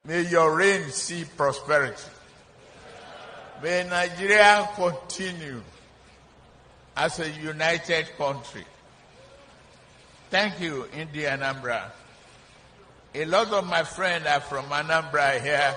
May your reign see prosperity. May Nigeria continue as a united country. Thank you, India Anambra. A lot of my friends are from Anambra here.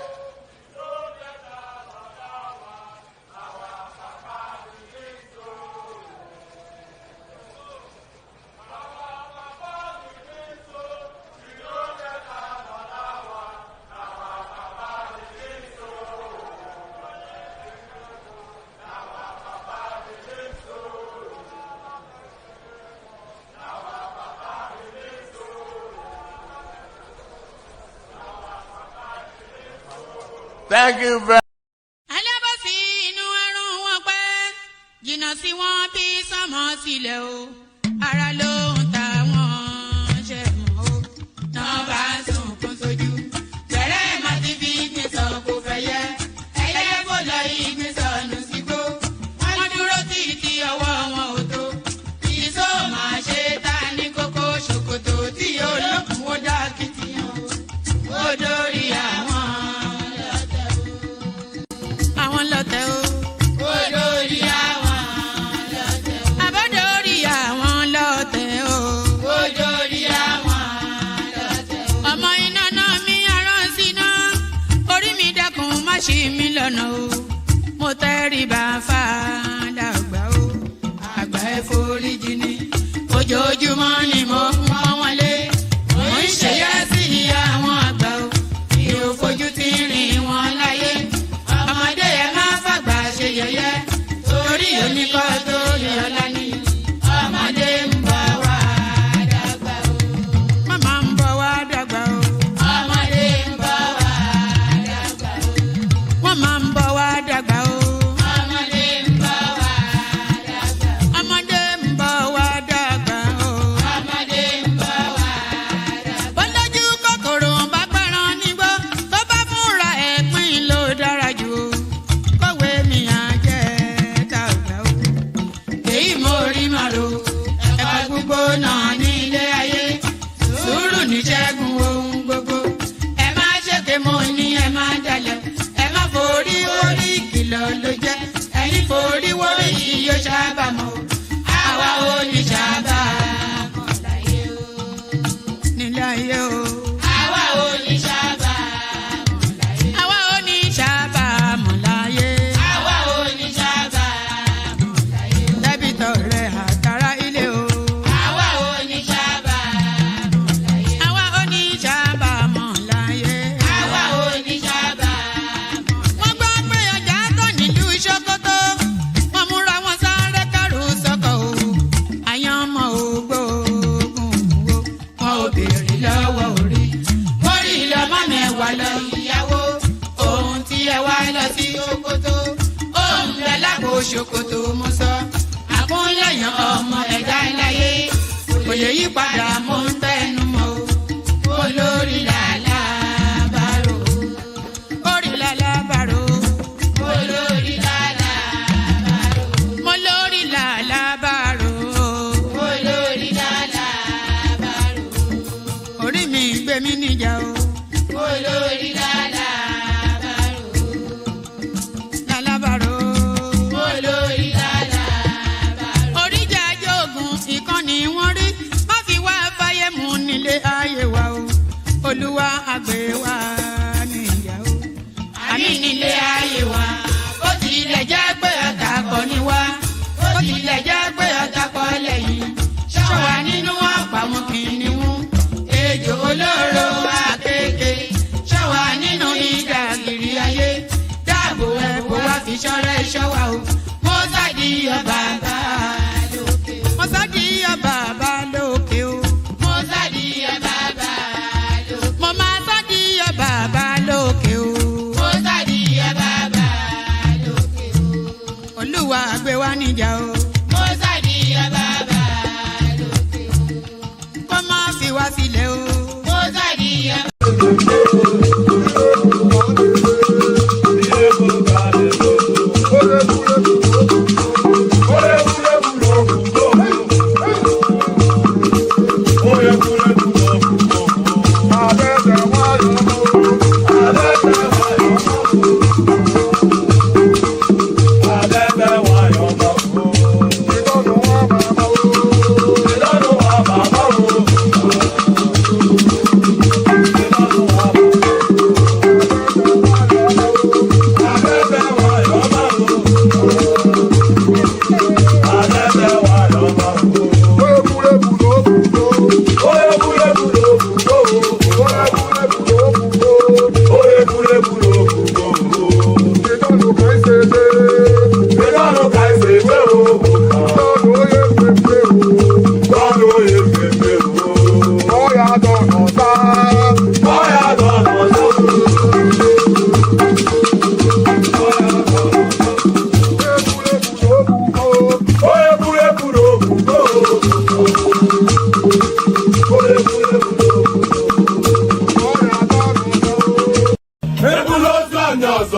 Thank you very much.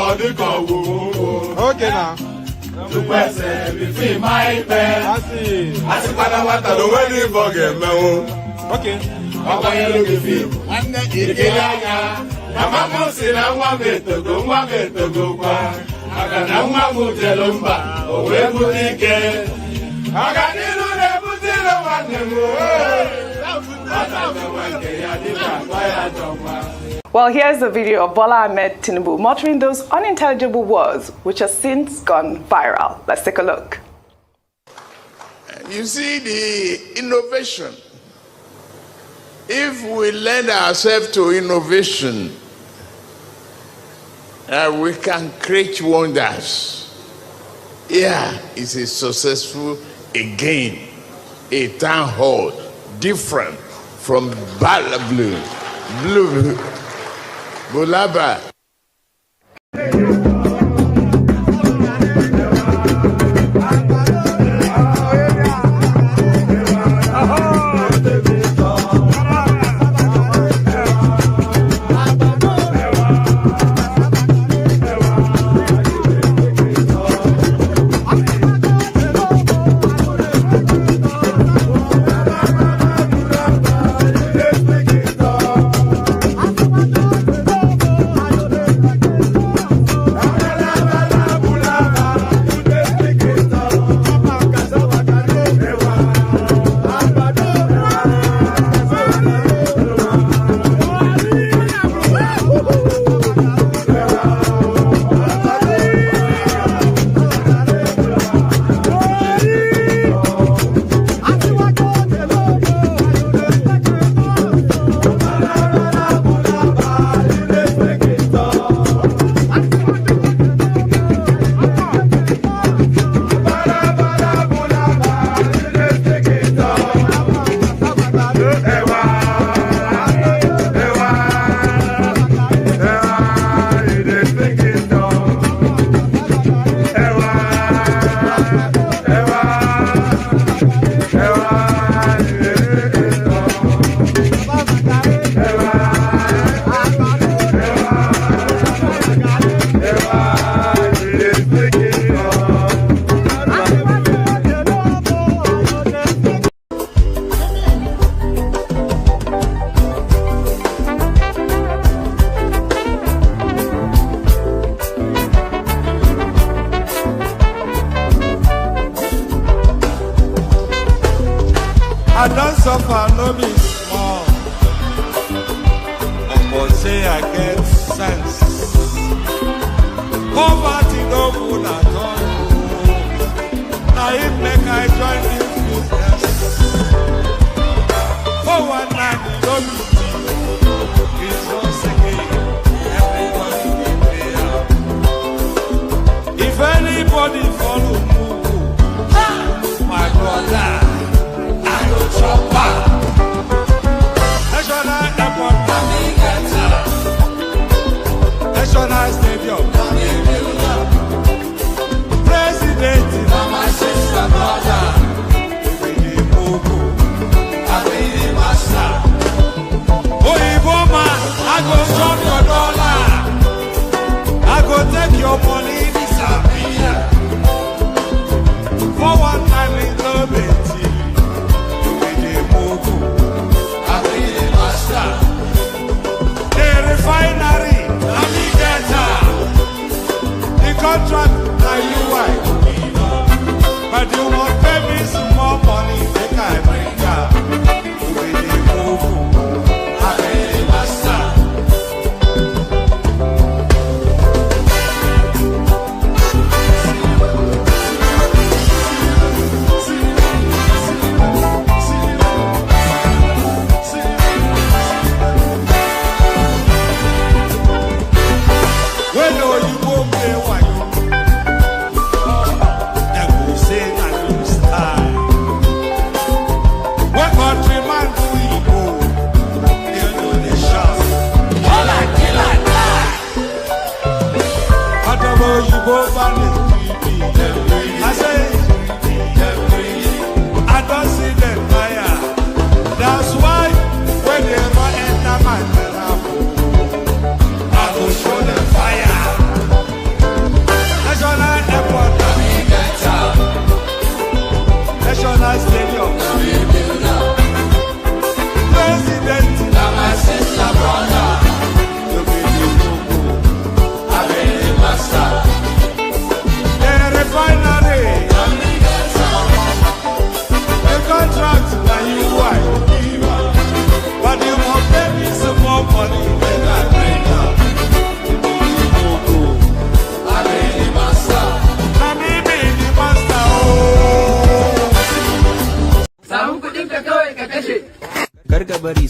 Okay now. To question between my pen. I see. I see what the wedding forget me. Okay. Papa you look at you. And the Igaya. Mama say na wa me to go kwa. Aga na wa mu telomba. O we butike. Aga ni lu de butilo wa nemo. Well, here's a video of Bola Ahmed Tinubu muttering those unintelligible words which have since gone viral. Let's take a look. You see the innovation. If we lend ourselves to innovation, we can create wonders. Yeah, it's a successful again, a town hall, different from Blue Bulaba. I don't suffer, no be small. But say I get sense. Poverty no good at all. Now it make I join this business. For one night, don't be it's once again. Everybody be there. If anybody follow Mugu, my brother. National Airport, National Stadium, President,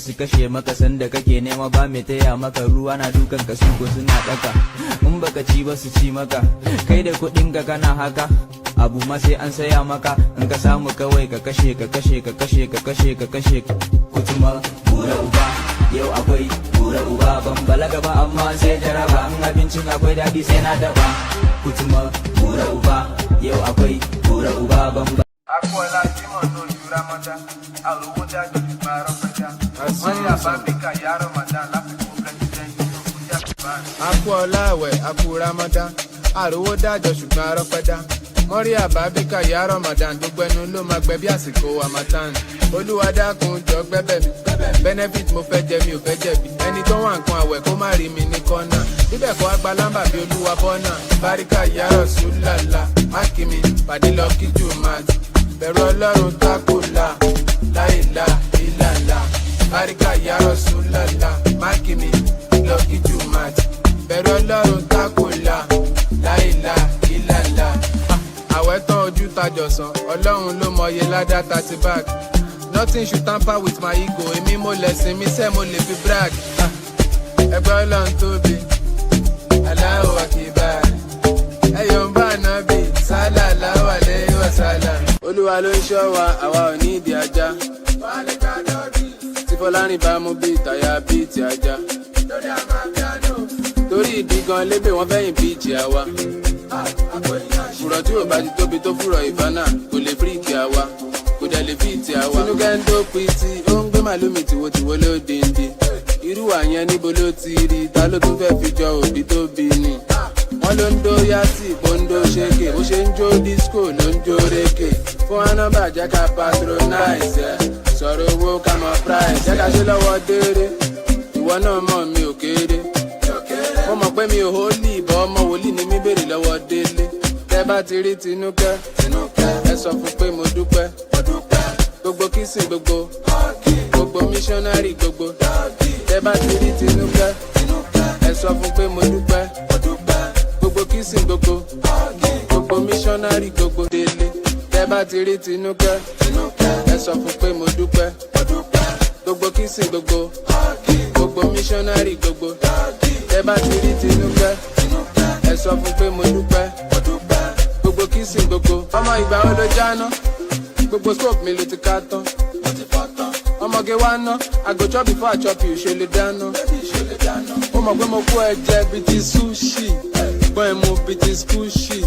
su kashe maka sanda kake nema ba mai taya maka ruwa na dukan ka su ko suna daka in baka ci ba su ci maka kai da kuɗin ka kana haka abu ma sai an saya maka in ka samu kawai ka kashe kutuma bura uba yau akwai bura uba ban balaga ba amma sai jaraba in abincin akwai daɗi sai na daba kutuma bura uba yau akwai bura uba ban Akwala Jimo no Jura Mata, Aluda Jumaro Pata, Maya Babika Yaro Mata, Lapu President, Akwala we Akura Mata, Aluda Jumaro Pata, Moria Babika Yaro Mata, Dugbenu Luma Bebiasico Amatan, Oluwada kun jọ gbẹ́bẹ̀ mi, benefit mo fẹ́ jẹ mi ò fẹ́ jẹ̀bi, ẹni tó wà nǹkan àwẹ̀ kó má rí mi ní kọ́nà, bíbẹ̀ kọ́ agbalamba bí olúwa bọ́nà, Báríkà Yaro Sulala, Mákìmí, pàdé lọ kíjú máa. Bẹ̀rù Ọlọ́run tákùlà, láìlà ìlàlà, Báríkà Yaro Sulala, Mákìmí, lọ́kì Jùmàtì. Bẹ̀rù Ọlọ́run tákùlà, láìlà ìlàlà. Àwẹ̀ tán ojú tajọ̀sán, Ọlọ́run ló mọye ládá 30 bag. Nothing should tamper with my ego, èmi mo lẹ̀sìn mi sẹ́ mo lè fi brag. Ẹgbẹ́ Ọlọ́run tóbi, Allahu Akbar. Ẹyọ̀ ń bá náà bí, sálà láwà lẹ́yìn wàsálà. Olúwa ló ń ṣọ́ wa, àwa ò ní ìdí ajá. Tí Fọlárìn bá mú bí ìtàyà bí ti ajá. Torí ìdí gan lébè wọ́n fẹ́yìn bí ìjì àwa. Fùrọ̀ tí ò bá ti tóbi tó fùrọ̀ ìfánà kò lè fíríkì àwa. Kò dẹ̀ lè fi ìtì àwa. Tinúkẹ́ ń tó pitì, ó ń gbé màlúmi tìwotìwo ló dìndì. Irú àyẹn níbo ló ti rí, ta ló tún fẹ́ fi jọ òbí tó bí ni. Wọ́n ló ń dó yàtì, bóńdó ṣéke, bó ṣe ń jó disco ló ń jó rékè. Fún wa nọ́mbà jẹ́ ká patronize ẹ̀, sọ̀rọ̀ owó ká mọ price. Jẹ́ ká ṣe lọ́wọ́ déédé, ìwọ náà mọ̀ mi ò kéré. Mo mọ̀ pé mi ò hólì, ìbọn ọmọ wòlíì ni mi béèrè lọ́wọ́ délé. Tẹ́ bá ti rí Tinúkẹ́, ẹ sọ fún pé mo dúpẹ́. Gbogbo kìsìn gbogbo missionary gbogbo. Tẹ́ bá ti rí Tinúkẹ́, ẹ sọ fún pé mo dúpẹ́. Gbogbo kìsìn gbogbo missionary gbogbo délé. Tẹ́ bá ti rí Tinúkẹ́, ẹ sọ fún pé mo dúpẹ́. Gbogbo kìsìn gbogbo missionary gbogbo. Tẹ́ bá ti rí Tinúkẹ́, ẹ sọ fún pé mo dúpẹ́. Gbogbo kìsìn gbogbo. Ọmọ ìgbà wo ló jáná? Gbogbo scope mi ló ti ká tán. Ọmọge wá ná, I go chop before I chop you, ṣe lè dáná. Ó mọ̀ pé mo kó ẹ̀jẹ̀ bíi ti sushi, gbọ́n ẹ̀ mú bíi ti squishy.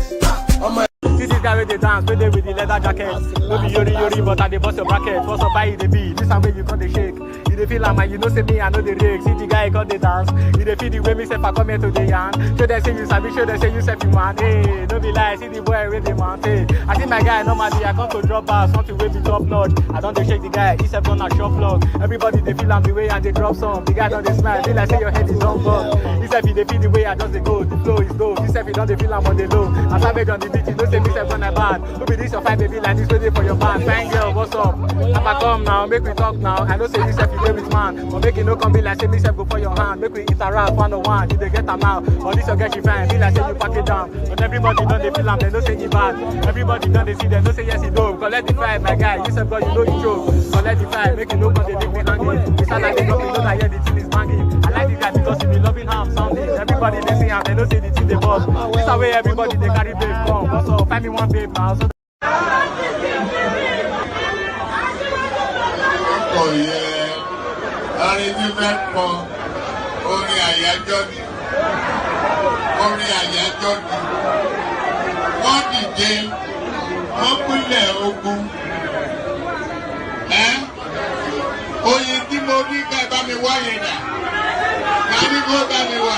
This is guy with the dance, with the leather jacket. No be yori, but I dey bust your bracket. Bust up by the beat, this time way you got the shake. You dey feel like man, you know say me, I know the rake. See the guy got the dance. You dey feel the way me say I come here to the yarn. Show them say you sabi, show them say you say you man. Hey, no be lie, see the boy with the man. Hey, I see my guy normally I come to drop bars, something way be top notch. I don't dey shake the guy, he's up on a shop vlog. Everybody they feel I'm the way and they drop some. The guy don't dey smile, feel like say your head is on bug. He said he dey feel the way I just dey go, the flow is dope. He said he don't dey feel I'm on the low. As I make on the beat, you know say me say when I bad. Who be this your fight baby like this ready for your band? Fine girl, what's up? I'ma come now, make we talk now. I know say this if you play with man, but make it no come be like say me self go for your hand. Make we interact 1-on-1, you dey get am out. Or this your girl she fine, be like say you pack it down. But everybody don't they feel am, they know say he bad. Everybody don't they see them, know say yes he do. Collect the fight, my guy, you self God you know you joke. Collect the fight, make it no come they make me hanging. It's not like they come, you know that yeah the thing is banging. I like the guy because he be loving ham sounding. Everybody they see him, they know say the thing they boss. This the way everybody they carry babe come. Also find me one babe now. So orin àyájọ́ ni wọ́n dìde wọ́n pínlẹ̀ ogun oyin tí mo rí ká bá mi wá yẹn dà ká ní kó bá mi wá.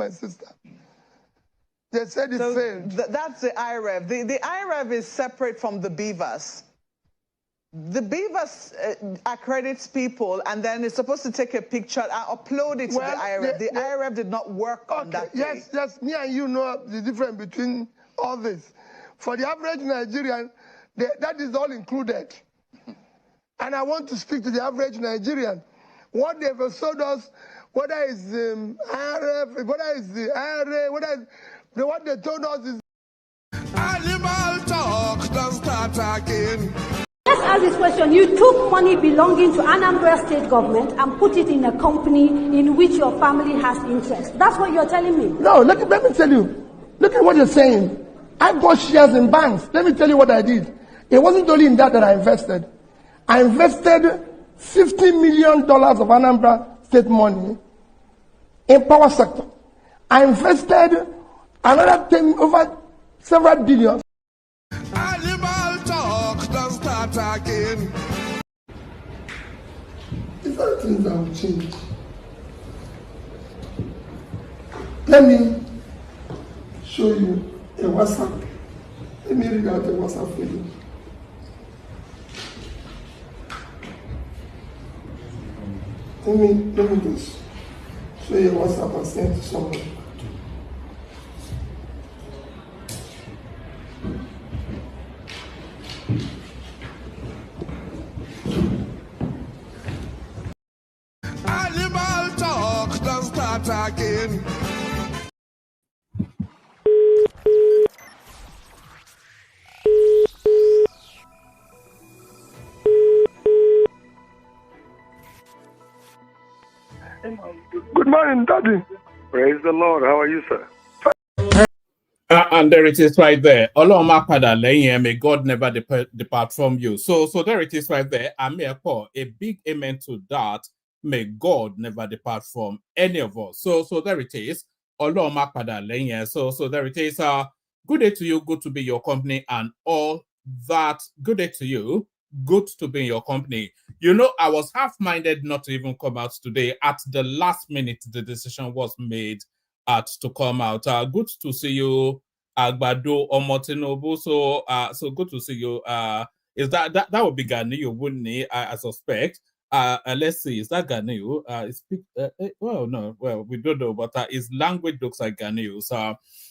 my sister. They said it failed. That's the IREV. The IREV is separate from the Beavers. The Beavers accredits people, and then it's supposed to take a picture and upload it to the IREV. The IREV did not work on that day. Yes, me and you know the difference between all this. For the average Nigerian, that is all included. And I want to speak to the average Nigerian. What they've sold us, whether it's IRF, whether it's the IRA, what they told us is... Animal talk, don't start again. Let's ask this question. You took money belonging to Anambra state government and put it in a company in which your family has interest. That's what you're telling me. No, let me tell you. Look at what you're saying. I bought shares in banks. Let me tell you what I did. It wasn't only in that I invested. I invested $50 million of Anambra state money in power sector. I invested another 10 over several billions. Animal talk, don't start again. These are things that will change. Let me show you a WhatsApp. Let me read out a WhatsApp for you. Let me just show you a WhatsApp and send to someone. Animal talk, don't start again. Good morning, Daddy. Praise the Lord. How are you, sir? And there it is right there. May God never depart from you. So there it is right there. A big amen to that. May God never depart from any of us. So there it is. So there it is. Good day to you. Good to be your company and all that. Good day to you. Good to be in your company. You know, I was half-minded not to even come out today. At the last minute, the decision was made to come out. Good to see you, Agbado Omotinobu. So good to see you. Is that would be Ganiyu, wouldn't it? I suspect. Let's see, is that Ganiyu? We don't know, but his language looks like Ganiyu.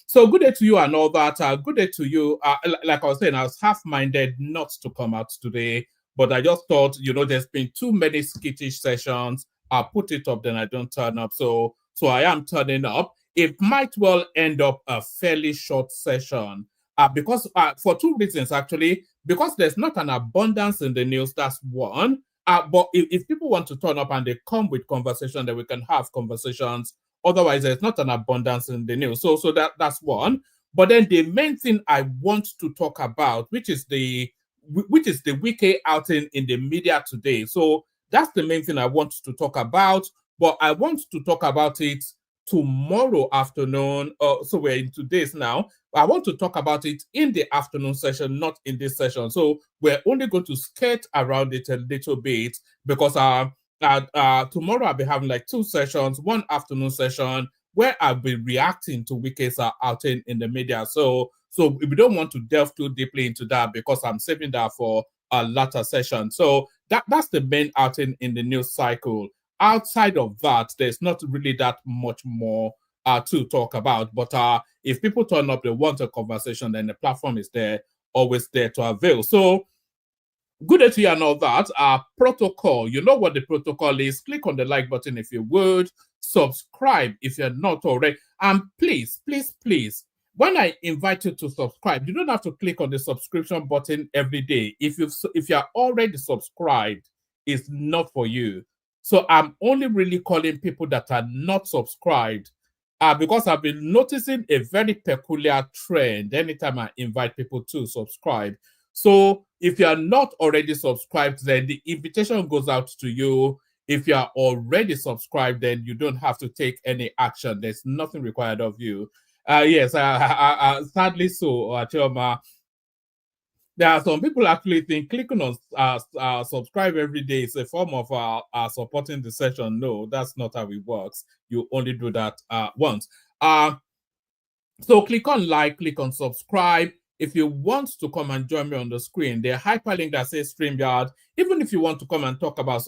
So good day to you and all that. Good day to you. Like I was saying, I was half-minded not to come out today, but I just thought, there's been too many skittish sessions. I'll put it up, then I don't turn up. So I am turning up. It might well end up a fairly short session because for two reasons, actually. Because there's not an abundance in the news, that's one. But if people want to turn up and they come with conversation, then we can have conversations. Otherwise, there's not an abundance in the news. So that's one. But then the main thing I want to talk about, which is the Wike outing in the media today. So that's the main thing I want to talk about. But I want to talk about it tomorrow afternoon. So we're in 2 days now. I want to talk about it in the afternoon session, not in this session. So we're only going to skirt around it a little bit because tomorrow I'll be having like 2 sessions, one afternoon session where I'll be reacting to Wike's outing in the media. So we don't want to delve too deeply into that because I'm saving that for a later session. So that's the main outing in the news cycle. Outside of that, there's not really that much more to talk about. But if people turn up, they want a conversation, then the platform is there, always there to avail. So good day to you and all that. Protocol, you know what the protocol is. Click on the like button if you would. Subscribe if you're not already. And please, when I invite you to subscribe, you don't have to click on the subscription button every day. If you're already subscribed, it's not for you. So I'm only really calling people that are not subscribed because I've been noticing a very peculiar trend anytime I invite people to subscribe. So if you are not already subscribed, then the invitation goes out to you. If you are already subscribed, then you don't have to take any action. There's nothing required of you. Yes, sadly so, Chioma. There are some people actually think clicking on subscribe every day is a form of supporting the session. No, that's not how it works. You only do that once. So click on like, click on subscribe. If you want to come and join me on the screen, the hyperlink that says StreamYard. Even if you want to come and talk about,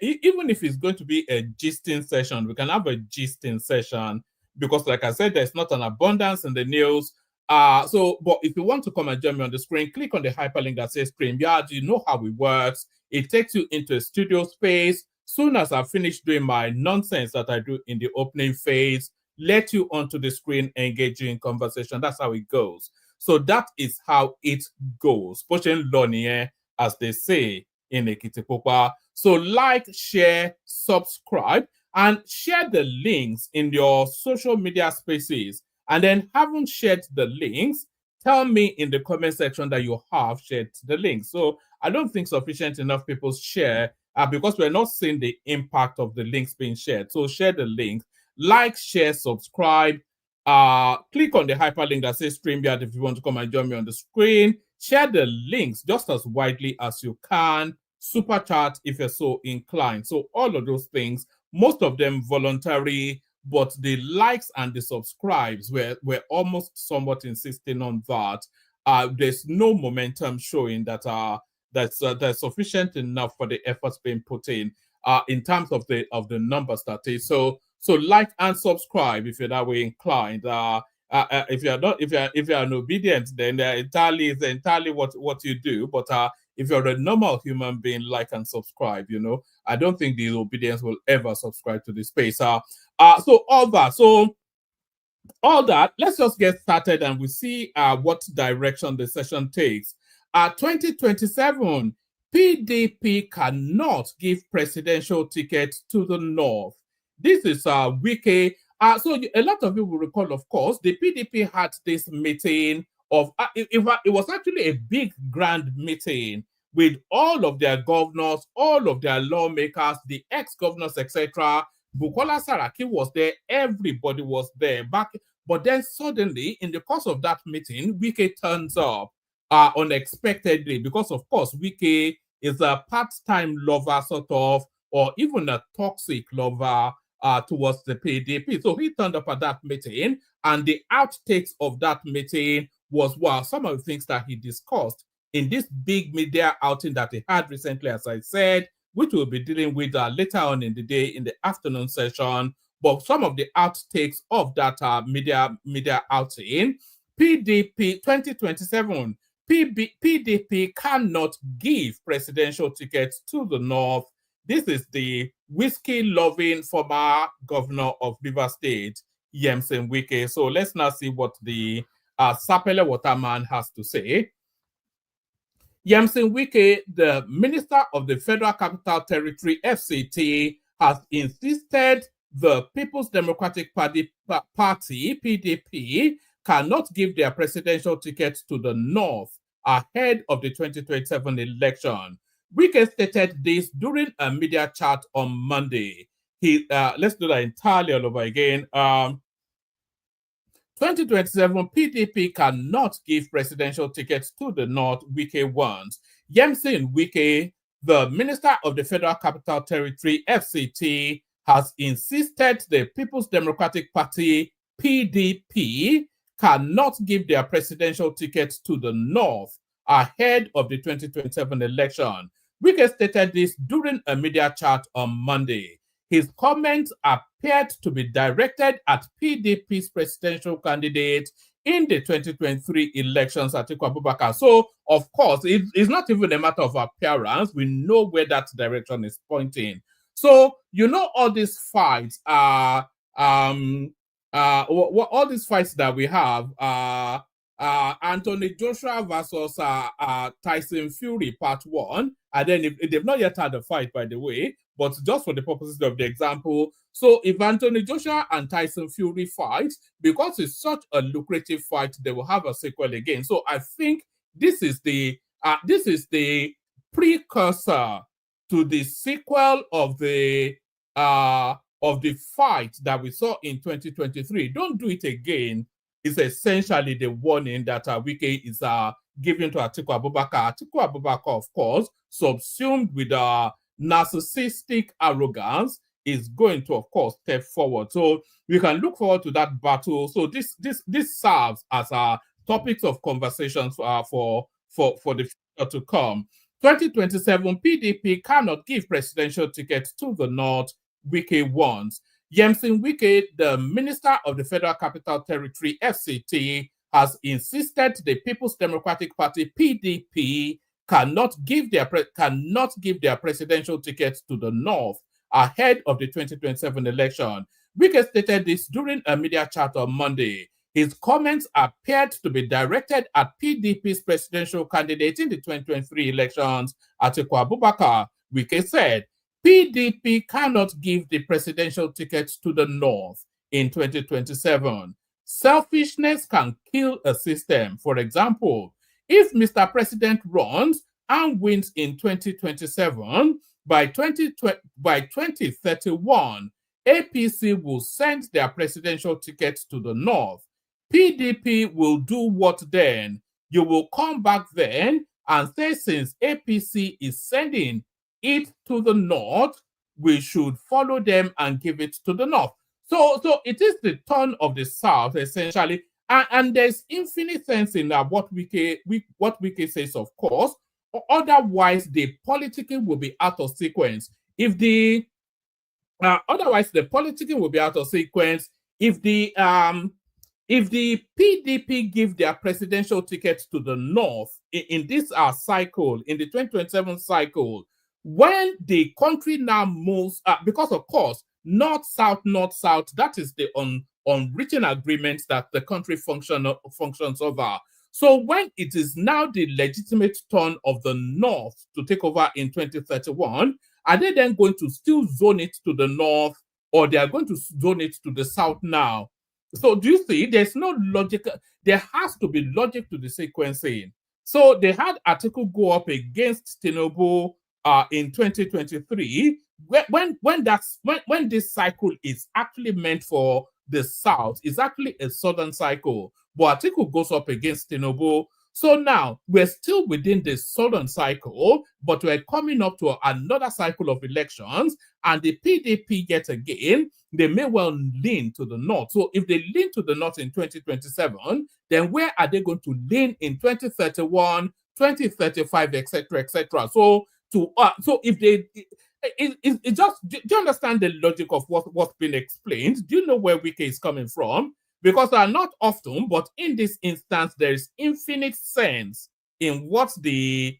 even if it's going to be a gisting session, we can have a gisting session because, like I said, there's not an abundance in the news. But if you want to come and join me on the screen, click on the hyperlink that says StreamYard. You know how it works. It takes you into a studio space. Soon as I finish doing my nonsense that I do in the opening phase, let you onto the screen, engage you in conversation. That's how it goes. So that is how it goes. Pochen Lonie, as they say in Ekitipopa. So like, share, subscribe, and share the links in your social media spaces. And then haven't shared the links, tell me in the comment section that you have shared the links. So I don't think sufficient enough people share because we're not seeing the impact of the links being shared. So share the link, like, share, subscribe. Click on the hyperlink that says StreamYard if you want to come and join me on the screen. Share the links just as widely as you can. Super chat if you're so inclined. So all of those things, most of them voluntary, but the likes and the subscribes we're almost somewhat insisting on that. There's no momentum showing that that's sufficient enough for the efforts being put in terms of the numbers that is. So like and subscribe if you're that way inclined. If you're an obedient, then entirely what you do. But if you're a normal human being, like and subscribe. You know, I don't think the obedience will ever subscribe to this space. So all that. Let's just get started and we see what direction the session takes. 2027, PDP cannot give presidential ticket to the North. This is Wike. So a lot of you will recall, of course, the PDP had this meeting of, it was actually a big, grand meeting with all of their governors, all of their lawmakers, the ex-governors, etc. Bukola Saraki was there, everybody was there. But then suddenly, in the course of that meeting, Wike turns up unexpectedly because, of course, Wike is a part-time lover, sort of, or even a toxic lover towards the PDP. So he turned up at that meeting, and the outtakes of that meeting was, well, some of the things that he discussed in this big media outing that he had recently, as I said, which we'll be dealing with later on in the day, in the afternoon session. But some of the outtakes of that media outing, PDP 2027, PDP cannot give presidential tickets to the North. This is the whiskey-loving former governor of Rivers State, Yemsen Wike. So let's now see what the Sapele Waterman has to say. Yemsen Wike, the Minister of the Federal Capital Territory, FCT, has insisted the People's Democratic Party, PDP, cannot give their presidential tickets to the North ahead of the 2027 election. Wike stated this during a media chat on Monday. Let's do that entirely all over again. 2027 PDP cannot give presidential tickets to the North, Wike wants. Yemsen Wike, the Minister of the Federal Capital Territory, FCT, has insisted the People's Democratic Party, PDP, cannot give their presidential tickets to the North ahead of the 2027 election. Wike stated this during a media chat on Monday. His comments appeared to be directed at PDP's presidential candidate in the 2023 elections, Atiku Abubakar. So, of course, it's not even a matter of appearance. We know where that direction is pointing. So, you know, all these fights are, all these fights that we have, Anthony Joshua versus Tyson Fury, part 1. And then they've not yet had a fight, by the way, but just for the purposes of the example. So if Anthony Joshua and Tyson Fury fight, because it's such a lucrative fight, they will have a sequel again. So I think this is the precursor to the sequel of the fight that we saw in 2023. Don't do it again. It's essentially the warning that Wike is giving to Atiku Abubakar. Atiku Abubakar, of course, subsumed with narcissistic arrogance, is going to, of course, step forward. So we can look forward to that battle. So this serves as our topics of conversations for the future to come. 2027, PDP cannot give presidential tickets to the North, Wike wants. Yemsin Wike, the Minister of the Federal Capital Territory, FCT, has insisted the People's Democratic Party, PDP, cannot give their presidential tickets to the North ahead of the 2027 election. Wike stated this during a media chat on Monday. His comments appeared to be directed at PDP's presidential candidate in the 2023 elections, Atiku Abubakar. Wike said, PDP cannot give the presidential tickets to the North in 2027. Selfishness can kill a system. For example, if Mr. President runs and wins in 2027, by 2031, APC will send their presidential tickets to the North. PDP will do what then? You will come back then and say, since APC is sending it to the North, we should follow them and give it to the North. So it is the turn of the South, essentially, and there's infinite sense in what Wike says, of course. Otherwise, the politicking will be out of sequence. If the PDP give their presidential tickets to the North in this cycle, in the 2027 cycle, when the country now moves, because of course, North-South, that is the unwritten agreement that the country functions over. So when it is now the legitimate turn of the North to take over in 2031, are they then going to still zone it to the North, or they are going to zone it to the South now? So do you see, there's no logic, there has to be logic to the sequencing. So they had Atiku go up against Tinubu in 2023, when this cycle is actually meant for the South, it's actually a southern cycle, but Atiku goes up against Tinubu. So now we're still within the southern cycle, but we're coming up to another cycle of elections, and the PDP yet again, they may well lean to the North. So if they lean to the North in 2027, then where are they going to lean in 2031, 2035, etc., etc.? So if they, it just, do you understand the logic of what's been explained? Do you know where Wike is coming from? Because not often, but in this instance, there is infinite sense in what the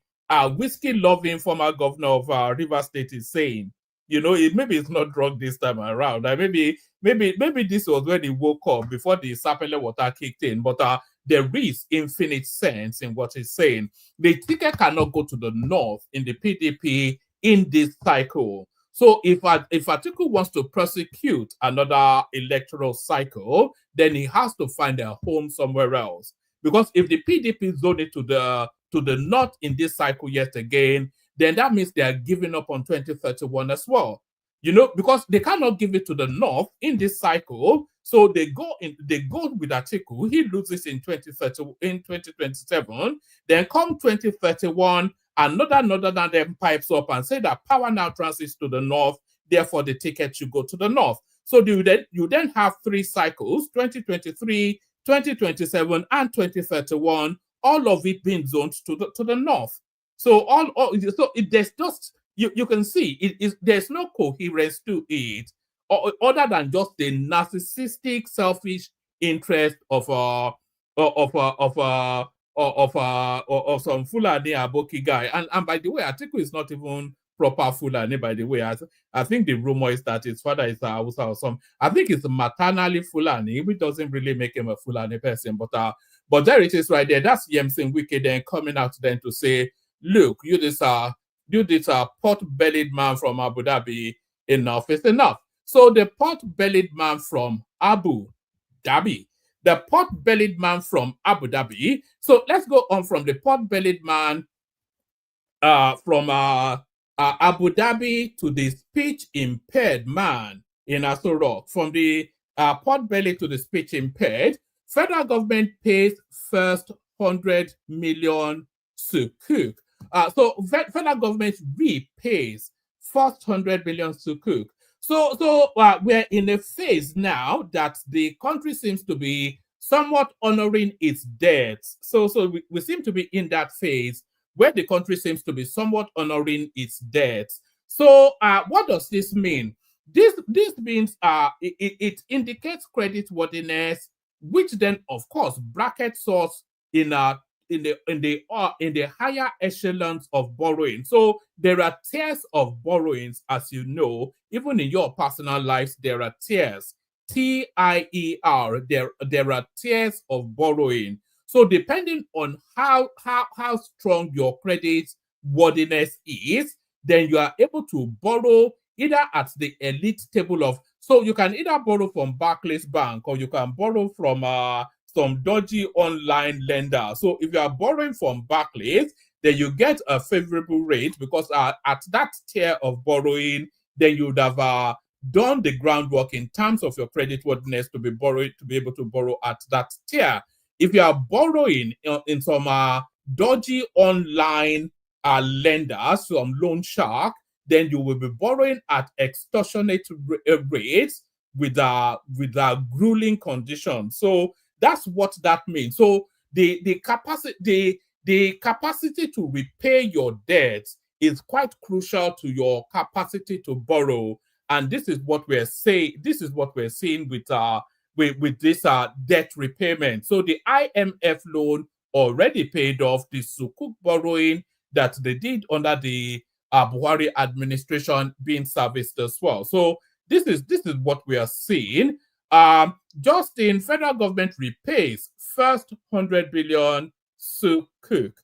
whiskey-loving former governor of Rivers State is saying. You know, maybe it's not drunk this time around. Maybe this was when he woke up before the sapele water kicked in. But there is infinite sense in what he's saying. The ticket cannot go to the North in the PDP in this cycle. So if Atiku wants to prosecute another electoral cycle, then he has to find a home somewhere else. Because if the PDP zone it to the North in this cycle yet again, then that means they are giving up on 2031 as well. You know, because they cannot give it to the North in this cycle, so they go with Atiku. He loses in 2027. Then come 2031, another then pipes up and say that power now transits to the North. Therefore, the ticket should go to the North. So you then have three cycles: 2023, 2027, and 2031. All of it being zoned to the North. So there's just you can see there's no coherence to it, other than just the narcissistic, selfish interest of some Fulani Aboki guy. And by the way, Atiku is not even proper Fulani. By the way, I think the rumor is that his father is Hausa or some. I think it's maternally Fulani, which doesn't really make him a Fulani person. But there it is right there. That's Yemsin Wike then coming out then to say, look, you this pot-bellied man from Abu Dhabi, enough is enough. So the pot-bellied man from Abu Dhabi, so let's go on from the pot-bellied man from Abu Dhabi to the speech-impaired man in Aso Rock. From the pot-belly to the speech-impaired, federal government pays first 100 million sukuk. So federal government repays first 100 million sukuk. So we're in a phase now that the country seems to be somewhat honoring its debts. So we seem to be in that phase where the country seems to be somewhat honoring its debts. So what does this mean? This means it indicates credit worthiness, which then of course brackets us in a in the higher echelons of borrowing. So there are tiers of borrowings, as you know. Even in your personal lives, there are tiers. TIER. There are tiers of borrowing. So depending on how strong your credit worthiness is, then you are able to borrow either at the elite table of. So you can either borrow from Barclays Bank or you can borrow from some dodgy online lender. So if you are borrowing from Barclays, then you get a favorable rate because at that tier of borrowing, then you would have done the groundwork in terms of your credit worthiness to be able to borrow at that tier. If you are borrowing in some dodgy online lenders, some loan shark, then you will be borrowing at extortionate rates with grueling conditions. So that's what that means. So the capacity to repay your debts is quite crucial to your capacity to borrow, and this is what we're saying. This is what we're seeing with this debt repayment. So the IMF loan already paid off the Sukuk borrowing that they did under the Buhari administration being serviced as well. So this is what we are seeing. Justin, federal government repays first 100 billion Sukuk.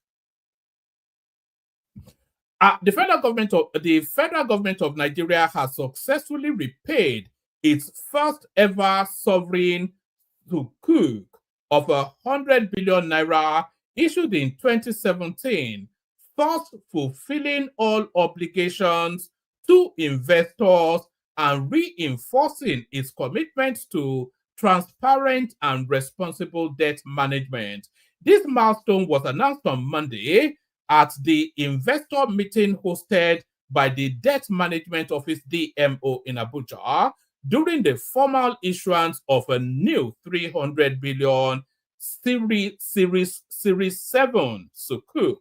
The federal government of Nigeria has successfully repaid its first ever sovereign Sukuk of 100 billion naira issued in 2017, thus fulfilling all obligations to investors and reinforcing its commitment to transparent and responsible debt management. This milestone was announced on Monday at the investor meeting hosted by the Debt Management Office DMO in Abuja during the formal issuance of a new 300 billion Series 7 Sukuk.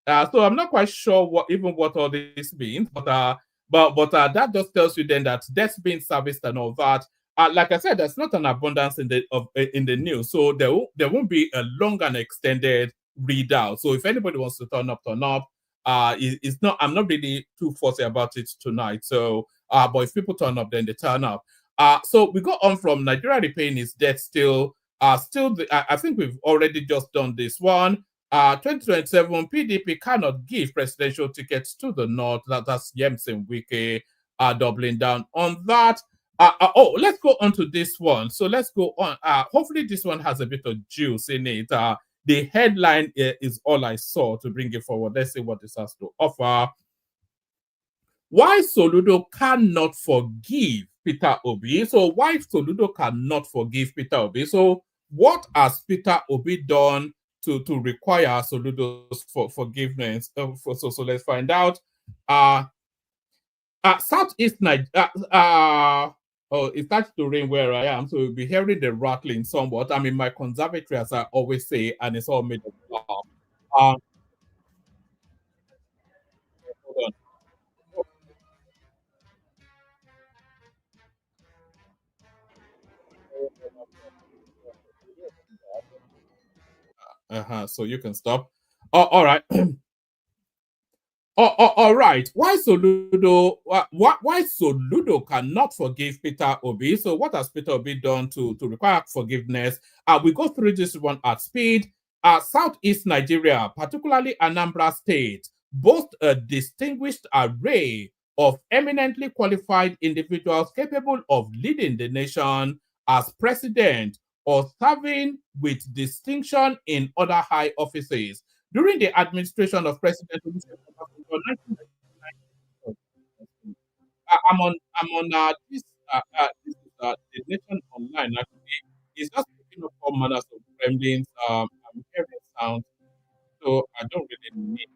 So I'm not quite sure what all this means, but that just tells you then that debt's being serviced and all that. Like I said, there's not an abundance in the news, so there won't be a long and extended readout. So if anybody wants to turn up, turn up. It's not. I'm not really too fussy about it tonight. So, but if people turn up, then they turn up. So we go on from Nigeria repaying its debt still. I think we've already just done this one. 2027 PDP cannot give presidential tickets to the North. That's Yemsen Wike doubling down on that. Let's go on to this one. So let's go on. Hopefully this one has a bit of juice in it. The headline is all I saw to bring it forward. Let's see what this has to offer. Why Soludo cannot forgive Peter Obi. So why Soludo cannot forgive Peter Obi. So what has Peter Obi done to require Soludo's forgiveness? So let's find out. Southeast Nigeria. Oh, it starts to rain where I am, so you'll be hearing the rattling somewhat. I'm in my conservatory, as I always say, and it's all made of glass. Hold on. So you can stop. All right. All right. Why Soludo? Why Soludo cannot forgive Peter Obi? So what has Peter Obi done to require forgiveness? We go through this one at speed. Southeast Nigeria, particularly Anambra State, boast a distinguished array of eminently qualified individuals capable of leading the nation as president or serving with distinction in other high offices. During the administration of President I'm on this this is the nation online actually. It's just picking up all manners of gremlins. I'm hearing sound, so I don't really need.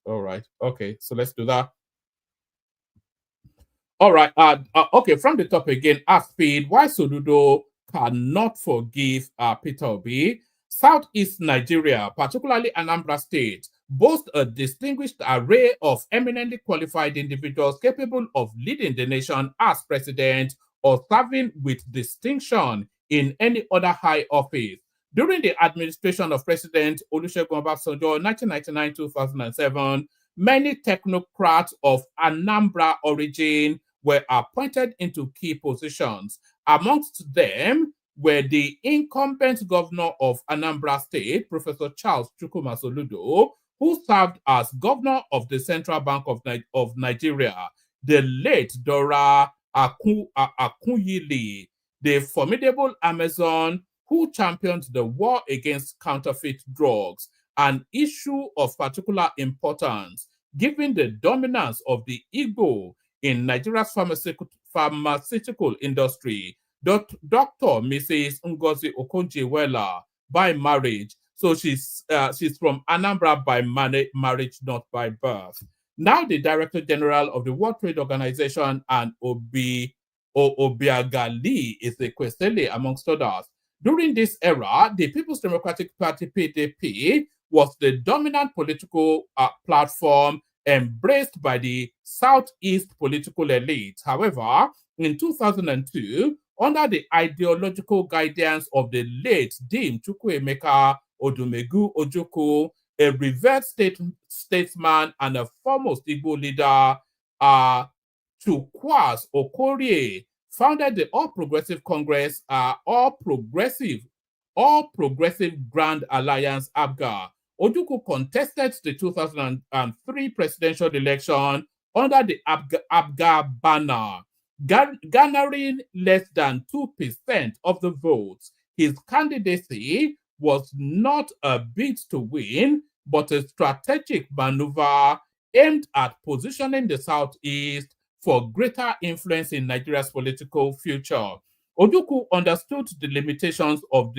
All right, okay, so let's do that. All right. Okay, from the top again, ask Speed, why Soludo cannot forgive Peter Obi? Southeast Nigeria, particularly Anambra State, boasts a distinguished array of eminently qualified individuals capable of leading the nation as president or serving with distinction in any other high office. During the administration of President Olusegun Obasanjo, 1999-2007, many technocrats of Anambra origin were appointed into key positions. Amongst them were the incumbent governor of Anambra State, Professor Charles Chukwuma Soludo, who served as governor of the Central Bank of Nigeria, the late Dora Akunyili, the formidable Amazon who championed the war against counterfeit drugs, an issue of particular importance, given the dominance of the Igbo in Nigeria's pharmaceutical industry. Dr. Mrs. Ngozi Okonjo-Iweala by marriage. So she's from Anambra by marriage, not by birth. Now the Director General of the World Trade Organization and Obiagali is the Kwesele, amongst others. During this era, the People's Democratic Party, PDP, was the dominant political platform embraced by the Southeast political elite. However, in 2002, under the ideological guidance of the late Dim Chukwuemeka Odumegu Ojukwu, a revered statesman and a foremost Igbo leader, Chukwuas Okorie, founded the All Progressive Congress, All Progressive Grand Alliance, ABGA. Ojukwu contested the 2003 presidential election under the ABGA banner, garnering less than 2% of the votes. His candidacy was not a bid to win, but a strategic maneuver aimed at positioning the Southeast for greater influence in Nigeria's political future. Ojukwu understood the limitations of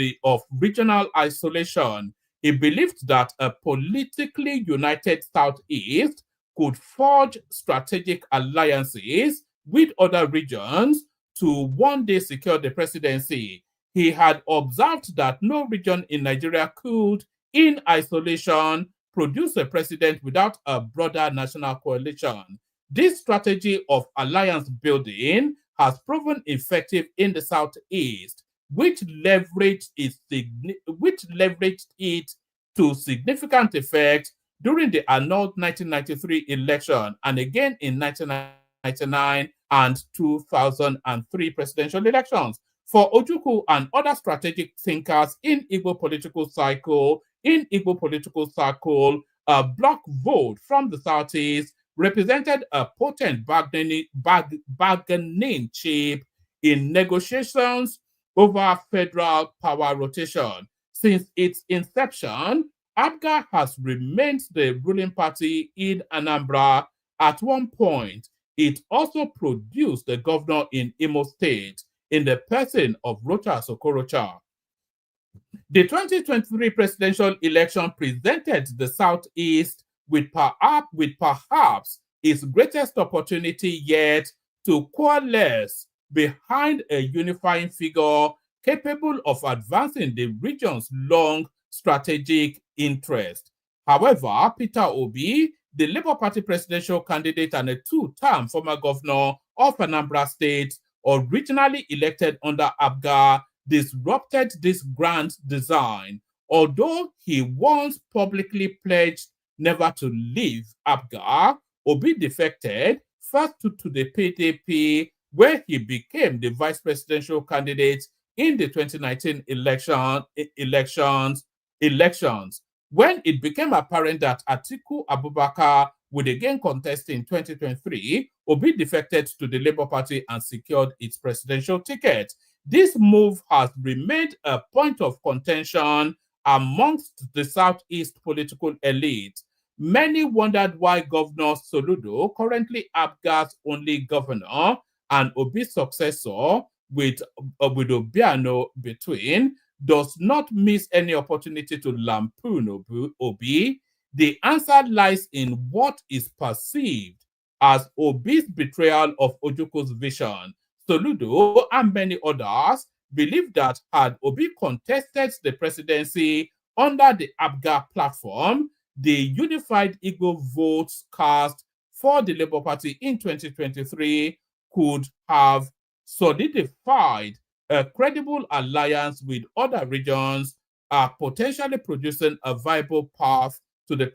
regional isolation. He believed that a politically united Southeast could forge strategic alliances with other regions to one day secure the presidency. He had observed that no region in Nigeria could, in isolation, produce a president without a broader national coalition. This strategy of alliance building has proven effective in the Southeast, which leveraged it to significant effect during the annulled 1993 election and again in 1999 and 2003 presidential elections. For Ojukwu and other strategic thinkers in Igbo political circle, a bloc vote from the Southeast represented a potent bargaining chip in negotiations over federal power rotation. Since its inception, ABGA has remained the ruling party in Anambra. At one point, it also produced the governor in Imo State in the person of Rochas Okorocha. The 2023 presidential election presented the Southeast with perhaps its greatest opportunity yet to coalesce behind a unifying figure capable of advancing the region's long strategic interest. However, Peter Obi, the Labour Party presidential candidate and a two-term former governor of Anambra State, originally elected under ABGA, disrupted this grand design. Although he once publicly pledged never to leave ABGA, Obi defected first to the PDP, where he became the vice presidential candidate in the 2019 elections. When it became apparent that Atiku Abubakar would again contest in 2023, Obi defected to the Labour Party and secured its presidential ticket. This move has remained a point of contention amongst the Southeast political elite. Many wondered why Governor Soludo, currently ABGA's only governor, and Obi's successor, with Obiano between, does not miss any opportunity to lampoon Obi. The answer lies in what is perceived as Obi's betrayal of Ojuku's vision. Soludo and many others believe that had Obi contested the presidency under the ABGA platform, the unified Igbo votes cast for the Labour Party in 2023 could have solidified a credible alliance with other regions, potentially producing a viable path to the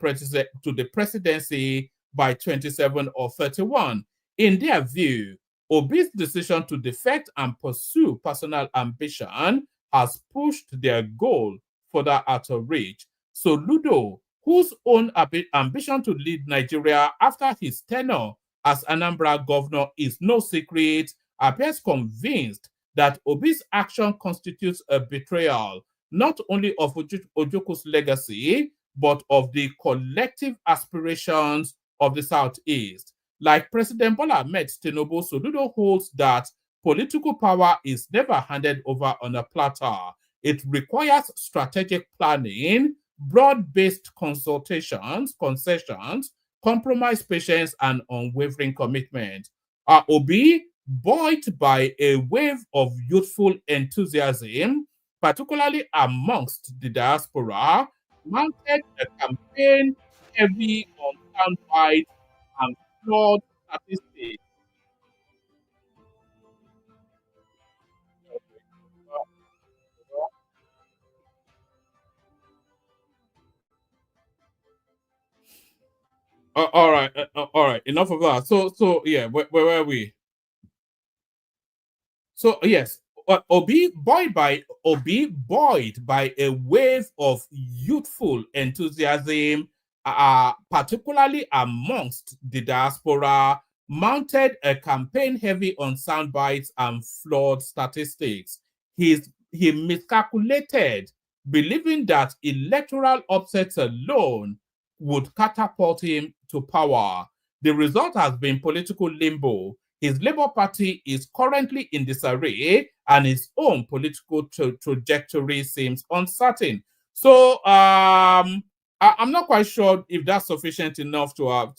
presidency by 27 or 31. In their view, Obi's decision to defect and pursue personal ambition has pushed their goal further out of reach. So Ludo, whose own ambition to lead Nigeria after his tenure as Anambra governor is no secret, appears convinced that Obi's action constitutes a betrayal, not only of Ojuku's legacy, but of the collective aspirations of the Southeast. Like President Bola Ahmed Tinubu, Soludo holds that political power is never handed over on a platter. It requires strategic planning, broad-based consultations, concessions, compromise, patience, and unwavering commitment. Obi, buoyed by a wave of youthful enthusiasm, particularly amongst the diaspora, mounted a campaign heavy on soundbites and flawed statistics. All right. Enough of that. So yeah, where were we? So yes, Obi buoyed by a wave of youthful enthusiasm, particularly amongst the diaspora, mounted a campaign heavy on soundbites and flawed statistics. He miscalculated, believing that electoral upsets alone would catapult him to power. The result has been political limbo. His Labour Party is currently in disarray, and his own political trajectory seems uncertain. So I'm not quite sure if that's sufficient enough but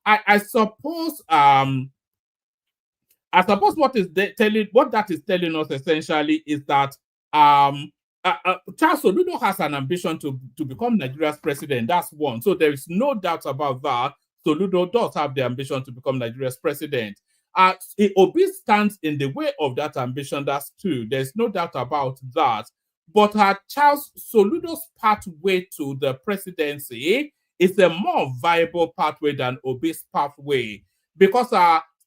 I suppose what that is telling us essentially is that Charles Soludo has an ambition to become Nigeria's president. That's one. So there is no doubt about that. Soludo does have the ambition to become Nigeria's president. Obi stands in the way of that ambition. That's true. There's no doubt about that. But Charles Soludo's pathway to the presidency is a more viable pathway than Obi's pathway, because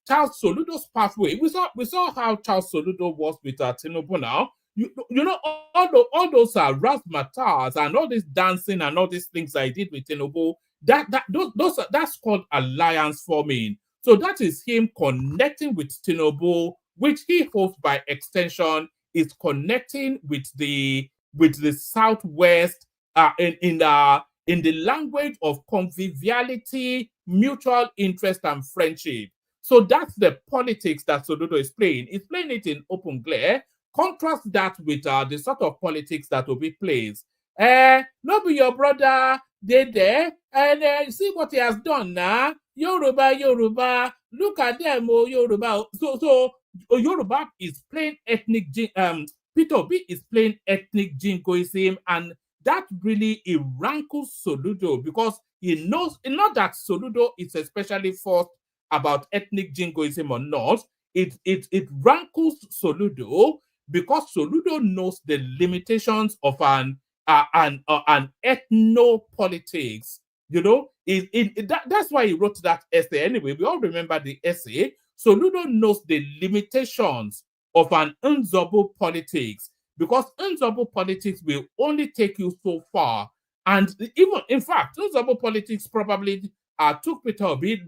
Charles Soludo's pathway, we saw how Charles Soludo was with Tinubu now. You know, all those razzmatazz and all this dancing and all these things I did with Tinubu, that's called alliance forming. So that is him connecting with Tinubu, which he hopes by extension is connecting with the Southwest in the language of conviviality, mutual interest, and friendship. So that's the politics that Soludo is playing. He's playing it in open glare. Contrast that with the sort of politics that Obi plays. Not be your brother, they there, and see what he has done now. Yoruba, look at them, oh Yoruba. So Yoruba is playing ethnic, Peter Obi is playing ethnic jingoism, and that really rankles Soludo, because he knows, not that Soludo is especially forced about ethnic jingoism or not. It rankles Soludo because Soludo knows the limitations of an ethno-politics. You know, that's why he wrote that essay anyway. We all remember the essay. Soludo knows the limitations of an Nzobo politics, because Nzobo politics will only take you so far. And even, in fact, Nzobo politics probably took Peter Obi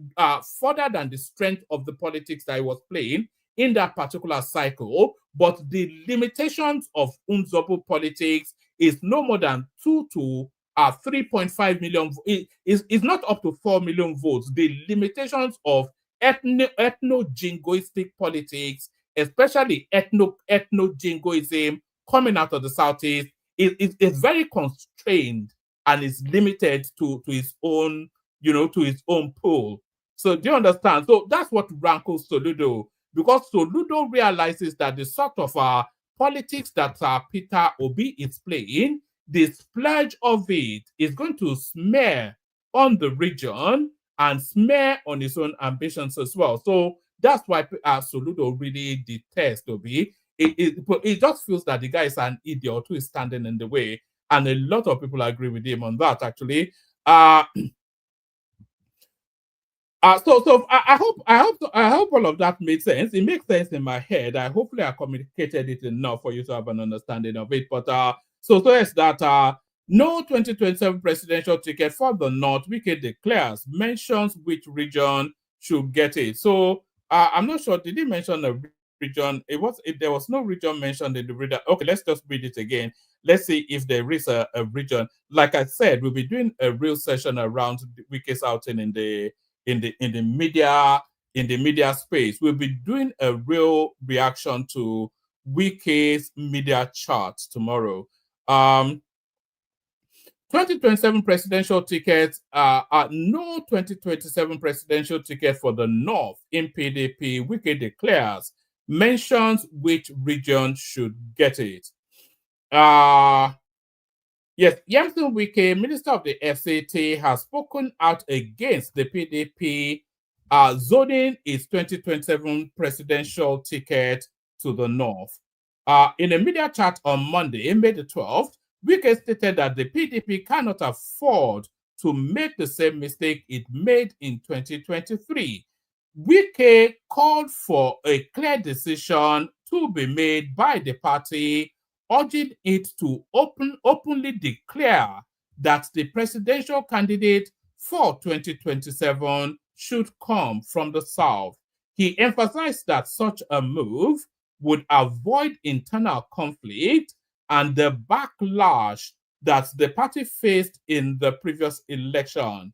further than the strength of the politics that he was playing in that particular cycle. But the limitations of Nzobo politics is no more than 2 to 3.5 million. It's not up to 4 million votes. The limitations of ethno-jingoistic politics, especially ethno-jingoism coming out of the Southeast, is very constrained and is limited to his own, to his own pool. So do you understand? So that's what rankles Soludo, because Soludo realizes that the sort of politics that Peter Obi is playing, the splurge of it is going to smear on the region and smear on his own ambitions as well. So that's why Soludo really detests Obi. It just feels that the guy is an idiot who is standing in the way, and a lot of people agree with him on that. Actually, so I hope all of that made sense. It makes sense in my head. Hopefully I communicated it enough for you to have an understanding of it. But so it's that no 2027 presidential ticket for the North. Wike declares, mentions which region should get it. So I'm not sure. Did he mention a region? There was no region mentioned in the reader. Okay, let's just read it again. Let's see if there is a region. Like I said, we'll be doing a real session around Wike's outing in the media space. We'll be doing a real reaction to Wike's media chart tomorrow. 2027 presidential tickets are no 2027 presidential ticket for the North in PDP. Wike declares, mentions which region should get it. Yes, Yamson Wike, Minister of the FCT, has spoken out against the PDP zoning its 2027 presidential ticket to the North. In a media chat on Monday, May the 12th, Wike stated that the PDP cannot afford to make the same mistake it made in 2023. Wike called for a clear decision to be made by the party, urging it to openly declare that the presidential candidate for 2027 should come from the South. He emphasized that such a move would avoid internal conflict and the backlash that the party faced in the previous election.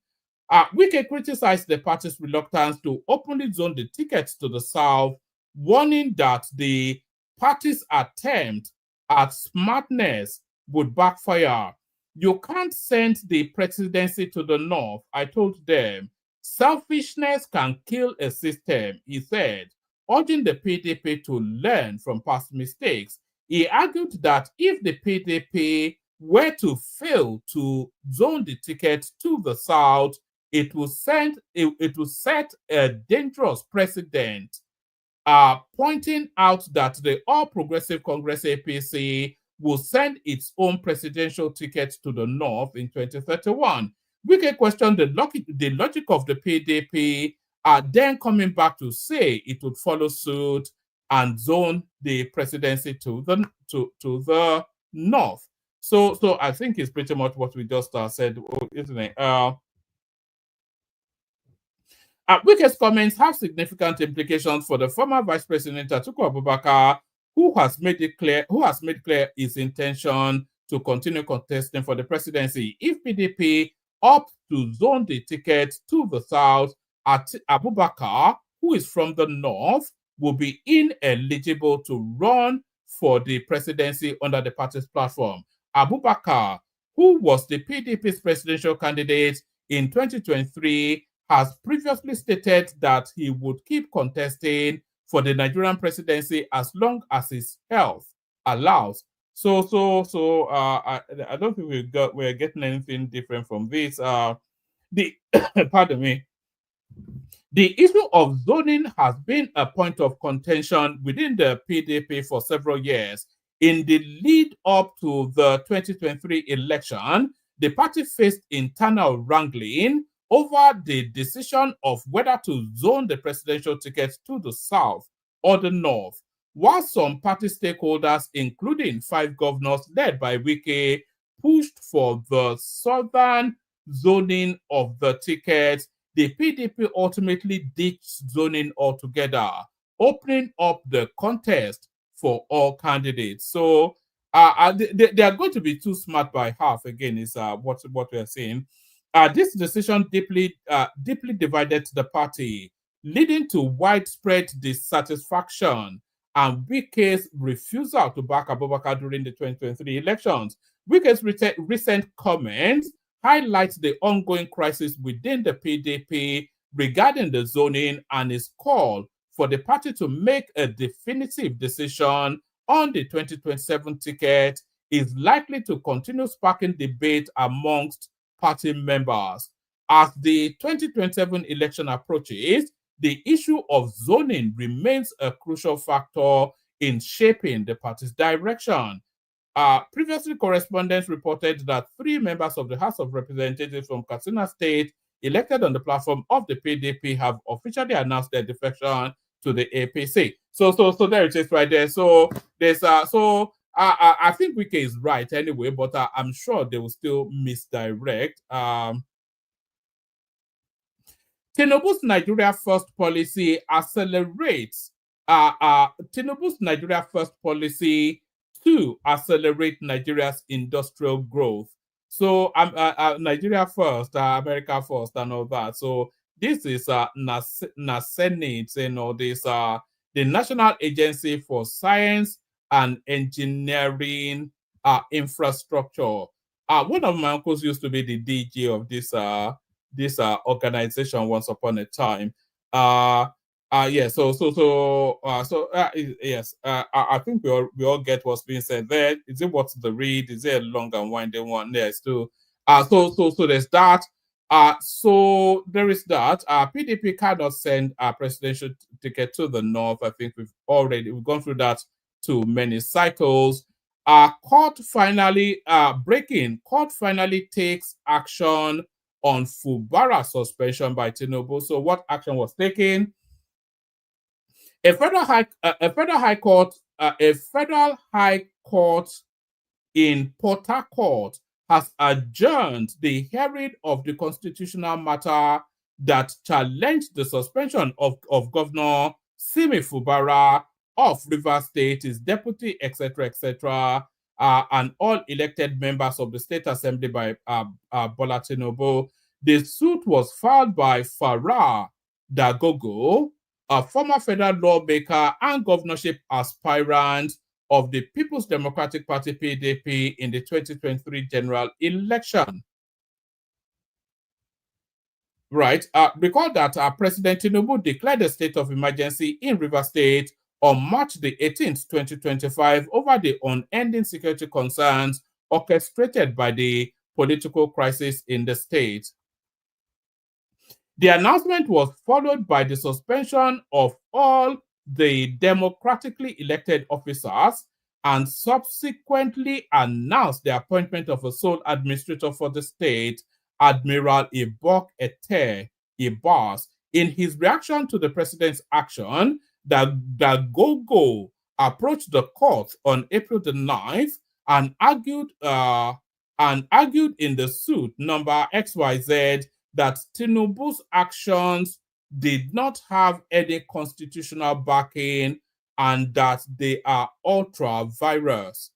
Wike criticized the party's reluctance to openly zone the tickets to the South, warning that the party's attempt at smartness would backfire. You can't send the presidency to the North, I told them. Selfishness can kill a system, he said, urging the PDP to learn from past mistakes. He argued that if the PDP were to fail to zone the ticket to the South, it will set a dangerous precedent, pointing out that the All Progressive Congress APC will send its own presidential ticket to the North in 2031. Wike questioned the logic of the PDP, then coming back to say it would follow suit and zone the presidency to the North. So I think it's pretty much what we just said, isn't it? Wike's comments have significant implications for the former Vice President Atiku Abubakar, who has made clear his intention to continue contesting for the presidency. If PDP opts to zone the ticket to the South, Abubakar, who is from the North, will be ineligible to run for the presidency under the party's platform. Abubakar, who was the PDP's presidential candidate in 2023, has previously stated that he would keep contesting for the Nigerian presidency as long as his health allows. So I don't think we're getting anything different from this. Pardon me. The issue of zoning has been a point of contention within the PDP for several years. In the lead up to the 2023 election, the party faced internal wrangling over the decision of whether to zone the presidential ticket to the South or the North. While some party stakeholders, including 5 governors led by Wike, pushed for the southern zoning of the ticket, the PDP ultimately ditched zoning altogether, opening up the contest for all candidates. So they are going to be too smart by half, again, is what we are saying. This decision deeply divided the party, leading to widespread dissatisfaction and Wike's refusal to back Abubakar during the 2023 elections. Wike's recent comments highlight the ongoing crisis within the PDP, regarding the zoning and his call for the party to make a definitive decision on the 2027 ticket is likely to continue sparking debate amongst party members. As the 2027 election approaches, the issue of zoning remains a crucial factor in shaping the party's direction. Previously, correspondents reported that 3 members of the House of Representatives from Katsina State elected on the platform of the PDP have officially announced their defection to the APC. So there it is right there. So there's I think Wike is right anyway, but I'm sure they will still misdirect. Tinubu's Nigeria First policy accelerates. Tinubu's Nigeria First policy to accelerate Nigeria's industrial growth. So Nigeria first, America first, and all that. So this is Senate, this the National Agency for Science and Engineering Infrastructure. One of my uncles used to be the DG of this organization once upon a time. Yes. Yes. I think we all get what's being said there. Is it what's the read? Is it a long and winding one? Yes. Too. So there's that. So there is that. PDP cannot send a presidential ticket to the north. I think we've gone through that too many cycles. Court finally takes action on Fubara suspension by Tinubu. So what action was taken? A federal high court in Port Harcourt has adjourned the hearing of the constitutional matter that challenged the suspension of Governor Simi Fubara of Rivers State, his deputy, etc., and all elected members of the State Assembly by Bola Tinubu. The suit was filed by Farah Dagogo, a former federal lawmaker and governorship aspirant of the People's Democratic Party PDP in the 2023 general election. Right. Recall that President Tinubu declared a state of emergency in Rivers State on March the 18th, 2025, over the unending security concerns orchestrated by the political crisis in the state. The announcement was followed by the suspension of all the democratically elected officers and subsequently announced the appointment of a sole administrator for the state, Admiral Ibok Ete Ibas. In his reaction to the president's action, Dagogo approached the court on April the 9th and argued in the suit number XYZ that Tinubu's actions did not have any constitutional backing and that they are ultra-virus.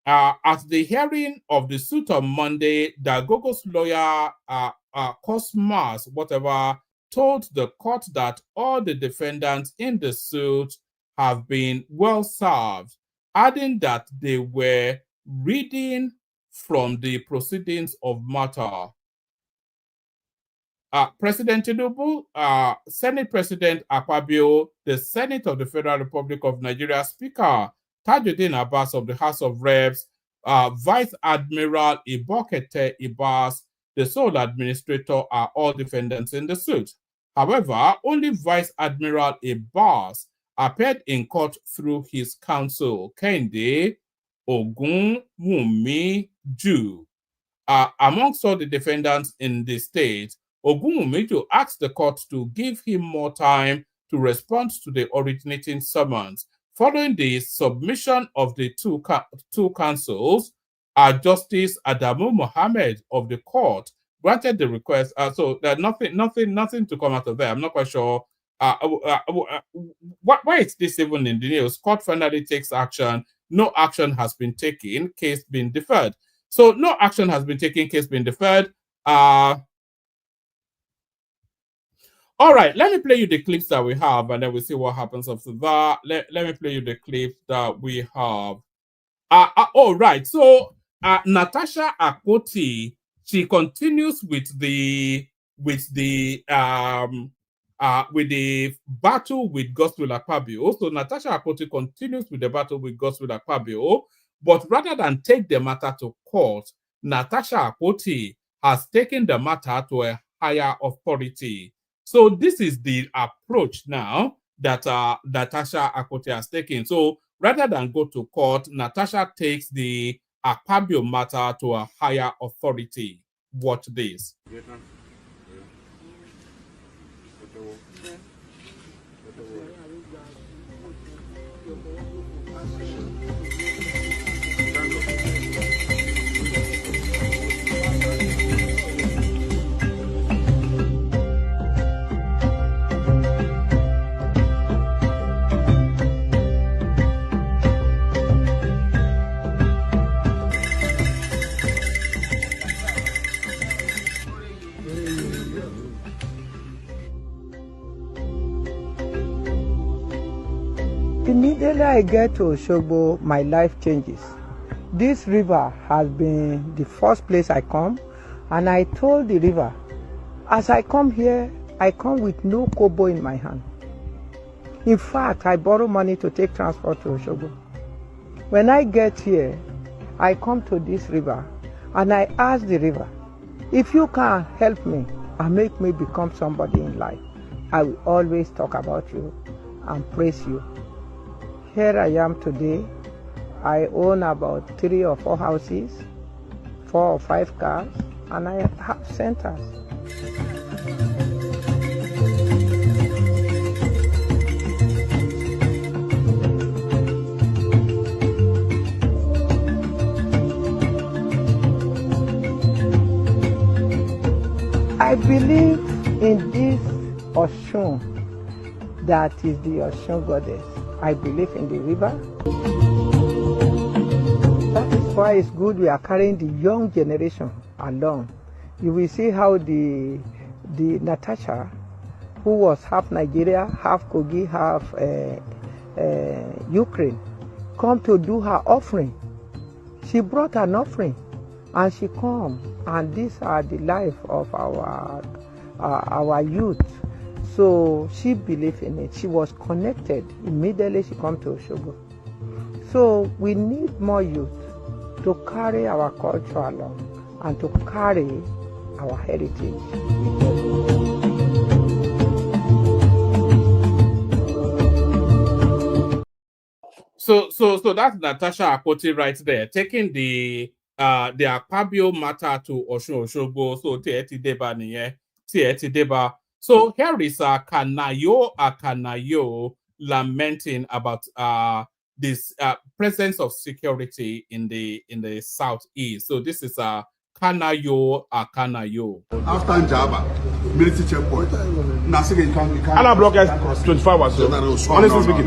At the hearing of the suit on Monday, Dagogo's lawyer, Cosmas, told the court that all the defendants in the suit have been well served, adding that they were reading from the proceedings of matter. President Tinubu, Senate President Akpabio, the Senate of the Federal Republic of Nigeria, Speaker Tajuddin Abbas of the House of Reps, Vice Admiral Ibokete Ibas, the sole administrator, are all defendants in the suit. However, only Vice Admiral Ibas appeared in court through his counsel, Kende Ogunwumi Ju. Amongst all the defendants in the state, Ogunwumiju asked the court to give him more time to respond to the originating summons. Following the submission of the two counsels, Justice Adamu Mohammed of the court granted the request. So there's nothing to come out of there. I'm not quite sure why is this even in the news. Court finally takes action. No action has been taken. Case being deferred. So no action has been taken. Case being deferred. All right, let me play you the clips that we have, and then we'll see what happens after that. Let me play you the clips that we have. All right, so Natasha Akpoti, she continues with the with the battle with Gospel Akpabio. So Natasha Akpoti continues with the battle with Gospel Akpabio, but rather than take the matter to court, Natasha Akpoti has taken the matter to a higher authority. So this is the approach now that Natasha Akpoti has taken. So rather than go to court, Natasha takes the Akpabio matter to a higher authority. Watch this. Immediately I get to Osogbo, my life changes. This river has been the first place I come, and I told the river, as I come here, I come with no kobo in my hand. In fact, I borrow money to take transport to Osogbo. When I get here, I come to this river, and I ask the river, if you can help me and make me become somebody in life, I will always talk about you and praise you. Here I am today. I own about 3 or 4 houses, 4 or 5 cars, and I have centers. I believe in this Oshun that is the Oshun goddess. I believe in the river. That is why it's good we are carrying the young generation along. You will see how the Natasha, who was half Nigeria, half Kogi, half Ukraine, come to do her offering. She brought an offering, and she come, and these are the life of our youth. So she believed in it. She was connected. Immediately she come to Osogbo. So we need more youth to carry our culture along and to carry our heritage. So that's Natasha Akpoti right there, taking the Akpabio matter to Osun Osogbo. So Tieti Deba niye, Tieti Deba. So here is Akanayo lamenting about this presence of security in the southeast. So this is Akanayo. After Njaba, military checkpoint. Allah block us 24 hours. So honestly speaking,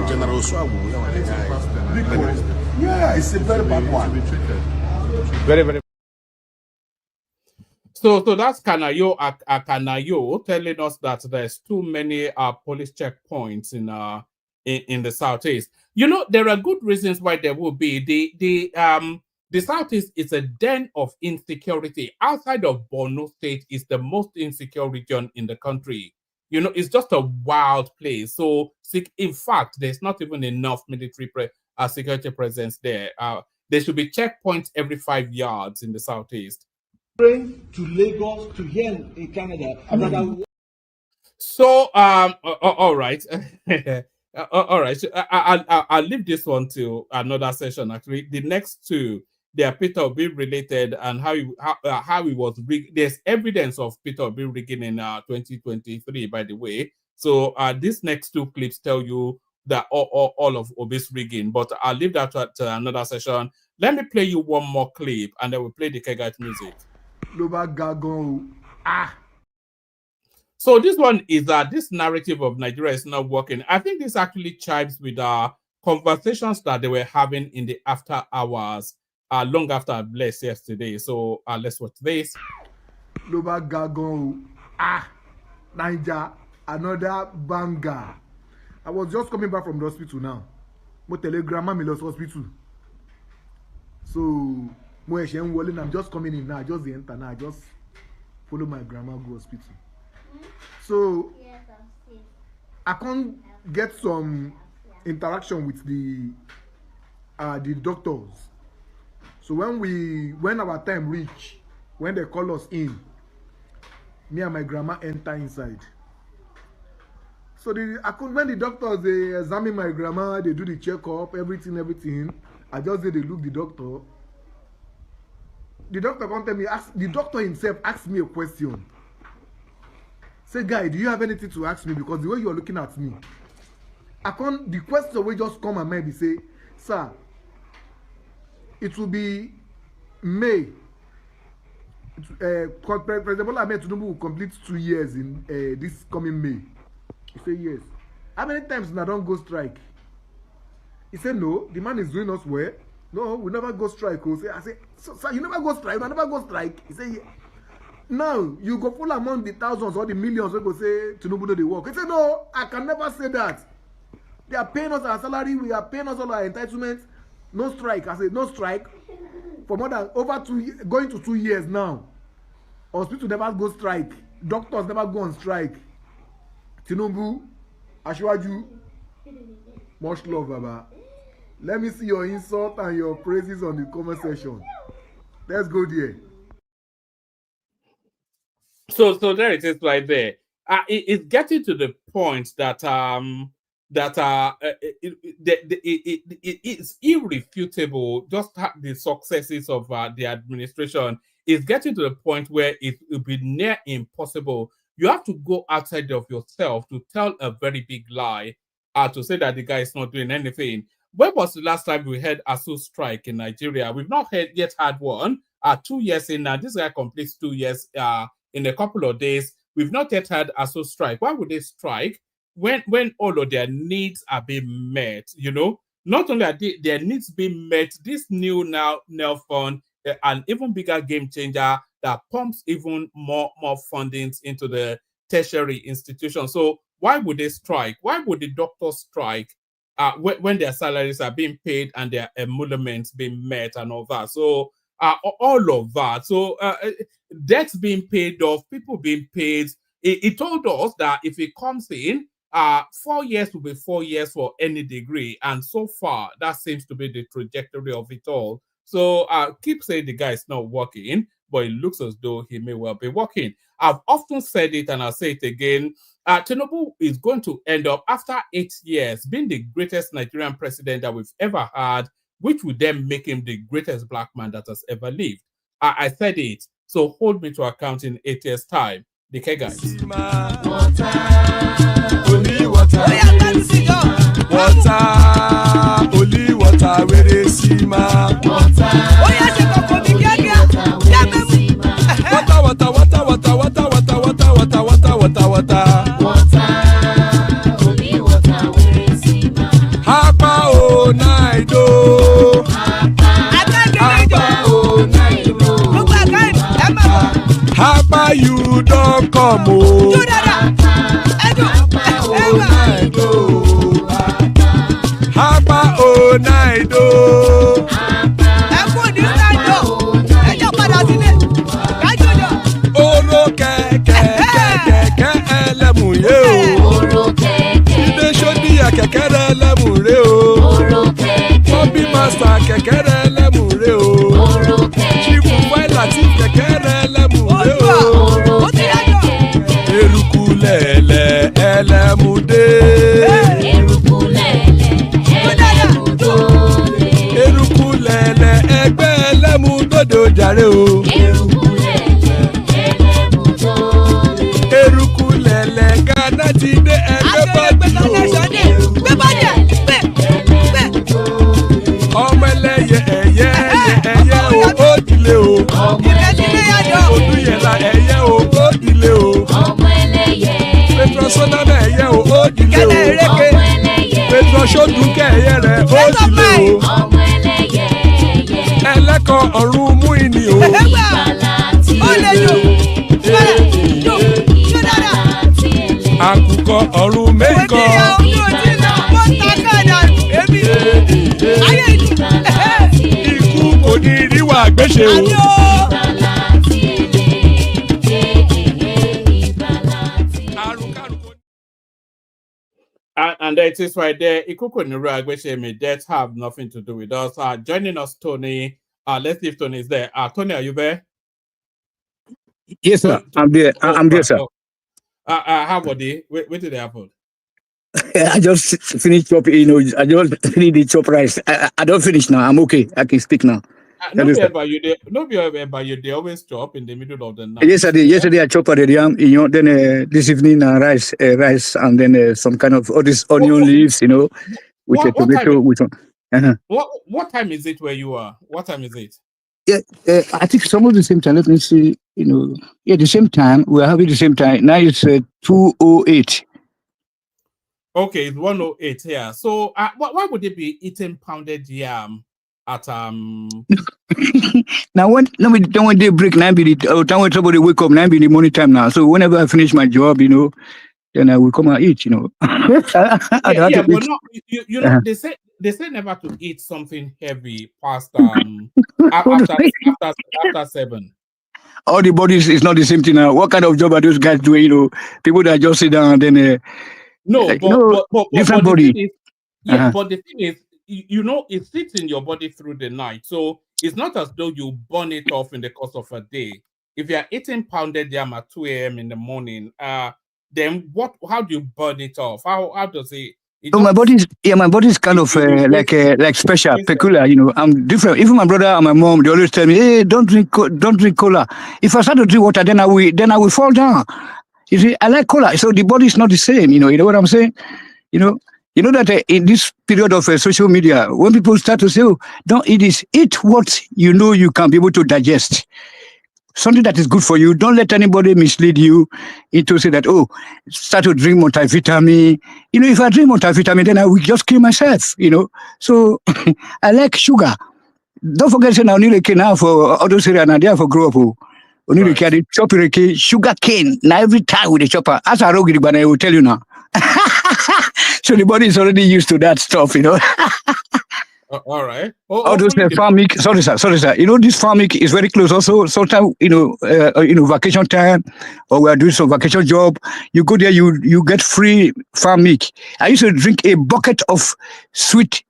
yeah, it's a very bad one. Very, very. So that's Akanayo telling us that there's too many police checkpoints in the southeast. You know, there are good reasons why there will be. The southeast is a den of insecurity. Outside of Borno State is the most insecure region in the country. You know, it's just a wild place. So, in fact, there's not even enough military security presence there. There should be checkpoints every 5 yards in the southeast. To Lagos, to here in Canada. So, all right. All right. So I'll leave this one to another session. Actually, the next two, they are Peter Obi related, and how he was rigged. There's evidence of Peter Obi rigging in 2023, by the way. So these next two clips tell you that all of Obi's rigging, but I'll leave that to another session. Let me play you one more clip, and then we'll play the Kegite music. So this one is this narrative of Nigeria is not working. I think this actually chimes with conversations that they were having in the after hours, long after I blessed yesterday. So let's watch this. Niger, another banger. I was just coming back from the hospital now. Mo telegram me lost hospital. So I'm just coming in now. I just enter now. I just follow my grandma go hospital. So I can't get some interaction with the doctors. So when our time reach, when they call us in, me and my grandma enter inside. So when the doctors they examine my grandma, they do the checkup, everything. I just they look the doctor. The doctor come tell me, the doctor himself asked me a question. Say, guy, do you have anything to ask me? Because the way you are looking at me, the question will just come and maybe say, sir, it will be May. President Bola Ahmed Tinubu will complete 2 years in this coming May. He said, yes. How many times I don't go strike? He said, no, the man is doing us well. No, we never go strike. I said, sir, you never go strike? I never go strike. He said, yeah. Now, you go full among the thousands or the millions we go say, Tinubu no dey work. He said, no, I can never say that. They are paying us our salary. We are paying us all our entitlements. No strike. I said, no strike. For more than going to 2 years now. Hospital never go strike. Doctors never go on strike. Tinubu, Ashwaju, much love, Baba. Let me see your insult and your praises on the comment section. Let's go there. So there it is right there. It's getting to the point that it's irrefutable. Just the successes of the administration is getting to the point where it will be near impossible. You have to go outside of yourself to tell a very big lie to say that the guy is not doing anything. When was the last time we had a ASU strike in Nigeria? We've not yet had one. 2 years in now, this guy completes 2 years in a couple of days. We've not yet had a ASU strike. Why would they strike when all of their needs are being met? You know, not only are their needs being met, this new now fund, an even bigger game changer that pumps even more fundings into the tertiary institution. So why would they strike? Why would the doctors strike when their salaries are being paid and their emoluments being met and all that? So all of that. So debts being paid off, people being paid. It told us that if it comes in, 4 years will be 4 years for any degree. And so far, that seems to be the trajectory of it all. So keep saying the guy is not working, but it looks as though he may well be working. I've often said it and I'll say it again. Tinubu is going to end up, after 8 years, being the greatest Nigerian president that we've ever had, which would then make him the greatest black man that has ever lived. I said it. So hold me to account in 8 years' time. The K guys. Water, only water, where they see ma. Water, only water, where they see ma. Hapa o naido. Hapa you don't come o. Hapa o naido. Oro kẹ̀kẹ́ ẹlẹ́mùyé o. Ide sodi ya kẹ̀kẹ́ ẹlẹ́mùrè o. Bobby master kẹ̀kẹ́ ẹlẹ́mùrè o. Chief Wike kẹ̀kẹ́ ẹlẹ́mùrè o. Eruku lẹ̀lẹ̀ ẹlẹ́mùdé. Eruku lẹ̀lẹ̀ ẹgbẹ́ ẹlẹ́mùdódò jàre o. Eruku lẹ̀lẹ̀ Ghana ti dé ẹgbẹ́ bọ́ọ̀dì o. Ọmọ ẹlẹ́yẹ ẹyẹ o ó dìlé o. Odúyẹ̀lá ẹyẹ o ó dìlé o. Petrosonana ẹyẹ o ó dìlé o. Petrosodúnkẹ́ ẹyẹ rẹ̀ ó dìlé o. Ẹlẹ́kọ̀ ọ̀run mú ìní o. Àkùkọ ọ̀run mẹ́kọ̀. Ikú kò ní ríwà gbéṣe o. And it is right there. Ikuku Nurag, which may death have nothing to do with us. Joining us, Tony. Let's see if Tony is there. Tony, are you there? Yes, sir. I'm there. I'm there, sir. How about it? Where did it happen? I just finished chop. I just finished the chop rice. I don't finish now. I'm okay. I can speak now. Nobody about you. They always chop in the middle of the night. Yesterday I chopped the yam. Then this evening rice, and then some kind of all these onion leaves. With a tomato. What time is it where you are? What time is it? Yeah, I think some of the same time. Let me see. The same time. We're having the same time. Now it's 2:08. Okay, it's 1:08 here. So why would they be eating pounded yam at Now when they break, now be the time when somebody wake up, now be the morning time now. So whenever I finish my job, then I will come and eat. But they say never to eat something heavy past after 7. All the bodies is not the same thing now. What kind of job are those guys doing? People that just sit down and then different body. But the thing is, it sits in your body through the night. So it's not as though you burn it off in the course of a day. If you are eating pounded yam at 2 a.m. in the morning, then how do you burn it off? How does it? So my body is kind of like special, peculiar. I'm different. Even my brother and my mom, they always tell me, "Hey, don't drink cola." If I start to drink water, then I will fall down. You see, I like cola, so the body is not the same. You know what I'm saying? You know that in this period of social media, when people start to say, "Oh, don't eat this," eat what you can be able to digest. Something that is good for you. Don't let anybody mislead you into say that, oh, start to drink multivitamin. If I drink multivitamin, then I will just kill myself, So I like sugar. Don't forget, say now, now for other cereal, and there for grow up. Only carry chop sugar cane. Now every time with the chopper, as I roll but I will tell you now. So the body is already used to that stuff, All right. All those farming. Sorry, sir. This farming is very close. Also, sometimes vacation time, or we are doing some vacation job. You go there, you get free farm milk. I used to drink a bucket of sweet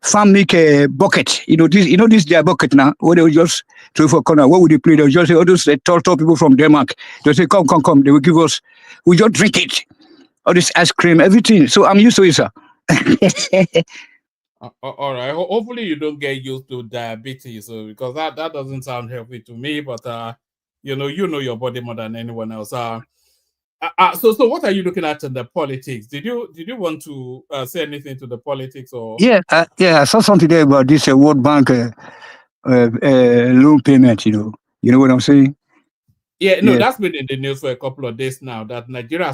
farm milk bucket. This their bucket now. Where they will just throw for corner. What would they play? They will just say all those tall people from Denmark. They will say, come. They will give us. We just drink it. All this ice cream, everything. So I'm used to it, sir. All right. Hopefully you don't get used to diabetes, because that doesn't sound healthy to me. But you know your body more than anyone else. So what are you looking at in the politics? Did you want to say anything to the politics or? Yeah. I saw something there about this World Bank loan payment. You know what I'm saying? Yeah, no, that's been in the news for a couple of days now. That Nigeria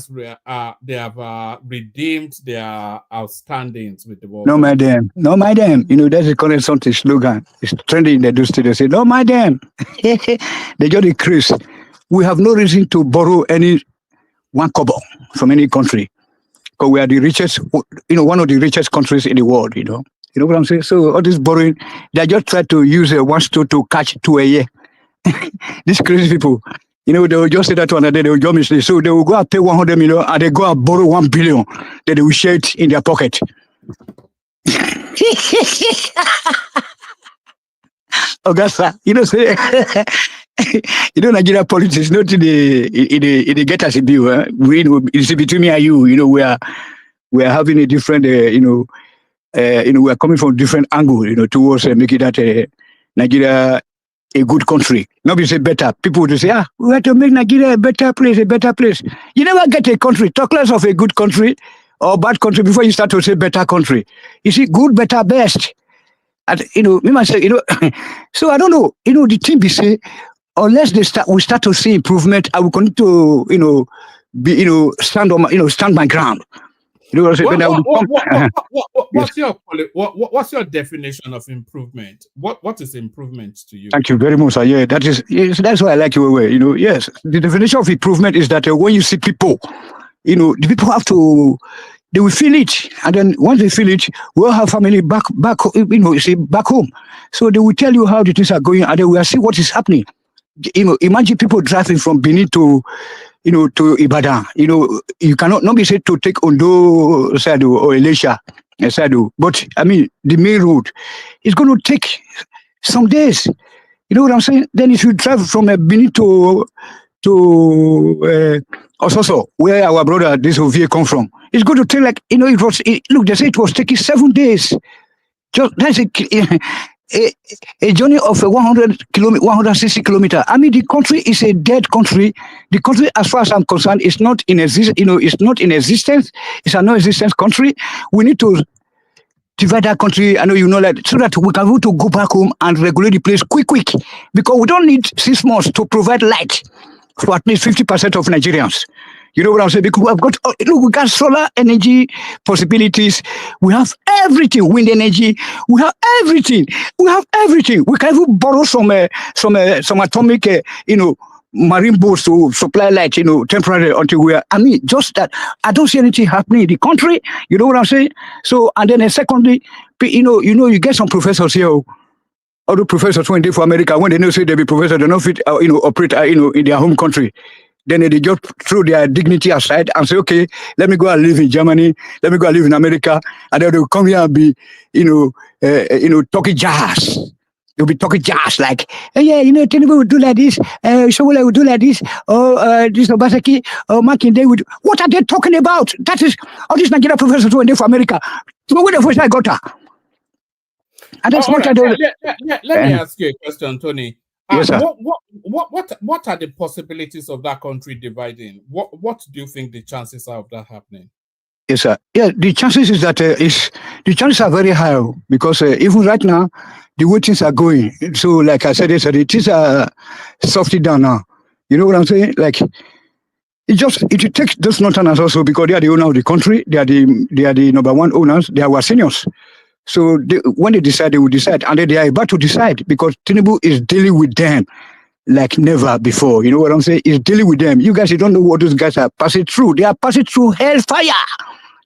they have redeemed their outstandings with the World No, Bank. my damn. That's a current something slogan. It's trending in the industry. They say, no, my damn. They just increase. We have no reason to borrow any one kobo from any country, because we are the richest. One of the richest countries in the world. You know what I'm saying? So all this borrowing, they just try to use one stone to catch 2 a year. These crazy people. They will just say that one and then they will just mislead. So they will go and pay 100 million and they go and borrow 1 billion. Then they will share it in their pocket. Augusta, say, Nigeria politics, not in the get us a view. It's between me and you. We are having a different, we are coming from different angle, towards making that Nigeria a good country. Nobody say better. People would say, we have to make Nigeria a better place. You never get a country, talk less of a good country or bad country before you start to say better country. You see, good, better, best. And, me myself, so I don't know, the thing we say, unless we start to see improvement, I will continue to, be, stand my ground. What's your definition of improvement? What is improvement to you? Thank you very much, sir. Yeah, that's why I like your way. Yes, the definition of improvement is that when you see people, the people have to, they will feel it, and then once they feel it, we'll have family back, back home. So they will tell you how the things are going, and then we'll see what is happening. Imagine people driving from Benin to to Ibadan. You cannot not be said to take Ondo side or Elisha side, but I mean the main road is going to take some days. You know what I'm saying? Then if you travel from Benin to Ososo, where our brother this OVA come from, it's going to take like look, they say it was taking 7 days. Just that's a journey of 160 kilometers. I mean, the country is a dead country. The country, as far as I'm concerned, is not in existence. It's not in existence. It's a non-existent country. We need to divide that country. I know you know that, so that we can able to go back home and regulate the place quick, because we don't need 6 months to provide light for at least 50% of Nigerians. You know what I'm saying? Because we got solar energy possibilities. We have everything. Wind energy. We have everything. We can even borrow some atomic, marine boats to supply light, temporarily until we are. I mean, just that. I don't see anything happening in the country. You know what I'm saying? So, and then secondly, you get some professors here. All the professors when they for America, when they know say they be professors, they don't fit, operate, in their home country. Then they just throw their dignity aside and say, okay, let me go and live in Germany, let me go and live in America, and then they'll come here and be, talking jazz. They'll be talking jazz like, Tinubu will do like this, Shawala will do like this, or this Obaseki, or Makinde would. What are they talking about? That is all these Nigerian professors who are there for America. So where the first I got her? And that's what I do. Let me ask you a question, Tony. Yes, sir. What are the possibilities of that country dividing? What do you think the chances are of that happening? Yes, sir. Yeah, the chances is that the chances are very high because even right now, the way things are going. So, like I said yesterday, things are softening down now. You know what I'm saying? Like it takes those northerners also because they are the owner of the country. They are the number one owners. They are our seniors. So when they decide, they will decide, and then they are about to decide because Tinubu is dealing with them like never before. You know what I'm saying? He's dealing with them. You guys, you don't know what those guys are passing through. They are passing through hellfire.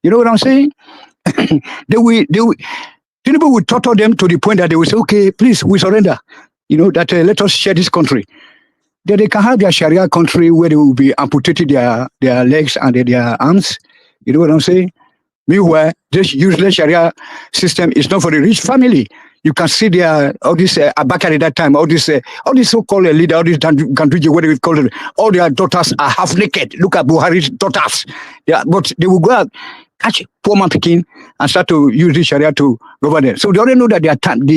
You know what I'm saying? Tinubu will torture them to the point that they will say, okay, please, we surrender. That let us share this country. Then they can have their Sharia country where they will be amputating their legs and their arms. You know what I'm saying? Meanwhile, this useless Sharia system is not for the rich family. You can see all this Abakari at that time, all this so-called leader, all this Ganduje, whatever we call it, all their daughters are half naked. Look at Buhari's daughters. But they will go out, catch poor man picking and start to use this Sharia to govern them. So they already know that their time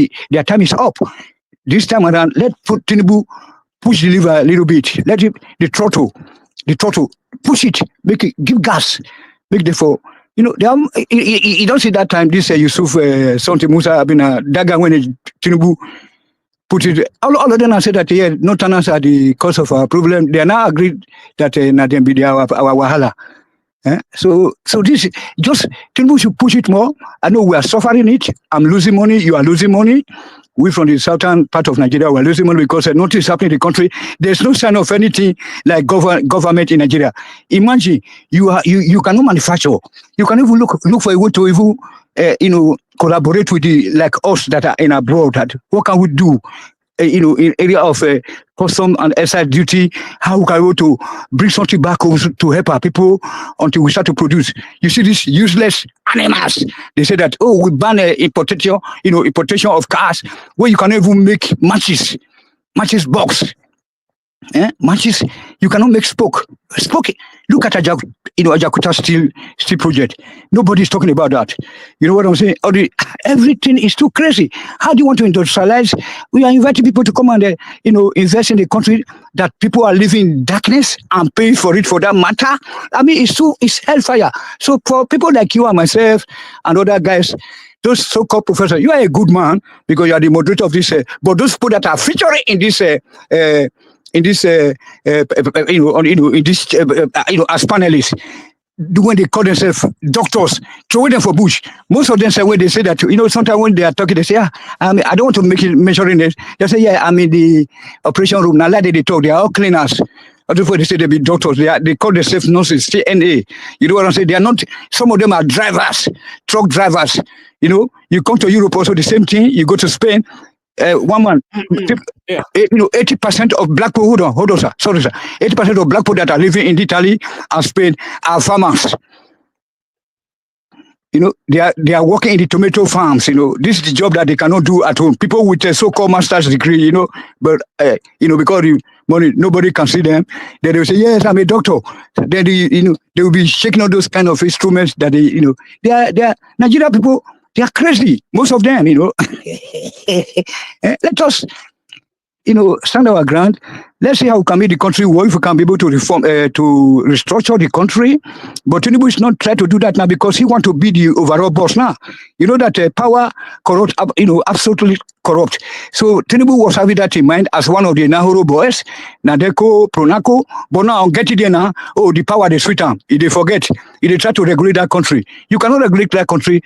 is up. This time around, let Tinubu push the lever a little bit. Let him, the throttle, push it, make it, give gas, make the fall. You don't see that time, this Yusuf Santi Musa been a dagger when Tinubu put it. All of them have said that, no tenants are the cause of our problem. They are now agreed that Nadem be our wahala. So this, just Tinubu should push it more. I know we are suffering it. I'm losing money. You are losing money. We from the southern part of Nigeria, we're losing money because nothing is happening in the country. There's no sign of anything like government in Nigeria. Imagine you cannot manufacture. You can even look for a way to even collaborate with like us that are in abroad. What can we do? In area of custom and excise duty, how can we to bring something back home to help our people until we start to produce? You see these useless animals. They say that, we ban importation of cars where you can even make matches box. Matches, you cannot make spoke. Look at Ajakuta steel project. Nobody's talking about that. You know what I'm saying? Everything is too crazy. How do you want to industrialize? We are inviting people to come and invest in the country that people are living in darkness and paying for it for that matter. I mean, it's hellfire. So for people like you and myself and other guys, those so-called professors, you are a good man because you are the moderator of this. But those people that are featuring in this. In this, as panelists, when they call themselves doctors, throw them for bush. Most of them say when they say that, sometimes when they are talking, they say, I don't want to make it mentioning it. They say, I'm in the operation room. Now, like they talk, they are all cleaners. Before they say they be doctors, they call themselves nurses, CNA. You know what I'm saying? They are not. Some of them are drivers, truck drivers. You come to Europe also the same thing. You go to Spain. one man, Yeah. 80% of black people, hold on, sir. Sorry, sir. 80% of black people that are living in Italy and Spain are farmers. They are working in the tomato farms. This is the job that they cannot do at home. People with a so-called master's degree, but because the money, nobody can see them. Then they will say, "Yes, I'm a doctor." Then they will be shaking all those kind of instruments that they are Nigerian people. They are crazy, most of them. Let us stand our ground. Let's see how we can make the country work, if we can be able to reform, to restructure the country. But Tinubu is not trying to do that now because he wants to be the overall boss now. You know that power corrupt, absolutely corrupt. So Tinubu was having that in mind as one of the Nahoro boys, Nadeko, Pronaco, but now get it there now. Oh, the power they sweet them. If they forget, if they try to regulate that country, you cannot regulate that country.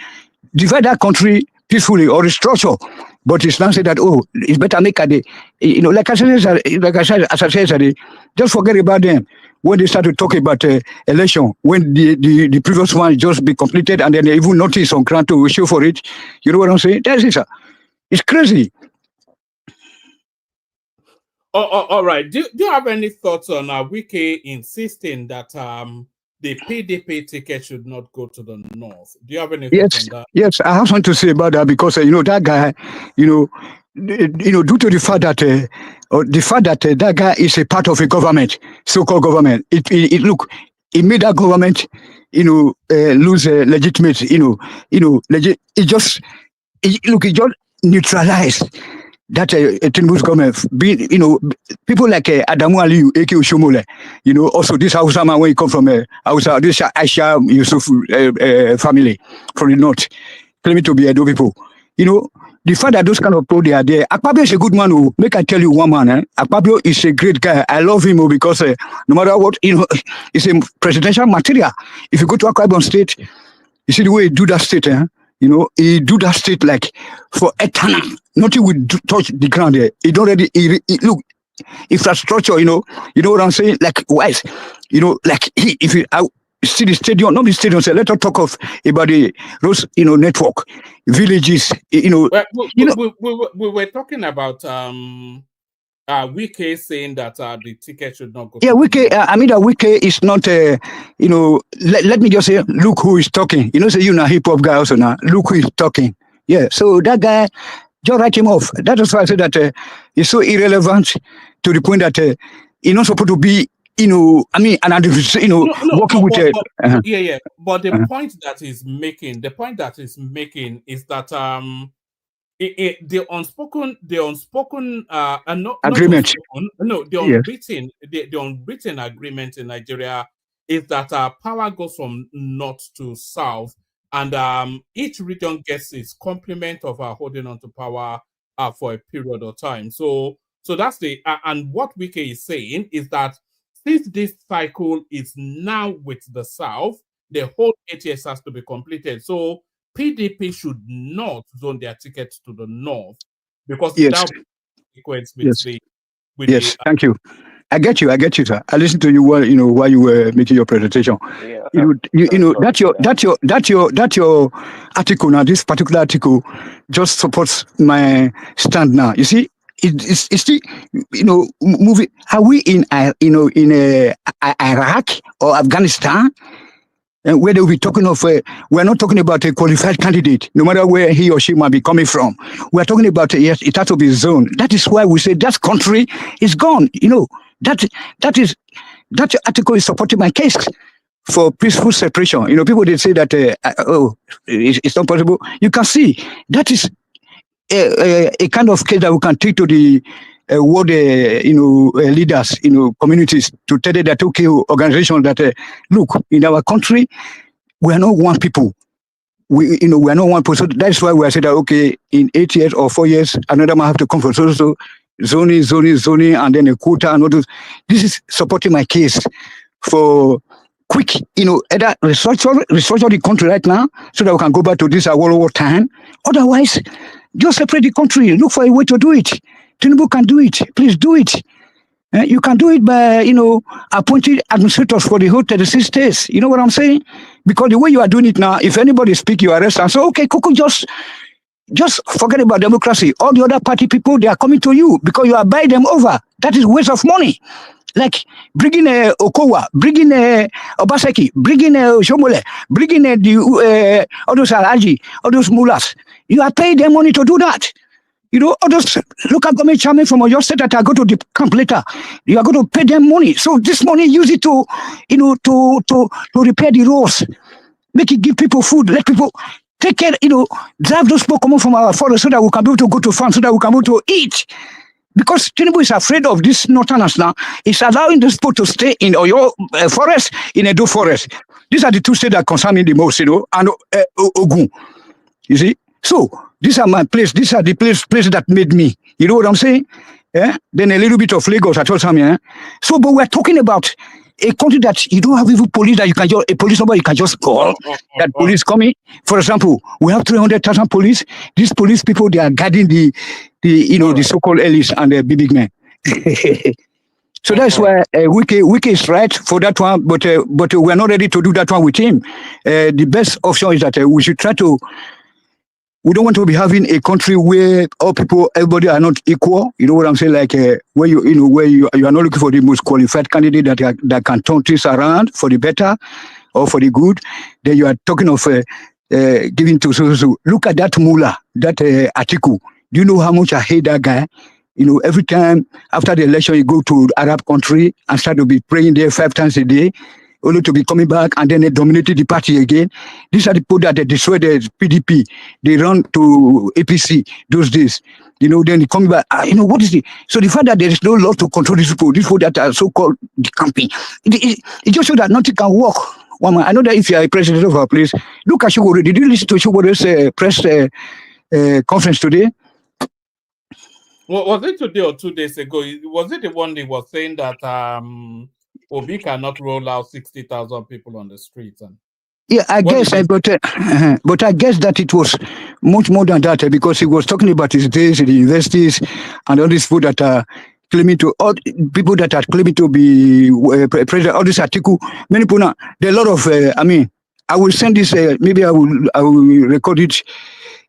Divide that country peacefully or restructure. But it's now said that, oh, it's better make a day. Like I said, just forget about them. When they start to talk about election, when the previous one just be completed and then they even notice on ground to show for it. You know what I'm saying? That's it, sir. It's crazy. All right. Do you have any thoughts on Wike insisting that the PDP ticket should not go to the north? Do you have any thoughts on that? Yes, I have something to say about that because that guy, due to the fact that that guy is a part of a government, so-called government, it made that government, lose legitimate, it just neutralized that Tinubu's government, people like Adamu Aliyu, A.K. Oshomole, also this Hausa man when he come from Hausa, this Aisha Yusuf family from the north, claiming to be Edo people. The fact that those kind of people they are there. Akpabio is a good man who, make I tell you one man, Akpabio is a great guy. I love him because no matter what, it's a presidential material. If you go to Akwa Ibom State, you see the way he do that state, he do that state like for eternal. Nothing will touch the ground there. It already, look, infrastructure, you know what I'm saying? Like, wise, like, if you see the stadium, not the stadium, so let us talk about the roads, network, villages, Well, we were talking about Wike saying that the ticket should not go. Yeah, Wike. Wike is not. Let me just say, look who is talking. Say you're a hip hop guy also now. Look who is talking. Yeah. So that guy, just write him off. That is why I said that it's so irrelevant to the point that he's not supposed to be. Working with. Yeah. But the point that he's making, is that the unspoken agreement. The unwritten agreement in Nigeria is that power goes from north to south, and each region gets its complement of holding on to power for a period of time. So that's and what Wike is saying is that since this cycle is now with the south, the whole 8 years has to be completed. So PDP should not zone their tickets to the north because that sequence with Thank you. I get you, sir. I listened to you while you were making your presentation. Yeah. That your article now, this particular article, just supports my stand now. You see, it's still moving. Are we in Iraq or Afghanistan? And where they'll be talking of, we're not talking about a qualified candidate, no matter where he or she might be coming from. We're talking about, yes, it has to be zone. That is why we say that country is gone. That article is supporting my case for peaceful separation. People, they say that, it's not possible. You can see that is a kind of case that we can take to the world, leaders, communities to tell them that, okay, organizations that, look, in our country, we are not one people. We are not one person. So that's why we are saying that, okay, in 8 years or 4 years, another man have to come from so zoning, and then a quota and all those. This is supporting my case for quick, either restructure the country right now so that we can go back to this World War time. Otherwise, just separate the country. Look for a way to do it. Tinubu can do it. Please do it. You can do it by, appointing administrators for the whole 36 states. You know what I'm saying? Because the way you are doing it now, if anybody speak, you arrest and say, okay, Coco, just just forget about democracy. All the other party people, they are coming to you because you are buying them over. That is waste of money. Like bringing Okowa, bringing Obaseki, bringing Shomole, bringing all those Alaji, all those mullahs. You are paying them money to do that. You know, all those local government chairmen from your state that are going to the camp later, you are going to pay them money. So this money, use it to, you know, to repair the roads, make it give people food, let people take care, you know, drive those people coming from our forest so that we can be able to go to farm, so that we can be able to eat. Because Tinubu is afraid of this northerners now. It's allowing these people to stay in Oyo forest, in Edo forest. These are the two states that concern me the most, you know, and Ogun. You see? So, these are my place. These are the places that made me. You know what I'm saying? Yeah? Then a little bit of Lagos, I told some, yeah? So, but we're talking about a country that you don't have even police that you can just, a police number you can just call, that police coming. For example, we have 300,000 police. These police people, they are guarding the you know, the so-called elites and the big men. So that's why Wike is right for that one, but we're not ready to do that one with him. The best option is that we should try to. We don't want to be having a country where all people, everybody are not equal. You know what I'm saying? Like where you are not looking for the most qualified candidate that can turn things around for the better or for the good. Then you are talking of giving to so. Look at that mullah, that Atiku. Do you know how much I hate that guy? You know, every time after the election, you go to Arab country and start to be praying there 5 times a day, only to be coming back, and then they dominated the party again. These are the people that they destroyed the PDP. They run to APC those days. You know, then they come back. You know, what is it? So the fact that there is no law to control these people that are so-called the camping, it just shows that nothing can work. I know that if you are a president of our place, look at Shogore. Did you listen to Shogore's press conference today? Well, was it today or 2 days ago? Was it the one that was saying that Obi cannot roll out 60,000 people on the streets? And yeah, I guess, but I guess that it was much more than that because he was talking about his days in the universities and all these people that are claiming to, all people that are claiming to be president, all this Atiku, many people now, there are a lot of, I will send this, maybe I will record it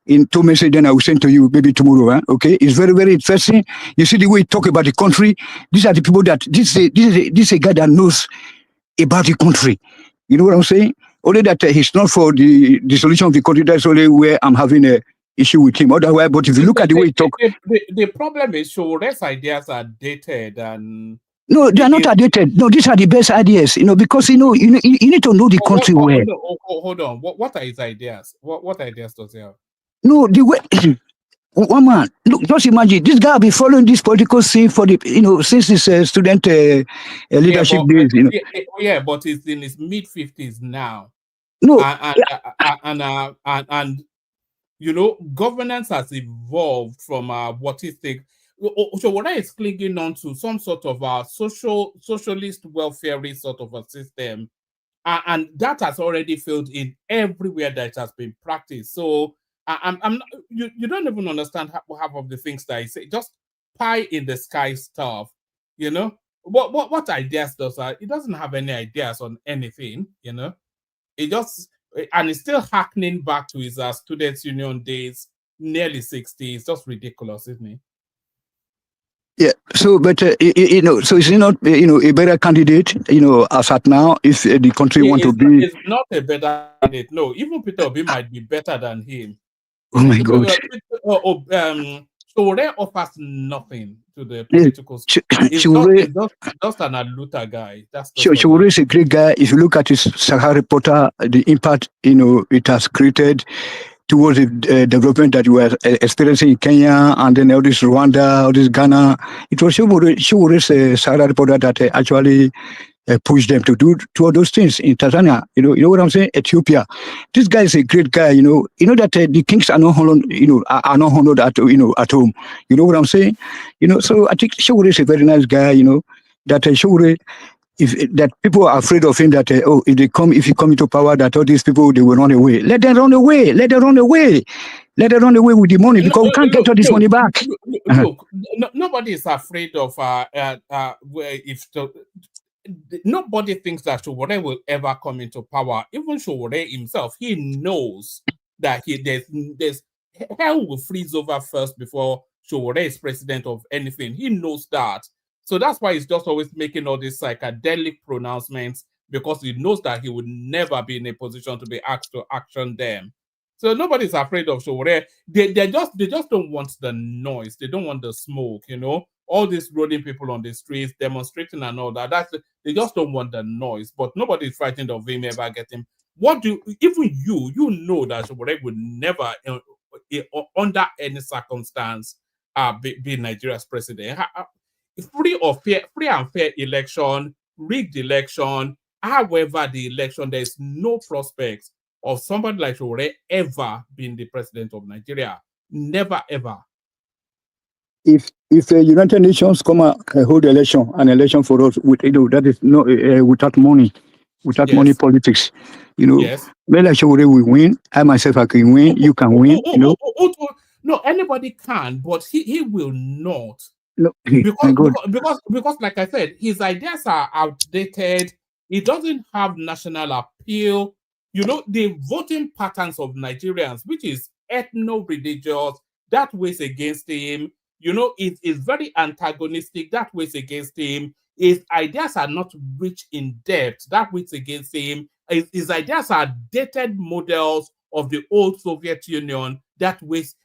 in 2 messages, then I will send to you maybe tomorrow. Okay, it's very, very interesting. You see the way he talk about the country. These are the people that this is a guy that knows about the country. You know what I'm saying? Only that he's not for the solution of the country. That's only where I'm having a issue with him. Otherwise, but if you look at the way he talk, the problem is Showore's ideas are dated and. No, they are not outdated. No, these are the best ideas. You know, because you need to know the country well. Hold on. What are his ideas? What ideas does he have? No, the way one man. Look, just imagine this guy be following this political scene for the since his student leadership days. You know. Yeah, but he's in his mid-50s now. No, and you know, governance has evolved from what is the. So what is clinging on to some sort of a socialist welfare sort of a system, and that has already failed in everywhere that it has been practiced. So I'm not, you don't even understand half of the things that I say. Just pie in the sky stuff, you know. What ideas does that? It doesn't have any ideas on anything, you know. It just and it's still harkening back to his students' union days, nearly 60. It's just ridiculous, isn't it? Yeah. So, but you know, so is he not a better candidate? You know, as at now, if the country want to be, it's not a better candidate. No, even Peter Obi might be better than him. Oh my God. Showore offers nothing to the political. He's just an aluta guy. Showore is a great guy. If you look at his Sahara reporter, the impact it has created towards the development that we were experiencing in Kenya and then all this Rwanda, all this Ghana. It was Showore's Sahara reporter that actually pushed them to do all those things in Tanzania. You know what I'm saying? Ethiopia. This guy is a great guy. You know that the kings are not honored. Are not honored at home. You know what I'm saying? So I think Showore is a very nice guy. You know that Showore. That people are afraid of him, that if he come into power, that all these people they will run away. Let them run away. Let them run away. Let them run away with the money because we can't get all this money back. Look, nobody is afraid of nobody thinks that Showore will ever come into power. Even Showore himself, he knows that there's hell will freeze over first before Sowore is president of anything. He knows that. So that's why he's just always making all these psychedelic pronouncements, because he knows that he would never be in a position to be asked to action them. So nobody's afraid of Sowore. They just don't want the noise. They don't want the smoke, all these rolling people on the streets, demonstrating and all that. They just don't want the noise. But nobody's frightened of him ever getting. Even you know that Sowore would never, under any circumstance, be Nigeria's president. Free and fair election, rigged election, however the election, there's no prospect of somebody like Sowore ever being the president of Nigeria. Never, ever. If the United Nations come and hold an election for us, with that is no without money money politics, Yes. Maybe Sowore will win. I myself I can win. You can win. No, anybody can, but he will not. No, because like I said, his ideas are outdated. He doesn't have national appeal. The voting patterns of Nigerians, which is ethno-religious, that weighs against him. It is very antagonistic, that weighs against him. His ideas are not rich in depth, that weighs against him. His ideas are dated models of the old Soviet Union, that weighs.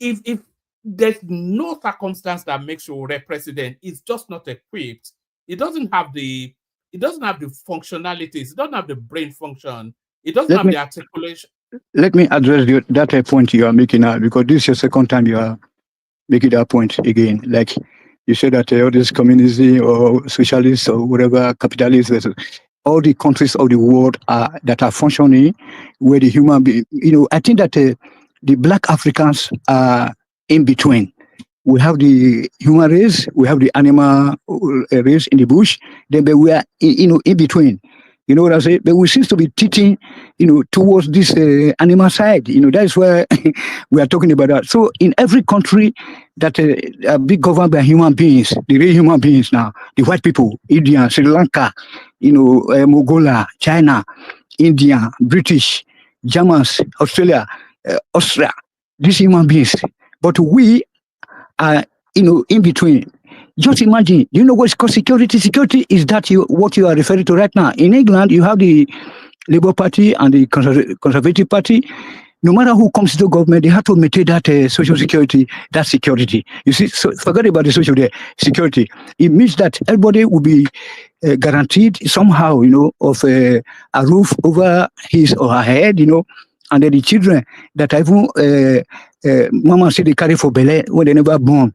If there's no circumstance that makes Sowore president, it's just not equipped. It doesn't have the functionalities. It doesn't have the brain function. It doesn't have the articulation. Let me address that point you are making now, because this is your second time you are making that point again. Like you said that all this communism or socialists or whatever, capitalists, all the countries of the world that are functioning, where the human being, I think that the Black Africans are in between. We have the human race, we have the animal race in the bush, then we are in between. You know what I say? But we seem to be teaching, towards this animal side. That is where we are talking about that. So in every country that are being governed by human beings, the real human beings now, the white people, India, Sri Lanka, Mongolia, China, India, British, Germans, Australia, Austria, these human beings. But we are, in between. Just imagine, you know what's called security? Security is what you are referring to right now. In England, you have the Labour Party and the Conservative Party. No matter who comes to government, they have to maintain that social security, that security. You see, so forget about the social security. It means that everybody will be guaranteed somehow, of a roof over his or her head, and then the children that even mama say they carry for belly when they never born,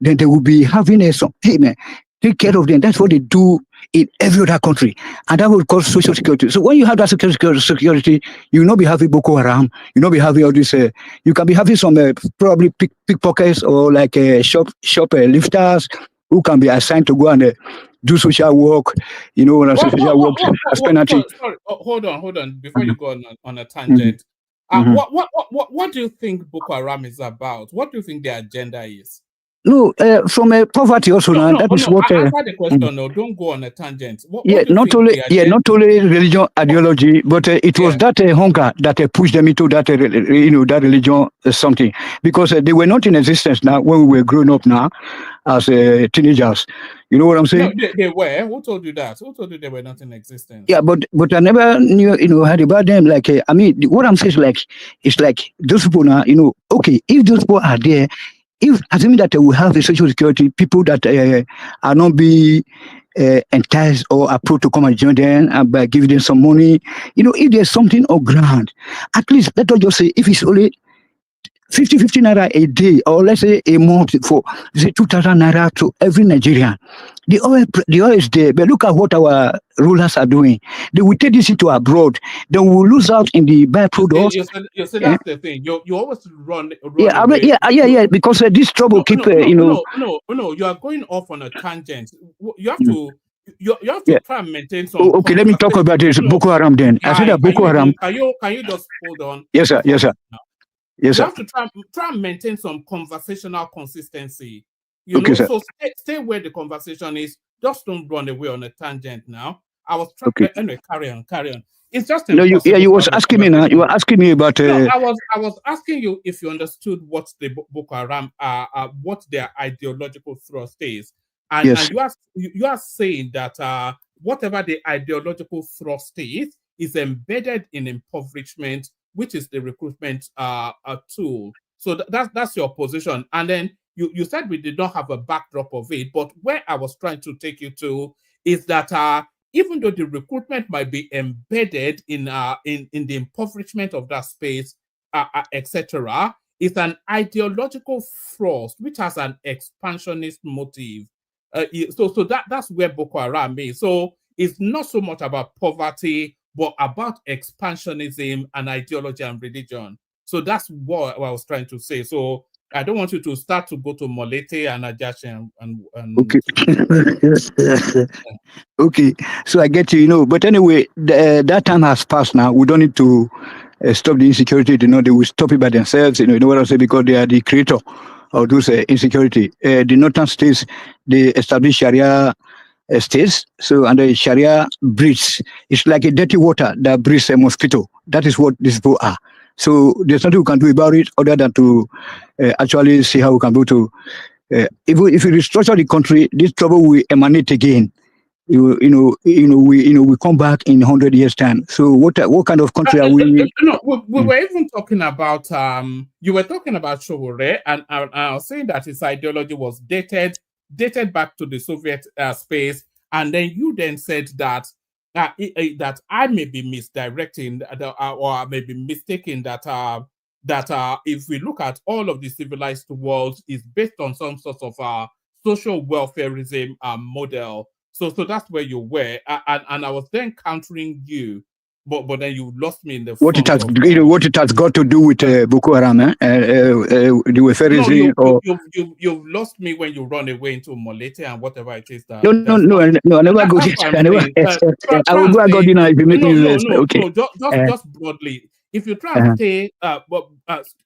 then they will be having hey man, take care of them. That's what they do in every other country. And that will cause social security. So when you have that security, you will not be having Boko Haram, you will not be having all this, you can be having some probably pickpockets or like shop lifters who can be assigned to go and do social work, when I say social work as penalty. Sorry, hold on, before you go on a tangent. What do you think Boko Haram is about? What do you think their agenda is? No, from poverty also. That is what. Answer the question. No, don't go on a tangent. Not only religion ideology, but it was that hunger that pushed them into that that religion something, because they were not in existence now when we were growing up now as teenagers. You know what I'm saying? No, they were. Who told you that? Who told you they were not in existence? Yeah, but I never knew heard about them. Like what I'm saying is it's like those people now. Okay, if those people are there. If assuming that we have the social security, people that are not be enticed or approved to come and join them by giving them some money, if there's something on ground, at least let us just say if it's only 50 naira a day, or let's say a month for 2,000 naira to every Nigerian. The oil is there, but look at what our rulers are doing. They will take this into abroad. They will lose out in the byproducts. You see, that's the thing. You always run yeah. Because this trouble No, you are going off on a tangent. You have to. You have to try and maintain some. Okay, let me talk about this Boko Haram then. I said that Boko Haram. Can you just hold on? Yes, sir. Yes, sir. Yes, you have to try and maintain some conversational consistency. So stay where the conversation is. Just don't run away on a tangent now. I was trying. Anyway, carry on. It's just No, impossible. you was asking me now. You were asking me about. No, I was asking you if you understood what the Boko Haram what their ideological thrust is, and Yes. you are saying that whatever the ideological thrust is embedded in impoverishment, which is the recruitment tool. So that's your position, and then you said we did not have a backdrop of it, but where I was trying to take you to is that even though the recruitment might be embedded in the impoverishment of that space, etc., it's an ideological thrust which has an expansionist motive. So that's where Boko Haram is. So it's not so much about poverty, but about expansionism and ideology and religion. So that's what I was trying to say. So I don't want you to start to go to Molete and Ajashi and Okay. Okay. So I get you, but anyway, that time has passed now. We don't need to stop the insecurity. They will stop it by themselves. You know what I say, because they are the creator of those insecurity. The northern states, they establish Sharia states. So under Sharia breeds, it's like a dirty water that breeds a mosquito. That is what these people are. So there's nothing we can do about it other than to actually see how we can go to. If we restructure the country, this trouble will emanate again. We come back in 100 years' time. So what kind of country are we? No, we were even talking about you were talking about Showore, and I was saying that his ideology was dated back to the Soviet space, and then you then said that that I may be misdirecting or I may be mistaken that if we look at all of the civilized world is based on some sort of social welfareism model. So that's where you were, and I was then countering you, but then you lost me in the What it has, what it has got to do with Boko Haram, the welfareism, no, or you've lost me when you run away into Molete and whatever it is that. No, I never go. I never. I will go dinner if you make me rest. Okay. No, just broadly. If you try and stay,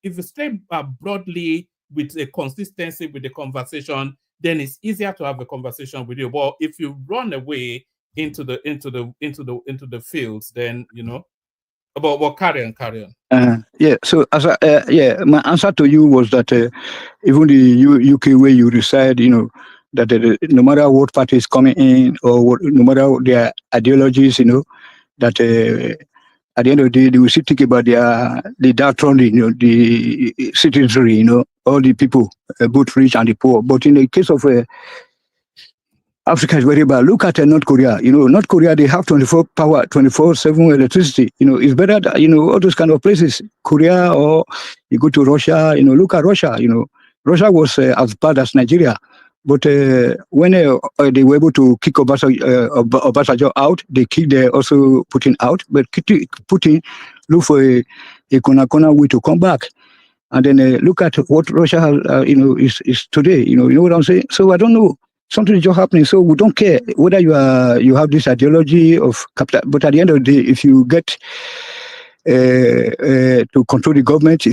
if you stay broadly with a consistency with the conversation, then it's easier to have a conversation with you. But if you run away into the fields, then But carry on. Yeah. So my answer to you was that even the UK where you reside, that no matter what party is coming in or no matter their ideologies, that at the end of the day, they will still think about the downtrodden, the citizenry, all the people, both rich and the poor. But in the case of Africa is very bad. Look at North Korea. North Korea, they have 24/7 electricity. It's better that, all those kind of places. Korea, or you go to Russia, look at Russia. Russia was as bad as Nigeria. But when they were able to kick Obasanjo out, they kicked also Putin out. But Putin look for a corner way to come back. And then look at what Russia has, is today. You know what I'm saying? So I don't know. Something is just happening. So we don't care whether you have this ideology of capital. But at the end of the day, if you get to control the government,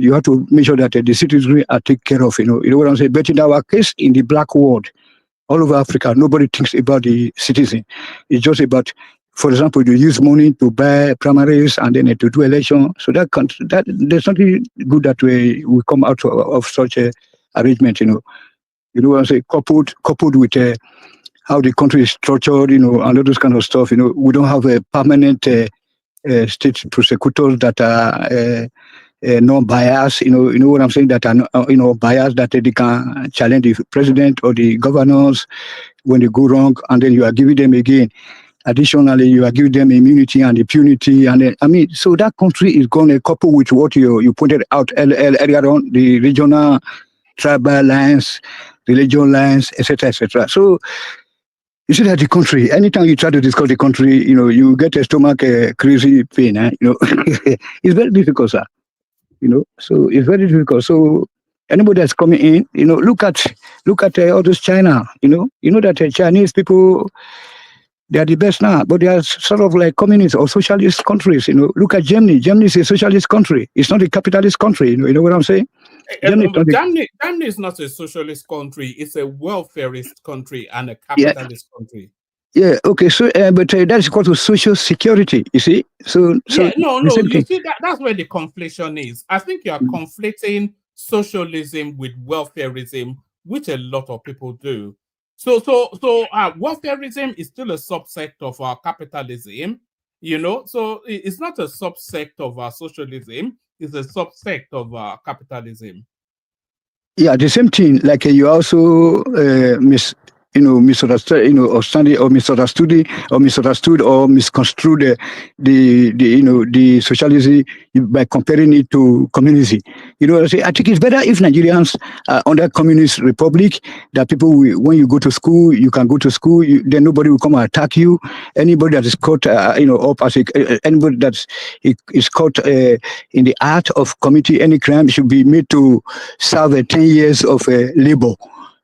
you have to make sure that the citizens are taken care of. You know what I'm saying? But in our case, in the black world, all over Africa, nobody thinks about the citizen. It's just about, for example, you use money to buy primaries and then to do election. So that there's something good that we come out of such a arrangement. You know what I'm saying? Coupled with how the country is structured, and all those kind of stuff. We don't have a permanent state prosecutors that are non-biased. You know what I'm saying? That are biased, that they can challenge the president or the governors when they go wrong, and then you are giving them again. Additionally, you are giving them immunity and impunity, and then, so that country is going to couple with what you pointed out earlier on, the regional tribal lines, religion lines, etc., etc. So you see that the country, anytime you try to discuss the country, you get a stomach crazy pain. It's very difficult, sir. So it's very difficult. So anybody that's coming in, look at all this China. That Chinese people, they are the best now, but they are sort of like communist or socialist countries. Look at Germany. Germany is a socialist country. It's not a capitalist country. You know what I'm saying? Germany is not a socialist country. It's a welfarist country and a capitalist country. Yeah, okay. So, but that is equal to social security. You see, so Yeah, no. same You thing. see, that's where the conflation is. I think you are conflating socialism with welfareism, which a lot of people do. So, welfareism is still a subsect of our capitalism. You know, so it's not a subsect of our socialism. It's a subsect of our capitalism. Yeah, the same thing. Like you also misunderstood, or study or misunderstood or misconstrued the socialism by comparing it to communism. You know, I think it's better if Nigerians are under communist republic, that people when you go to school, you can go to school, then nobody will come and attack you. Anybody that is caught, up as anybody that is caught in the act of committing any crime should be made to serve 10 years of labor,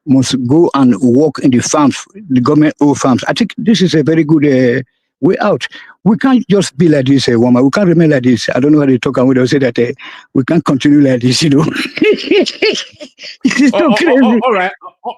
must go and work in the farms, the government-owned farms. I think this is a very good way out. We can't just be like this, woman. We can't remain like this. I don't know how they talk and they say that we can't continue like this, It's so crazy.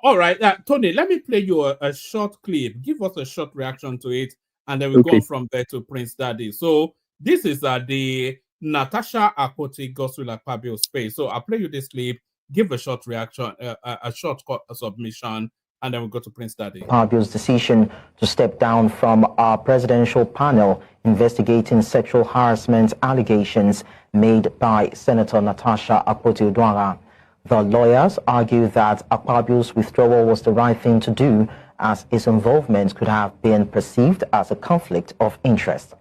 All right. Tony, let me play you a short clip. Give us a short reaction to it, and then we go Okay. on from there to Prince Daddy. So this is the Natasha Akpoti Gospel Akpabio space. So I'll play you this clip. Give a short reaction, a short submission, and then we'll go to Prince Daddy. Akpabio's decision to step down from our presidential panel investigating sexual harassment allegations made by Senator Natasha Akpoti-Uduaghan. The lawyers argue that Akpabio's withdrawal was the right thing to do, as his involvement could have been perceived as a conflict of interest.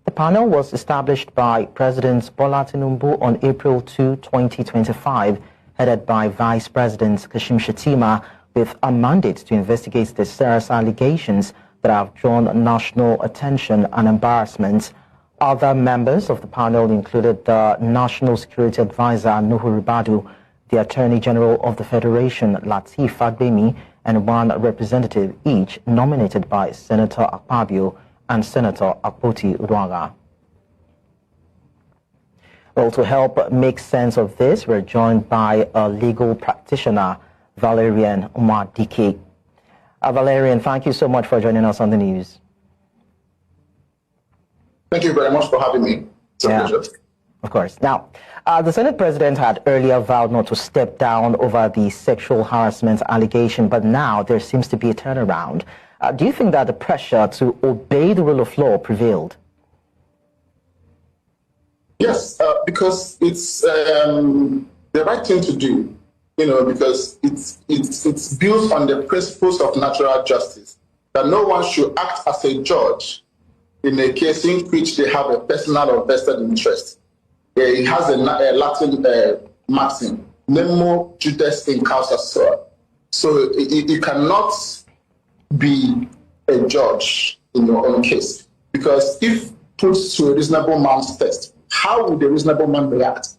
The panel was established by President Bola Tinubu on April 2, 2025, headed by Vice President Kashim Shettima, with a mandate to investigate the serious allegations that have drawn national attention and embarrassment. Other members of the panel included the National Security Advisor Nuhu Ribadu, the Attorney General of the Federation Lateef Fagbemi, and one representative each nominated by Senator Akpabio and Senator Akpoti-Uduaghan. Well, to help make sense of this, we're joined by a legal practitioner, Valerian Umadike. Valerian, thank you so much for joining us on the news. Thank you very much for having me. It's a pleasure. Of course. Now, the Senate President had earlier vowed not to step down over the sexual harassment allegation, but now there seems to be a turnaround. Do you think that the pressure to obey the rule of law prevailed? Yes, because it's the right thing to do, because it's built on the principles of natural justice, that no one should act as a judge in a case in which they have a personal or vested interest. It has a Latin maxim, nemo judice in causa sua. So you cannot be a judge in your own case, because if put to a reasonable man's test, how would a reasonable man react?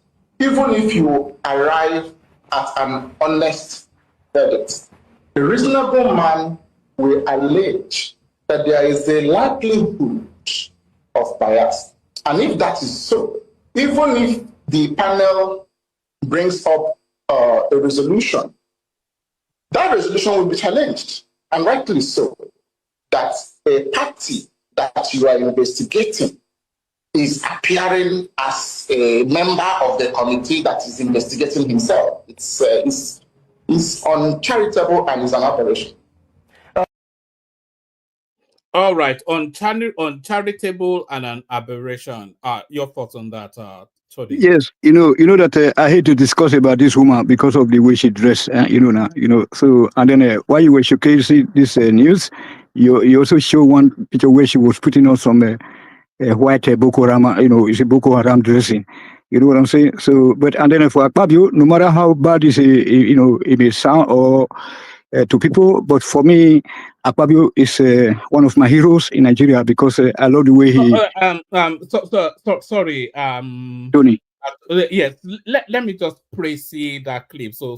Even if you arrive at an honest verdict, a reasonable man will allege that there is a likelihood of bias. And if that is so, even if the panel brings up a resolution, that resolution will be challenged, and rightly so, that a party that you are investigating is appearing as a member of the committee that is investigating himself. It's uncharitable and it's an aberration. All right, uncharitable and an aberration. Your thoughts on that, Tony? Yes, you know that I hate to discuss about this woman because of the way she dressed. So and then while you were showcasing this news, you also show one picture where she was putting on some white Boko Haram, it's a Boko Haram dressing. You know what I'm saying? So, but and then for Akpabio, no matter how bad it may sound or to people, but for me, Akpabio is one of my heroes in Nigeria because I love the way he. Sorry, Tony. Yes, let me just see that clip. So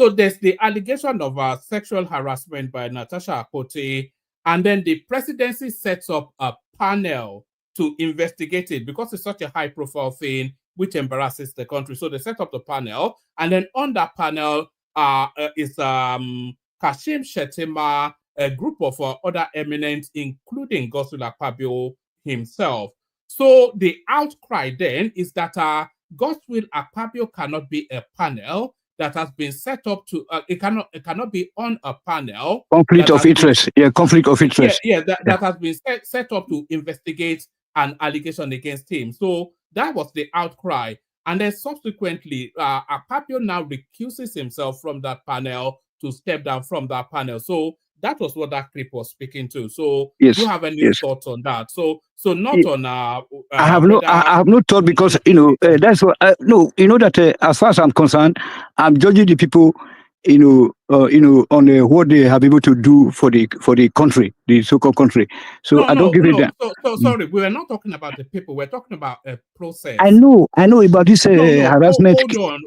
there's the allegation of sexual harassment by Natasha Akpoti, and then the presidency sets up a panel to investigate it because it's such a high-profile thing which embarrasses the country. So they set up the panel, and then on that panel is Kashim Shettima, a group of other eminents, including Godswill Akpabio himself. So the outcry then is that Godswill Akpabio cannot be a panel that has been set up to, it cannot be on a panel. Conflict of interest. Conflict of interest. That has been set up to investigate an allegation against him. So that was the outcry. And then subsequently, Akpabio now recuses himself from that panel to step down from that panel. So that was what that clip was speaking to. So do you have any thoughts on that? So not on. I have no thought, because that's what that as far as I'm concerned, I'm judging the people on what they have able to do for the country, the so-called country. So I don't give it that. So sorry, we were not talking about the people. We're talking about a process. I know about this harassment.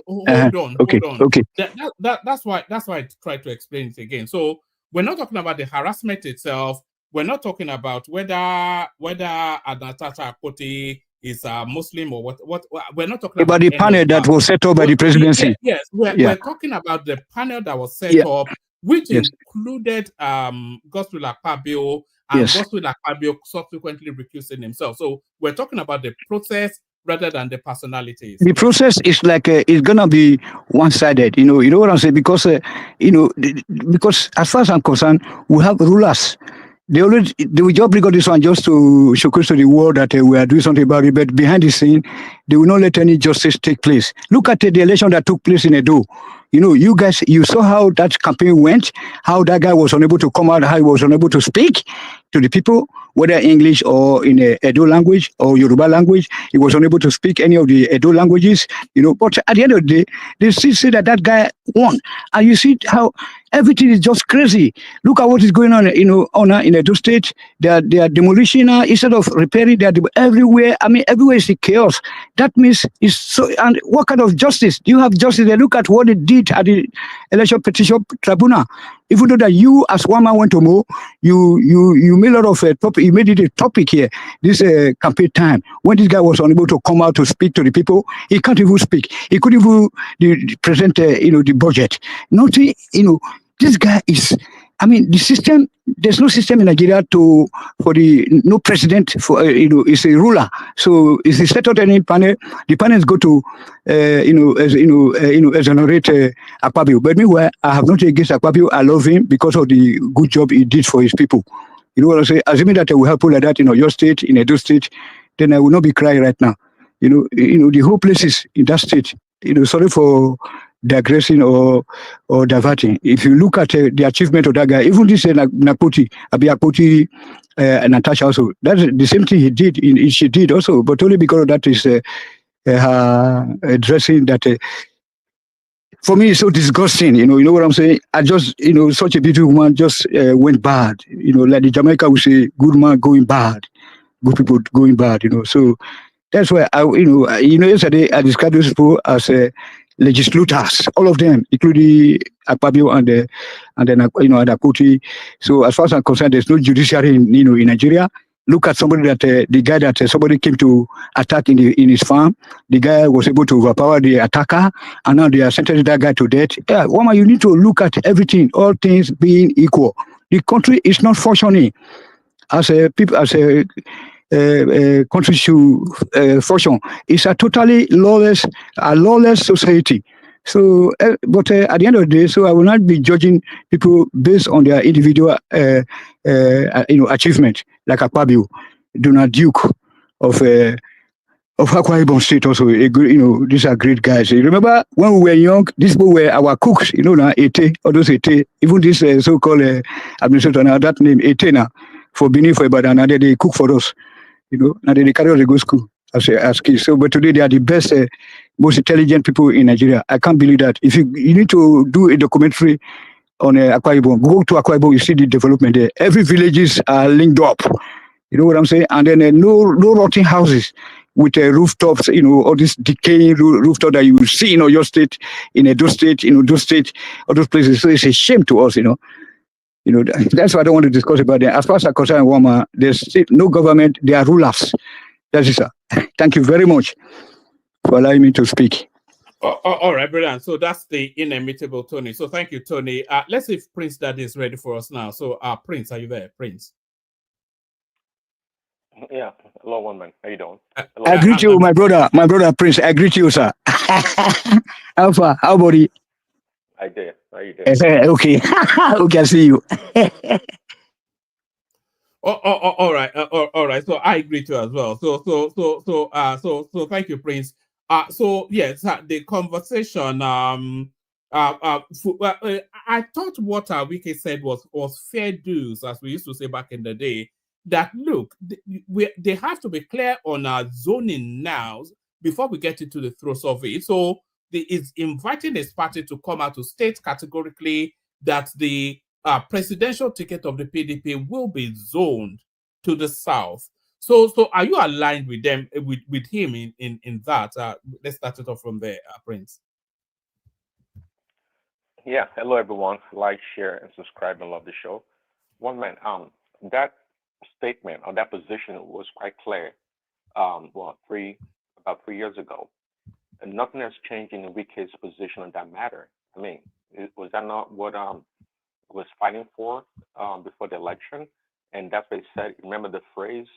Hold on. Okay. That's why I tried to explain it again. So we're not talking about the harassment itself. We're not talking about whether Natasha Akpoti is a Muslim or what. We're not talking about the panel that was set up by the presidency. Yes, we're talking about the panel that was set up, which included Godswill Akpabio, and Godswill Akpabio subsequently recusing himself. So we're talking about the process rather than the personalities. The process is like it's gonna be one-sided. You know what I'm saying? Because because as far as I'm concerned, we have rulers. They will just bring out this one just to showcase to the world that we are doing something about it. But behind the scene, they will not let any justice take place. Look at the election that took place in Edo. You guys, you saw how that campaign went, how that guy was unable to come out, how he was unable to speak to the people, whether English or in Edo language or Yoruba language. He was unable to speak any of the Edo languages, But at the end of the day, they still say that guy won. And you see how everything is just crazy. Look at what is going on, in Edo State. They are demolishing instead of repairing. They are everywhere. I mean, everywhere is chaos. That means it's so. And what kind of justice? Do you have justice? They look at what they did at the election petition tribunal. Even though that you, as one man, went to Mo, you made a lot of topic. You made it a topic here. This campaign time when this guy was unable to come out to speak to the people, he can't even speak. He couldn't even present, the budget. Nothing, This guy is. I mean, the system. There's no system in Nigeria for no president is a ruler. So if he set out any panel, the panels go to exonerate Akpabio. But meanwhile, I have nothing against Akpabio. I love him because of the good job he did for his people. You know what I'm saying? Assuming that we have people like that in your state, in Edo State, then I will not be crying right now. The whole place is in that state. Sorry for digressing or diverting. If you look at the achievement of that guy, even this Akpoti, Natasha also, that's the same thing she did also, but only because of that is her dressing that for me it's so disgusting. You know what I'm saying? I just, such a beautiful woman just went bad. Like the Jamaica would say, good man going bad, good people going bad. So that's why yesterday I described those people as legislators, all of them, including Akpabio and Akpoti. So as far as I'm concerned, there's no judiciary in Nigeria. Look at somebody that the guy that somebody came to attack in his farm. The guy was able to overpower the attacker, and now they are sentencing that guy to death. Yeah, woman, you need to look at everything, all things being equal. The country is not functioning as a country should function. It's a totally lawless society. So, but at the end of the day, so I will not be judging people based on their individual, achievement, like Akpabio, Donald Duke of Akwa Ibom State also. These are great guys. You remember when we were young, these people were our cooks. Now Ete, all those Ete, even this so-called administrator now, that name Ete now for Benin for Ibadan, and they cook for us. And they carry us to go school as kids. So, but today they are the best, most intelligent people in Nigeria. I can't believe that. If you need to do a documentary on Akwa Ibom, go to Akwa Ibom, you see the development there. Every villages are linked up. You know what I'm saying? And then no rotting houses with rooftops. All this decaying rooftop that you see in your state, in Edo State, in Odo State, all those places. So it's a shame to us. That's why I don't want to discuss about them. As far as I'm concerned, Wama, there's no government, they are rulers. That's it, sir. Thank you very much for allowing me to speak. All right, brilliant. So that's the inimitable Tony. So thank you, Tony. Let's see if Prince Daddy is ready for us now. So, Prince, are you there, Prince? Yeah. Hello, one man. How you doing? I greet you, my brother Prince. I greet you, sir. How far? How about you? I did. How you doing? Okay. Okay, I see you. All right. All right. So I agree to as well. So thank you, Prince. So yes, the conversation. I thought what Wike said was fair dues, as we used to say back in the day. That look, they have to be clear on our zoning now before we get into the throes of it. So is inviting his party to come out to state categorically that the presidential ticket of the PDP will be zoned to the south. So are you aligned with them, with him in that? Let's start it off from there, Prince. Yeah. Hello, everyone. Like, share, and subscribe, and love the show. One man. That statement or that position was quite clear. About 3 years ago, and nothing has changed in Wike's position on that matter. I mean, was that not what was fighting for before the election? And that's what he said. Remember the phrase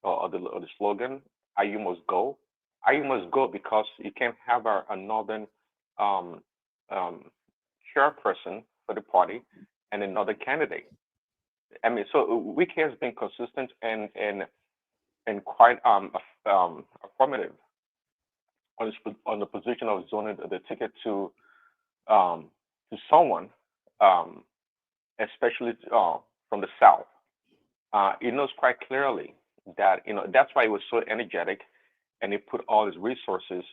or the slogan, "IU must go." IU must go because you can't have a northern chairperson for the party and another candidate. I mean, so Wike has been consistent and quite affirmative on the position of zoning the ticket to someone, especially from the south. He knows quite clearly that that's why he was so energetic, and he put all his resources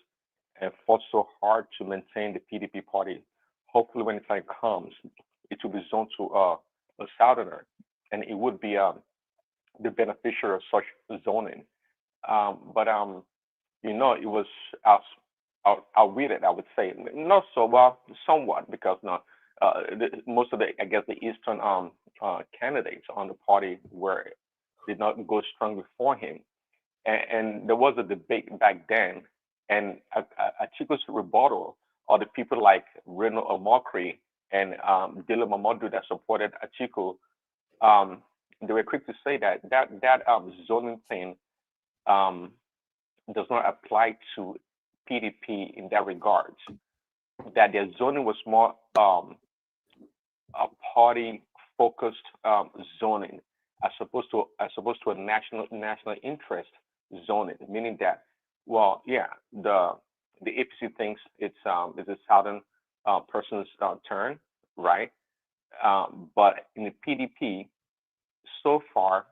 and fought so hard to maintain the PDP party. Hopefully, when the time comes, it will be zoned to a southerner, and it would be the beneficiary of such zoning. But it was outwitted, I would say. Not so well, somewhat, because most of the eastern candidates on the party did not go strong before him, and there was a debate back then, and Atiku's rebuttal, or the people like Reno Omokri and Dylan Mamadou that supported Atiku, they were quick to say that zoning thing does not apply to PDP in that regard. That their zoning was more a party-focused zoning, as opposed to a national interest zoning, meaning that, well, yeah, the APC thinks it's a southern person's turn, right? But in the PDP, so far,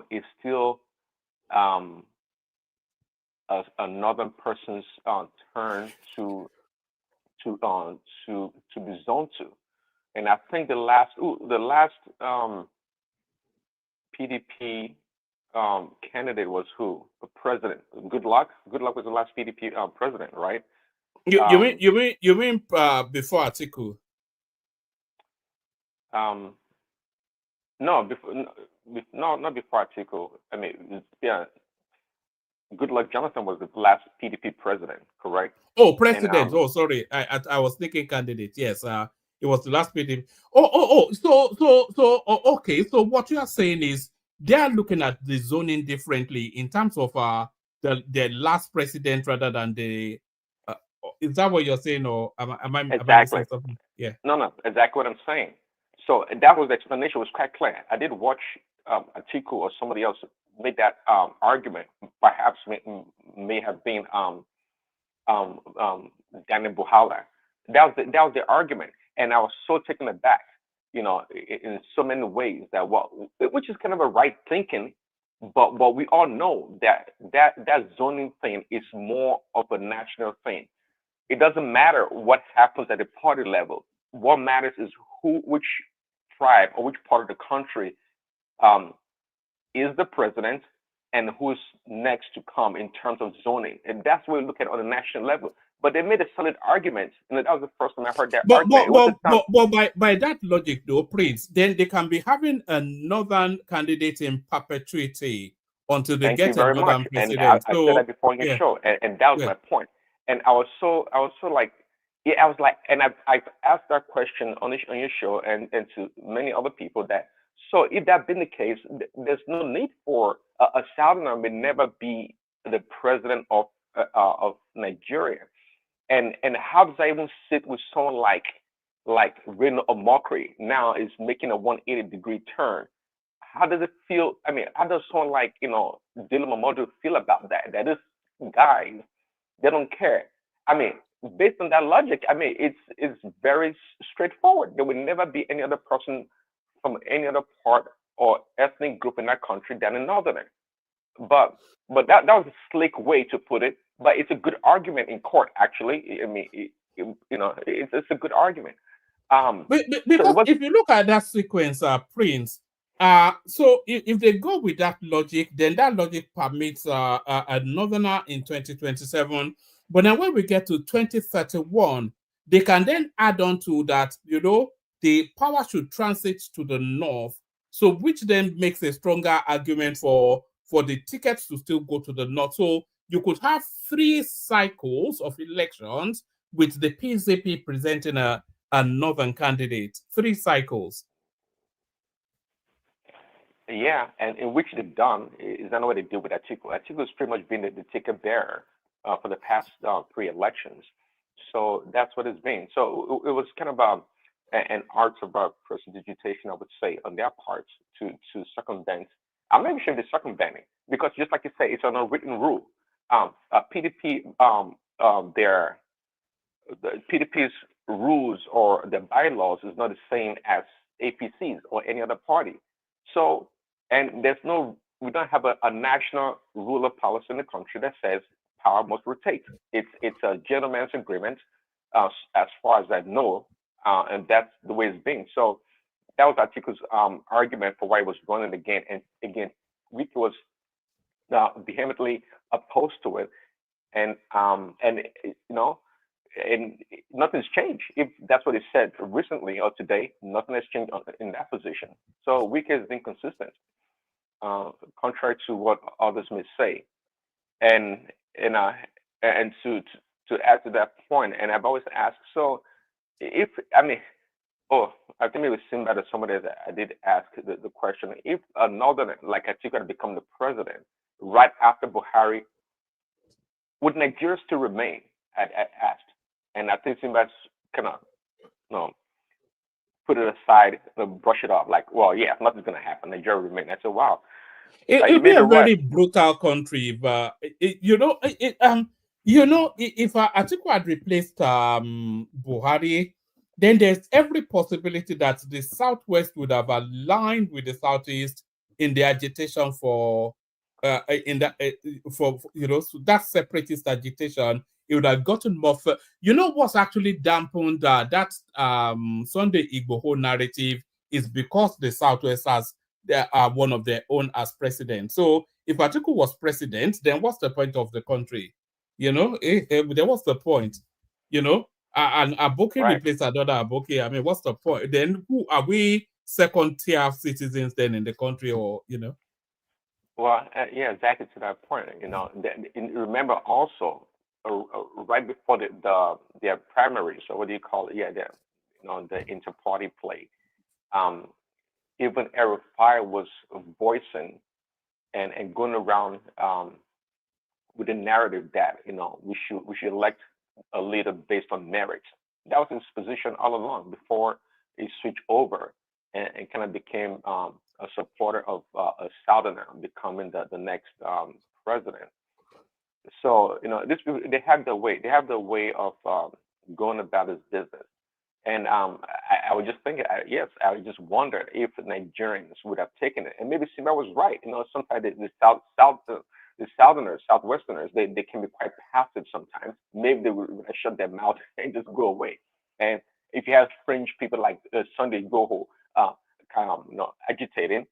it's still a northern person's turn to be zoned to. And I think the last PDP candidate was who? The president. Good Luck. Good Luck was the last PDP president, right? You mean before Atiku? No, not before Atiku. I mean, yeah. Good Luck Jonathan was the last PDP president, correct? Oh, president. Sorry. I was thinking candidate. Yes. It was the last PDP. So okay. So what you are saying is they are looking at the zoning differently in terms of the last president rather than the. Is that what you're saying, or am I missing something? Yeah. No, exactly what I'm saying. So that was the explanation. Was quite clear. I did watch Atiku or somebody else made that argument. Perhaps may have been Daniel Buhala. That was the argument, and I was so taken aback, in so many ways which is kind of a right thinking, but we all know that zoning thing is more of a national thing. It doesn't matter what happens at the party level. What matters is which tribe or which part of the country is the president and who's next to come in terms of zoning. And that's what we look at on a national level. But they made a solid argument, and that was the first time I heard that argument. But by that logic, though, Prince, then they can be having a northern candidate in perpetuity until they get a northern president. And I said that before in your show, and that was my point. And I was so like, yeah, I was like, and I've asked that question on your show and to many other people that, so if that been the case, there's no need for a Southerner may never be the president of Nigeria. And how does that even sit with someone like Reno Omokri now is making a 180-degree turn? How does it feel? I mean, how does someone like, Dylan Momodu feel about that? That this guy, they don't care. I mean, based on that logic, I mean, it's very straightforward. There will never be any other person from any other part or ethnic group in that country than a northerner. But that was a slick way to put it. But it's a good argument in court, actually. I mean, it's a good argument. Because if you look at that sequence, Prince, so if they go with that logic, then that logic permits a northerner in 2027. But then when we get to 2031, they can then add on to that, the power should transit to the north. So which then makes a stronger argument for the tickets to still go to the north. So you could have 3 cycles of elections with the PZP presenting a northern candidate, 3 cycles. Yeah, and in which they've done is not what they did with Atiku. Atiku has pretty much been the ticket bearer for the past 3 elections. So that's what it's been. So it was kind of an art of prestidigitation, I would say, on their parts to circumvent. I'm not even sure they're circumventing, because just like you say, it's an unwritten rule. PDP, the PDP's rules or the bylaws is not the same as APC's or any other party. So, and we don't have a national rule of policy in the country that says power must rotate. It's a gentleman's agreement, as far as I know, and that's the way it's been. So that was Atiku's argument for why he was running again. And again, Wike was vehemently opposed to it, and and nothing's changed. If that's what he said recently or today, nothing has changed in that position. So Wike has been consistent, contrary to what others may say. And to add to that point, and I've always asked, so I think it was Simba that somebody that I did ask the question, if a northerner like Atiku had become the president right after Buhari, would Nigeria still remain? I asked. And I think Simba's kind of, put it aside, brush it off, like, well, yeah, nothing's going to happen. Nigeria will remain. I said, wow. It'd be a very brutal country, but if Atiku had replaced Buhari, then there's every possibility that the Southwest would have aligned with the Southeast in the agitation for that separatist agitation. It would have gotten more. What's actually dampened that Sunday Igboho narrative is because the Southwest has one of their own as president. So if Atiku was president, then what's the point of the country? Then what's the point? And Aboki replaced another Aboki. I mean, what's the point? Then who are we, second-tier citizens then in the country, or Well, yeah, exactly to that point. Remember also, right before their primaries, or what do you call it? Yeah, the inter-party play. Even Erufai was voicing and going around with the narrative that we should elect a leader based on merit. That was his position all along before he switched over and kind of became a supporter of a Southerner becoming the next president. So they have the way of going about his business. And I was just thinking, I just wondered if the Nigerians would have taken it. And maybe Simba was right. Sometimes the Southerners, Southwesterners, they can be quite passive sometimes. Maybe they would shut their mouth and just go away. And if you have fringe people like Sunday Igboho, kind of agitating,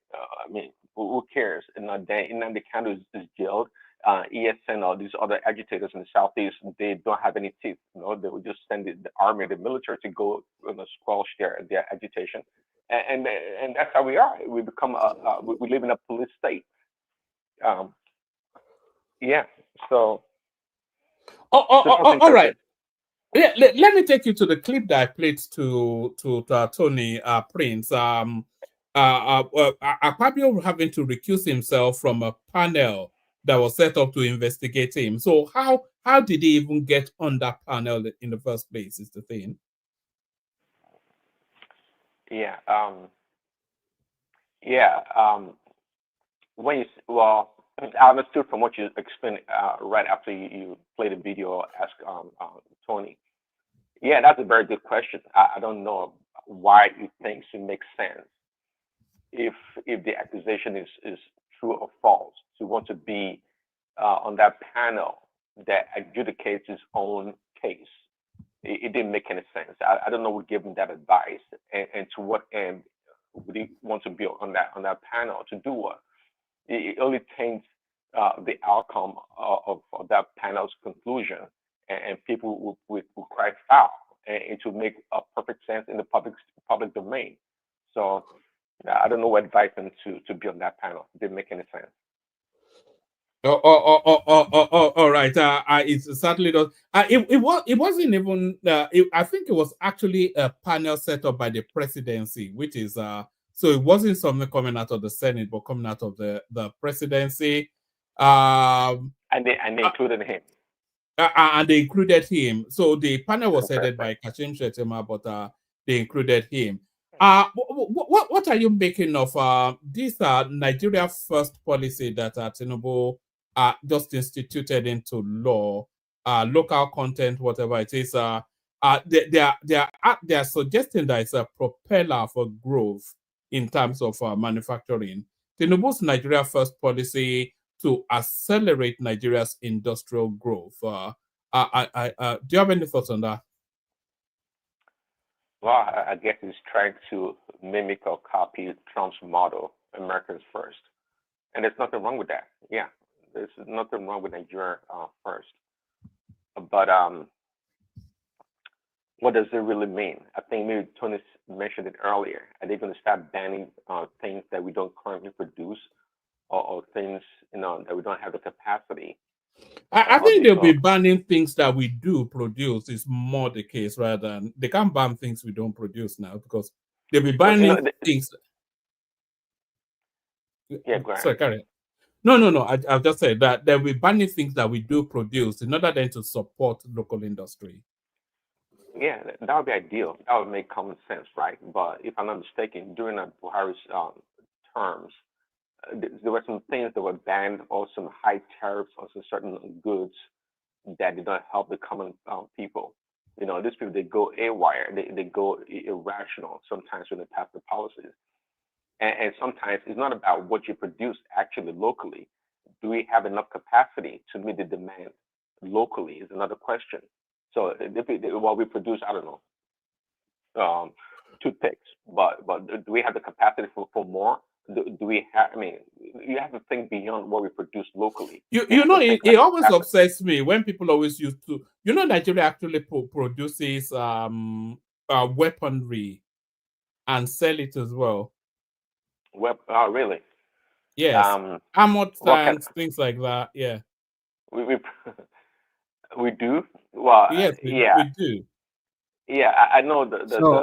who cares? And then the kind is jailed. ESN or these other agitators in the Southeast, they don't have any teeth. They would just send the army, the military to go squelch their agitation, and that's how we are. We become we live in a police state. Yeah. So All right. Let me take you to the clip that I played to Tony Prince. Akpabio having to recuse himself from a panel that was set up to investigate him. So how did he even get on that panel in the first place? Is the thing. Yeah. I understood from what you explained right after you played the video. Ask Tony. Yeah, that's a very good question. I don't know why it thinks it makes sense if the accusation is true or false to want to be on that panel that adjudicates his own case. It didn't make any sense. I don't know who gave him that advice, and to what end would he want to be on that panel to do what? It only taints the outcome of that panel's conclusion, and people will cry foul, and it will make perfect sense in the public domain. So I don't know what advised him to be on that panel. It didn't make any sense. All right. It certainly does. It wasn't even. I think it was actually a panel set up by the presidency, which is so it wasn't something coming out of the Senate, but coming out of the presidency. And they included him. And they included him. So the panel was headed by Kashim Shettima, but they included him. What are you making of this Nigeria First policy that Tinubu just instituted into law, local content, whatever it is? They are suggesting that it's a propeller for growth in terms of manufacturing. Tinubu's Nigeria First policy to accelerate Nigeria's industrial growth. Do you have any thoughts on that? Well, I guess he's trying to mimic or copy Trump's model, Americans First. And there's nothing wrong with that. Yeah, there's nothing wrong with Nigeria first. But what does it really mean? I think maybe Tony mentioned it earlier. Are they going to start banning things that we don't currently produce, or things that we don't have the capacity? I think they'll be banning things that we do produce. Is more the case rather than they can't ban things we don't produce now, because they'll be banning things. Yeah, go ahead. Sorry, carry on. No. I've just said that they'll be banning things that we do produce in order then to support local industry. Yeah, that would be ideal. That would make common sense, right? But if I'm not mistaken, during Buhari's terms, there were some things that were banned, or some high tariffs on some certain goods that did not help the common people. These people, they go haywire, they go irrational sometimes when they pass the policies. And sometimes it's not about what you produce actually locally. Do we have enough capacity to meet the demand locally is another question. So while we produce, I don't know, toothpicks, but do we have the capacity for more? Do we have? I mean, you have to think beyond what we produce locally. It always upsets me when people always used to. Nigeria actually produces weaponry and sell it as well. Really? Yes. Armored tanks, things like that. Yeah. We do. Well, yes, we do. Yeah, I know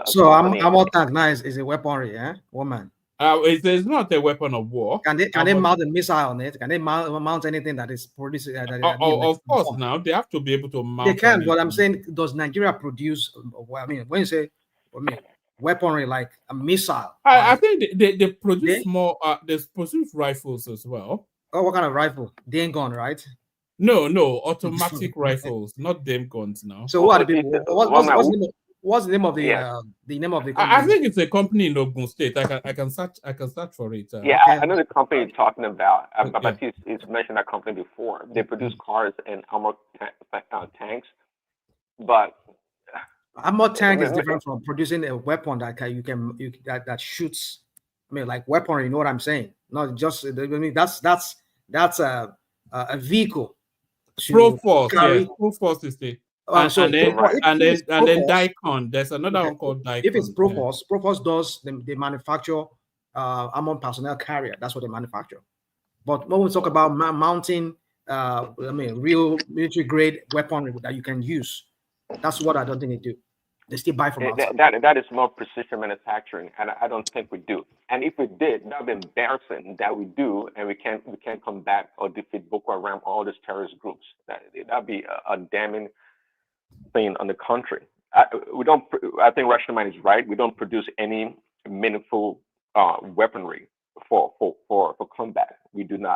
So armored tank now is a weaponry, woman. It's not a weapon of war. Can they mount a missile on it? Can they mount anything that is produced? Of course, now they have to be able to mount. They can, but I'm saying, does Nigeria produce? I mean, when you say, weaponry like a missile, I think they produce more. They produce rifles as well. Oh, what kind of rifle? They ain't gone, right? No, automatic rifles, not them guns now. So what are the people? What's the name of the name of the company? I think it's a company in Ogun State. I can search for it. I know the company you're talking about. But he's mentioned that company before. They produce cars and armored tanks, but armored tank is different from producing a weapon that shoots. I mean, like weaponry. You know what I'm saying? Not just. I mean, that's a vehicle. Proforce, yes. Proforce is the. And then Daikon. There's another one called Daikon. If it's Proforce, Proforce does they manufacture armored personnel carrier. That's what they manufacture. But when we talk about mounting real military grade weaponry that you can use. That's what I don't think they do. They still buy from outside. That is more precision manufacturing, and I don't think we do. And if we did, that would be embarrassing that we do, and we can't combat or defeat Boko Haram, all these terrorist groups. That'd be a damning thing on the country. I think Rashomon is right. We don't produce any meaningful weaponry for combat. We don't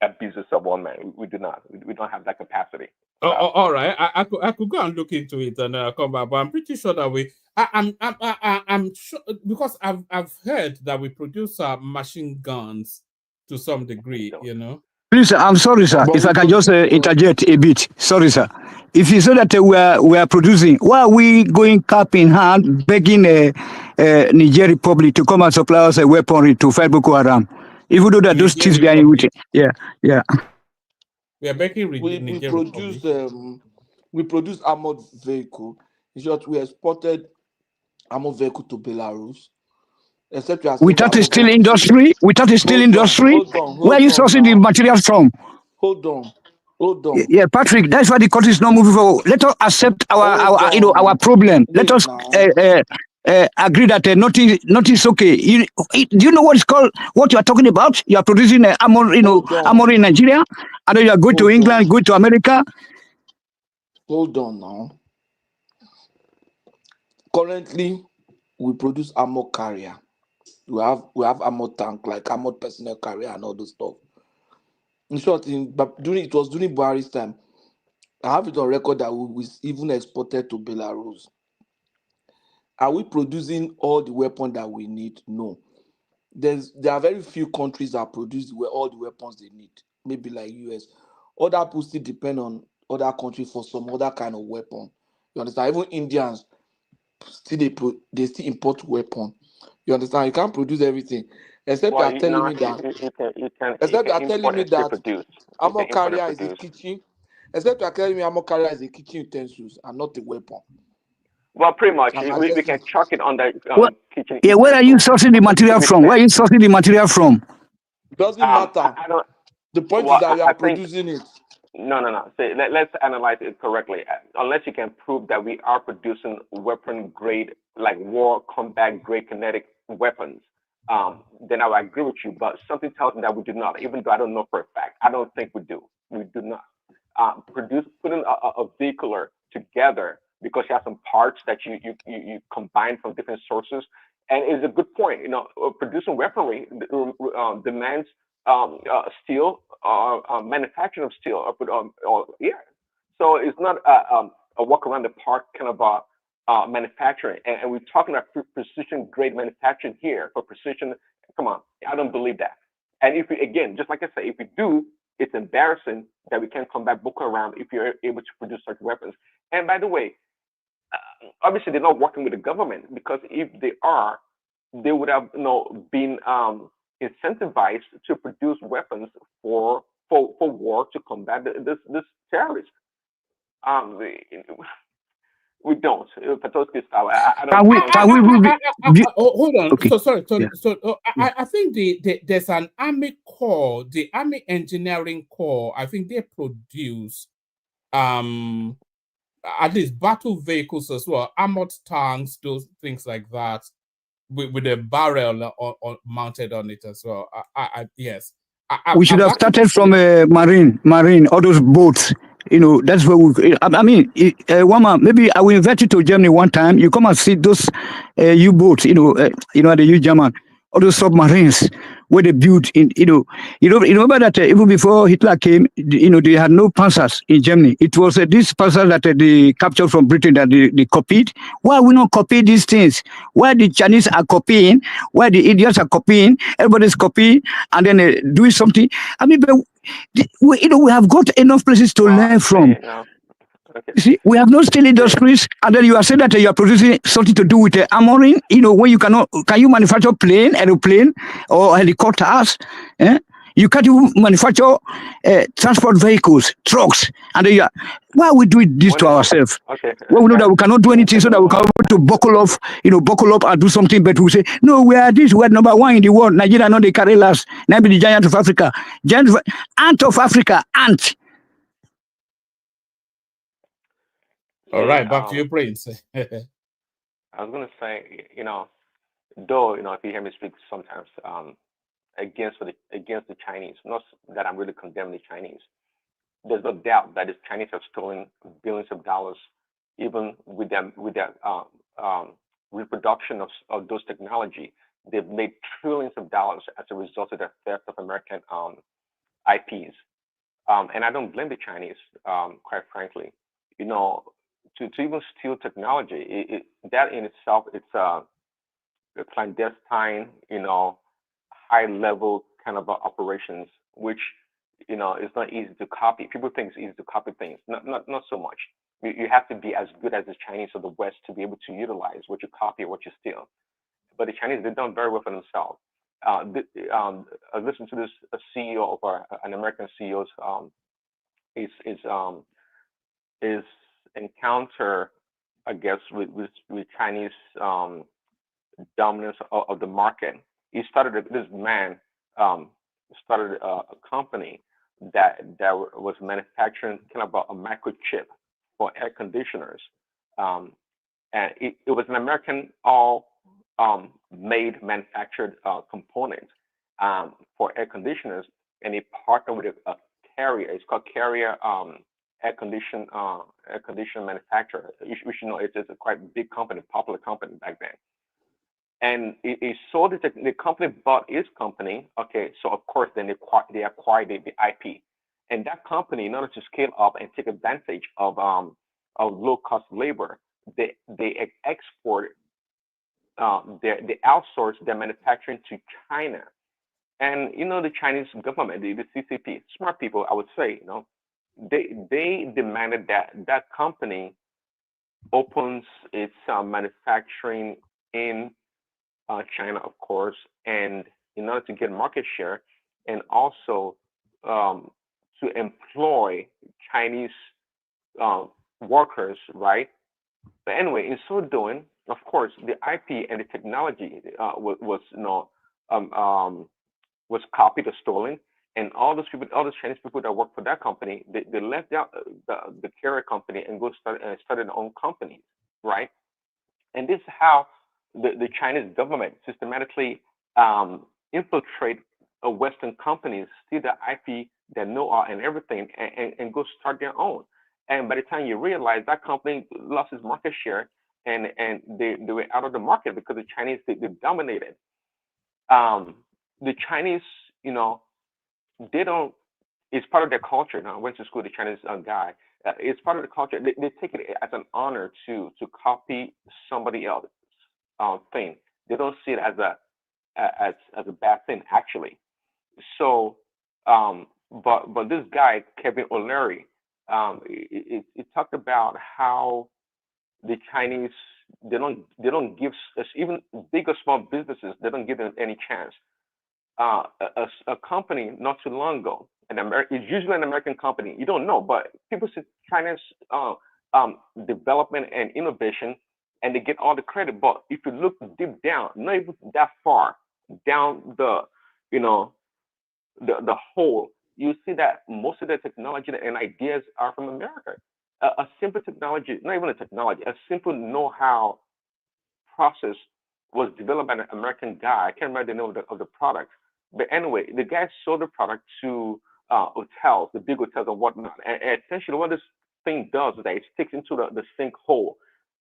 abuse of one man. We do not. We don't have that capacity. All right. I could go and look into it and come back, but I'm pretty sure that I'm sure, because I've heard that we produce machine guns to some degree, you know. Please, I'm sorry, sir. If I can just interject a bit. Sorry, sir. If you say that we are producing, why are we going cap in hand, begging Niger Republic to come and supply us a weaponry to fight Boko Haram? If we do that, those things they are in with it. Yeah. We are begging Niger Republic. We produce armored vehicle. In short, we exported armored vehicle to Belarus. Except without a steel industry, where are you sourcing the materials from? Hold on. Yeah, Patrick, that's why the country is not moving forward. Let us accept our problem. Let us agree that nothing is okay. Do you know what it's called? What you are talking about? You are producing armor in Nigeria, and then you are going to England, going to America. Hold on now. Currently, we produce armor carrier. We have armored tank, like armored personnel carrier and all those stuff. In short, it was during Buhari's time. I have it on record that we even exported to Belarus. Are we producing all the weapons that we need? No. There are very few countries that produce all the weapons they need. Maybe like US. Other people still depend on other countries for some other kind of weapon. You understand? Even Indians they still import weapon. You understand? You can't produce everything. Except you are telling me that armor carrier is a kitchen. Except you are telling me armor carrier is a kitchen utensils and not a weapon. Well, pretty much. We can chalk it on the kitchen. Yeah, where are you sourcing the material from? Where are you sourcing the material from? Doesn't matter. The point is that we are producing it. No. See, let's analyze it correctly. Unless you can prove that we are producing weapon grade, like war combat grade kinetic weapons, then I would agree with you. But something tells me that we do not, even though I don't know for a fact. I don't think we do. We do not putting a vehicular together because you have some parts that you combine from different sources. And it's a good point. You know, producing weaponry demands steel, manufacturing of steel. So it's not a walk around the park kind of manufacturing. And we're talking about precision grade manufacturing here for precision. Come on, I don't believe that. And if we, again, just like I say, if we do, it's embarrassing that we can't combat Boko Haram if you're able to produce such weapons. And by the way, obviously they're not working with the government, because if they are, they would have been incentivized to produce weapons for war to combat this terrorist. We don't. Hold on. Okay. So sorry. Yeah. I think there's an army corps, the Army Engineering Corps. I think they produce at least battle vehicles as well, armored tanks, those things like that, with a barrel mounted on it as well. Yes. We should have started from marine, all those boats. You know, that's where we. Wama, maybe I will invite you to Germany one time. You come and see those U-boats. You know, the U-German, all those submarines where they built in. You remember that even before Hitler came, they had no panzers in Germany. It was this panzer that they captured from Britain that they copied. Why we not copy these things? Why the Chinese are copying? Why the Indians are copying? Everybody's copying and then doing something. We have got enough places to learn from. Okay. See, we have no steel industries, and then you are saying that you are producing something to do with armoring. When you can you manufacture aeroplane or helicopters? You can't even manufacture transport vehicles, trucks, and why are we doing this to ourselves? Okay. Well, we know that we cannot do anything, so that we can be able to buckle up and do something. But we say, no, we are this, we are number one in the world. Nigeria, not the carry last. Now be the giant of Africa, ant of Africa, ant. All right, back to you, Prince. I was going to say, though, if you hear me speak sometimes against the Chinese, not that I'm really condemning the Chinese. There's no doubt that the Chinese have stolen billions of dollars, even with their reproduction of those technology. They've made trillions of dollars as a result of their theft of American IPs. And I don't blame the Chinese, quite frankly. To even steal technology, that in itself, it's a clandestine, high-level kind of operations, which is not easy to copy. People think it's easy to copy things. Not so much. You have to be as good as the Chinese or the West to be able to utilize what you copy or what you steal. But the Chinese, they've done very well for themselves. I listened to this CEO of an American CEO's his encounter, I guess, with Chinese dominance of the market. This man started a company that was manufacturing kind of a microchip for air conditioners, and it was an American made manufactured component for air conditioners, and he partnered with a Carrier. It's called Carrier air condition manufacturer. You should know it's a quite big company, popular company back then. And he sold it. The company bought his company. Okay, so of course then they acquired the IP, and that company, in order to scale up and take advantage of low cost labor, they export they outsource their manufacturing to China. And the Chinese government, the CCP, smart people, I would say, they demanded that company opens its manufacturing in China, of course, and in order to get market share, and also to employ Chinese workers, right? But anyway, in so doing, of course, the IP and the technology was copied or stolen, and all those Chinese people that work for that company, they left out the Carrier company and started their own companies, right? And this is how the Chinese government systematically infiltrate Western companies, steal the IP, their know-how and everything, and go start their own. And by the time you realize that company lost its market share, and they were out of the market because the Chinese they dominated. The Chinese, they don't. It's part of their culture. Now, I went to school. The Chinese guy. It's part of the culture. They take it as an honor to copy somebody else's thing. They don't see it as a bad thing, actually. So, but this guy Kevin O'Leary, it talked about how the Chinese they don't give us, even big or small businesses, they don't give them any chance. A company not too long ago, it's usually an American company. You don't know, but people see China's development and innovation, and they get all the credit. But if you look deep down, not even that far down the hole, you see that most of the technology and ideas are from America. A simple technology, not even a technology, a simple know-how process was developed by an American guy. I can't remember the name of the product. But anyway, the guy sold the product to hotels, the big hotels and whatnot. And essentially what this thing does is that it sticks into the sinkhole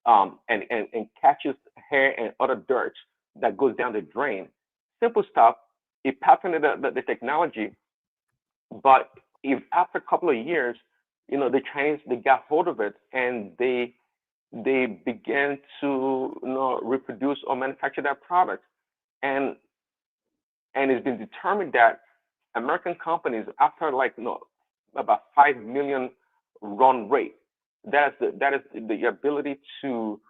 and catches hair and other dirt that goes down the drain. Simple stuff. It patented the technology. But if after a couple of years, the Chinese, they got hold of it and they began to reproduce or manufacture that product. And it's been determined that American companies, after about 5 million run rate, that is the ability to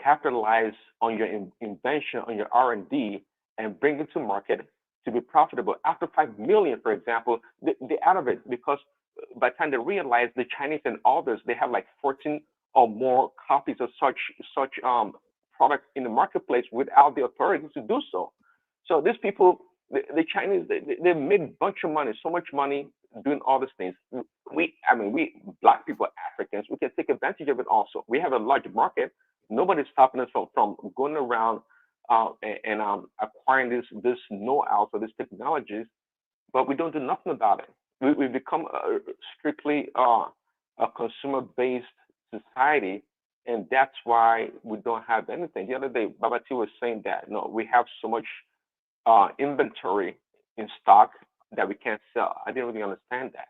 capitalize on your invention, on your R&D, and bring it to market to be profitable. After 5 million, for example, they're out of it, because by the time they realize, the Chinese and others, they have like 14 or more copies of such products in the marketplace without the authorities to do so. So these people, the Chinese, they made a bunch of money, so much money doing all these things. We Black people, Africans, we can take advantage of it also. We have a large market. Nobody's stopping us from going around and acquiring this know-how for these technologies, but we don't do nothing about it. We've become strictly a consumer-based society, and that's why we don't have anything. The other day, Babati was saying that we have so much inventory in stock that we can't sell. I didn't really understand that.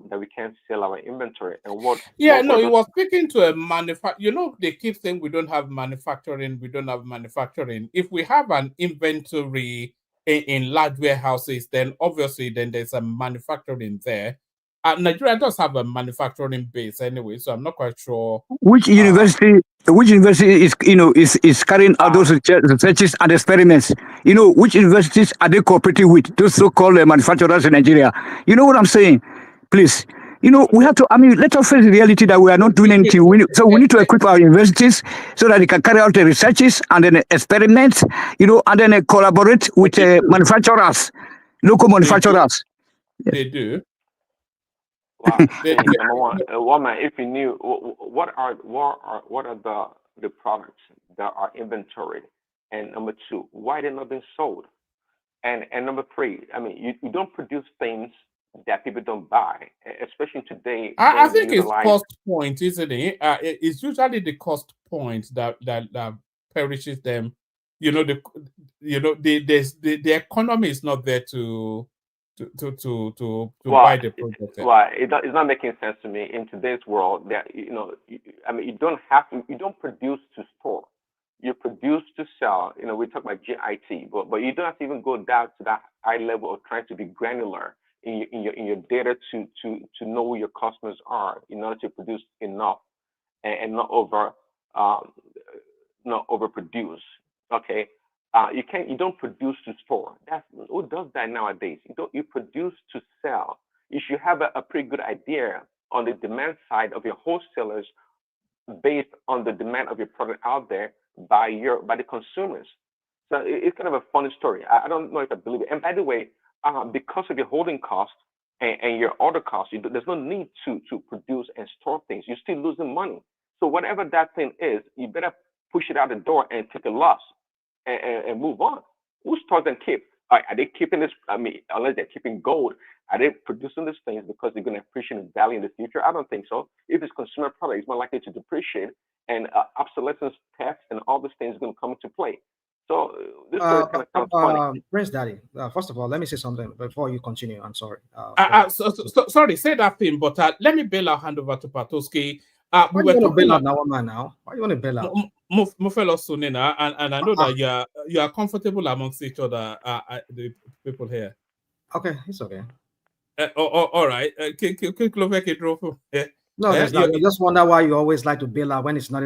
That we can't sell our inventory. And what? Yeah, no, he was speaking to a manufacturer. They keep saying we don't have manufacturing. We don't have manufacturing. If we have an inventory in large warehouses, then obviously there's a manufacturing there. Nigeria does have a manufacturing base anyway, so I'm not quite sure. Which university is carrying out those researches and experiments? Which universities are they cooperating with? Those so-called manufacturers in Nigeria. You know what I'm saying? Please. We have to, let us face the reality that we are not doing anything. We need to equip our universities so that they can carry out the researches and then experiments, and then collaborate with manufacturers, local manufacturers. They do. Wow. Number one, if you knew what are the products that are inventoried, and number two, why they're not being sold, and number three, you don't produce things that people don't buy, especially today. I think it's cost point, isn't it? It's usually the cost point that perishes them. The economy is not there to buy the product. Well, it's not making sense to me in today's world that you don't produce to store. You produce to sell. We talk about GIT, but you don't have to even go down to that high level of trying to be granular in your data to know who your customers are in order to produce enough and not overproduce. Okay. You don't produce to store. Who does that nowadays? You produce to sell. You should have a pretty good idea on the demand side of your wholesalers based on the demand of your product out there by the consumers. So it's kind of a funny story. I don't know if I believe it. And by the way, because of your holding costs and your order costs, there's no need to produce and store things. You're still losing money. So whatever that thing is, you better push it out the door and take a loss. And move on. Who stores and keep? Are they keeping this? Unless they're keeping gold, are they producing these things because they're going to appreciate in value in the future? I don't think so. If it's consumer product, it's more likely to depreciate, and obsolescence tax and all these things are going to come into play. So this story is kind of funny. Prince Daddy, first of all, let me say something before you continue. I'm sorry. Sorry, say that thing, but let me hand over to Patoski. Why do you want to bail out now, man? Now, why do you want to bail out? Mufelo Sunina, and I know that you are comfortable amongst each other, the people here. Okay, it's okay. All right. No, there's not. You just wonder why you always like to bail out when it's not.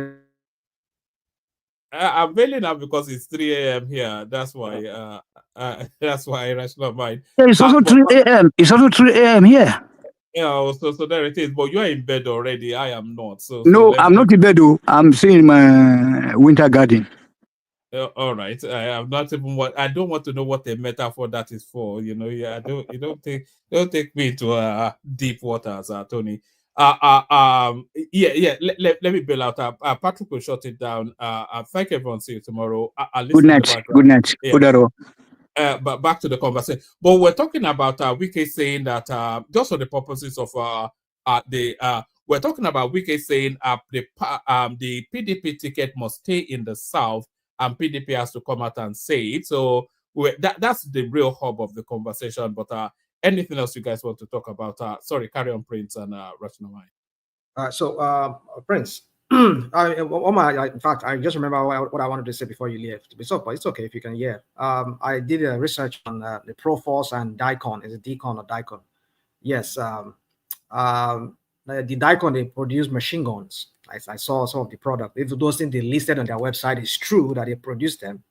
I'm bailing out because it's 3 a.m. here. That's why. That's why rational mind. Yeah, it's also 3 a.m. It's also 3 a.m. here. Yeah, so there it is. But you are in bed already. I am not. No, I'm not in bed. Though. I'm sitting in my winter garden. All right. I have not even I don't want to know what the metaphor that is for. Yeah. Don't take me to deep waters, Tony. Yeah. Let me bail out. Patrick will shut it down. Thank everyone. See you tomorrow. Good night. Good night. Yeah. But back to the conversation. But we're talking about Wike saying that just for the purposes of we're talking about Wike saying the PDP ticket must stay in the South and PDP has to come out and say it. So that's the real hub of the conversation. But anything else you guys want to talk about? Sorry, carry on, Prince and Rational Mind. Prince. In fact, I just remember what I wanted to say before you left. It's okay if you can hear. I did a research on the Proforce and Dicon. Is it Dicon or Dicon? Yes. The Dicon, they produce machine guns. I saw some of the product. If those things they listed on their website is true that they produce them,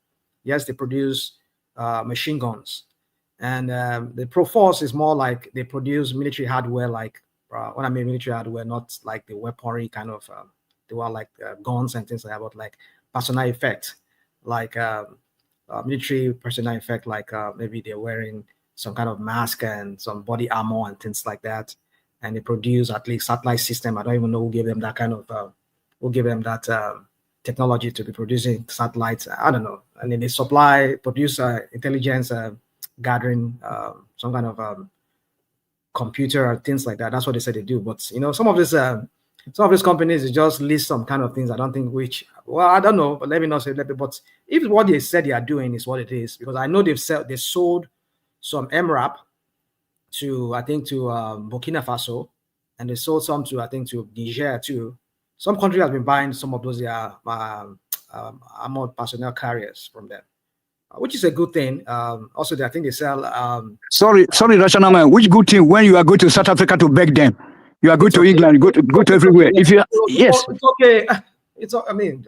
yes, they produce machine guns. And the Proforce is more like they produce military hardware, like when I mean military hardware, not like the weaponry kind of, they were like guns and things like that, but like personal effect, like military personal effect, like maybe they're wearing some kind of mask and some body armor and things like that. And they produce at least satellite system. I don't even know who gave them that kind of, who gave them that technology to be producing satellites. I don't know. And then they produce intelligence gathering, some kind of computer or things like that. That's what they said they do. But some of these companies they just list some kind of things. I don't think I don't know. But let me not say that. But if what they said they are doing is what it is, because I know they sold some MRAP to Burkina Faso, and they sold some to to Niger too. Some country has been buying some of those armored personnel carriers from them, which is a good thing. Also, I think they sell. Sorry, Rational Man. Which good thing when you are going to South Africa to beg them? You are going to England, go to everywhere. If you yes, it's okay. I mean,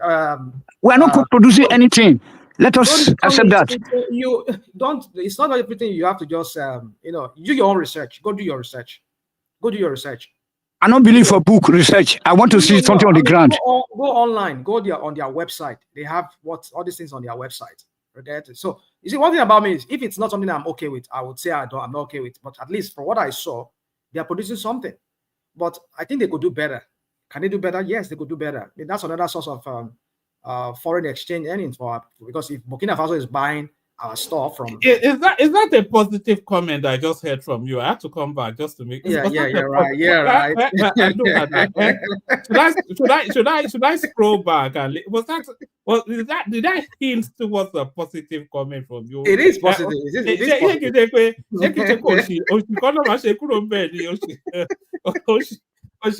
we are not producing anything. Let us accept that. You don't. It's not everything you have to just do your own research. Go do your research. I don't believe for book research. I want to see something on the ground. Go online. Go on their website. They have all these things on their website. Okay? So you see, one thing about me is if it's not something I'm okay with, I would say I'm not okay with. But at least for what I saw, they are producing something. But I think they could do better. Can they do better? Yes, they could do better. I mean, that's another source of foreign exchange earnings because if Burkina Faso is buying our stuff from is that a positive comment I just heard from you? I have to come back just to make right. I look at that. Should I scroll back and did I hint towards a positive comment from you? It is positive. This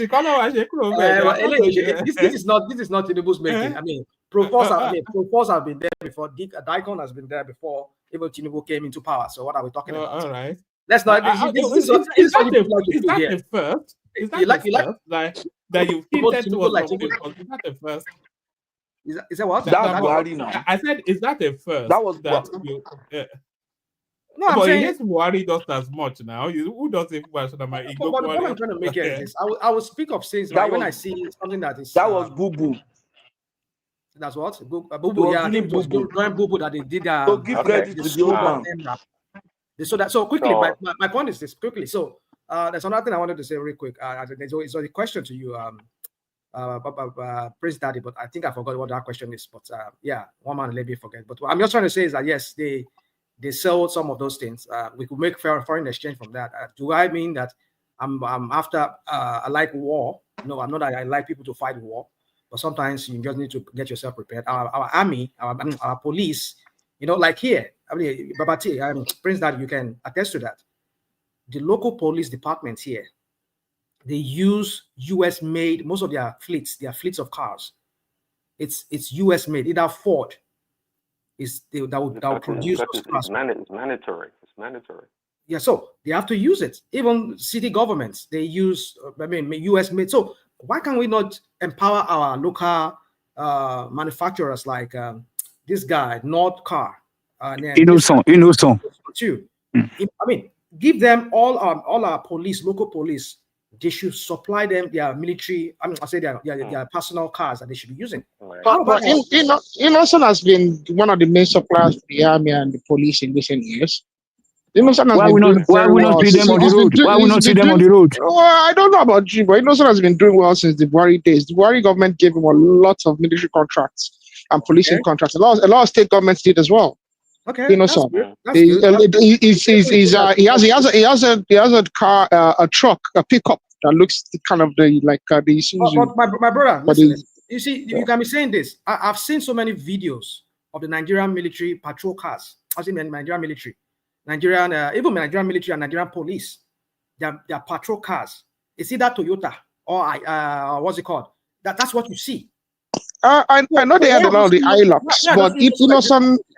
is not Tinubu's making. I mean, Proforce have been there before. Daikon has been there before. Even Tinubu came into power. So what are we talking about? All right. Let's not. Is that the first? Is that you hinted towards something? Is that the first? Is that what? I said, is that the first? That was No, I'm saying yes, worry does as much now. Who does it? But what I'm trying to make is I will speak of things when I see something that is. That was Boo Boo. That's what Boo Boo. Yeah, it was Boo Boo that they did. So give credit to the old man. So that quickly. My point is this quickly. So there's another thing I wanted to say real quick. There's a question to you, Prince Daddy, but I think I forgot what that question is. But one man let me forget. But what I'm just trying to say is that yes, they sell some of those things. We could make foreign exchange from that. Do I mean that I'm after? I like war. No, I'm not. I like people to fight war, but sometimes you just need to get yourself prepared. Our army, our police, like here. I mean, Babati, Prince Daddy, you can attest to that. The local police departments here, they use U.S. made most of their fleets of cars. It's U.S. made. Either Ford. That will produce those cars. It's mandatory. Yeah, so they have to use it. Even city governments, they use, US made. So why can we not empower our local manufacturers like this guy, Nord Car? Innocent. Too. I mean, give them all our police, local police. They should supply them their military. Their personal cars that they should be using. But Innocent has been one of the main suppliers for the army and the police in recent years. Innocent has why we not see them on the road? Why we not see them on the road? Well, I don't know about you, but Innocent has been doing well since the Buhari days. The Buhari government gave him a lot of military contracts and policing contracts. A lot of state governments did as well. Okay, Innocent. He has a car, a truck, a pickup that looks kind of the Isuzu. But my brother, listen, you see, you can be saying this. I've seen so many videos of the Nigerian military patrol cars. I've seen Nigerian military, even Nigerian military and Nigerian police. Their patrol cars. Is it that Toyota or what's it called? That's what you see. I know they had a lot of the ILOCs, but if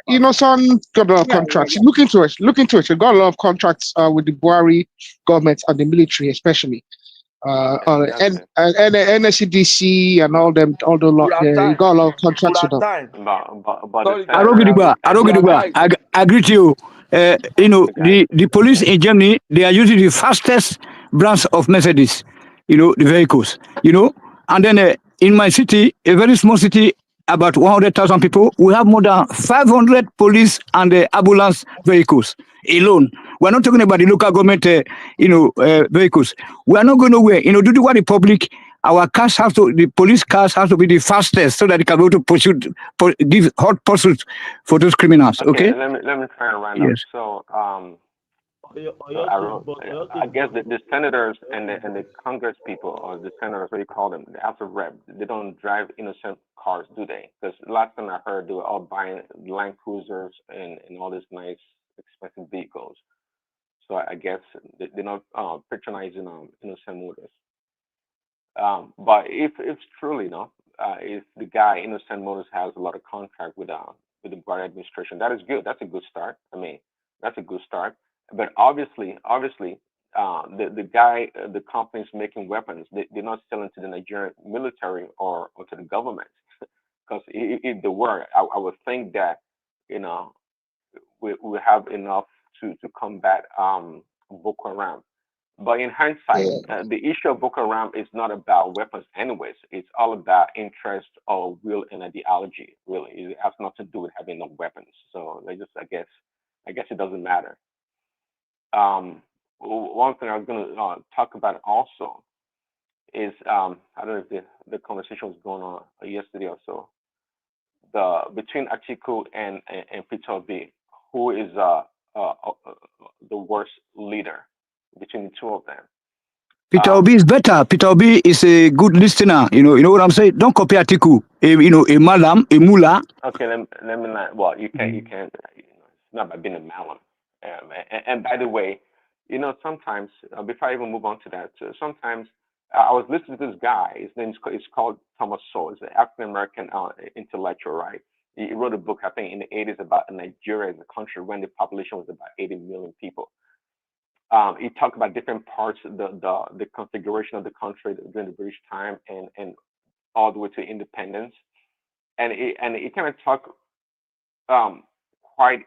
Innocent got a lot of contracts. Look into it. They got a lot of contracts with the Buhari government and the military, especially. And NSCDC and all them, all the lot. He got a lot of contracts with them. I agree to you. you know, the police in Germany, they are using the fastest branch of Mercedes, you know, the vehicles, you know. And then in my city, a very small city, about 100,000 people, we have more than 500 police and ambulance vehicles alone. We're not talking about the local government, vehicles. We are not going nowhere. You know, due to what the public, our cars have to, the police cars have to be the fastest so that they can be able to pursue, give hot pursuit for those criminals. Okay. Let me try and round up. Yes. So I guess the senators and the Congress people, or the senators, what do you call them, the House of Rep, they don't drive innocent cars, do they? Because last time I heard, they were all buying Land Cruisers and all these nice, expensive vehicles. So I guess they're not patronizing innocent motorists. But if it's truly, if the guy Innocent Motors has a lot of contract with the Buhari administration, that is good. That's a good start. I mean, that's a good start. But obviously, the guy, the companies making weapons, they're not selling to the Nigerian military or to the government. Because if they were, I would think that we have enough to combat Boko Haram. But in hindsight, the issue of Boko Haram is not about weapons anyways. It's all about interest or will and ideology, really. It has nothing to do with having no weapons. So I guess it doesn't matter. One thing I was going to talk about also is, I don't know if the conversation was going on yesterday or so, between Atiku and Peter Obi, who is the worst leader between the two of them. Peter Obi is better. Peter Obi is a good listener. You know what I'm saying? Don't copy Atiku. A malam, a mullah. Okay, let me not. Well, you can't. It's not by being a malam. And by the way, sometimes before I even move on to that, sometimes I was listening to this guy. His name is called Thomas Sowell. He's an African American intellectual, right? He wrote a book, I think, in the 80s about Nigeria as a country when the population was about 80 million people. He talked about different parts, the configuration of the country during the British time and all the way to independence. And he kind of talked quite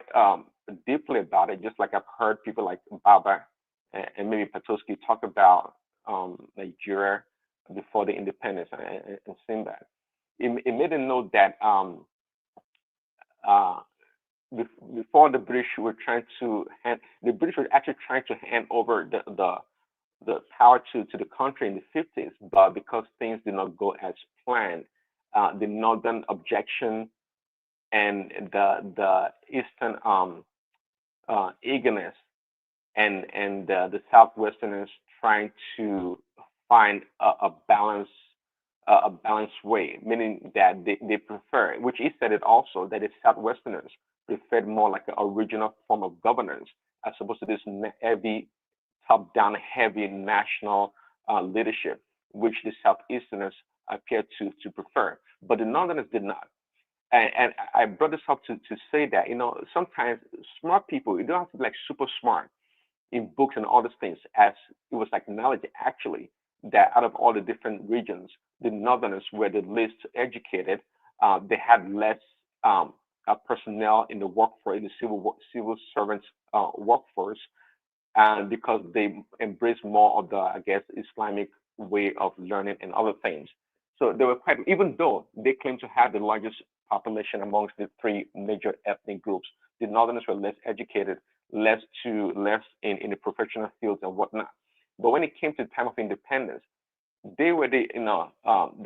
deeply about it, just like I've heard people like Baba and maybe Patoski talk about Nigeria before the independence and Sinbad. It made him know that before the British were actually trying to hand over the power to the country in the 50s, but because things did not go as planned, the northern objection and the eastern eagerness and the southwesterners trying to find a balanced way, meaning that they prefer, which he said it also, that the southwesterners preferred more like an original form of governance as opposed to this heavy top-down, heavy national leadership, which the southeasterners appear to prefer, but the northerners did not. And I brought this up to say that sometimes smart people, you don't have to be like super smart in books and all these things, as it was like knowledge actually that out of all the different regions, the northerners were the least educated. They had less personnel in the workforce, in the civil servants workforce, and because they embrace more of the, I guess, Islamic way of learning and other things. So they were quite, even though they claim to have the largest population amongst the three major ethnic groups, the northerners were less educated, less in the professional fields and whatnot. But when it came to the time of independence, they were the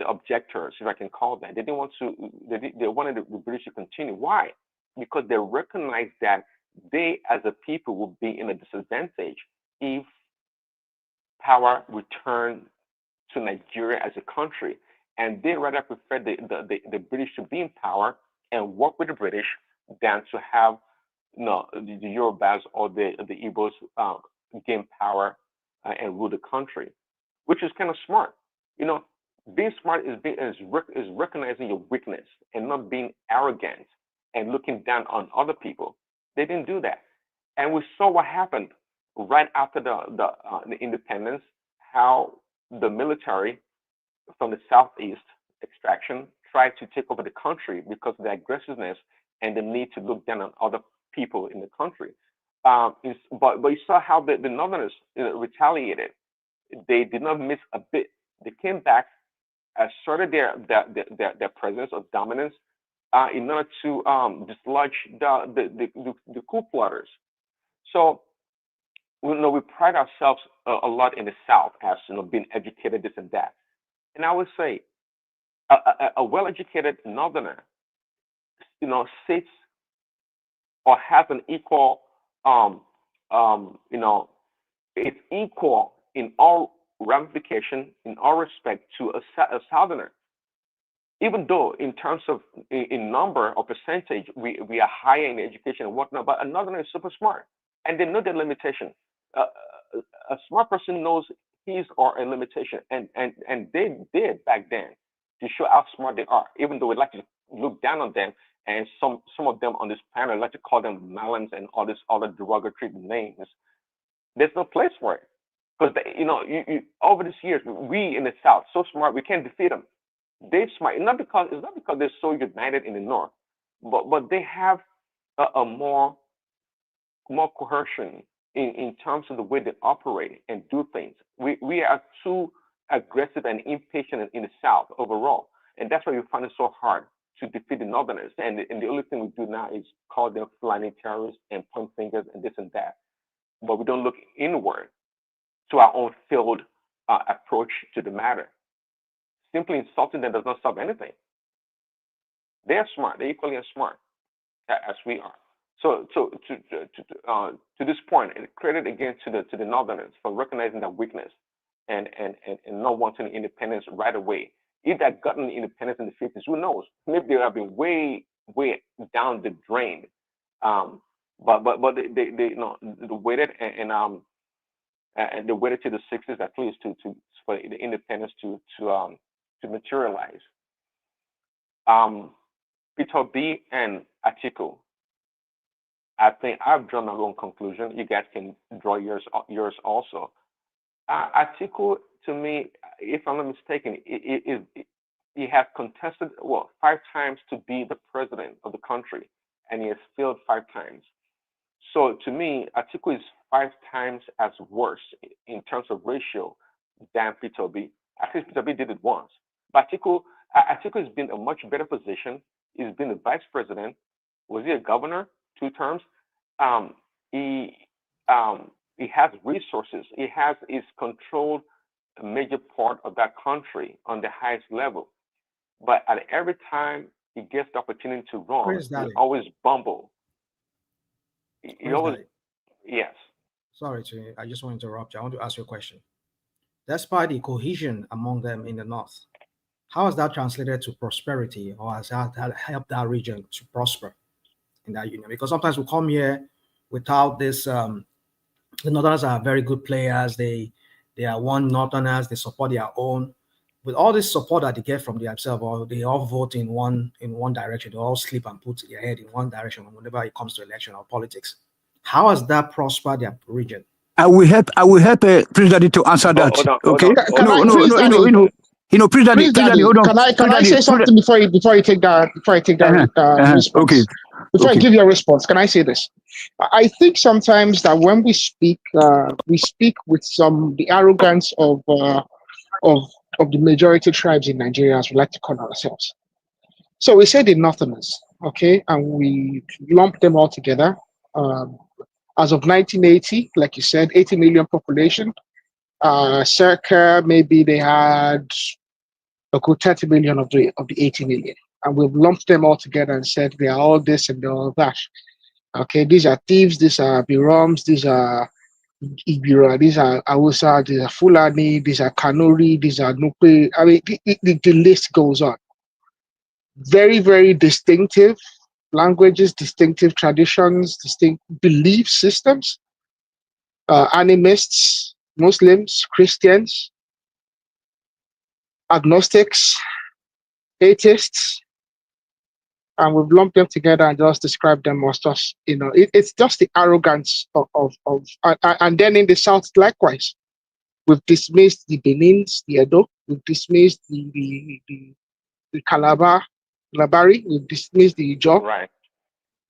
objectors, if I can call them. They didn't want to. They wanted the British to continue. Why? Because they recognized that they, as a people, would be in a disadvantage if power returned to Nigeria as a country, and they rather preferred the British to be in power and work with the British than to have the Yorubas or the Igbos gain power and rule the country, which is kind of smart. Being smart is recognizing your weakness and not being arrogant and looking down on other people. They didn't do that, and we saw what happened right after the independence. How the military from the southeast extraction tried to take over the country because of the aggressiveness and the need to look down on other people in the country. But you saw how the Northerners retaliated. They did not miss a bit. They came back, asserted their presence of dominance in order to dislodge the coup plotters. So we pride ourselves a lot in the South as being educated, this and that. And I would say a well-educated Northerner, sits or has an equal, it's equal in all ramification, in all respect to a Southerner. Even though in terms of in number or percentage, we are higher in education and whatnot, but a Northerner is super smart and they know their limitation. A smart person knows his or a limitation, and they did back then to show how smart they are, even though we like to look down on them, and some of them on this panel like to call them melons and all this other derogatory names. There's no place for it, because you over these years, we in the South so smart we can't defeat them. They're smart, it's not because they're so united in the North, but they have a more cohesion in terms of the way they operate and do things. We are too aggressive and impatient in the South overall, and that's why we find it so hard to defeat the Northerners. And the only thing we do now is call them flying terrorists and point fingers and this and that, but we don't look inward to our own failed approach to the matter. Simply insulting them does not solve anything. They are smart. They're equally as smart as we are. So to this point, credit again to the Northerners for recognizing that weakness and not wanting independence right away. If they had gotten independence in the 50s, who knows? Maybe they would have been way down the drain. But they waited and they waited to the 60s at least for the independence to materialize. Peter B and Atiku, I think I've drawn my own conclusion. You guys can draw yours also. Atiku, to me, if I'm not mistaken, he has contested 5 times to be the president of the country, and he has failed 5 times. So to me, Atiku is 5 times as worse in terms of ratio than Peter B. At least Peter B did it once. But Atiku has been a much better position. He's been the vice president. Was he a governor 2 terms? He has resources. He's controlled a major part of that country on the highest level. But at every time he gets the opportunity to run, he always bumble. He always, yes. Sorry, I just want to interrupt you. I want to ask you a question. Despite the cohesion among them in the North, how has that translated to prosperity, or has that helped that region to prosper in that union? Because sometimes we come here without this. The Northerners are very good players. They are one Northerners. They support their own. With all this support that they get from themselves, or they all vote in one direction. They all sleep and put their head in one direction whenever it comes to election or politics. How has that prospered their region? I will help President to answer that. Okay? President, hold on. Can I say something before you take that response? Okay. Before I give you a response, can I say this? I think sometimes that when we speak with the arrogance of the majority tribes in Nigeria, as we like to call ourselves. So we say the Northerners, okay, and we lump them all together. As of 1980, like you said, 80 million population. Circa maybe they had a good 30 million of the 80 million, and we've lumped them all together and said they are all this and all that. Okay, these are thieves, these are Biroms, these are Ibira, these are Awusa, these are Fulani, these are Kanuri, these are Nupe. I mean, the list goes on. Very, very distinctive languages, distinctive traditions, distinct belief systems. Animists, Muslims, Christians, agnostics, atheists, and we've lumped them together and just described them as just, it's just the arrogance of and then in the South likewise, we've dismissed the Benins, the Edo, we've dismissed the Labari, we've dismissed the Ijaw. Right.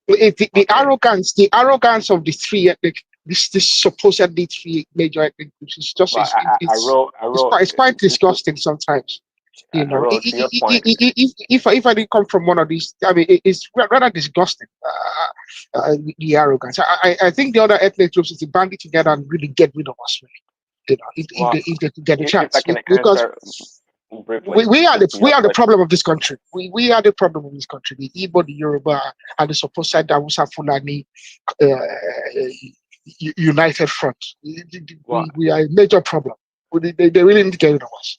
The arrogance of the three ethnic, this supposedly three major ethnic groups is just Well, it's quite disgusting sometimes. You know, to your point. if I didn't come from one of these, I mean, it's rather disgusting. The arrogance. I think the other ethnic groups is to band it together and really get rid of us. Really. You know, if they get a If chance, I can because answer briefly, we are to your the question. problem of this country. We are the problem of this country. The Igbo, the Yoruba, and the supposed Hausa Fulani united front. We are a major problem. They really need to get rid of us.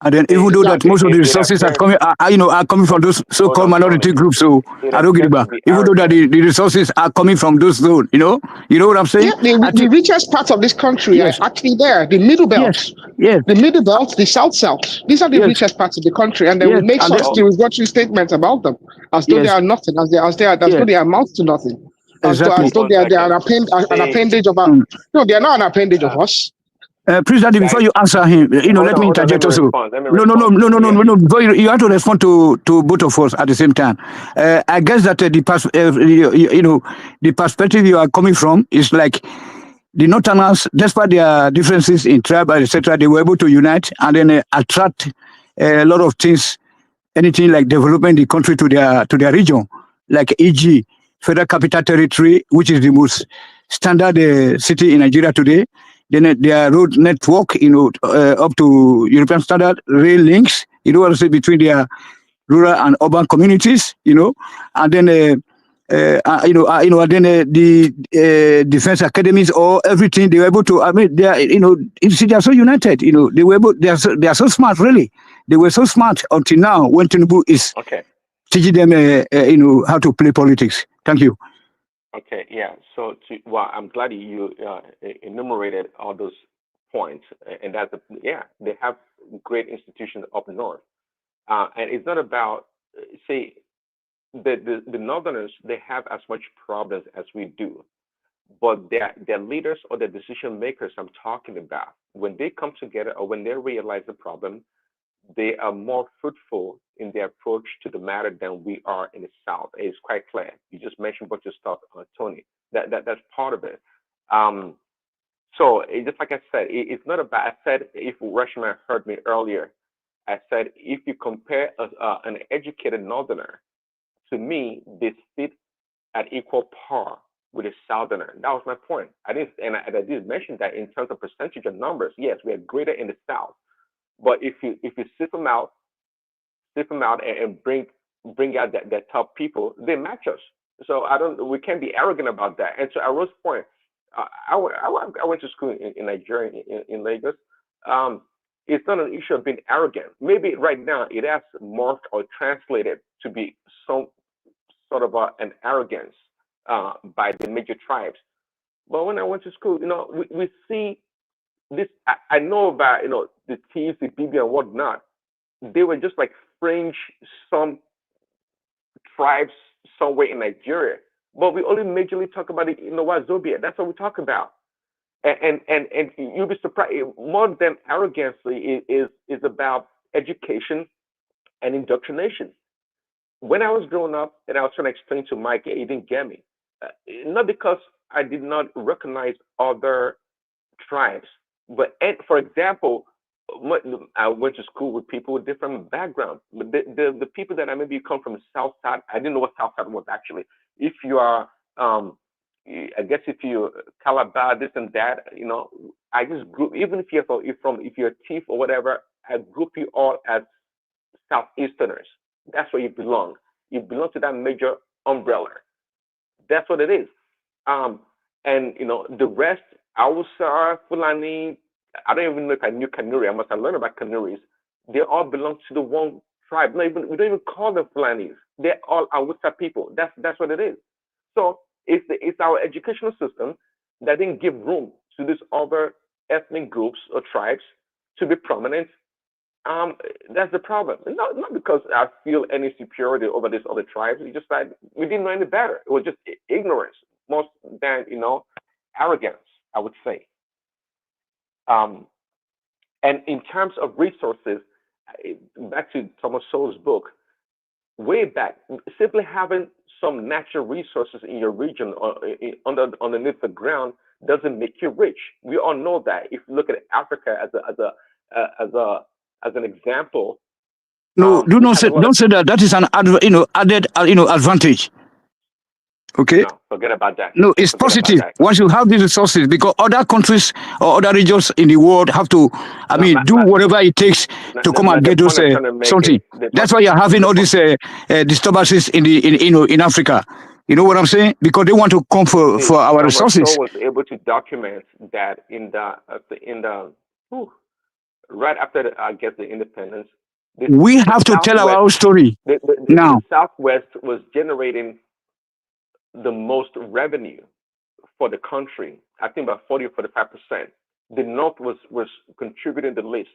And then even though that most of the resources are coming, are coming from those so-called minority groups, so I don't get it back. Even though that the resources are coming from those zones, you know what I'm saying? Yeah, the richest parts of this country are actually there. The middle belt, the middle belt, the south. These are the richest parts of the country, and then we make such derogatory statements about them as though they are nothing, as though they amount to nothing, as though they are an appendage of our. No, they are not an appendage of us. Please, Daddy, before you answer him, let me interject also. No. Before you have to respond to both of us at the same time. I guess that the perspective you are coming from is like the Northerners, despite their differences in tribe, etc., they were able to unite and then attract a lot of things, anything like developing the country to their region, like e.g. Federal Capital Territory, which is the most standard city in Nigeria today. Then their road network, up to European standard, rail links, what I say, between their rural and urban communities, and then the defense academies or everything they were able to. I mean, they are, they are so united. They were able. They are so smart. Really, they were so smart until now when Tinubu is teaching them, how to play politics. Thank you. Okay, yeah. So, I'm glad you enumerated all those points, and they have great institutions up north, and it's not about say the Northerners. They have as much problems as we do, but their leaders or the decision makers I'm talking about, when they come together or when they realize the problem, they are more fruitful in their approach to the matter than we are in the South. It's quite clear. You just mentioned a bunch of stuff, Tony. That's part of it. So just like I said, it's not about. I said if Rushman heard me earlier, I said if you compare an educated Northerner, to me they sit at equal par with a Southerner. That was my point. I did mention that in terms of percentage of numbers. Yes, we are greater in the South. But if you sift them out and bring out that top people, they match us. So we can't be arrogant about that. And so at Rose's point, I went to school in Nigeria, in Lagos. It's not an issue of being arrogant. Maybe right now it has morphed or translated to be some sort of an arrogance by the major tribes. But when I went to school, we see this. I know about the thieves, the BB and whatnot. They were just like fringe some tribes somewhere in Nigeria. But we only majorly talk about it in the Wazobia. That's what we talk about. And you'll be surprised. More than arrogance is about education and indoctrination. When I was growing up and I was trying to explain to Mike, he didn't get me. Not because I did not recognize other tribes, but for example, I went to school with people with different backgrounds. But the people that I maybe come from the South Side, I didn't know what South Side was actually. If you are, I guess if you Calabar, this and that, I just group. Even if you're a thief or whatever, I group you all as Southeasterners. That's where you belong. You belong to that major umbrella. That's what it is. And the rest, Hausa, Fulani, I don't even know if I knew Kanuri. I must have learned about Kanuris. They all belong to the one tribe. We don't even call them Fulanis. They're all Hausa people. That's what it is. So it's our educational system that didn't give room to these other ethnic groups or tribes to be prominent. That's the problem. Not because I feel any superiority over these other tribes. It's just that we didn't know any better. It was just ignorance, more than arrogance, I would say. And in terms of resources, back to Thomas Sowell's book, way back, simply having some natural resources in your region or underneath the ground doesn't make you rich. We all know that. If you look at Africa as an example, No, don't say that. That is an added advantage. Okay. No, forget about that. No, it's positive once you have these resources, because other countries or other regions in the world have to, do whatever it takes to come and get those something. That's why you're having all these disturbances in Africa. You know what I'm saying? Because they want to come for our resources. was able to document that right after the independence. We have to tell our own story now. The Southwest was generating the most revenue for the country. I think about 40 or 45%. The North was contributing the least.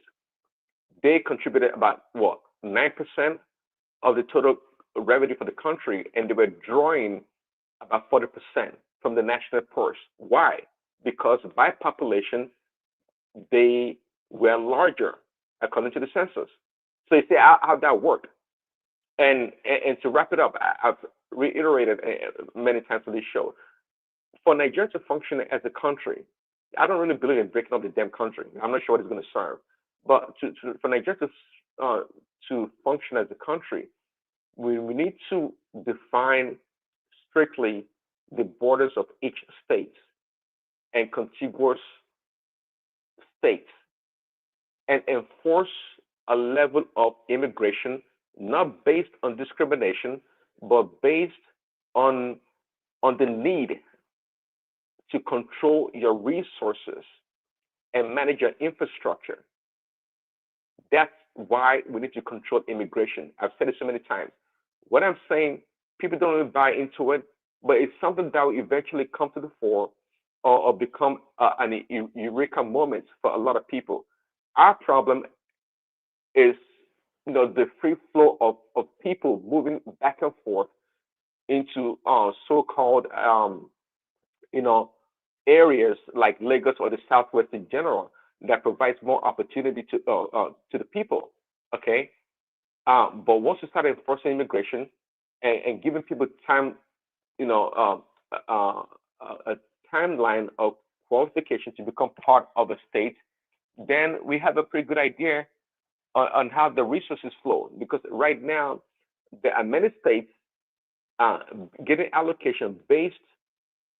They contributed about 9% of the total revenue for the country, and they were drawing about 40% from the national purse. Why? Because by population, they were larger according to the census. So you see how that worked. And to wrap it up, I've reiterated many times on this show, for Nigeria to function as a country, I don't really believe in breaking up the damn country. I'm not sure what it's going to serve. But for Nigeria to function as a country, we need to define strictly the borders of each state and contiguous states and enforce a level of immigration not based on discrimination, but based on the need to control your resources and manage your infrastructure. That's why we need to control immigration. I've said it so many times. What I'm saying, people don't really buy into it, but it's something that will eventually come to the fore or become an eureka moment for a lot of people. Our problem is the free flow of people moving back and forth into so-called areas like Lagos or the Southwest in general that provides more opportunity to the people. Okay, but once you start enforcing immigration and giving people time, a timeline of qualification to become part of a state, then we have a pretty good idea on how the resources flow. Because right now, there are many states getting allocation based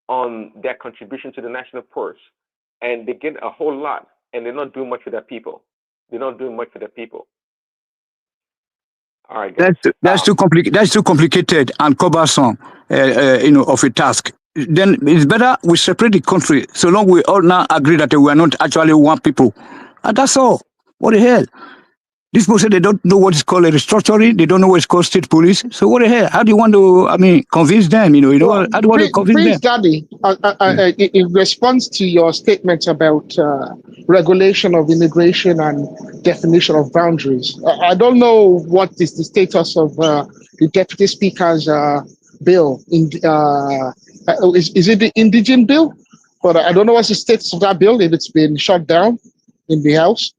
on their contribution to the national purse, and they get a whole lot, and they're not doing much for their people. They're not doing much for their people. All right, guys. That's too complicated. That's too complicated and cumbersome, of a task. Then it's better we separate the country, so long we all now agree that we are not actually one people, and that's all. What the hell? These people say they don't know what is called a restructuring. They don't know what is called state police. So what the hell? How do you want to, convince them? How do you want to convince them? Daddy, in response to your statement about regulation of immigration and definition of boundaries, I don't know what is the status of the Deputy Speaker's bill. Is it the indigent bill? But I don't know what's the status of that bill, if it's been shut down in the House.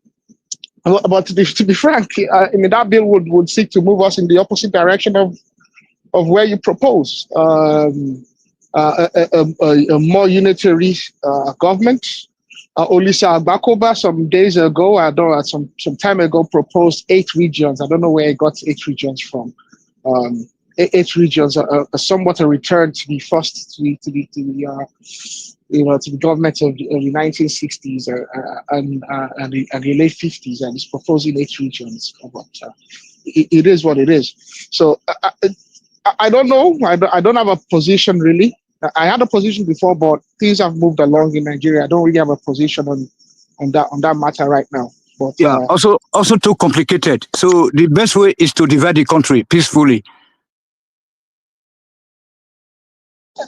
But to be frank, that bill would seek to move us in the opposite direction of where you propose, a more unitary government. Olisa Agbakoba some days ago, some time ago, proposed 8 regions. I don't know where he got 8 regions from. 8 regions, somewhat a return to the first to the government of the 1960s and the late 50s, and it's proposing 8 regions. But it is what it is. So I don't know. I don't have a position really. I had a position before, but things have moved along in Nigeria. I don't really have a position on that matter right now. But also too complicated. So the best way is to divide the country peacefully.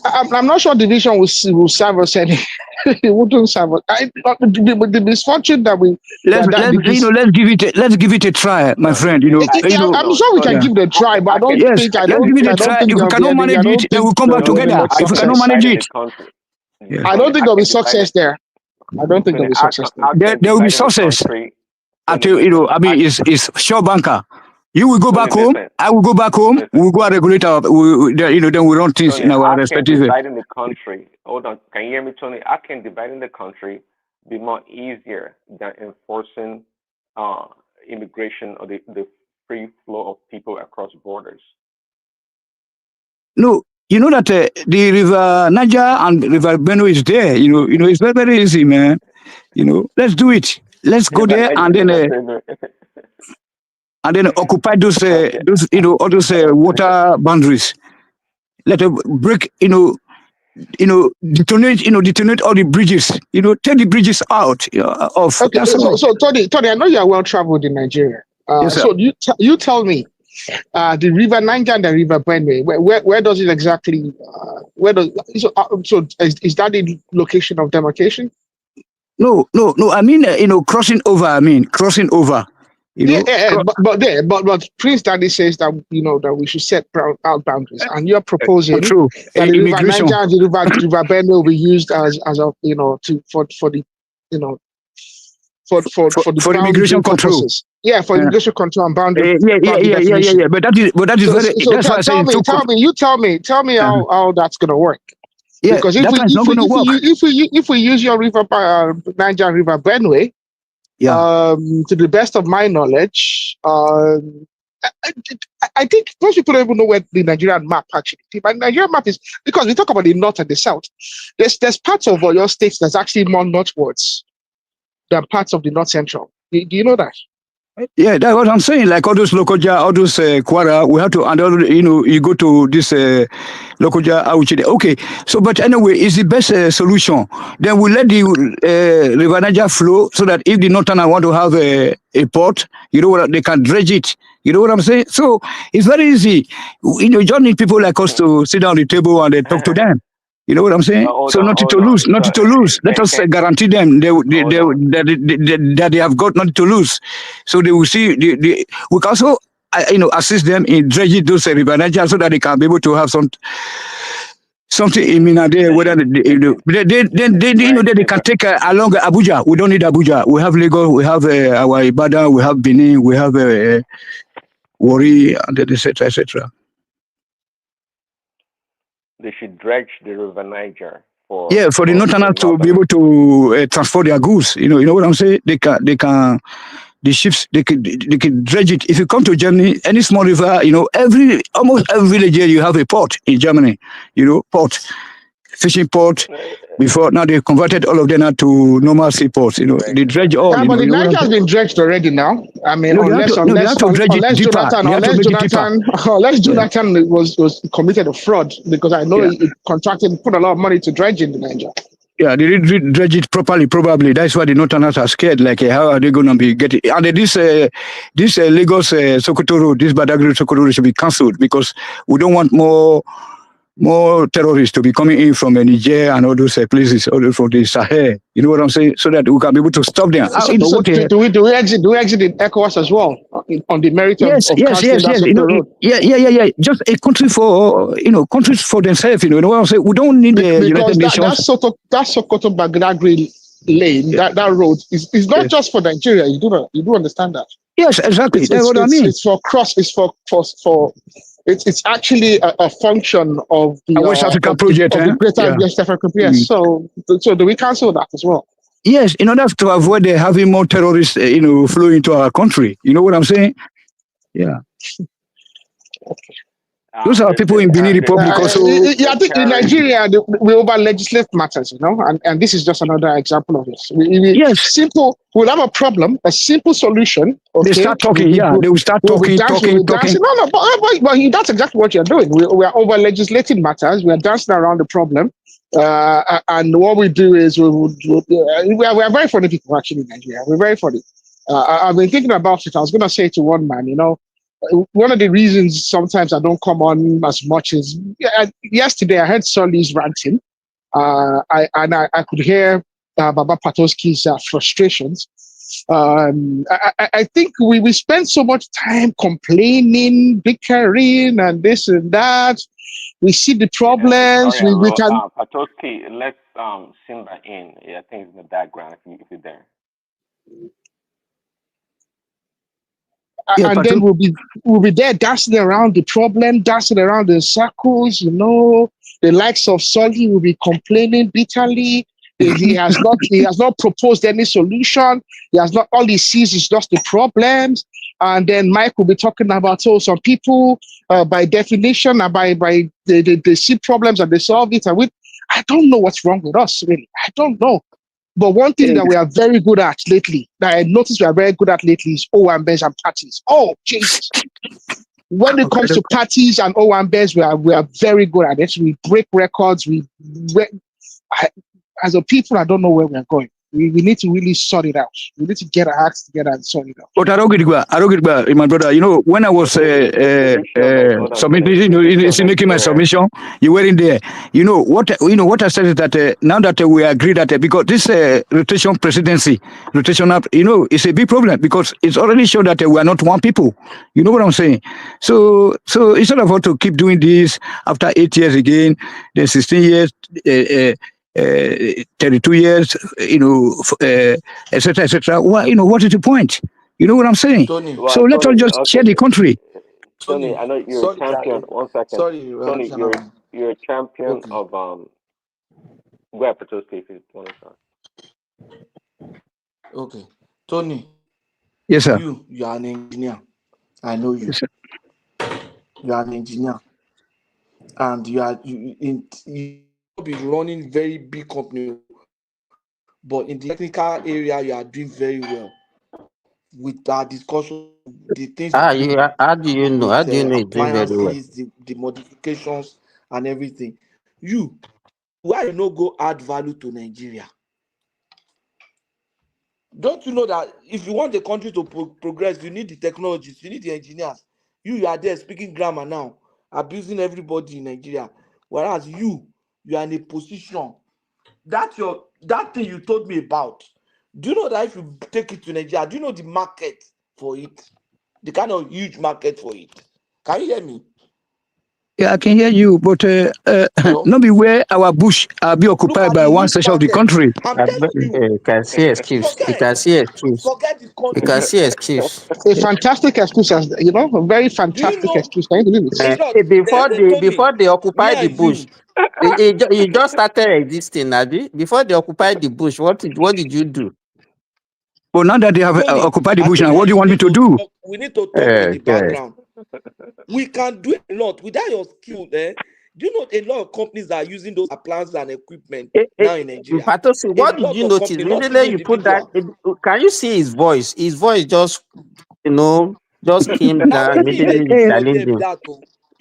I'm not sure division will serve us any. It wouldn't serve us. The misfortune that we let's give it a try, my friend. I'm sure we can give it a try, but I don't think. If we cannot manage it, then we'll come back together. If we cannot manage it, I don't think there'll be success there. I don't think there'll be success there. There will be success. It's sure banker. You will go back home. Listen, I will go back home. listen. We will go and regulate our, then we run things Tony, in our how can respective. dividing the country? Hold on, can you hear me, Tony? How can dividing the country be more easier than enforcing immigration or the free flow of people across borders? No, you know that the river Niger and river Benue is there. It's very, very easy, man. Let's do it. Let's go there and then occupy those all those water boundaries. Let us break, detonate all the bridges. Take the bridges out of. Okay, so Tony, I know you are well traveled in Nigeria. Yes, sir. So you tell me, the river Niger and the river Benue, where does it exactly? So is that the location of demarcation? No. I mean, crossing over. But Prince Daddy says that that we should set out boundaries, and you're proposing that the river Niger and the river Benue will be used as a for the for immigration control. Yeah, for immigration control and boundary. Yeah. But that is very. So that's why I say tell me how that's gonna work. Yeah, because if we use your river Niger and river Benue, to the best of my knowledge, I think most people don't even know where the Nigerian map actually is. But the Nigerian map is, because we talk about the north and the south. There's parts of your states that's actually more northwards than parts of the north central. Do you know that? Yeah, that's what I'm saying. Like all those Lokoja, all those Kwara, we have to, and you go to this Lokoja, Auchide. Okay, so but anyway, it's the best solution. Then we let the River Niger flow so that if the Northern want to have a port, they can dredge it. You know what I'm saying? So it's very easy. You just need people like us to sit down at the table and talk to them. You know what I'm saying? So nothing to lose. Let us guarantee them that they have got nothing to lose. So they will see. We can also, assist them in dredging those river Niger so that they can be able to have something in Minade. Whether they can take along Abuja. We don't need Abuja. We have Lagos. We have our Ibadan. We have Benin. We have Warri, and etc. etc. They should dredge the river Niger for the Northerners to be able to transport their goods. You know what I'm saying? They can the ships they can dredge it. If you come to Germany, any small river, almost every village here you have a port in Germany. Port, fishing port. Before now they converted all of them now to normal seaports. They dredge all. Yeah, but the Niger has been dredged already now. I mean, unless Jonathan was committed a fraud, because I know he contracted, put a lot of money to dredge in the Niger. Yeah, they didn't dredge it properly, probably. That's why the Northerners are scared. Like, how are they going to be getting? And this Lagos Sokoto road, this Badagry Sokoto road should be cancelled, because we don't want more terrorists to be coming in from Niger and all those places, all those from the Sahel. You know what I'm saying? So that we can be able to stop them. Do we exit the ECOWAS as well on the merit of cancelling that road? Yeah. Just a country for countries for themselves. You know what I'm saying? We don't need the United Nations. That Sokoto Badagry lane, that road is not just for Nigeria. You do understand that? Yes, exactly. That's what I mean. It's for It's actually a function of the West Africa project, of the Greater West Africa project. So do we cancel that as well? Yes, in order to avoid having more terrorists, flow into our country. You know what I'm saying? Yeah. Okay. Those are people in Benin Republic also. I think in Nigeria we over legislate matters, and this is just another example of this. We'll have a problem, a simple solution. Okay? They start talking, they will start talking. No, but that's exactly what you're doing. We are over legislating matters. We are dancing around the problem, and what we do is we are very funny people actually in Nigeria. We're very funny. I've been thinking about it. I was going to say to one man, one of the reasons sometimes I don't come on as much is yesterday I heard Solly's ranting, I could hear Baba Patoski's frustrations. I think we spend so much time complaining, bickering, and this and that. We see the problems. We can. Patoski, let's Simba in. I think it's in the background if you're there. And then we'll be there dancing around the problem, dancing around the circles, The likes of Solly will be complaining bitterly. He has not proposed any solution. All he sees is just the problems. And then Mike will be talking about some people by definition and by they see problems and they solve it. I don't know what's wrong with us, really. I don't know. But one thing that we are very good at lately, that I noticed we are very good at lately, is OMBs and parties. Oh, Jesus. When it comes to parties and OMBs, we are very good at it. We break records. As a people, I don't know where we are going. We need to really sort it out. We need to get our acts together and sort it out. But Arogidwa, my brother, when I was submitting, making my submission, you were in there. What I said is that now that we agree that because this rotation presidency, it's a big problem because it's already shown that we are not one people. You know what I'm saying? So instead of to keep doing this after 8 years again, then 16 years. 32 years, etc., etc. What is the point? You know what I'm saying? Tony. So let's all just share the country. Tony, I know you're a champion. 1 second. Sorry, Tony, you're a champion of go ahead, Patos, if you want to start. Okay, Tony. Yes, sir. You are an engineer. I know you. Yes, sir. You are an engineer, and you be running very big company, but in the technical area you are doing very well. With our discussion, the things how do you know? How do you know you're doing very well? The modifications and everything. Why you no go add value to Nigeria? Don't you know that if you want the country to progress, you need the technologies, you need the engineers. You are there speaking grammar now, abusing everybody in Nigeria, whereas you are in a position that thing you told me about. Do you know that if you take it to Nigeria, do you know the market for it? The kind of huge market for it. Can you hear me? Yeah, I can hear you, but not be where our bush be occupied by one section of the country. You can see excuse. You can see excuse. You can see excuse. A fantastic excuse, a very fantastic excuse. Can you believe it? Before they occupy the bush, you just started existing, Nabi. Before they occupied the bush, what did you do? But now that they have occupied the bush, now what do you want me to do? We need to talk in the background. We can do a lot without your skill. Do you know a lot of companies are using those appliances and equipment now in Nigeria? Patosu, what did you notice? Really, you put that. Can you see his voice? His voice just, just came down. Immediately challenging.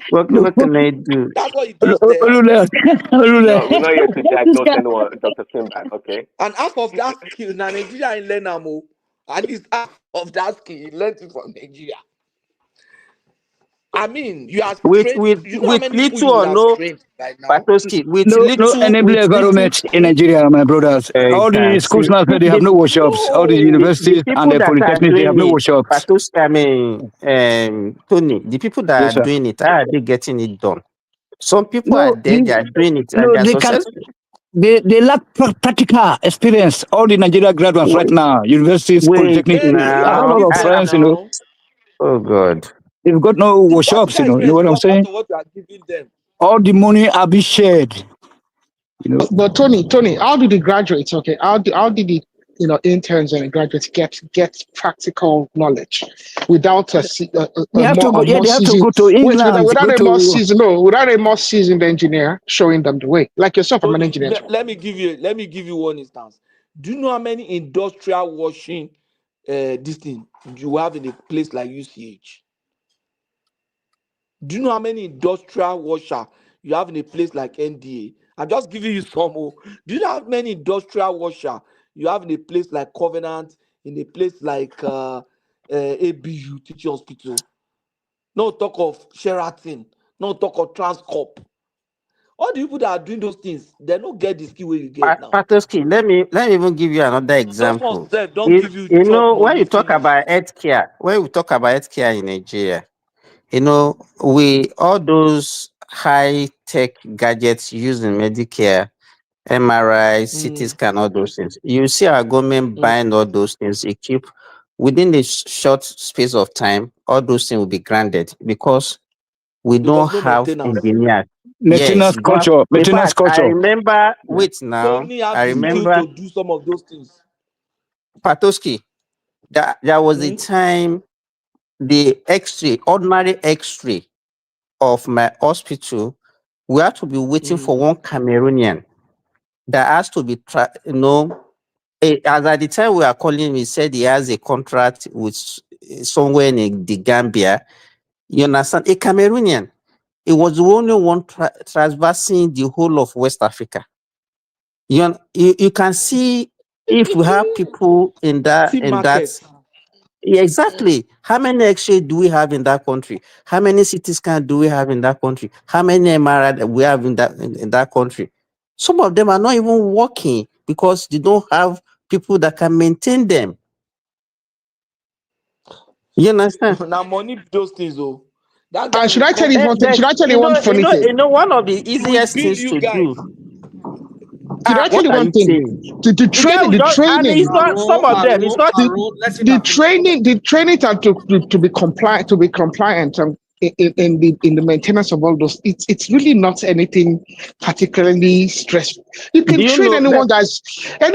What can I do? That's what you just said. No, we're not here to diagnose anyone, Dr. Simbad, okay? And half of that skill, now Nigeria in Lenamo, at least half of that skill, you learned it from Nigeria. I mean, you are trained. You know how many people you are trained right now? Patoski, with no enabling environment in Nigeria, my brothers. All the schools now they have no workshops. All the universities and the polytechnics they have no workshops. Patoski, Tony, the people that are doing it, how are they getting it done? Some people are there, they are doing it, and they are successful. They lack practical experience. All the Nigeria graduates right now, universities, polytechnics, I have a lot of friends, Oh God. They've got no workshops, you know what I'm saying? What you are giving them. All the money are being shared. But Tony, how did the graduates? Okay, how did the interns and graduates get practical knowledge without a they have to go to England. Without a more seasoned engineer showing them the way. Like yourself, I'm an engineer. Let me give you one instance. Do you know how many industrial washing this thing you have in a place like UCH? Do you know how many industrial washer you have in a place like NDA? I'm just giving you some. Do you know how many industrial washer you have in a place like Covenant, in a place like ABU, Teaching Hospital? No talk of Sheraton, no talk of Transcorp. All the people that are doing those things, they don't get the skill where you get now. Patoski, let me even give you another example. Don't give you when you talk about healthcare in Nigeria, all those high-tech gadgets used in Medicare, MRI, CT scan, all those things. You see our government buying all those things, equip within a short space of time, all those things will be granted because we don't no have maintenance. engineers. Yes, Maintenance we don't have, culture. in Maintenance fact, I culture. remember, wait You now, only have I the skill remember to do some of those things. Patoski, there was a time the X-ray, ordinary X-ray of my hospital, we had to be waiting for one Cameroonian that has to be, as at the time we are calling him, he said he has a contract with somewhere in the Gambia. You understand? A Cameroonian. It was the only one traversing the whole of West Africa. You can see if we have people in that yeah, exactly. How many X-ray do we have in that country? How many CT scan do we have in that country? How many MRI that we have in that country? Some of them are not even working because they don't have people that can maintain them. You understand? Now money those things though. That And guy should will I tell come you to one thing? Should I tell you one funny thing? One of the he will easiest bill things you to guys. do. Should I tell What you are one you thing? saying? The The guy will just, and training, it's not some of them. It's not the training to be compliant in the maintenance of all those. It's really not anything particularly stressful. You can Do you train know? anyone that has Let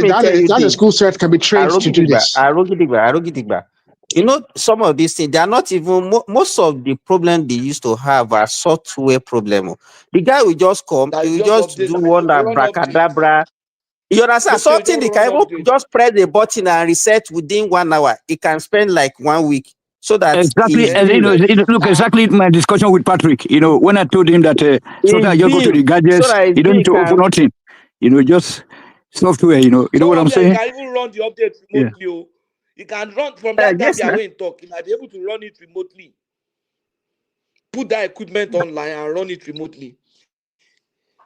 me tell you a this. school cert can be trained to do this. Arogidigba. You know, some of these things, they are not even, most of the problem they used to have are software problem. The guy will just come, he will just do one abracadabra. You understand? Something they can even just press the button and reset within 1 hour. It can spend like 1 week. So that Exactly, and look, exactly my discussion with Patrick. When I told him that sometimes I just go to the gadgets, you don't need to open nothing. Just software. You know what I'm saying? You can even run the update remotely. Yeah. You can run from that Gambia way and talk. You might be able to run it remotely. Put that equipment online and run it remotely.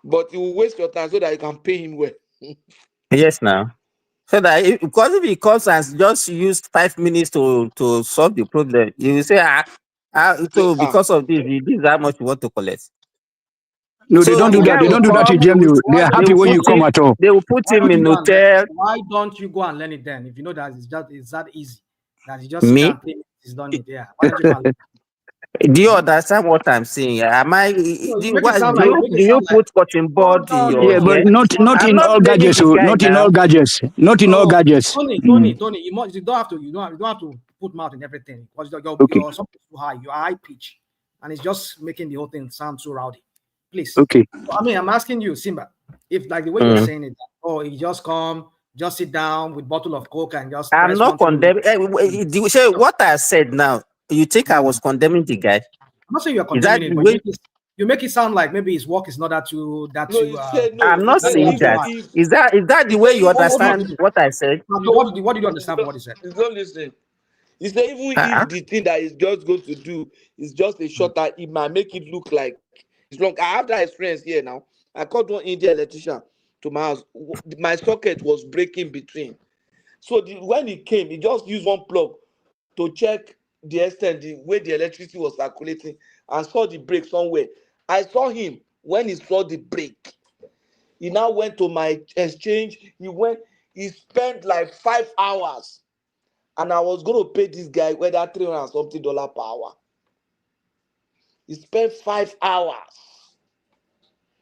But you will waste your time so that you can pay him well. Yes, now. So that because if he comes and just use 5 minutes to solve the problem, you will say, so because of this is how much you want to collect. No, they don't do that. They don't do that in Germany. They are happy when you come at all. They will put him in hotel. Why don't you go and learn it then? If you know that it's that easy, that you just Me? can't pay, it's done it. Yeah. Why don't you go and learn it? Do you understand what I'm saying? Am I? Do you put cotton board in your Yeah, but hair? not in all gadgets. So not in all gadgets. Not in all gadgets. Tony, you don't have to put mouth in everything because you're something too high. You're high pitch, and it's just making the whole thing sound so rowdy. Please. Okay. So, I'm asking you, Simba, if like the way you're saying it, you just come, just sit down with bottle of Coke and just. I'm not condemning. Say what I said now. You think I was condemning the guy? I'm not saying you're condemning it, but you make it sound like maybe his work is not that you. I'm not saying that. Is that the way you understand what I said? What did you understand from what he said? Don't listen. He said even if the thing that he's just going to do is just a shorter, it might make it look like it's long. I have that experience here now. I called one Indian electrician to my house. My socket was breaking between. So when he came, he just used one plug to check the extent, the way the electricity was circulating, and saw the break somewhere. I saw him when he saw the break. He now went to my exchange. He spent like 5 hours. And I was going to pay this guy whether $300 and something per hour. He spent 5 hours.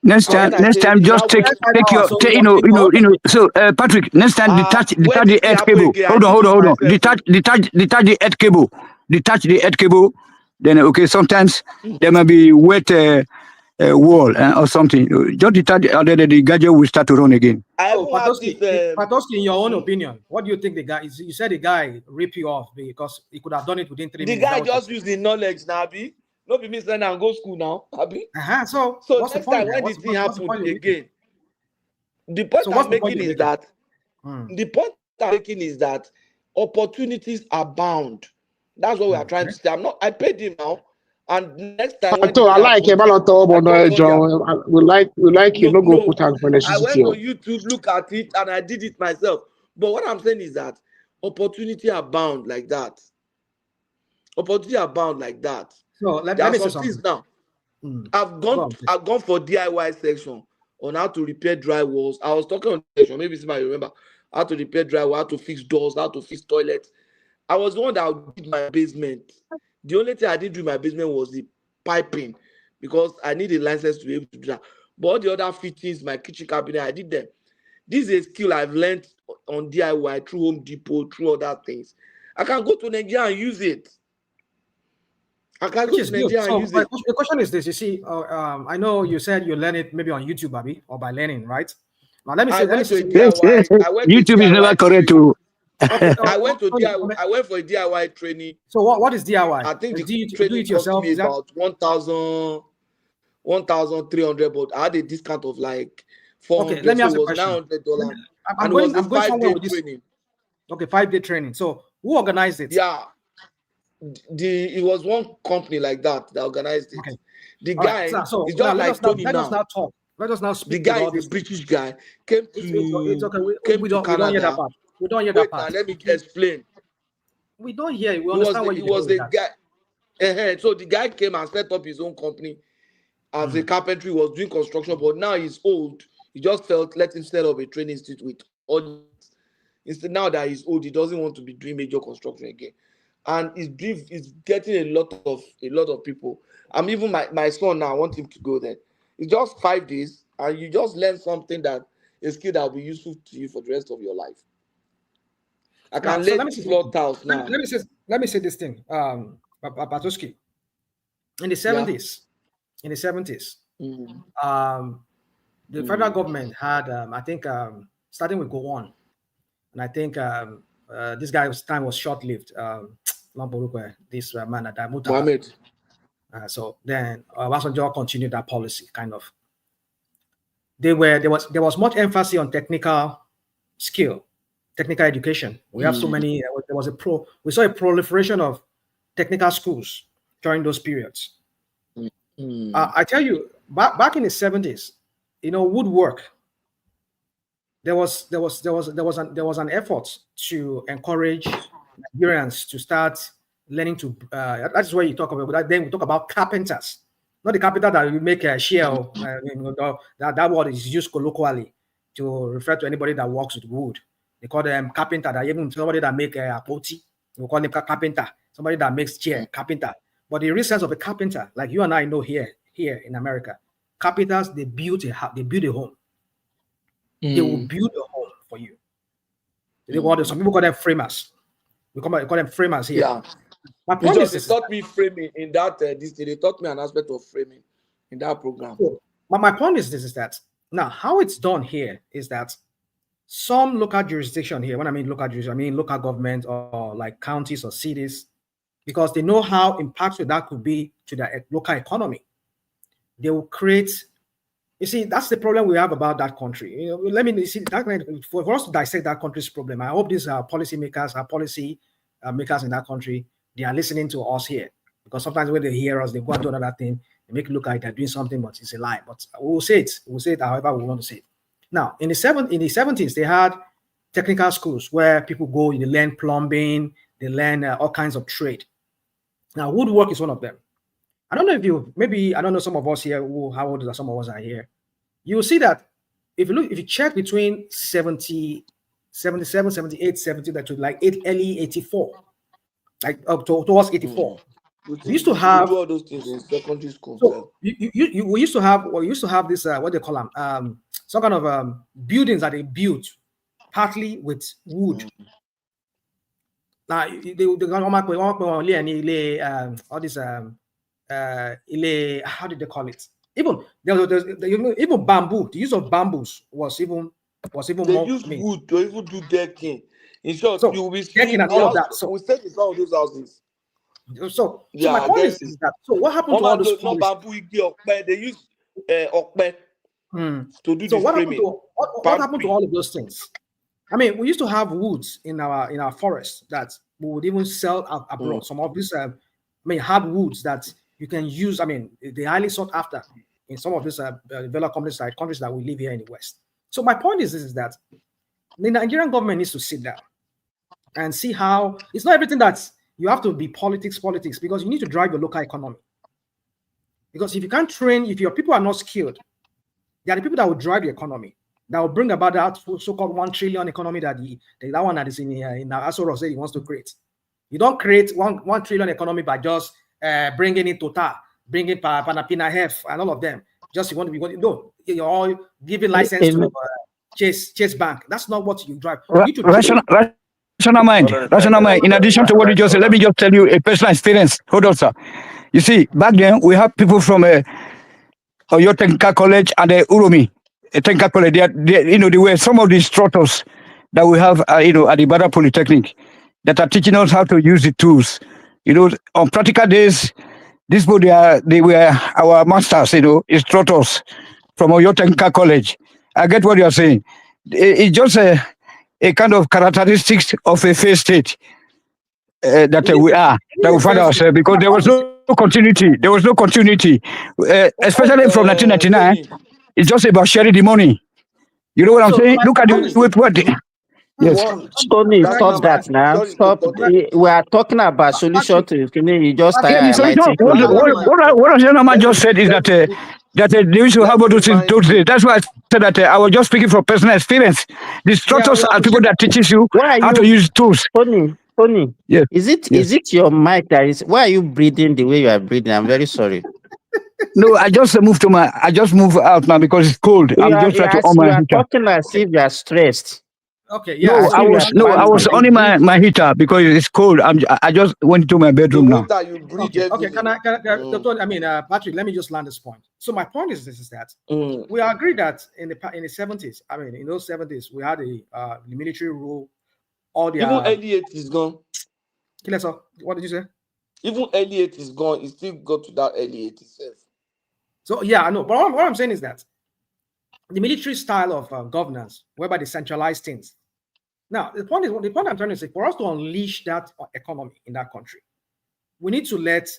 Next time, just take your, So Patrick, next time detach the earth cable. Hold on. Detach the earth cable. Detach the earth cable. Then sometimes there might be wet wall or something. Just detach the gadget will start to run again. Patoski, in your own opinion, what do you think the guy is? You said the guy ripped you off because he could have done it within 3 minutes. The guy just used the knowledge now, Abi. No be me saying and go school now, Abi. So what's next the point time when the thing happens again, the point I'm making is that opportunities are bound. That's what we are trying to say. I paid him now. And next time when I like him. We like you. No go put out for necessity. I went on YouTube, look at it, and I did it myself. But what I'm saying is that opportunity are bound like that. Opportunity are bound like that. So let me say something now. I've gone for DIY section on how to repair dry walls. I was talking on section, maybe somebody remember how to repair dry wall, how to fix doors, how to fix toilets. I was the one that did my basement. The only thing I didn't do in my basement was the piping because I need a license to be able to do that. But all the other fittings, my kitchen cabinet, I did them. This is a skill I've learned on DIY through Home Depot, through other things. I can go to Nigeria and use it. I can go to Nigeria and use it. The question is this: you see, I know you said you learn it maybe on YouTube, Abi, or by learning, right? Now let me say, YouTube is never correct too. Okay, I went for a DIY training. So what is DIY? I think the training do it yourself, cost me about 1,300, but I had a discount of like 400. Okay, let me ask you a question. $900. I'm going somewhere with this. Okay, 5-day training. So who organized it? Yeah, it was one company like that organized it. Okay. The guy is just like Tony now. Let us now talk. Let us now speak. The guy is a British guy. Came to Canada. Hear that part. We don't hear that part. Now, let me explain. We don't hear it. We understand what you was the guy. So the guy came and set up his own company as a carpentry, was doing construction, but now he's old. He just felt let him set up a training institute with all. Instead, now that he's old, he doesn't want to be doing major construction again, and he's getting a lot of people. Even my son now, I want him to go there. It's just 5 days, and you just learn something a skill that will be useful to you for the rest of your life. I can lay floor tiles now. Let me say this thing, Patoski. In the 70s, the federal government had, I think, starting with Go On, and I think this guy's time was short-lived. This man, Mohammed. So then Obasanjo continued that policy, kind of. There was much emphasis on technical skill, technical education. We have so many. We saw a proliferation of technical schools during those periods. I tell you, back in the 70s, woodwork. There was an effort to encourage Nigerians to start learning to. That's where you talk about. But then we talk about carpenters, not the carpenter that will make a shell. That word is used colloquially to refer to anybody that works with wood. They call them carpenter. That even somebody that make a poti, we call them carpenter. Somebody that makes chair, carpenter. But the real sense of a carpenter, like you and I know here in America, carpenters, they build a house, they build a home. They will build a home for you. Some people call them framers. We call them framers here. Yeah. My point is, they taught me framing in that. They taught me an aspect of framing in that program. So, but my point is that now how it's done here is that some local jurisdiction here, when I mean local jurisdiction, I mean local government or like counties or cities, because they know how impactful that could be to their local economy. They will create. You see, that's the problem we have about that country. Let me see that for us to dissect that country's problem. I hope these policy makers makers in that country, they are listening to us here, because sometimes when they hear us, they go and do another thing. They make it look like they're doing something, but it's a lie. But we'll say it. We'll say it however we want to say it. Now, in the 70s, they had technical schools where people go, they learn plumbing, they learn all kinds of trade. Now, woodwork is one of them. I don't know I don't know some of us here, how old some of us are here. You will see that if you check between 77, 78, 70, to like early 84, like up towards 84. We used to have all those things in secondary school. So we used to have this what they call them some kind of buildings that they built partly with wood. Now all this how did they call it? Even bamboo. The use of bamboos was even they more. Use wood to even do decking. In short, so you will be decking and all of that. So we stay in some of those houses. So my point is that. So what happened to all those? No bamboo. They use okpe to do this framing. What happened to all of those things? I mean, we used to have woods in our forests that we would even sell abroad. Some of these, hardwoods that you can use. I mean, they're highly sought after in some of these developed countries that we live here in the West. So my point is that the Nigerian government needs to sit down and see how it's not everything that you have to be politics, because you need to drive your local economy. Because if you can't train, if your people are not skilled, they are the people that will drive the economy, that will bring about that so-called 1 trillion economy that one that is in Asoro said he wants to create. You don't create 1 trillion economy by just bringing in Total, bringing Panapina Hef, and all of them. Just you want to be no, you're all giving license to Chase Bank. That's not what you drive. You need to rational mind. In addition to what you just said, let me just tell you a personal experience. Hold on, sir. You see, back then we have people from Oyo Technical College and Uromi Technical College. They were some of the instructors that we have, at the Ibadan Polytechnic that are teaching us how to use the tools. On practical days, these people they were our masters, instructors from Oyo Technical College. I get what you're saying. It's just a kind of characteristics of a failed state that we find ourselves, because there was no continuity. There was no continuity, especially from 1999. It's just about sharing the money. You know what I'm saying? Look at what. Yes. Tony, stop that now. Stop. We are talking about solution to you just highlighting. What gentleman just said is that they used to have all those days. That's why I said that I was just speaking from personal experience. The instructors are people that teaches you how to use tools. Tony. Yes. Is it your mic that is? Why are you breathing the way you are breathing? I'm very sorry. No, I just moved out now because it's cold. I'm just trying to on my heater. You are talking as if you are stressed. Okay, yeah. I was on my heater because it's cold. I just went to my bedroom now. Okay. Can I Patrick, let me just land this point. So my point is that we agree that in the 70s, in those 70s, we had the military rule. All the even early 80s is gone. What did you say? Even early 80s is gone. It still got to that early 80s. So yeah, I know. But what I'm saying is that the military style of governance, whereby they centralize things. Now, the point I'm trying to say, for us to unleash that economy in that country, we need to let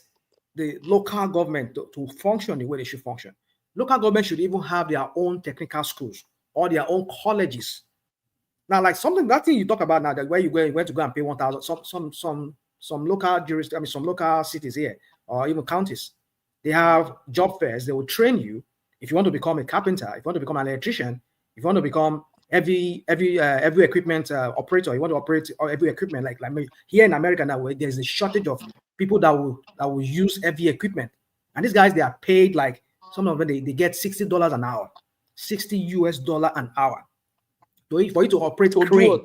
the local government to function the way they should function. Local government should even have their own technical schools or their own colleges. Now, like that thing you talk about now, that where you went to go and pay 1,000, some local some local cities here or even counties, they have job fairs. They will train you if you want to become a carpenter, if you want to become an electrician, if you want to become every equipment operator, you want to operate every equipment. Like here in America now, there's a shortage of people that will use heavy equipment, and these guys, they are paid like some of them they get $60 an hour, $60 an hour. For you to operate crane,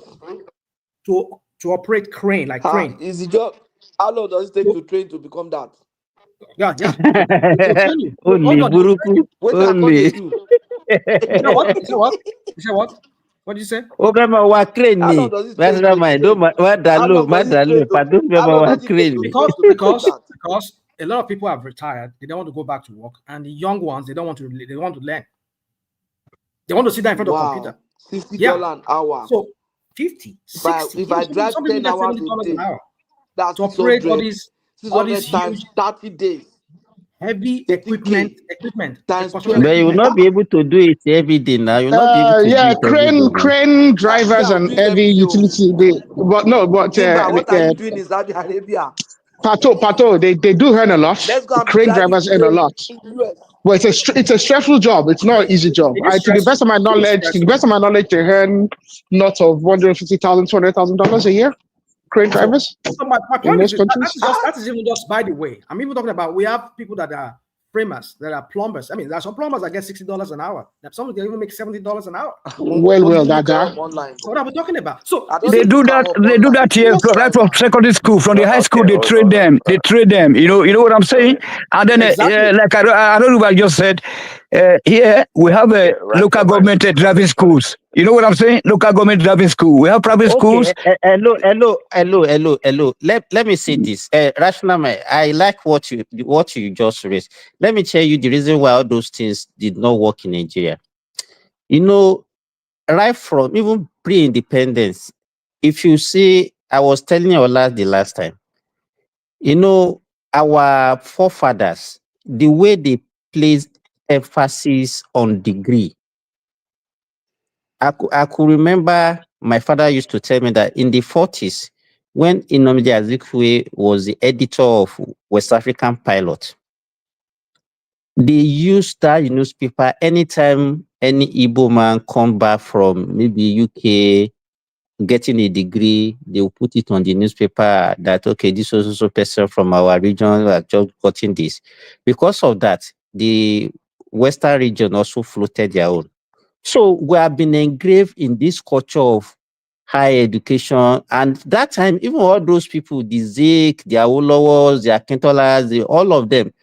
to operate crane, crane. Is the job? How long does it take to train to become that? Yeah. Only Buruku. Only. You say what? What did you say? Obama wa crane ni. That's my do madalo. Because a lot of people have retired. They don't want to go back to work, and the young ones they want to learn. They want to sit down in front of a computer. $60 an hour. So 50, 60. If I drive 10 hours a day, that's to operate all these times huge 30 days. Heavy equipment. But you will not be able to do it every day now. You will not be able to do it crane drivers and heavy utility. What are you doing in Saudi Arabia? Pato, they do earn a lot. Crane drivers earn a lot. Well, it's a stressful job. It's not an easy job. To the best of my knowledge, they earn not of $150,000, $200,000 a year. Crane drivers. So my point is that is even just by the way. I'm even talking about we have people that are framers, that are plumbers. There are some plumbers that get $60 an hour. Some of them even make $70 an hour. Well, that guy. What are we talking about? So they do that here right from secondary school, from the high school. They train them. You know what I'm saying? And then like I don't know what I just said. Here we have a local government driving schools. You know what I'm saying? Local government driving school. We have private schools. Hello. Let me say this. Rational, I like what you just raised. Let me tell you the reason why all those things did not work in Nigeria. Right from even pre-independence, if you see, I was telling you the last time, our forefathers, the way they placed emphasis on degree. I could remember my father used to tell me that in the 40s, when Nnamdi Azikiwe was the editor of West African Pilot, they used that newspaper anytime any Igbo man come back from maybe UK getting a degree, they will put it on the newspaper that, okay, this was also person from our region that just gotten this. Because of that, the Western region also floated their own. So we have been engraved in this culture of higher education. And that time, even all those people, the Zik, the Awolowos, the Akintolas, all of them,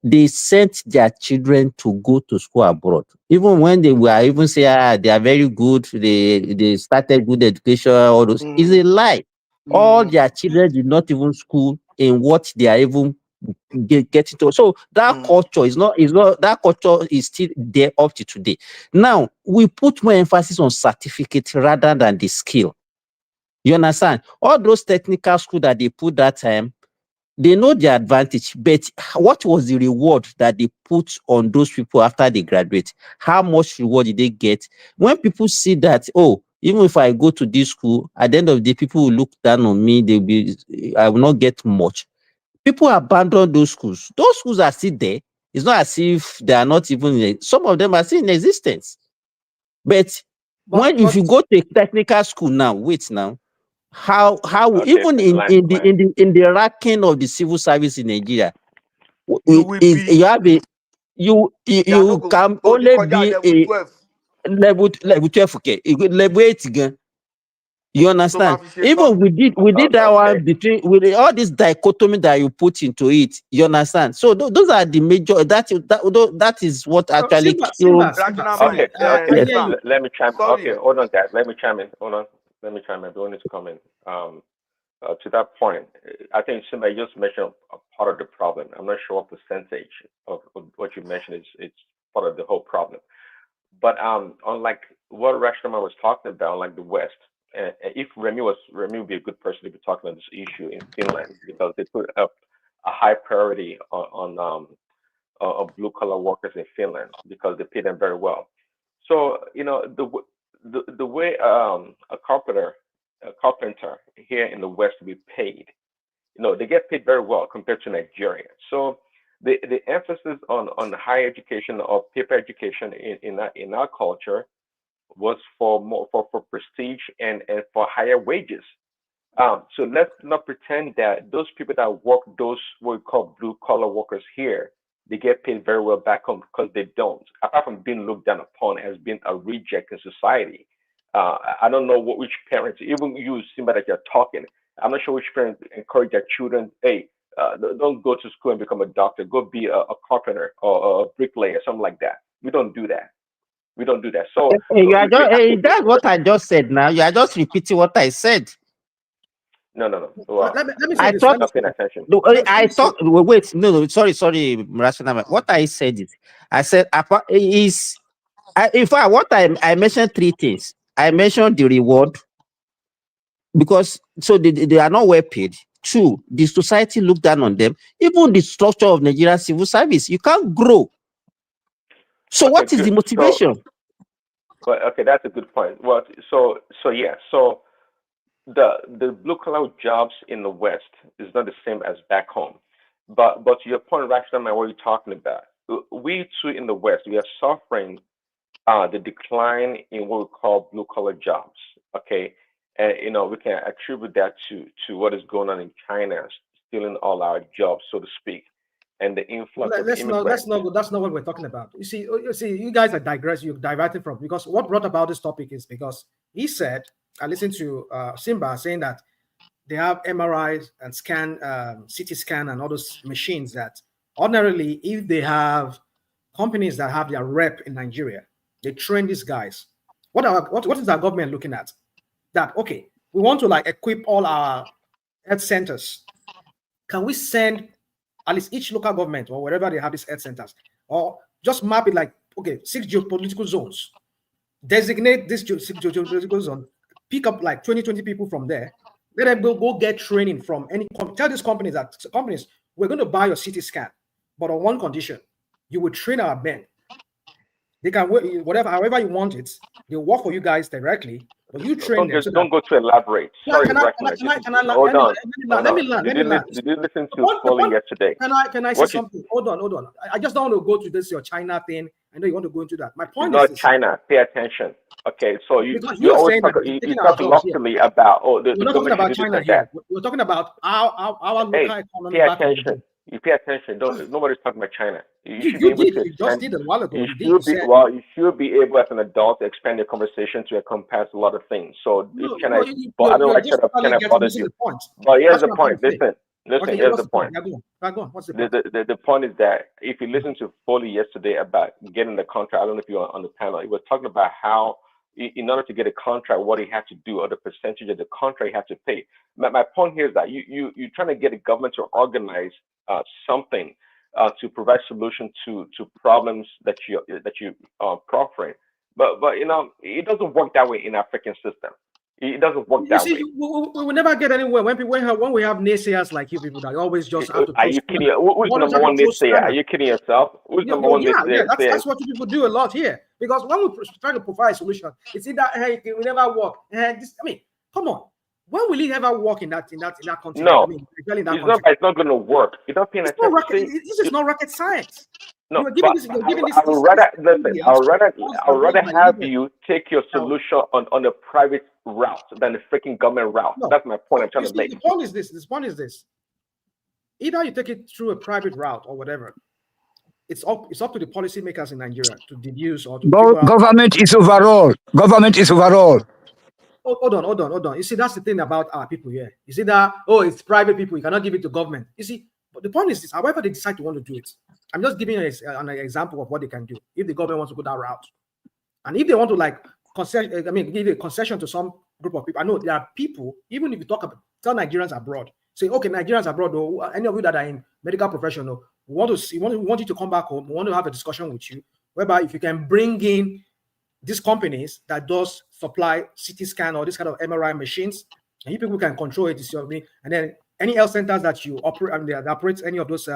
they sent their children to go to school abroad. Even when they were even say, they are very good, they started good education, all those, is a lie. All their children did not even school in what they are even getting to. So that culture is not that culture is still there up to today. Now we put more emphasis on certificate rather than the skill. You understand? All those technical school that they put that time, they know the advantage, but what was the reward that they put on those people after they graduate? How much reward did they get? When people see that, oh, even if I go to this school, at the end of the day, people will look down on me, I will not get much. People abandon those schools. Those schools are still there. It's not as if they are not even, some of them are still in existence. But if you go to a technical school now, how Okay, even in the ranking of the civil service in Nigeria, you can only be a level 12, okay, level 8 again. You understand? Even we did that one between with all this dichotomy that you put into it. You understand? So those are the major. That is what actually killed. Okay, Yes. let me chime. Okay, hold on, guys. Let me chime in. Hold on. Let me chime in. Don't need to come in. To that point, I think somebody just mentioned a part of the problem. I'm not sure what percentage of what you mentioned is it's part of the whole problem. But unlike what Rashomon was talking about, like the West, if Remy would be a good person to be talking about this issue in Finland because they put up a high priority on of blue collar workers in Finland because they pay them very well. So the way a carpenter here in the West will be paid, they get paid very well compared to Nigeria. So the emphasis on higher education or paper education in our culture was for more for prestige and for higher wages. So let's not pretend that those people that work those what we call blue collar workers here, they get paid very well back home because they don't. Apart from being looked down upon as being a reject in society. I don't know which parents, even you, Simba, that you're talking, I'm not sure which parents encourage their children, hey, don't go to school and become a doctor, go be a carpenter or a bricklayer, something like that. We don't do that. We don't do that. So you are just, that's what I just said now. You are just repeating what I said. No. Well, let me I say this. thought, paying attention. I thought, wait, no, sorry, Rational. What I said is, I said, in fact, what I mentioned 3 things. I mentioned the reward, because so they are not well paid. 2, the society look down on them. Even the structure of Nigeria civil service, you can't grow. So Okay, what is good. the motivation? Well, okay, that's a good point. Well, so yeah, so the blue collar jobs in the West is not the same as back home. But to your point, Raxam, what you're talking about, we too in the West, we are suffering the decline in what we call blue collar jobs. Okay, and we can attribute that to what is going on in China, stealing all our jobs, so to speak, and the influx of immigrants. That's not what we're talking about. You see, you guys are you're diverting from, because what brought about this topic is because he said, I listened to Simba saying that they have MRIs and CT scan and all those machines that ordinarily, if they have companies that have their rep in Nigeria, they train these guys. What is our government looking at? That, okay, we want to equip all our health centers. Can we send at least each local government or wherever they have these health centers, or just map it like, okay, 6 geopolitical zones, designate this geopolitical zone, pick up like 20 people from there, let them go get training from any company. Tell these companies we're going to buy your CT scan, but on one condition: you will train our men. They can work however you want it. They'll work for you guys directly, but you train them. Don't go to elaborate. Sorry, hold on. Let me learn. Did you listen to Swollen yesterday? Can I say something? Hold on. I just don't want to go to this your China thing. I know you want to go into that. My point is not China. Pay attention. Okay, so because you you're always saying talk that you, taking you our talk jobs here. loftily about the We're not talking government should about do this China and that. here. We're talking about our local Hey, economy pay back in the attention. day. You pay attention. Don't nobody's talking about China. You should be You able did. to You just expand. did a while ago. You You did. You should be said you should be able as an adult to expand your conversation to encompass a lot of things. So if China is, but I don't you're like just China bothers missing you. the point. But here's That's the what I'm trying point. to say. Listen. Okay, yeah, Here's what's the the point? point. Yeah, go on. What's the point? The point is that if you listen to Foley yesterday about getting the contract, I don't know if you were on the panel. He was talking about how in order to get a contract, what he had to do or the percentage of the contract he had to pay. My point here is that you're trying to get the government to organize something to provide solution to problems that you proffering. But it doesn't work that way in African system. It doesn't work that way. We will never get anywhere when we have naysayers like you people that always just have to. Are you kidding? Who's number one naysayer? Are you kidding yourself? Who's number one naysayer? That's what you people do a lot here. Because when we try to provide a solution, it's either hey, it will never work. Come on. When will it ever work in that continent? No, it's not going to work. You're not paying attention. This is not rocket science. No, I would rather have you take your solution on a private route than a freaking government route. No. That's my point I'm trying to make. The point is this. Either you take it through a private route or whatever. It's up to the policymakers in Nigeria to deduce or to government is overall. Government is overall. Hold on. You see, that's the thing about our people here. You see that, it's private people. You cannot give it to government. You see, but the point is this, however they decide to want to do it. I'm just giving you an example of what they can do if the government wants to go that route. And if they want to give a concession to some group of people. I know there are people, even if you tell Nigerians abroad, say, okay, Nigerians abroad, or any of you that are in medical profession, we want you to come back home. We want to have a discussion with you, whereby if you can bring in these companies that does supply CT scan or this kind of MRI machines, and you people can control it, and then any health centers that you operate, that operate any of those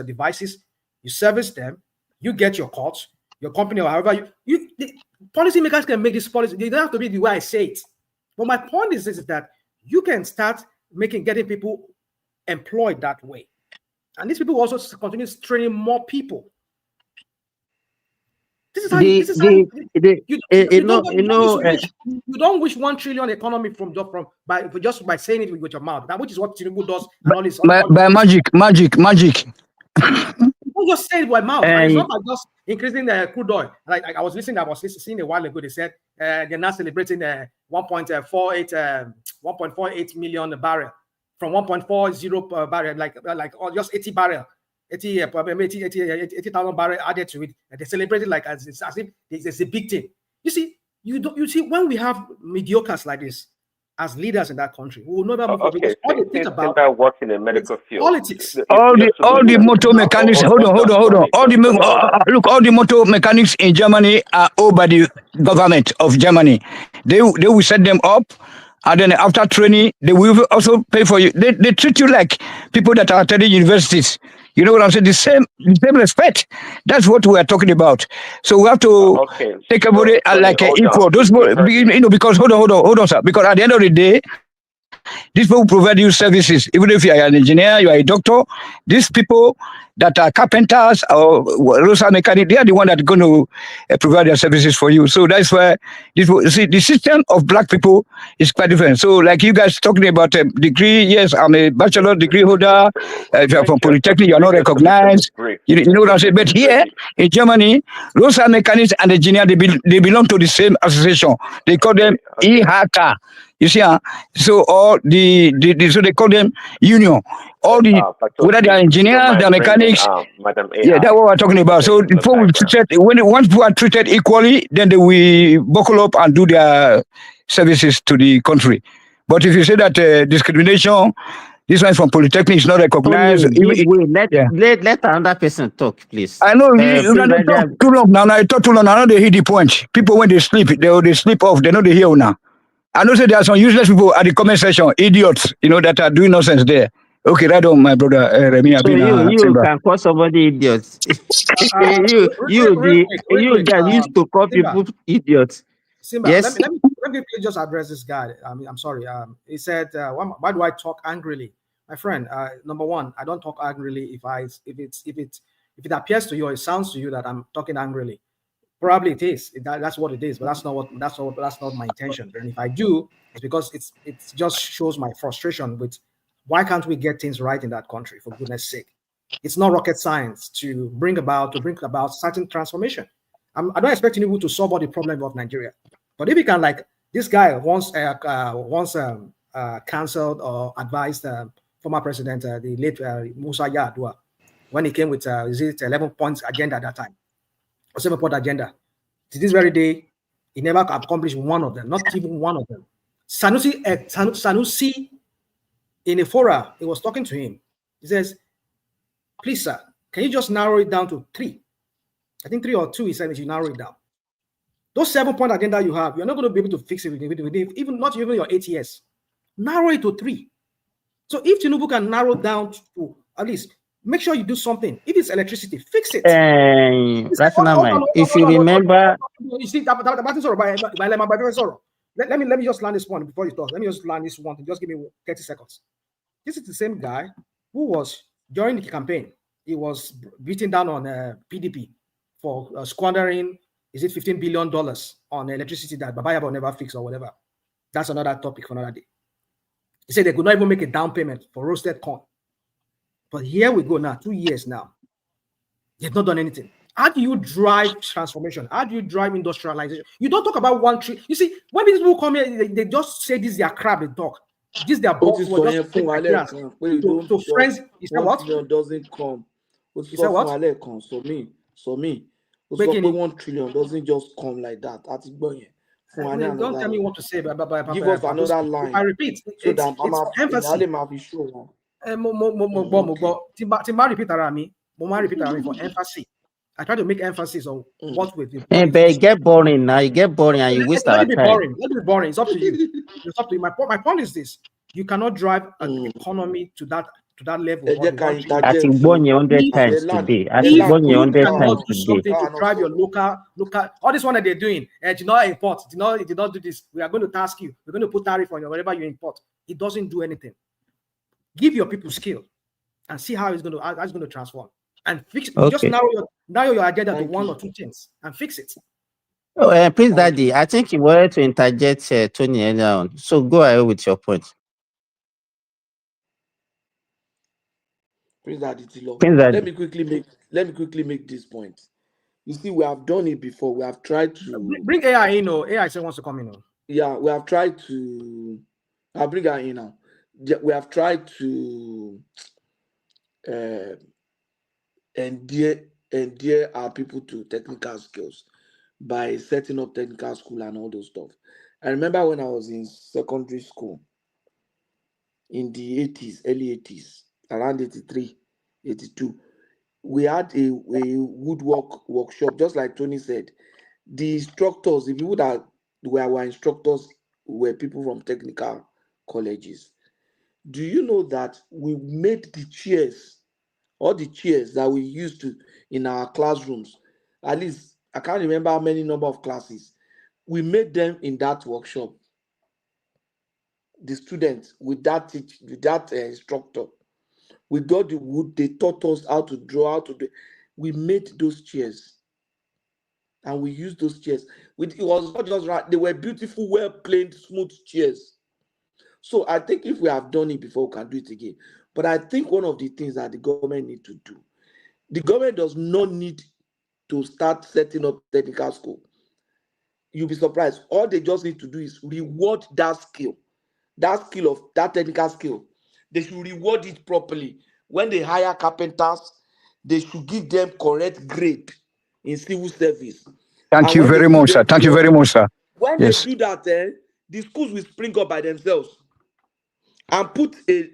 devices, you service them, you get your cuts, your company or however the policymakers can make this policy. They don't have to be the way I say it. But my point is this: is that you can start getting people employed that way, and these people also continue training more people. This is how you don't wish 1 trillion economy just by saying it with your mouth. That which is what Tinubu does and all this. By magic. Don't just say it by mouth. And it's not by just increasing the crude oil. Like I was seeing a while ago. They said they're now celebrating 1.48 million barrel from 1.40 per barrel, like just 80 barrel. 80,000 barrel added to it, and they celebrate it as if it's a big thing. You see, when we have mediocres like this as leaders in that country, we will never move forward. Because all they think about work in the medical field. Politics. All the motor mechanics. Hold on. All the motor mechanics in Germany are owned by the government of Germany. They will set them up. And then after training, they will also pay for you. They treat you like people that are attending universities. You know what I'm saying? The same respect. That's what we are talking about. So we have to take everybody like equal. Those, because hold on, sir. Because at the end of the day, these people provide you services. Even if you are an engineer, you are a doctor, these people that are carpenters or road mechanics, they are the one that are going to provide their services for you. So that's why the system of black people is quite different. So like you guys talking about a degree, yes, I'm a bachelor degree holder. If you're from Polytechnic, you're not recognized. You know what I'm saying? But here in Germany, road mechanics and engineers, they belong to the same association. They call them IHK. You see, so all so they call them union. All the whether they are engineers, they are mechanics. Yeah, that's what we're talking about. So before we once people are treated equally, then they will buckle up and do their services to the country. But if you say that discrimination, this one from Polytechnic is not recognized. Let another person talk, please. I know you talk too long now. I talk too long. I know they hit the point. People when they sleep, they sleep off. They know they hear now. I know there are some useless people at the comment section, idiots, that are doing nonsense there. Okay, right on, my brother Remy. So you can call somebody idiots. you guys used to call people idiots. Simba, yes. Let me just address this guy. I'm sorry. He said, "Why do I talk angrily?" My friend, number one, I don't talk angrily if it appears to you or it sounds to you that I'm talking angrily. Probably it is. That's what it is, but that's not my intention. And if I do, it's because it just shows my frustration with why can't we get things right in that country, for goodness sake. It's not rocket science to bring about certain transformation. I don't expect anyone to solve all the problems of Nigeria, but if you can, like this guy once canceled or advised former president, the late Musa Yar'Adua, when he came with is it 11 points agenda at that time, or 7-point agenda. To this very day, he never accomplished one of them, not even one of them. Sanusi in a fora, he was talking to him. He says, please, sir, can you just narrow it down to 3? I think 3 or 2, he said, you narrow it down. Those 7-point agenda you have, you're not going to be able to fix it within even not even your 8 years. Narrow it to 3. So if Tinubu can narrow down to at least make sure you do something. If it's electricity, fix it. Rational mind. If you remember, you see, let me just land this point before you talk. Let me just land this one. Just give me 30 seconds. This is the same guy who was during the campaign. He was beating down on PDP for squandering, is it $15 billion on electricity that Babaya will never fix or whatever. That's another topic for another day. He said they could not even make a down payment for roasted corn. But here we go now, 2 years now. They've not done anything. How do you drive transformation? How do you drive industrialization? You don't talk about 1 trillion. You see, when people come here, they just say this is their crap, they talk. This is their boss. To friends, he said what? Doesn't come. He said what? So me. 1 trillion doesn't just come like that. Don't tell me what to say. Give us another line. I repeat, so it's emphasis. Repeat for emphasis. I try to make emphasis on what we've been. But it get boring now. You get boring and you waste our time. Let it be boring. It's up to you. It's up to you. My point is this: you cannot drive an economy to that level. At Ibonyi 100 times today. At Ibonyi 100 times today. Something to drive your local. All this one that they're doing. Do not import. Do not do this. We are going to task you. We're going to put tariff on you wherever you import. It doesn't do anything. Give your people skill, and see how it's going to transform. And fix it. Okay. Just narrow your agenda to 1 or 2 things and fix it. Oh, Prince Daddy, I think you wanted to interject Tony earlier on. So go ahead with your point. Prince Daddy, let me quickly make this point. You see, we have done it before. We have tried to bring AI in. AI wants to come in. Yeah, we have tried to. I'll bring her in now. We have tried to endear our people to technical skills by setting up technical school and all those stuff. I remember when I was in secondary school in the 80s, early 80s, around 83, 82, we had a woodwork workshop, just like Tony said. The instructors, the people that were our instructors were people from technical colleges. Do you know that we made the chairs, all the chairs that we used to in our classrooms, at least I can't remember how many number of classes, we made them in that workshop. The students with that instructor, we got the wood, they taught us how to draw, how to do. We made those chairs and we used those chairs. It was not just right, they were beautiful, well planed, smooth chairs. So I think if we have done it before, we can do it again. But I think one of the things that the government need to do, the government does not need to start setting up technical school. You'll be surprised. All they just need to do is reward that skill of that technical skill. They should reward it properly. When they hire carpenters, they should give them correct grade in civil service. Thank you very much, sir. Thank you very much, sir. When they do that, the schools will spring up by themselves. And put a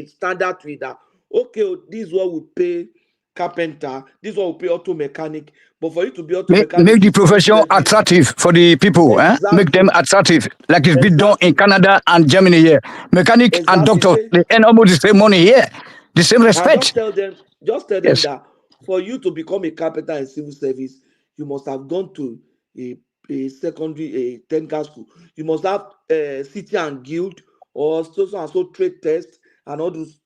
standard to it that, okay, this is what we pay carpenter, this is what we pay auto mechanic. But for you to be auto mechanic, make the profession attractive for the people. Exactly. Make them attractive, like it's been done in Canada and Germany here. Mechanic and doctor, they earn almost the same money here, the same respect. Just tell them that for you to become a carpenter in civil service, you must have gone to a secondary, a technical school. You must have city and guild or so trade test and all those.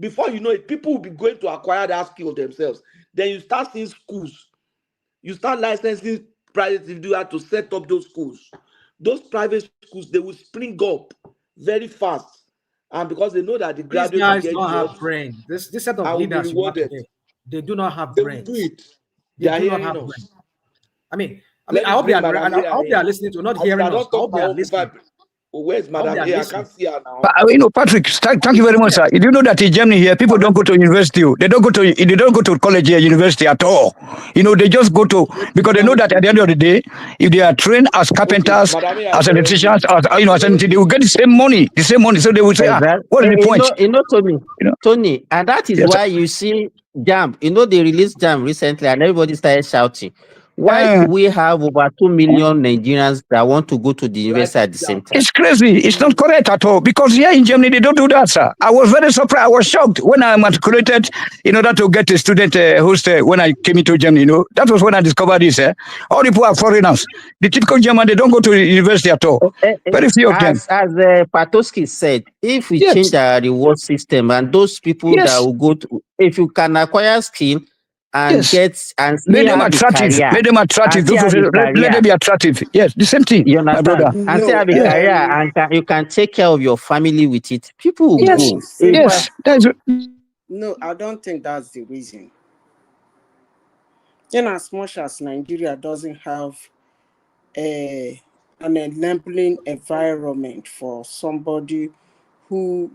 Before you know it, people will be going to acquire that skill themselves. Then you start seeing schools You start licensing private individuals to set up those schools. Those private schools, they will spring up very fast. And because they know that the These graduates will guys get don't have jobs, brain. This set of I will be leaders you have rewarded. today, they do not have They will do brains. it. They They do are not hearing have us. brains. I mean, Let I me hope they bring are. Madam I A hope they are here. listening to, not I hearing us. cannot I talk hope they my are own before listening. where's I hope they Madam are A? I listening. can't see her now. Patrick, thank you very much, sir. You do know that in Germany here, people don't go to university. They don't go to college here, university at all. They just go to, because they know that at the end of the day, if they are trained as carpenters, Madam A, as electricians, as anything, they will get the same money. So they will say, Exactly. what is the point? Tony, and that is Yes, why you see Jam. They released Jam recently, and everybody started shouting. Why do we have over 2 million Nigerians that want to go to the university at the same time? It's crazy. It's not correct at all. Because here in Germany, they don't do that, sir. I was very surprised. I was shocked when I matriculated in order to get a student hostel when I came into Germany. That was when I discovered this. All the people are foreigners. The typical German, they don't go to university at all. Very few of them. As Patoski said, if we change our reward system and those people that will go to, if you can acquire skill and get and Make still them have the attractive. career, Make them attractive. Let them be attractive. Yes, the same thing, you my understand? brother. And still have a career, and you can take care of your family with it. People will go. Yes. No, I don't think that's the reason. In as much as Nigeria doesn't have an enabling environment for somebody who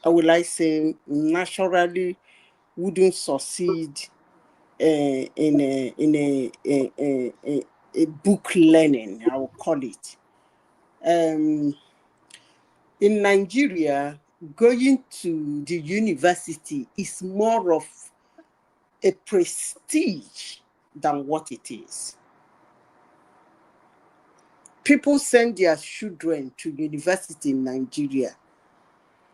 I would like say naturally wouldn't succeed in a book learning, I will call it. In Nigeria, going to the university is more of a prestige than what it is. People send their children to university in Nigeria.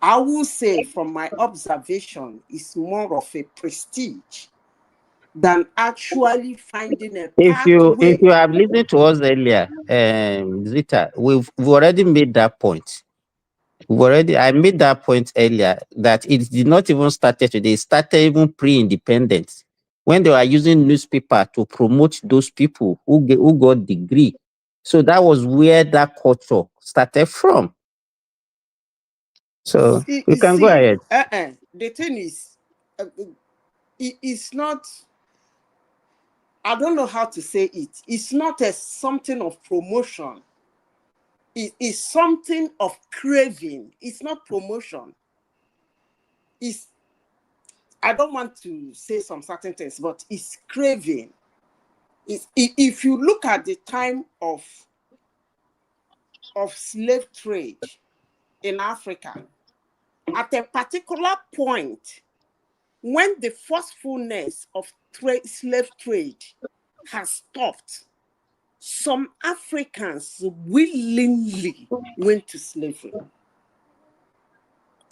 I will say, from my observation, it's more of a prestige than actually finding a If you pathway. have listened to us earlier, Zita, we've already made that point. I made that point earlier that it did not even start today. It started even pre-independence when they were using newspaper to promote those people who got degree. So that was where that culture started from. So you can go ahead. The thing is, it's not. I don't know how to say it. It's not something of promotion. It is something of craving. It's not promotion. I don't want to say some certain things, but it's craving. If you look at the time of slave trade in Africa, at a particular point, when the forcefulness of slave trade has stopped, some Africans willingly went to slavery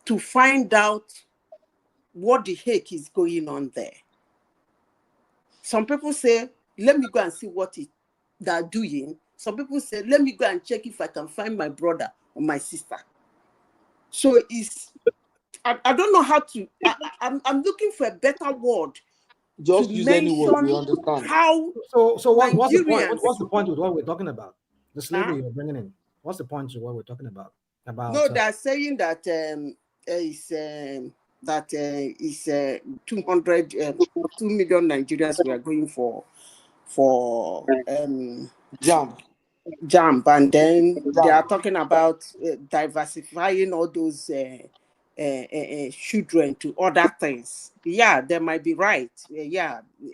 to find out what the heck is going on there. Some people say, let me go and see what they're doing. Some people say, let me go and check if I can find my brother or my sister. So I don't know how to, I'm looking for a better word. Just use any word we understand. How so what's the point? Nigerians, What's the point with what we're talking about? The slavery you're bringing in. What's the point of what we're talking about? No, they're saying that is 2 million Nigerians we are going for jump, and then they are talking about diversifying all those children to other things. Yeah, they might be right.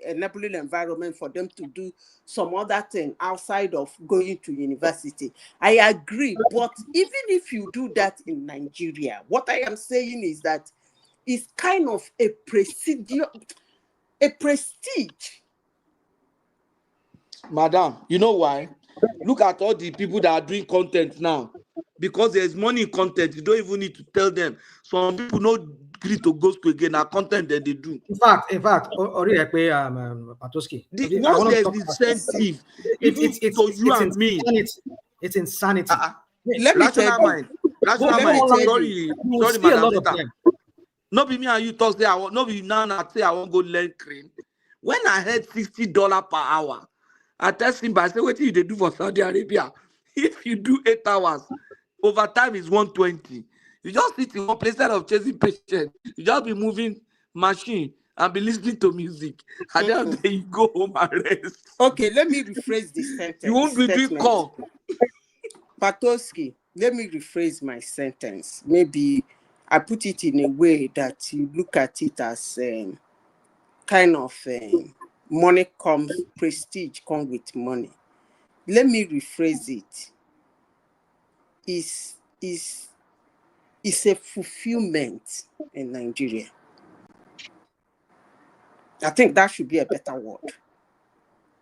Enabling environment for them to do some other thing outside of going to university. I agree, but even if you do that in Nigeria, what I am saying is that it's kind of a prestige. Madam, you know why? Look at all the people that are doing content now. Because there's money in content, you don't even need to tell them. Some people don't agree to go school again. Our content that they do. In fact, Patoski. Once there's incentive, it's insanity. Let me tell you. Rational mind. Sorry, Madam Zita. No be me and you talk. No be now. I say I won't go learn crane. When I heard $60 per hour, I text him, I said, what do they do for Saudi Arabia? If you do 8 hours, overtime is 120. You just sit in one place instead of chasing patients. You just be moving machine and be listening to music. And then you go home and rest. Okay, let me rephrase the sentence. You won't be doing call. Patoski, let me rephrase my sentence. Maybe I put it in a way that you look at it as kind of money comes, prestige comes with money. Let me rephrase it. Is a fulfillment in Nigeria. I think that should be a better word.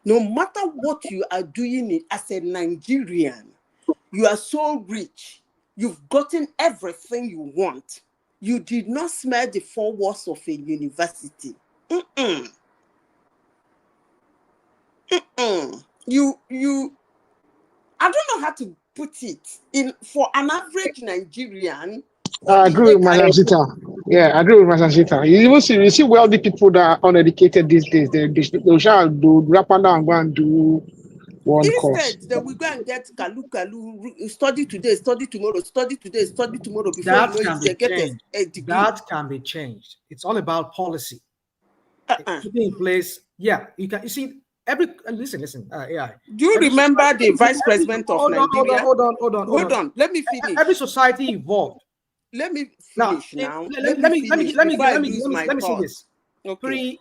No matter what you are doing as a Nigerian, you are so rich, you've gotten everything you want. You did not smell the four walls of a university. I don't know how to put it. For an average Nigerian, I agree with Masashita. Yeah, I agree with Masashita. You see wealthy people that are uneducated these days. They shall do rap and down, go and do one course. Instead, then we go and get kalu, study today, study tomorrow, study today, study tomorrow. Before you know it, they get a degree. That can be changed. It's all about policy. Putting in place, yeah, you can. You see, listen, AI. Do you remember the vice president of Nigeria? Hold on. Let me finish. Every society evolved. Let me finish now. Let me say this. Okay.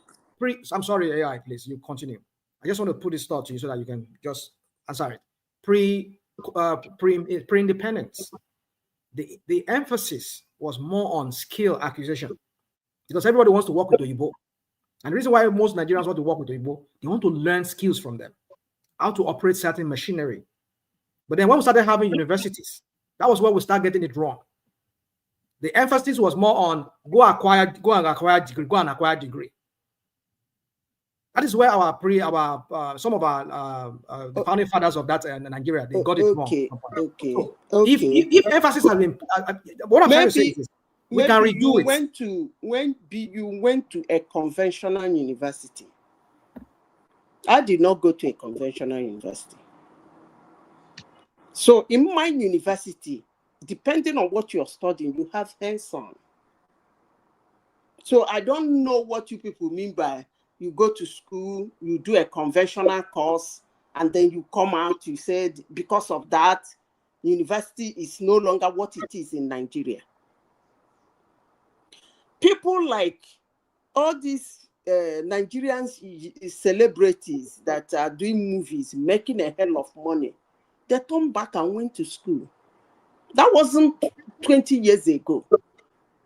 I'm sorry, AI, please. You continue. I just want to put this thought to you so that you can just answer it. Pre-independence, the emphasis was more on skill acquisition because everybody wants to work with Oyibo. And the reason why most Nigerians want to work with Oyibo, they want to learn skills from them, how to operate certain machinery. But then when we started having universities, that was where we started getting it wrong. The emphasis was more on go and acquire degree. That is where some of the founding fathers of that Nigeria, they got it wrong. So if emphasis has been, what I'm trying to say is this, we can redo it. You went to a conventional university. I did not go to a conventional university. So in my university, depending on what you're studying, you have hands-on. So I don't know what you people mean by you go to school, you do a conventional course, and then you come out, you said because of that, university is no longer what it is in Nigeria. People like all these Nigerian celebrities that are doing movies, making a hell of money, they turned back and went to school. That wasn't 20 years ago.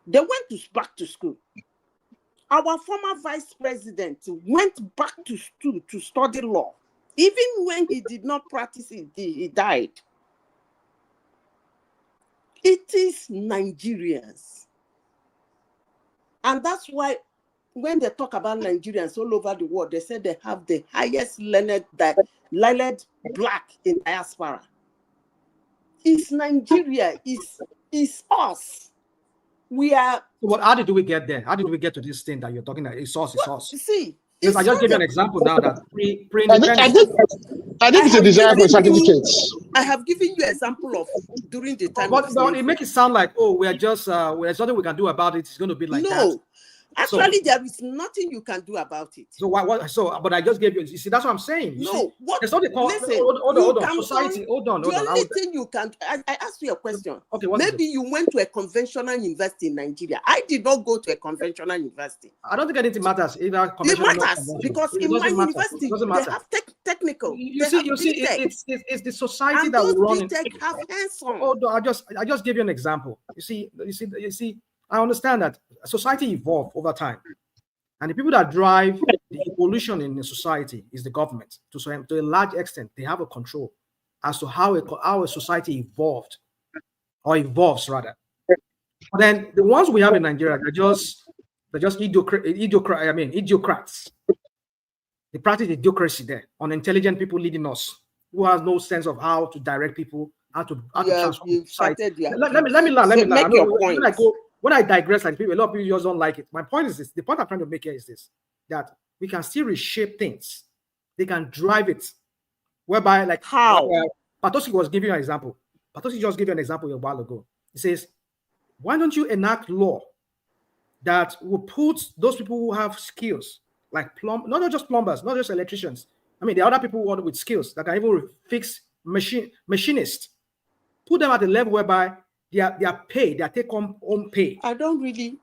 They went back to school. Our former vice president went back to school to study law. Even when he did not practice it, he died. It is Nigerians. And that's why when they talk about Nigerians all over the world, they say they have the highest learned black in diaspora. It's Nigeria. It's us. We are. Well, how did we get there? How did we get to this thing that you're talking about? It's us. See, because I just give you an example now that pre-independence. I think it's a desire for certificates. I have given you an example of during the time. But it makes it sound like, oh, we're just there's nothing we can do about it. It's going to be like that. No, actually, there is nothing you can do about it. So what? So, but I just gave you. You see, that's what I'm saying. There's something called. Hold on. Society. Hold on. The only thing you can. I asked you a question. Okay. Maybe you went to a conventional university in Nigeria. I did not go to a conventional university. I don't think anything matters. It matters because in my university they have technical. You see, it's the society that will run. Have hands-on. Hold on. I just gave you an example. You see. I understand that society evolved over time, and the people that drive the evolution in the society is the government. To a large extent, they have a control as to how a society evolved or evolves rather. But then the ones we have in Nigeria, they're just idiocrats. They practice idiocracy there, unintelligent people leading us who has no sense of how to direct people, how to transform society. Let me learn. Make your point. When I digress, like people, a lot of people just don't like it. My point is this: the point I'm trying to make here is this: that we can still reshape things. They can drive it. Whereby, like how? Patosi was giving you an example. Patosi just gave you an example a while ago. He says, why don't you enact law that will put those people who have skills, like not just plumbers, not just electricians. I mean, the other people with skills that can even fix machinists. Put them at a level whereby their pay, their take-home pay. I don't really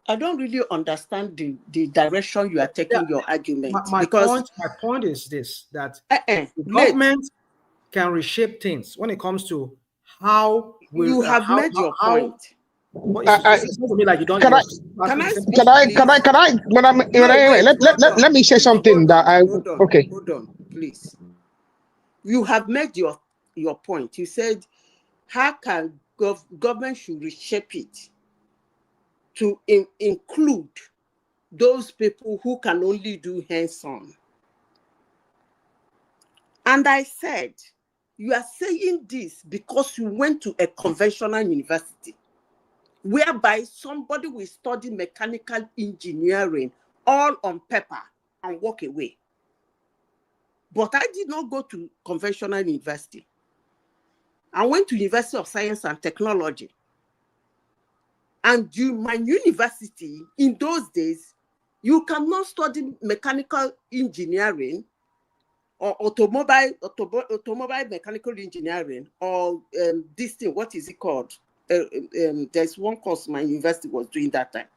understand the direction you are taking your argument. My point is this: that the government can reshape things when it comes to how you have made your point. Let me say something Hold on, please. You have made your point. You said, how can government should reshape it to include those people who can only do hands-on. And I said, you are saying this because you went to a conventional university, whereby somebody will study mechanical engineering all on paper and walk away. But I did not go to conventional university. I went to University of Science and Technology. And my university, in those days, you cannot study mechanical engineering or automobile mechanical engineering or this thing, what is it called? There's one course my university was doing that time.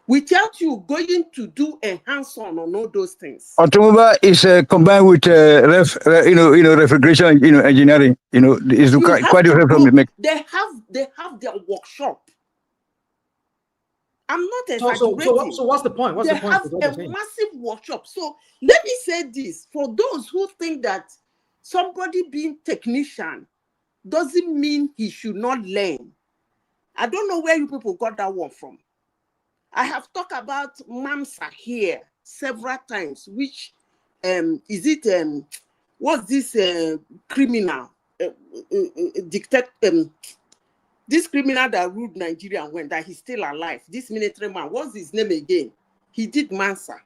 Without you going to do a hands-on on all those things. Automobile is combined with refrigeration, engineering. It's quite different from the They have their workshop. I'm not exaggerating. So what's the point? They have a massive workshop. So let me say this, for those who think that somebody being technician doesn't mean he should not learn. I don't know where you people got that one from. I have talked about MAMSA here several times, which is it what's this criminal this criminal that ruled Nigeria when that he's still alive, this military man, what's his name again? He did MAMSA.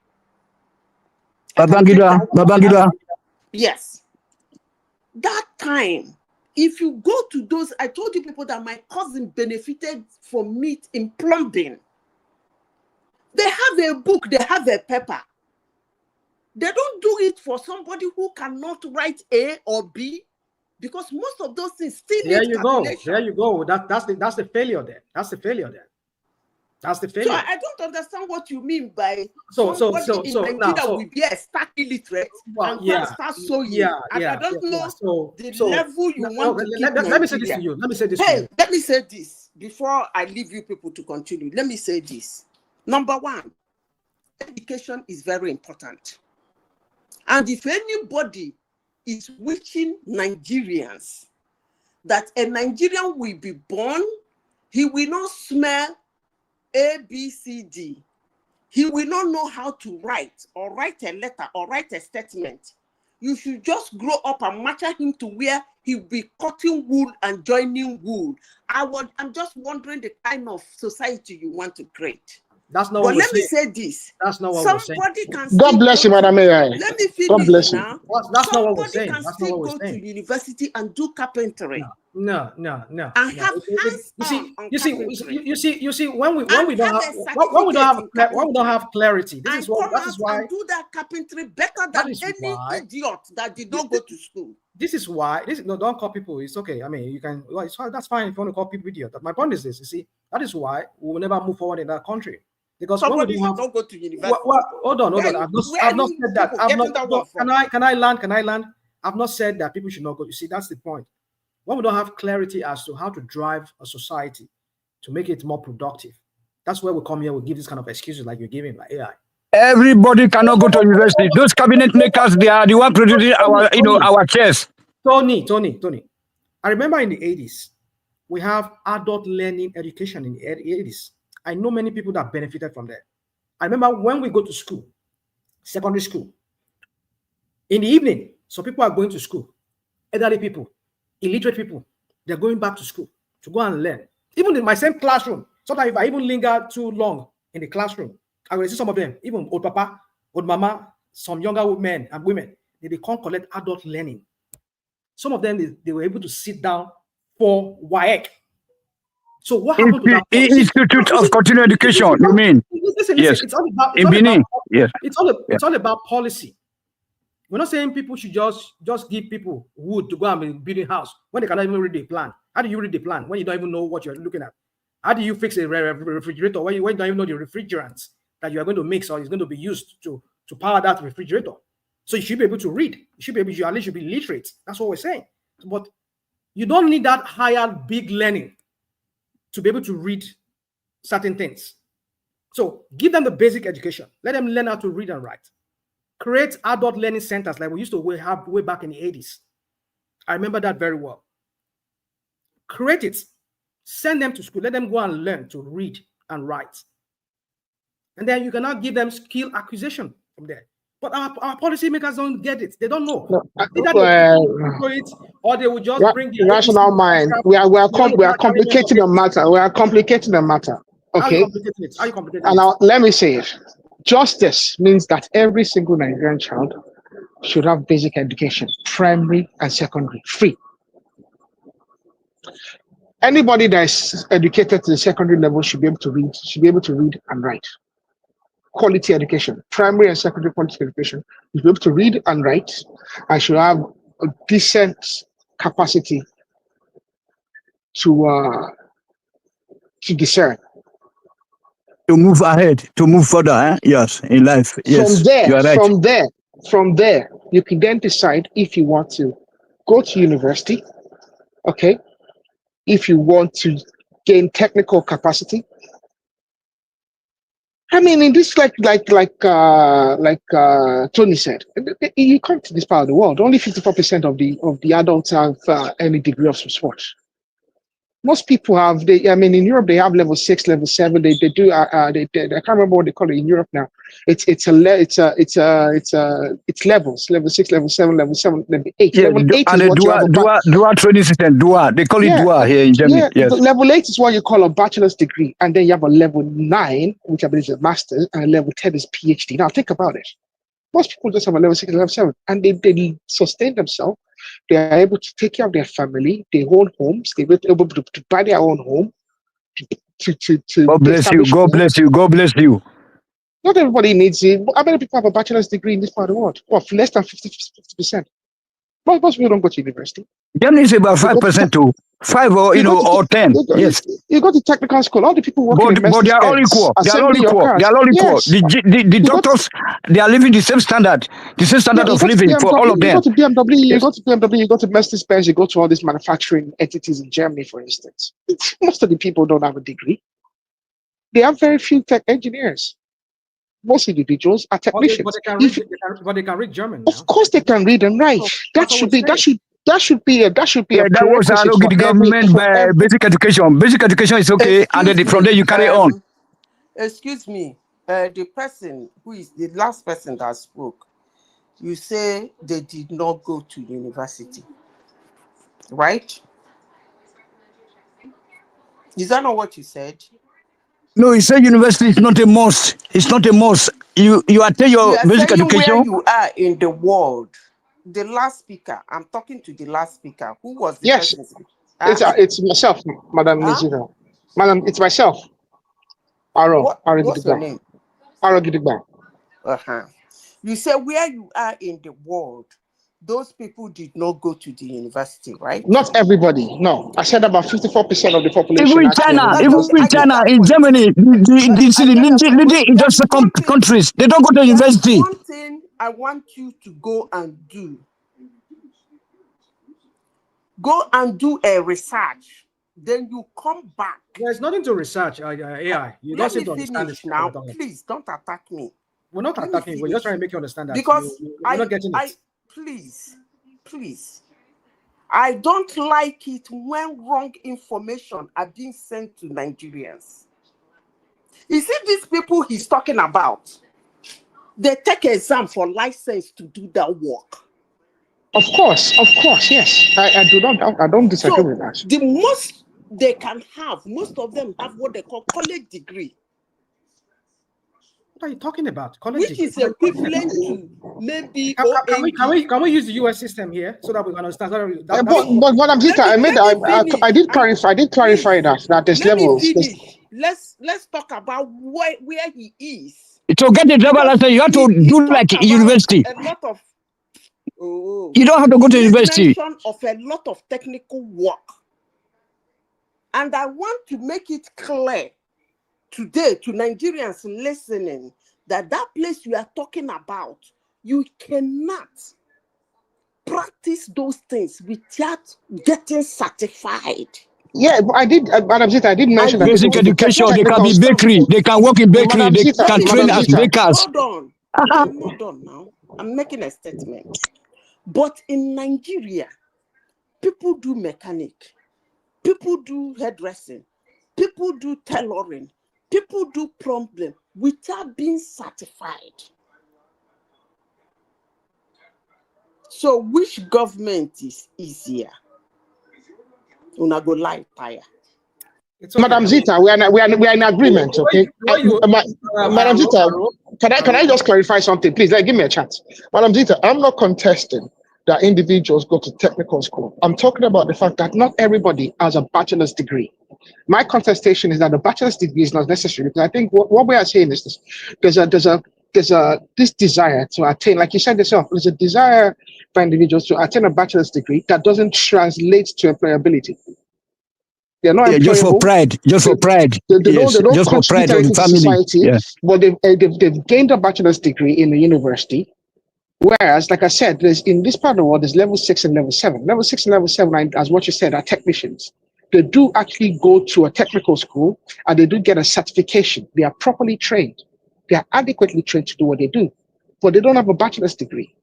Babangida. Yes. That time, if you go to those, I told you people that my cousin benefited from it in plumbing. They have a book, they have a paper. They don't do it for somebody who cannot write A or B, because most of those things still need calculation. There you go. That's the failure there. That's the failure there. That's the failure. So I don't understand what you mean by somebody in Nigeria will be a stark illiterate and start sewing. I don't know the level you want to keep let me say this to you. Let me say this to you. Let me say this before I leave you people to continue. Let me say this. Number one, education is very important. And if anybody is wishing Nigerians that a Nigerian will be born, he will not smell A, B, C, D. He will not know how to write or write a letter or write a statement. You should just grow up and match him to where he'll be cutting wool and joining wool. I'm just wondering the kind of society you want to create. That's not but what let me say this. That's not what somebody we're saying. Can God bless you, Madam Mayor. Let me finish God bless now. That's not what we're saying. Somebody can still go to university and do carpentry. No. And have you see when we don't have clarity. That is why do that carpentry better than any idiot that did not go to school. This is why don't call people. It's okay. I mean, you can. Well, that's fine if you want to call people idiot. My point is this. You see, that is why we will never move forward in that country. Because somebody should not go to university. Hold on. I've not said that. Can I land? I've not said that people should not go. You see, that's the point. When we don't have clarity as to how to drive a society to make it more productive, that's where we come here. We give this kind of excuses like you're giving, like AI. Everybody cannot go to university. Those cabinet makers, they are the one producing our chairs. Tony. I remember in the 80s, we have adult learning education in the 80s. I know many people that benefited from that. I remember when we go to school, secondary school, in the evening, some people are going to school, elderly people, illiterate people, they're going back to school to go and learn. Even in my same classroom, sometimes if I even linger too long in the classroom, I will see some of them, even old papa, old mama, some younger men and women, they can't collect adult learning. Some of them, they were able to sit down for Wike. So what happened to that? Institute of Continuing Education, you mean? Listen, yes. It's all about, yes. It's all about policy. We're not saying people should just give people wood to go and build a house when they cannot even read the plan. How do you read the plan when you don't even know what you're looking at? How do you fix a refrigerator when you don't even know the refrigerants that you are going to mix or is going to be used to power that refrigerator? So you should be able to read. You should be able to, at least you should be literate. That's what we're saying. But you don't need that higher big learning to be able to read certain things. So give them the basic education. Let them learn how to read and write. Create adult learning centers like we used to have way back in the 80s. I remember that very well. Create it. Send them to school. Let them go and learn to read and write. And then you cannot give them skill acquisition from there. But our policymakers don't get it. They don't know. Either they it, or they will just bring the rational mind. We are complicating the matter. We are complicating the matter. Okay. How you complicating it? And now let me say it. Justice means that every single Nigerian child should have basic education, primary and secondary, free. Anybody that is educated to the secondary level should be able to read and write. Quality education, primary and secondary quality education, should be able to read and write, and should have a decent capacity to discern. To move ahead, to move further, yes, in life. Yes, you are right. From there, you can then decide if you want to go to university, okay? If you want to gain technical capacity. I mean, in this, like Tony said, you come to this part of the world, only 54% of the adults have any degree of some sort. Most people have. In Europe they have level 6, level 7. They do. I can't remember what they call it in Europe now. It's levels. Level 6, level 7, level 8. Yeah, level 8 and is what you have. Dual training system. Dual. They call it dual here in Germany. Yeah. Yes. Level 8 is what you call a bachelor's degree, and then you have a level 9, which I believe is a master's, and a level 10 is PhD. Now think about it. Most people just have a level 6 and level 7, and they sustain themselves. They are able to take care of their family. They own homes. They're able to buy their own home. God bless you. God bless you. God bless you. Not everybody needs it. How many people have a bachelor's degree in this part of the world? Well, less than 50%. Most people don't go to university. Germany is about 5% to 5 or 10. Yes. You go to technical school. All the people working but they are all equal. They are all equal. They are all equal. Yes. The doctors, they are living the same standard of living for all of them. You go to BMW, you go to Mercedes-Benz, you go to all these manufacturing entities in Germany, for instance. Most of the people don't have a degree. They have very few tech engineers. Most individuals are technicians. But they can read German. Now. Of course, they can read and write. So that should be a that was the government basic education. Basic education is okay, and then from there you carry on. Excuse me, the person who is the last person that spoke, you say they did not go to university, right? Is that not what you said? No, he said university is not a must. It's not a must. You attend your basic education. Where you are in the world. The last speaker, I'm talking to the last speaker. Who was the person? It's myself, Madam Nizira. Madam, it's myself. What's your name? Aragidigba. You say where you are in the world, those people did not go to the university, right? Not everybody. No, I said about 54% of the population. Even in China, in Germany, the industrial countries, they don't go to university. One thing I want you to go and do. Go and do a research. Then you come back. There's nothing to research, AI. You don't seem to understand this now. Please don't attack me. We're not attacking you. We're just trying to make you understand that. Because you're not getting it. Please. I don't like it when wrong information are being sent to Nigerians. You see these people he's talking about, they take exam for license to do that work. Of course, yes. I don't disagree with that. The most they can have, most of them have what they call college degree. What are you talking about? College which degree. is equivalent to maybe Can we use the US system here so that we can understand? But Madam Zita, I did clarify that there's let me levels. finish. Let's talk about where he is. To get the driver license, you have to do like university. A lot of you don't have to go to university. Mention of a lot of technical work, and I want to make it clear today to Nigerians listening that place you are talking about, you cannot practice those things without getting certified. Yeah, but I did, Madam Zita, I did mention that basic education. They can be bakery. They can work in bakery. They can train as bakers. Hold on. I'm not done now. I'm making a statement. But in Nigeria, people do mechanic, people do hairdressing, people do tailoring, people do plumbing without being certified. So which government is easier? Una go lie tire. Madam Zita, we are in agreement, okay? Madam Zita, can I just clarify something, please? Give me a chance. Madam Zita, I'm not contesting that individuals go to technical school. I'm talking about the fact that not everybody has a bachelor's degree. My contestation is that the bachelor's degree is not necessary, because I think what we are saying is this: there's this desire to attain, like you said yourself, there's a desire for individuals to attain a bachelor's degree that doesn't translate to employability. They're not employable. Just for pride. They don't contribute anything to society, but they've gained a bachelor's degree in the university. Whereas, like I said, in this part of the world, there's level 6 and level 7. Level 6 and level 7, as what you said, are technicians. They do actually go to a technical school and they do get a certification. They are properly trained. They are adequately trained to do what they do, but they don't have a bachelor's degree.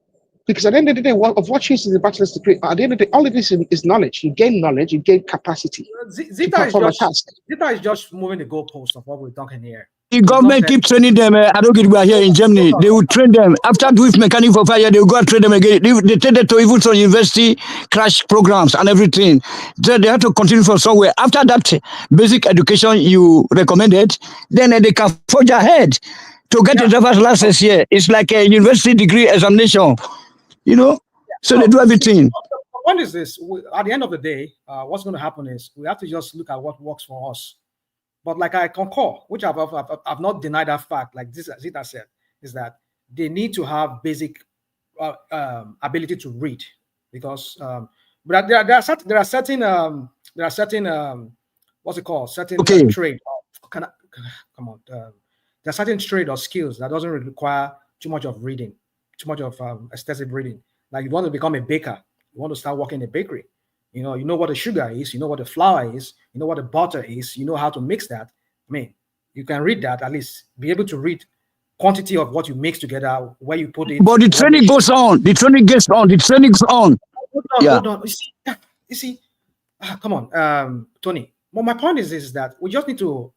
Because at the end of the day, what use is a bachelor's degree? At the end of the day, all it is knowledge. You gain knowledge, you gain capacity to perform a task. Zita is just moving the goalpost of what we're talking here. The government keep training them. I don't get here in Germany. They will train them. After doing mechanic for 5 years, they will go and train them again. They take them to even some university crash programs and everything. Then they have to continue from somewhere. After that basic education you recommended, then they can forge ahead to get a driver's license here. It's like a university degree examination, So they do everything. What is this? At the end of the day, what's going to happen is we have to just look at what works for us. But like I concur, which I've not denied that fact, like Zita said, is that they need to have basic ability to read, because but there are certain what's it called? Certain trade. There are certain trade or skills that doesn't require too much of reading, too much of extensive reading. Like you want to become a baker, you want to start working in a bakery. You know what the sugar is, you know what the flour is, you know what the butter is, you know how to mix that. I mean, you can read that, at least be able to read quantity of what you mix together, where you put it. But the training goes on. The training gets on. The training goes on. Hold on. You see, come on, Tony. Well, my point is that we just need to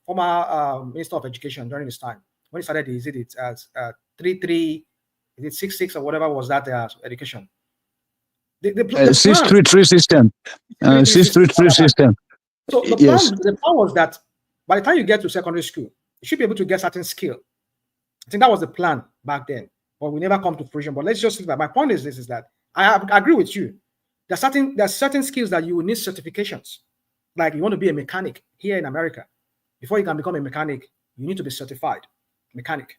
former Minister of Education during this time, when he started, is it as 3-3, is it 6-6 or whatever was that education? The 633 system. 633 system. So the plan was that by the time you get to secondary school, you should be able to get certain skill. I think that was the plan back then, but we never come to fruition. But let's just see that. My point is this: is that I agree with you. There are certain skills that you will need certifications. Like you want to be a mechanic here in America, before you can become a mechanic, you need to be certified mechanic.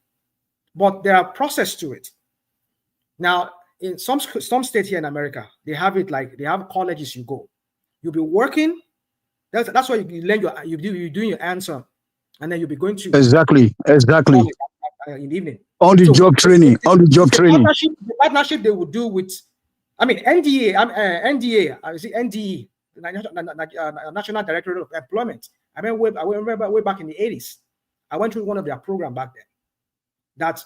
But there are processes to it. Now, in some states here in America, they have it like they have colleges you go. You'll be working. That's why you learn you're doing your answer, and then you'll be going to exactly in the evening. On the job training. The partnership they would do with, NDA. NDA. I see NDE, National Directorate of Employment. I remember way back in the 80s. I went through one of their program back then. That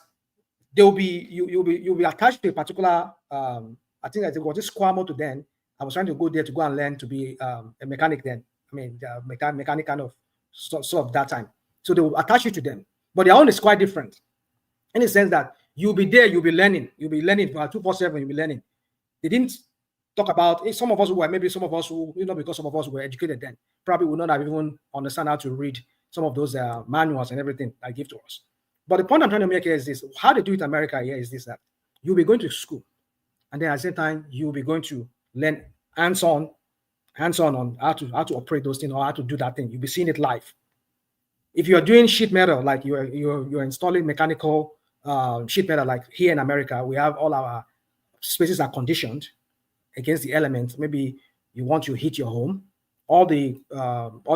you'll be attached to a particular I think it was this Squamo to then. I was trying to go there to go and learn to be a mechanic then. Mechanic kind of sort of that time. So they will attach you to them, but their own is quite different in the sense that you'll be there, you'll be learning 247, you'll be learning. They didn't talk about some of us who, because some of us were educated then, probably would not have even understand how to read some of those manuals and everything I give to us. But the point I'm trying to make here is this: how they do it in America here is this, that you'll be going to school, and then at the same time you'll be going to learn hands-on on how to operate those things or how to do that thing. You'll be seeing it live. If you're doing sheet metal, like you're installing mechanical sheet metal, like here in America, we have all our spaces are conditioned against the elements. Maybe you want to heat your home, all the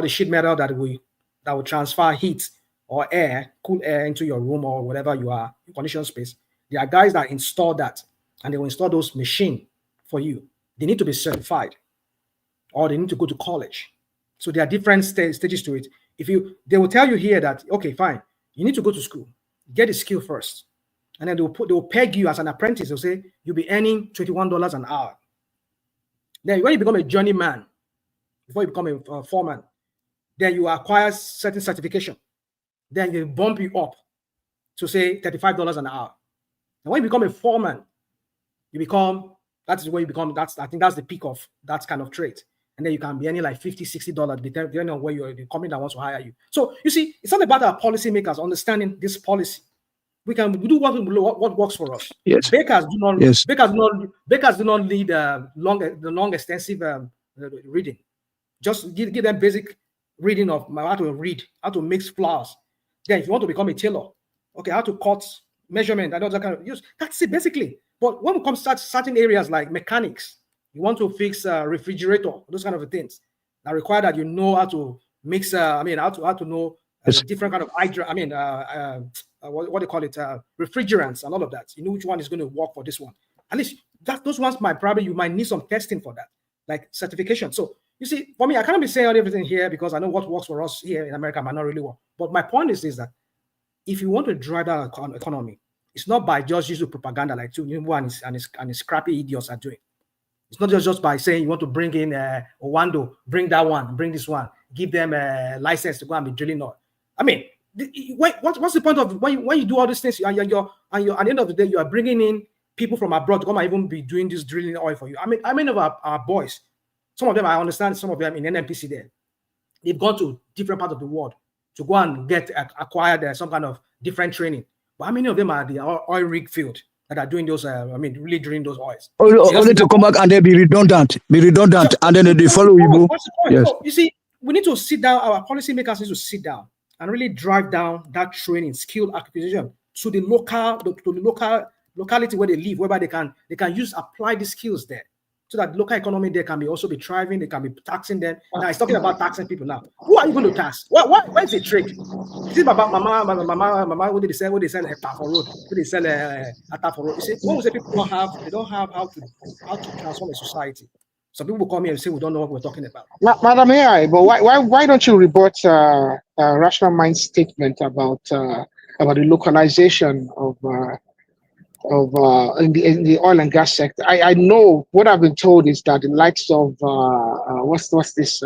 sheet metal that will transfer heat or air, cool air into your room or whatever you are, conditioned space. There are guys that install that, and they will install those machines for you. They need to be certified, or they need to go to college. So there are different stages to it. They will tell you here that, okay, fine, you need to go to school, get a skill first, and then they will peg you as an apprentice. They'll say you'll be earning $21 an hour. Then when you become a journeyman, before you become a foreman, then you acquire certain certification. Then they bump you up to say $35 an hour. And when you become a foreman, I think that's the peak of that kind of trade. And then you can be earning like $50, $60, depending on where you're the company that wants to hire you. So you see, it's not about our policymakers understanding this policy. We can do what works for us. Yes. Bakers do not. Yes. Bakers do not need the long extensive reading. Just give them basic reading of how to read, how to mix flours. Then if you want to become a tailor, okay, how to cut, measurement, and all that kind of use. That's it basically. But when it comes to certain areas like mechanics, you want to fix a refrigerator, those kind of things that require that you know how to mix. How to know different kind of what do you call it? Refrigerants and all of that. You know which one is going to work for this one. At least those ones you might need some testing for that, like certification. So you see, for me, I can't be saying everything here because I know what works for us here in America might not really work. But my point is that if you want to drive that economy, it's not by just using propaganda like Tinubu and his crappy idiots are doing. It's not just by saying you want to bring in Owando, bring that one, bring this one, give them a license to go and be drilling oil. I mean, what's the point of when you do all these things and at the end of the day you are bringing in people from abroad to come and even be doing this drilling oil for you? I mean, how many of our boys, some of them I understand, some of them in NNPC there, they've gone to different parts of the world to go and acquired some kind of different training. But how many of them are the oil rig field that are doing those? Really drilling those oils. Only to come back and then be redundant, and then they follow you. Yes. So you see, we need to sit down. Our policymakers need to sit down and really drive down that training, skill acquisition to the locality where they live, whereby they can apply the skills there, so that the local economy there can also be thriving. They can be taxing them. Now it's talking about taxing people. Now, who are you going to tax? Why is it trade? Is it about mama? What did they sell? What they sell a for road? What they sell a for road? You see, what was the people don't have? They don't have how to transform a society. Some people come here and say we don't know what we're talking about. Madam AI, but why don't you rebut Rational Mind's statement about the localization of in the oil and gas sector? I know what I've been told is that the likes of what's this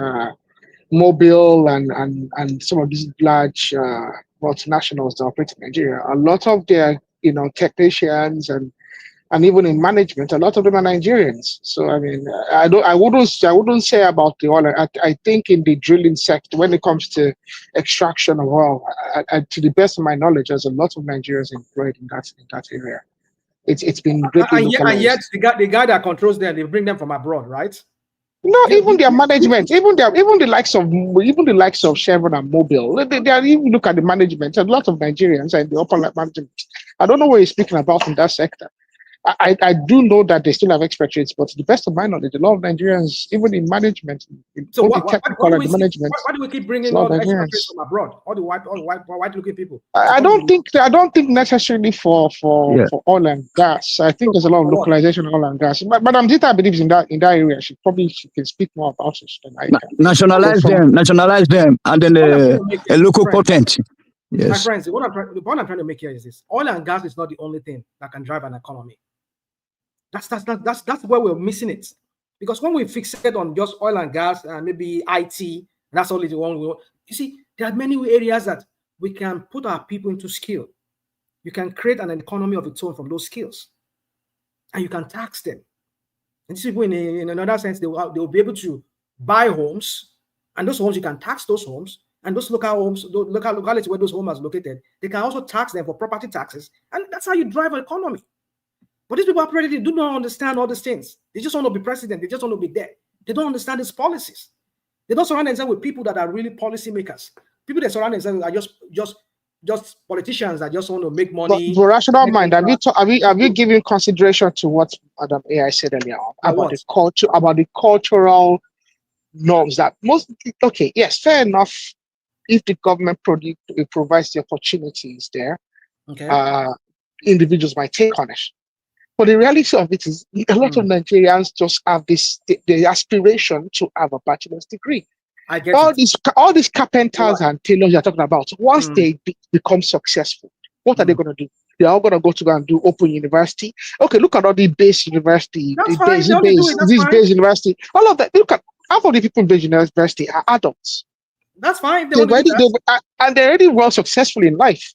Mobil and some of these large multinationals that operate in Nigeria, a lot of their technicians and even in management, a lot of them are Nigerians. So I mean, I wouldn't say about the oil. I think in the drilling sector, when it comes to extraction of oil, to the best of my knowledge, there's a lot of Nigerians employed in that area. It's been greatly localized. And yet the guy that controls them, they bring them from abroad, right? No, even their management, even the likes of Chevron and Mobil, they are, even look at the management. A lot of Nigerians are in the upper management. I don't know what you're speaking about in that sector. I do know that they still have expatriates, but to the best of my knowledge, a lot of Nigerians, even in management, so why do we keep bringing all the expatriates from abroad? All the white-looking people? I don't think necessarily for oil and gas. I think there's a lot of localization of oil and gas. But Madam Dita believes in that area. She can speak more about it than I can. Nationalize them, and then a local content. Yes. My friends, the point I'm trying to make here is this: oil and gas is not the only thing that can drive an economy. That's where we're missing it. Because when we fixate on just oil and gas and maybe IT, that's only the one we want. You see, there are many areas that we can put our people into skill. You can create an economy of its own from those skills, and you can tax them. And these people, in another sense, they will be able to buy homes, and those homes you can tax those homes. And those local homes, those local localities where those homes are located, they can also tax them for property taxes. And that's how you drive an economy. But these people apparently do not understand all these things. They just want to be president. They just want to be there. They don't understand these policies. They don't surround themselves with people that are really policymakers. People that surround themselves are just politicians that just want to make money. But rational mind, have you given consideration to what Madam AI said earlier on about the cultural norms that most? Okay, yes, fair enough. If the government provides the opportunities there, individuals might take on it. But the reality of it is, a lot of Nigerians just have the aspiration to have a bachelor's degree. I get all these carpenters and tailors you're talking about. Once they become successful, what are they going to do? They're all going to go and do open university. Okay, look at all the base university, base university. All of that. Look at half of the people in base university are adults. That's fine. And they're already well successful in life.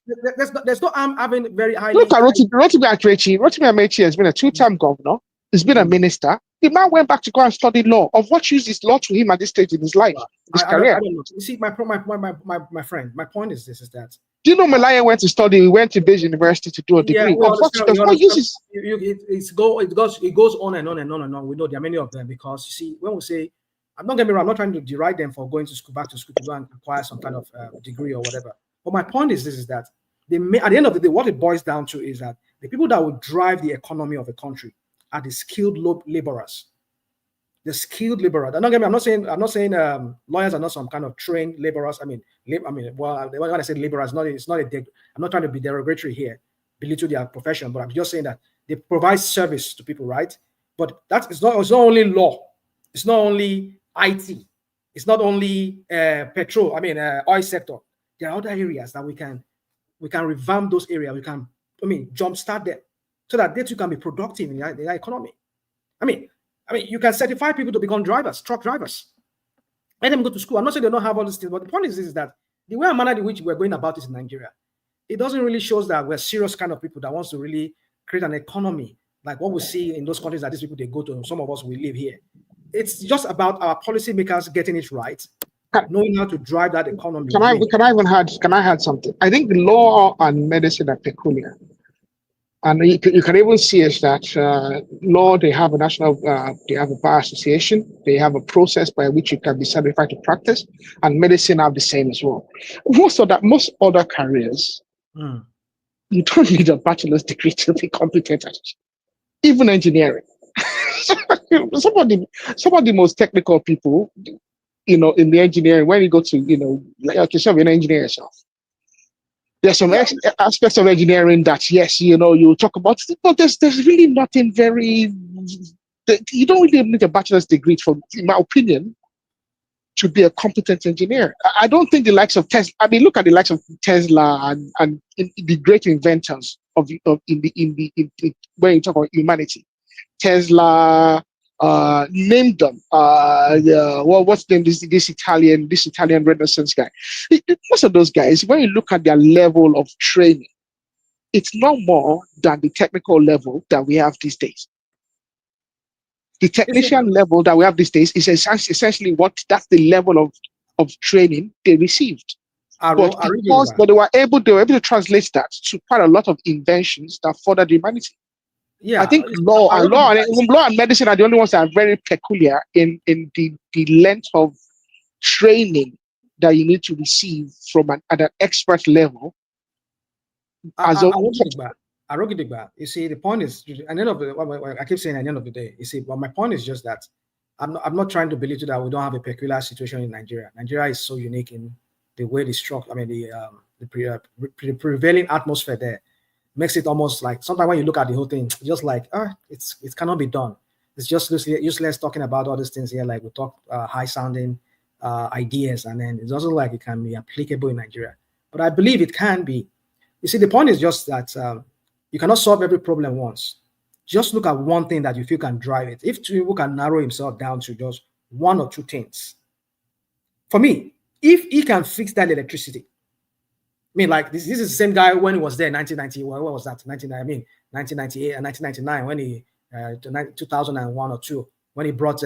There's no harm having very highly. Look at Rotimi Amechi. Rotimi Amechi has been a 2-time governor. He's been a minister. The man went back to go and study law. Of what use is law to him at this stage in his life, his career? I don't know. You see, my friend, my point is this: is that. Do you know Malaya went to study? He went to Base University to do a degree. What uses? It goes on and on and on and on. We know there are many of them because you see, when we say, I'm not getting me wrong, I'm not trying to deride them for going to school, back to school to go and acquire some kind of degree or whatever. But my point is this: is that at the end of the day, what it boils down to is that the people that will drive the economy of a country are the skilled laborers. The skilled laborers. I'm not saying lawyers are not some kind of trained laborers. When I say laborers, I'm not trying to be derogatory here, belittle their profession, but I'm just saying that they provide service to people, right? But it's not only law, it's not only IT, it's not only oil sector. There are other areas that we can revamp those areas. We can jumpstart them, so that they too can be productive in the economy. You can certify people to become drivers, truck drivers. Let them go to school. I'm not saying they don't have all these things, but the point is that the way and manner in which we're going about this in Nigeria, it doesn't really show that we're serious kind of people that wants to really create an economy like what we see in those countries that these people they go to. Some of us we live here. It's just about our policymakers getting it right, knowing how to drive that economy. Can I add something? I think law and medicine are peculiar. And you can even see is that law, they have a national, they have a bar association, they have a process by which you can be certified to practice, and medicine have the same as well. Most other careers, you don't need a bachelor's degree to be competent at it. Even engineering. some of the most technical people, in the engineering, when you go to, like yourself, you're an engineer yourself. There's some aspects of engineering that, yes, you talk about, but there's really nothing very. You don't really need a bachelor's degree, in my opinion, to be a competent engineer. I don't think the likes of Tesla. Look at the likes of Tesla and the great inventors when you talk about humanity. Tesla, name them. What's the name? This Italian Renaissance guy. Most of those guys, when you look at their level of training, it's no more than the technical level that we have these days. The technician level that we have these days is essentially that's the level of training they received. But they were able to translate that to quite a lot of inventions that furthered humanity. Yeah, I think law and medicine are the only ones that are very peculiar in the length of training that you need to receive at an expert level. You see, the point is, at the end of the, I keep saying at the end of the day, you see, but my point is just that I'm not trying to belittle that we don't have a peculiar situation in Nigeria. Nigeria is so unique in the way the prevailing atmosphere there makes it almost like sometimes when you look at the whole thing, it's just like it cannot be done. It's just useless talking about all these things here. Like we talk high sounding ideas, and then it's also like it can be applicable in Nigeria. But I believe it can be. You see, the point is just that you cannot solve every problem once. Just look at one thing that you feel can drive it. If Tinubu can narrow himself down to just one or two things, for me, if he can fix that electricity. Like this is the same guy when he was there in 1990. What was that? 1998 and 1999 when he 2001 or 2 when he brought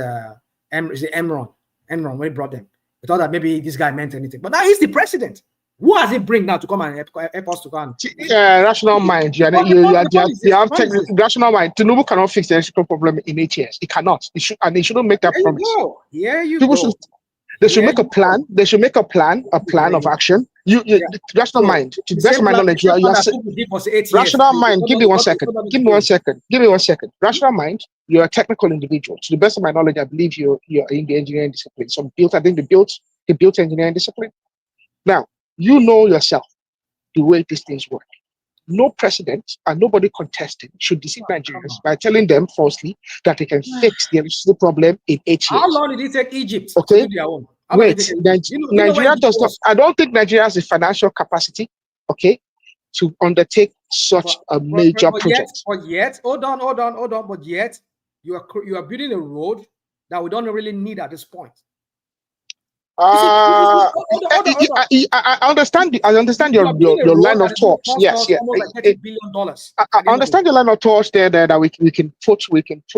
Enron when he brought them. We thought that maybe this guy meant anything, but now he's the president. Who has he bring now to come and help us to come? Rational mind. You have rational mind. Tinubu cannot fix the electrical problem in 8 years. It cannot. It shouldn't make that promise. Here you People go. They should make a plan. They should make a plan of action. Rational mind. To the best of my knowledge, rational mind. Give me 1 second. Give me 1 second. Give me 1 second. Rational mind. You're a technical individual. To the best of my knowledge, I believe you're in the engineering discipline. So I think they built engineering discipline. Now, you know yourself the way these things work. No precedent and nobody contesting should deceive Nigerians by telling them falsely that they can fix the electricity problem in 8 years. How long did it take Egypt to do their own? Wait, Nigeria does not. I don't think Nigeria has the financial capacity, to undertake such a major project. But yet, hold on. But yet, you are building a road that we don't really need at this point. I understand your line of thought. Yes. Like $30 billion. I understand your line of thought there that we can put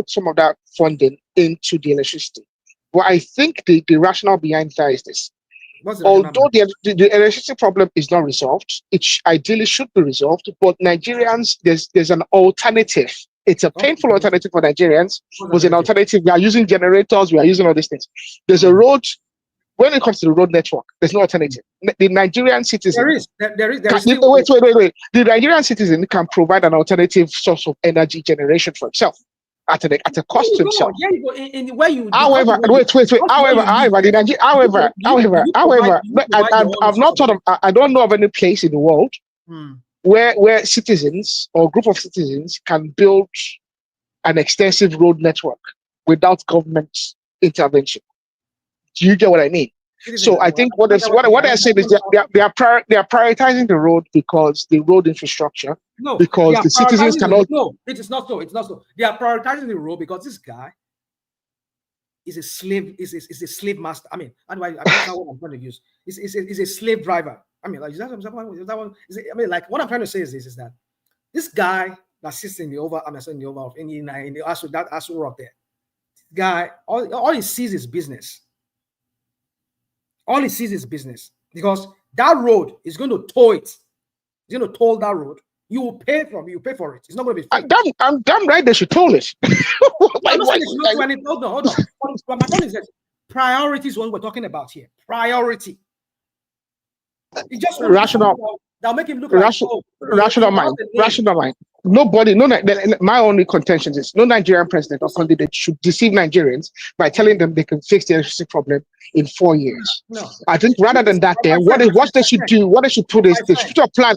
some of that funding into the electricity. But I think the rationale behind that is this. Although the electricity problem is not resolved, it ideally should be resolved. But Nigerians, there's an alternative. It's a painful alternative for Nigerians. There's an alternative. We are using generators. We are using all these things. There's a road. When it comes to the road network, there's no alternative. The Nigerian citizen. There is. Wait. The Nigerian citizen can provide an alternative source of energy generation for himself at a cost to himself. However, I've not thought of. I don't know of any place in the world where citizens or group of citizens can build an extensive road network without government intervention. Do you get what I mean? So I think what I said is they are prioritizing the road because the road infrastructure. Because the citizens cannot. No, it is not so. It's not so. They are prioritizing the road because this guy is a slave. Is a slave master. I mean, I don't know what I'm trying to use. Is a slave driver. I mean, like what I'm trying to say is that this guy that sits in the Oval. I'm saying the Oval in the Aso Rock there. Guy, all he sees is business. All he sees is business because that road is going to tow it. He's going to toll that road. You will pay for it. It's not going to be free. I'm damn right they should toll it. Hold on. My point is that priority is what we're talking about here. Priority. It's just rational. That'll make him look rational mind. Rational mind. Nobody, my only contention is no Nigerian president or candidate should deceive Nigerians by telling them they can fix the electricity problem in 4 years. No. I think rather than that, what they should do, what they should put is they should put a plan.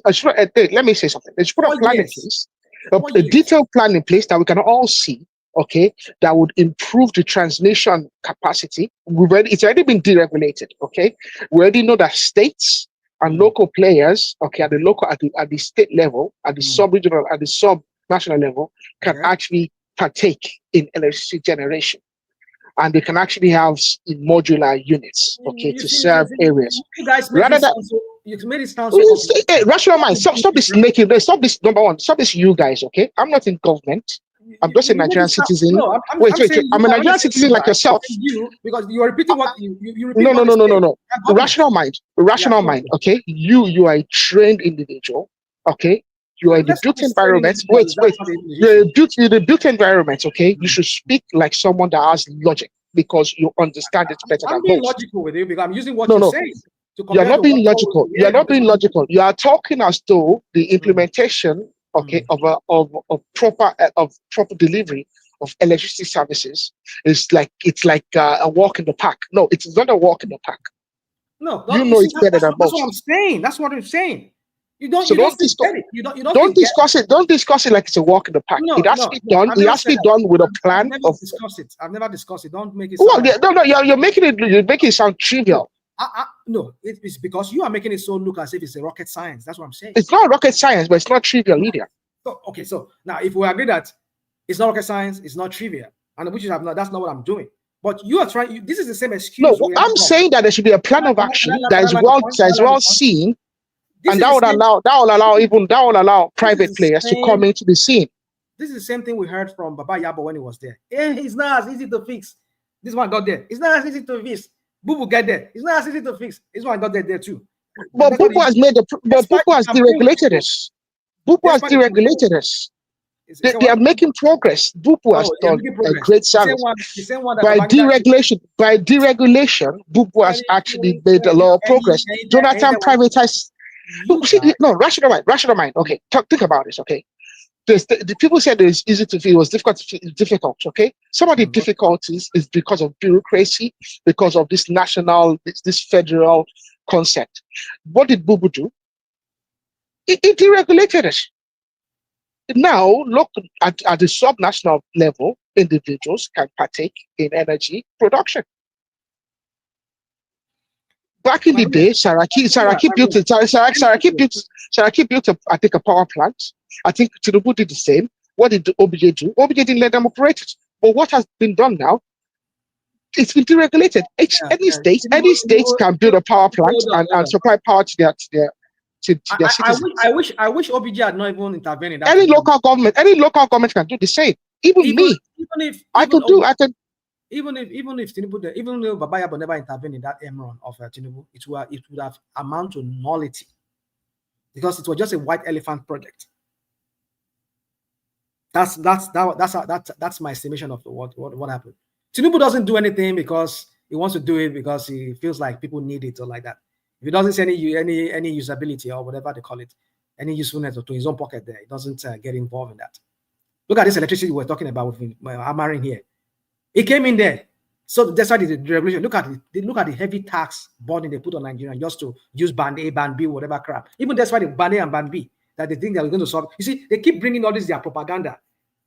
Let me say something. They should put a plan in place, a detailed plan in place that we can all see. That would improve the transmission capacity. It's already been deregulated. We already know that states and local players, at the state level, at the sub-regional, at the sub-national level, can actually partake in electricity generation. And they can actually have modular units, to serve areas. You guys made it sound so rational mind. Stop this number one. Stop this, you guys, I'm not in government. I'm just a Nigerian citizen. Wait. I'm a Nigerian citizen like yourself. Because you are repeating what you repeat. No. Rational mind. You are a trained individual. You are in the built environment. Wait. You're in the built environment. You should speak like someone that has logic because you understand it better than most. I'm being logical with you because I'm using what you're saying. You're not being logical. You're not being logical. You are talking as though the implementation of proper delivery of electricity services is like a walk in the park. No, it's not a walk in the park. No, it's better than most. That's what I'm saying. That's what I'm saying. Don't discuss it. Don't discuss it like it's a walk in the park. It has to be done. It has to be done with a plan of. I've never discussed it. Don't make it. You're making it sound trivial. No, it's because you are making it so look as if it's a rocket science. That's what I'm saying. It's not rocket science, but it's not trivial either. So now if we agree that it's not rocket science, it's not trivial, and which is that's not what I'm doing. But you are trying. This is the same excuse. No, I'm saying that there should be a plan of action that is well seen, and that will allow private players to come into the scene. This is the same thing we heard from Baba Yabo when he was there. It's not as easy to fix. This one got there. It's not as easy to fix. Bubu get there. It's not as easy to fix. It's why I got there too. But Bubu has made but Bubu has deregulated us. Bubu has deregulated us. They are making progress. Bubu has done a great service. By deregulation, Bubu has actually made a lot of progress. Jonathan privatized. No, rational mind. Okay, think about this. Okay, the people said it was easy to feel, it was difficult. Okay, some of the difficulties is because of bureaucracy, because of this this federal concept. What did Bubu do? It deregulated it. Now, look at the subnational level, individuals can partake in energy production. Back in the day, Saraki built I think a power plant. I think Tinubu did the same. What did the OBJ do? OBJ didn't let them operate it. But what has been done now? It's been deregulated. Any state can build a power plant and supply power to their citizens. I wish OBJ had not even intervened in that. Any local government can do the same. Even if Tinubu, even though Babayabo never intervened in that Emron of Tinubu, it would have amount to nullity, because it was just a white elephant project. That's my estimation of what happened. Tinubu doesn't do anything because he wants to do it because he feels like people need it or like that. If he doesn't see any usability or whatever they call it, any usefulness to his own pocket there, he doesn't get involved in that. Look at this electricity we're talking about with hammering here. It came in there. So that's why the regulation. Look at it. Look at the heavy tax burden they put on Nigeria just to use band A, band B, whatever crap. Even that's why the band A and band B, that they think they're going to solve. You see, they keep bringing all this their propaganda,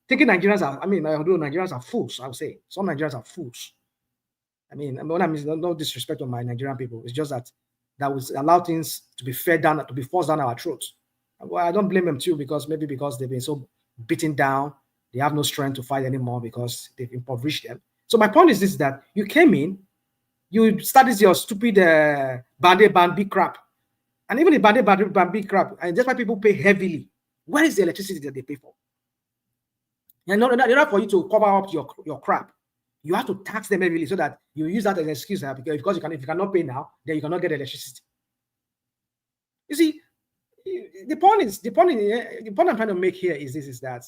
thinking Nigerians are. I mean, although Nigerians are fools, I would say some Nigerians are fools. I mean, what I mean, no disrespect on my Nigerian people. It's just that would allow things to be fed down, to be forced down our throats. Well, I don't blame them too, because maybe because they've been so beaten down, they have no strength to fight anymore because they've impoverished them. So my point is this: that you came in, you started your stupid band A, band B crap, and even the band A, band B crap, and that's why people pay heavily. Where is the electricity that they pay for? And not for you to cover up your crap. You have to tax them heavily so that you use that as an excuse because if you cannot pay now, then you cannot get electricity. You see, the point I'm trying to make here is that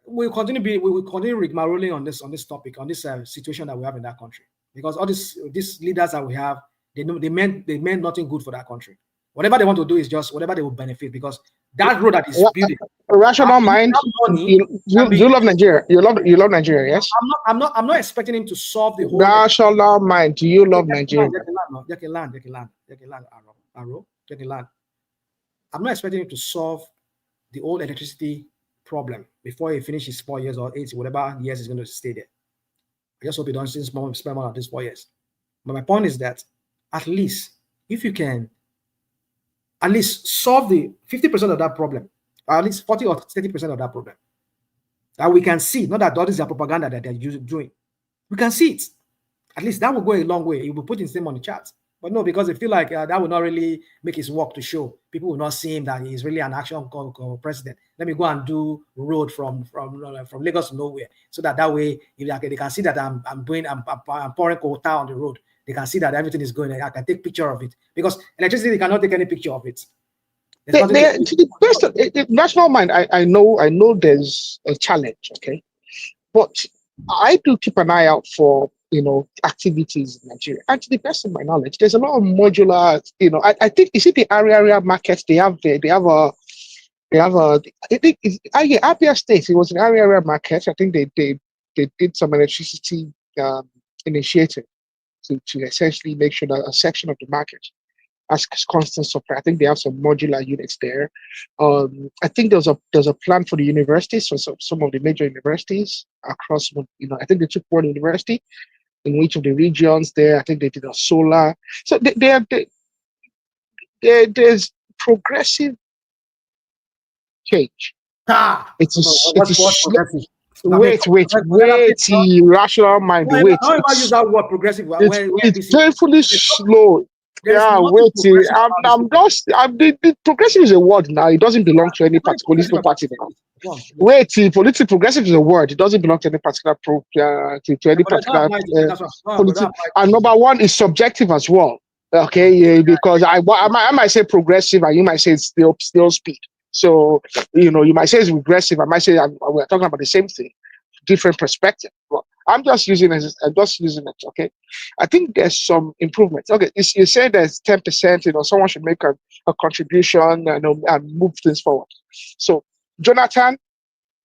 we will continue rigmaroling on this topic, on this situation that we have in that country, because all these leaders that we have, they meant nothing good for that country. Whatever they want to do is just whatever they will benefit, because that road that is building. Rational mind. You love Nigeria. You love Nigeria, yes? I'm not expecting him to solve the whole. Rational mind. Do you love Nigeria? I'm not expecting him to solve the old electricity problem before he finishes 4 years or 8, whatever years he's going to stay there. I just hope he doesn't spend more of these 4 years. But my point is that at least if you can at least solve the 50% of that problem, or at least 40 or 30% of that problem, that we can see, not that all this is propaganda that they're doing. We can see it. At least that will go a long way. It will put his name on the chart. But no, because they feel like that will not really make his work to show. People will not see him that he's really an action president. Let me go and do road from Lagos to nowhere, so that way if they can see that I'm pouring coal on the road. They can see that everything is going. I can take picture of it, because electricity they cannot take any picture of it. To the best national mind, I know there's a challenge, okay, but I do keep an eye out for activities in Nigeria. And to the best of my knowledge, there's a lot of modular. I think you see the area markets. They have a. I think Abia State. It was an area market. I think they did some electricity initiative to essentially make sure that a section of the market has constant supply. I think they have some modular units there. I think there's a plan for the universities, so some of the major universities across. I think they took one university in each of the regions there. I think they did a solar. So there's progressive change. Wait, rational mind. Wait. How about use that word progressive? It's painfully slow. Yeah, wait. The progressive is a word now. It doesn't belong to any particular political party now. Wait, political progressive is a word. It doesn't belong to any particular to any particular political. And number one is subjective as well. Okay, yeah, because I might say progressive, and you might say it's still speed. So you might say it's regressive. I might say we're talking about the same thing, different perspective. Well, I'm just using it. Okay, I think there's some improvements. Okay, you say there's 10%. Someone should make a contribution and move things forward. So Jonathan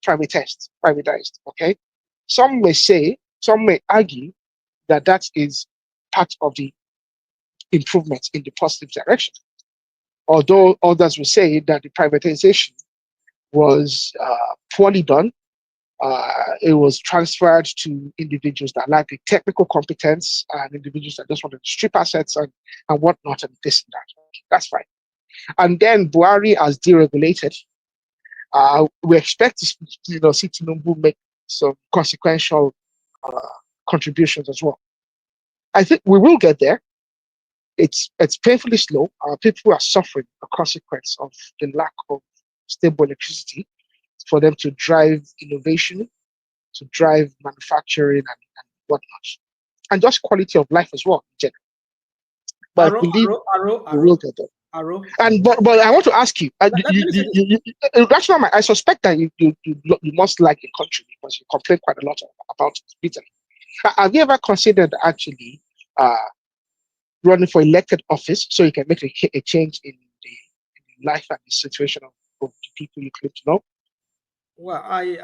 privatized. Okay, some may argue that is part of the improvement in the positive direction. Although others will say that the privatization was poorly done. It was transferred to individuals that lack the technical competence and individuals that just wanted to strip assets and whatnot and this and that. That's fine. And then Buhari has deregulated. We expect to see Tinubu make some consequential contributions as well. I think we will get there. It's painfully slow. People are suffering a consequence of the lack of stable electricity for them to drive innovation, to drive manufacturing and whatnot, and just quality of life as well. But I believe we will get there. And but I want to ask you, I suspect that you must like the country because you complain quite a lot about it bitterly. Have you ever considered actually running for elected office so you can make a change in the life and the situation of the people you claim to know? Well, I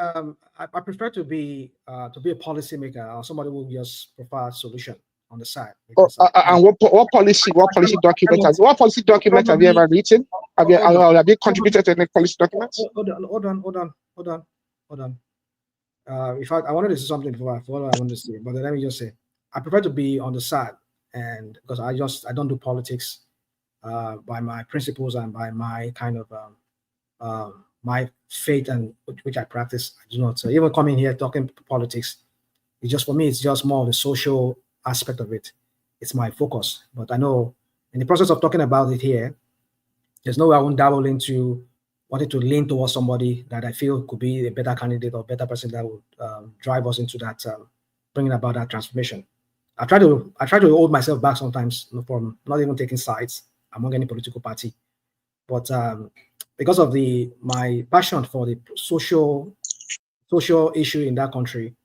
prefer to be a policymaker or somebody who just provide solution on the side. And what policy document have you ever written? Have you contributed to any policy documents? Hold on. If I wanted to say something before I wanted to say, but let me just say, I prefer to be on the side, and because I don't do politics by my principles and by my kind of my faith and which I practice. I do not. So even coming here talking politics, it's just for me. It's just more of the social aspect of it. It's my focus. But I know in the process of talking about it here, there's no way I won't dabble into wanting to lean towards somebody that I feel could be a better candidate or better person that would drive us into that, bringing about that transformation. I try to hold myself back sometimes from not even taking sides among any political party, but because of my passion for the social issue in that country,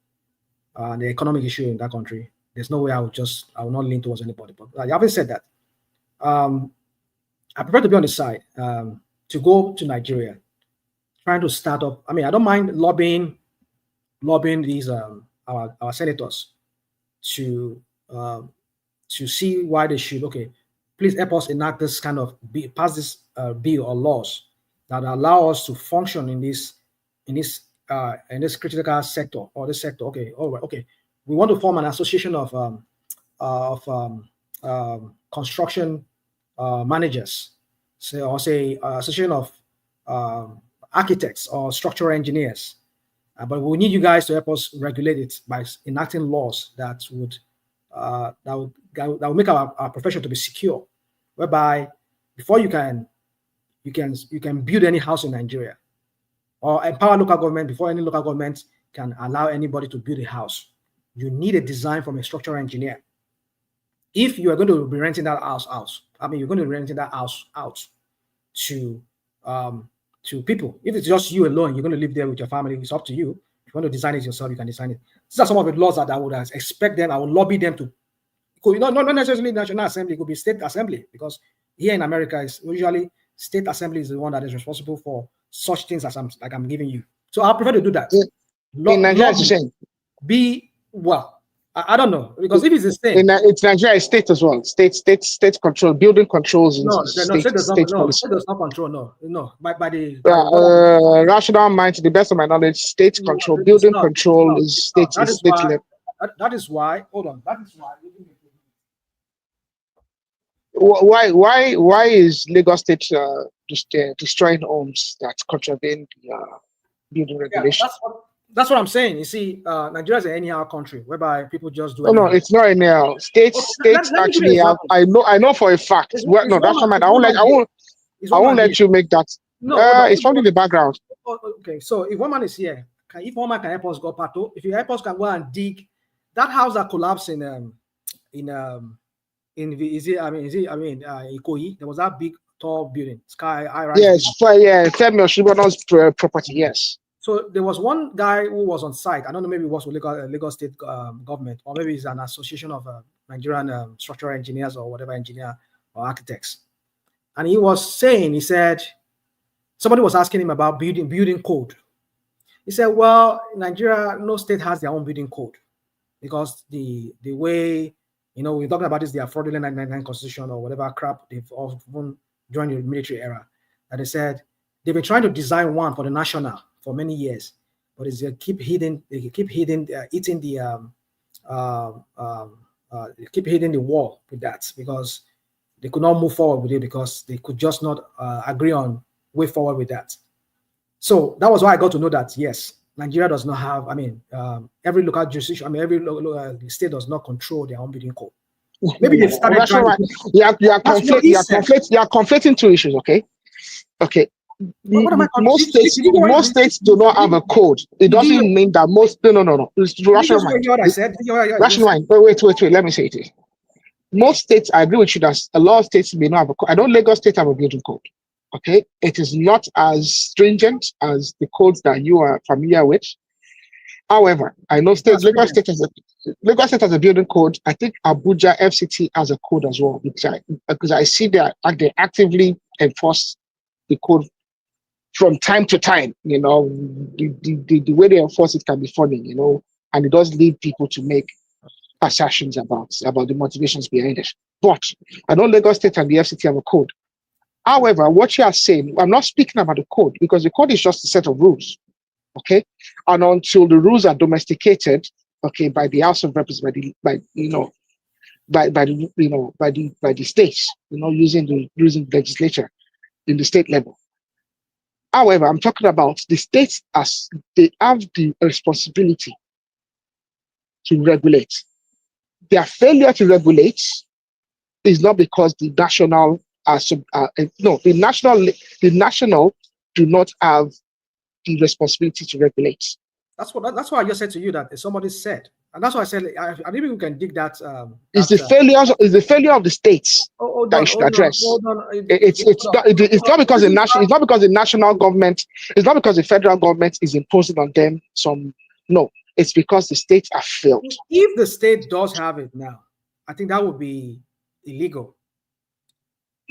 the economic issue in that country, there's no way I will not lean towards anybody. But having said that, I prefer to be on the side, to go to Nigeria, trying to start up. I mean, I don't mind lobbying these our senators to see why they should. Okay, please help us enact this kind of pass this bill or laws that allow us to function in this critical sector or this sector. Okay, all right, okay. We want to form an association of construction managers, or say association of architects or structural engineers. But we need you guys to help us regulate it by enacting laws that would make our profession to be secure, whereby before you can build any house in Nigeria, or empower local government before any local government can allow anybody to build a house, you need a design from a structural engineer. If you are going to be renting that house out, you're going to be renting that house out to people. If it's just you alone, you're going to live there with your family. It's up to you. If you want to design it yourself, you can design it. These are some of the laws that I would expect them. I would lobby them to. Not necessarily National Assembly. It could be State Assembly, because here in America, it's usually State Assembly is the one that is responsible for such things as I'm giving you. So I prefer to do that. In Nigeria, it's the same. I don't know, because if it's the same, it's Nigeria, state as well. State control, building controls. State policy. State does not control. No. By the rational mind, to the best of my knowledge, state control, building control is state level. That is why. Hold on. That is why. Why is Lagos State destroying homes that contravene the building regulation? That's what I'm saying. You see, Nigeria is an anyhow country whereby people just do No, anyhow. it's not anyhow. States Let me give you an actually have. example. I know for a fact. Well, no, that's not mine. I won't let you make that. No, hold It's on. only the background. Okay, so if one man is here, if one man can help us go Pato, if you help us can go and dig that house that collapsed in Ikoyi, there was that big tall building, sky high rise. Yes, Femi Oshibana's property. Yes. So there was one guy who was on site. I don't know, maybe it was with Lagos State government, or maybe it's an association of Nigerian structural engineers or whatever engineer or architects. And he was saying, he said, somebody was asking him about building code. He said, well, Nigeria, no state has their own building code because the way, we're talking about this, the fraudulent 1999 constitution or whatever crap they've often during the military era. And they said they've been trying to design one for the national for many years, but they keep eating the wall with that because they could not move forward with it because they could just not agree on way forward with that. So that was why I got to know that, yes, Nigeria does not have, every local jurisdiction, every state does not control their own building code. Maybe they started trying to... You are conflating two issues, okay? Okay. Most states do not have a code. It doesn't mean that most... No. It's rational mind. Rational mind. Wait. Let me say it. Most states, I agree with you that a lot of states may not have a code. I know Lagos State have a building code. Okay, it is not as stringent as the codes that you are familiar with. However, I know Lagos State has a building code. I think Abuja FCT has a code as well, because I see they actively enforce the code from time to time. The way they enforce it can be funny, and it does lead people to make assertions about the motivations behind it. But I know Lagos State and the FCT have a code. However, what you are saying, I'm not speaking about the code because the code is just a set of rules, okay? And until the rules are domesticated, okay, by the House of Representatives, by the states, using the legislature in the state level. However, I'm talking about the states as they have the responsibility to regulate. Their failure to regulate is not because the national the national do not have the responsibility to regulate. That's why I just said to you that somebody said, and that's why I said I think we can dig that. It's the failure of the states that you should address. It's not because the national government, it's not because the federal government is imposing on them some. No, it's because the states have failed. If the state does have it now, I think that would be illegal.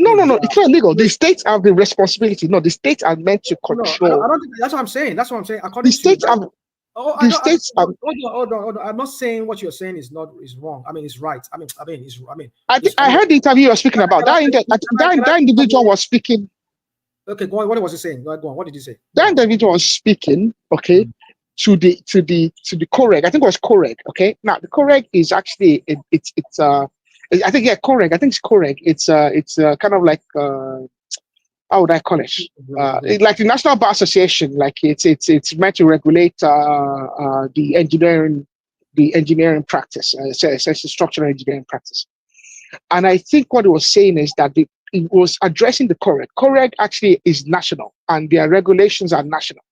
No, it's not illegal. The states have the responsibility. No, the states are meant to control. No, I don't think that's what I'm saying. That's what I'm saying. According the states to have. Hold on. I'm not saying what you're saying is wrong. It's right. I heard the interview you're speaking about. That individual was speaking. Okay, go on. What was he saying? Go on. What did he say? That individual was speaking. Okay, to the correct. I think it was correct. Okay, now the correct is actually it's I think correct. I think it's correct. It's kind of like how would I call it? Like the National Bar Association. Like it's meant to regulate the engineering practice, essentially structural engineering practice. And I think what it was saying is that it was addressing the correct. Correct actually is national, and their regulations are national.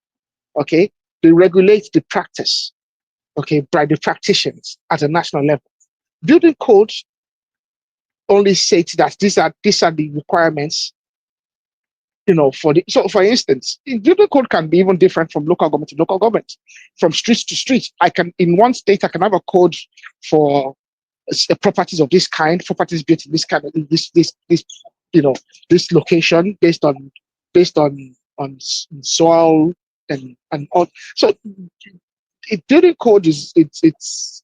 Okay, they regulate the practice. Okay, by the practitioners at a national level. Building codes only states that these are the requirements, for instance, building code can be even different from local government to local government, from street to street. In one state I can have a code for properties of this kind, properties built in this kind of this location based on soil and all. So building code is it's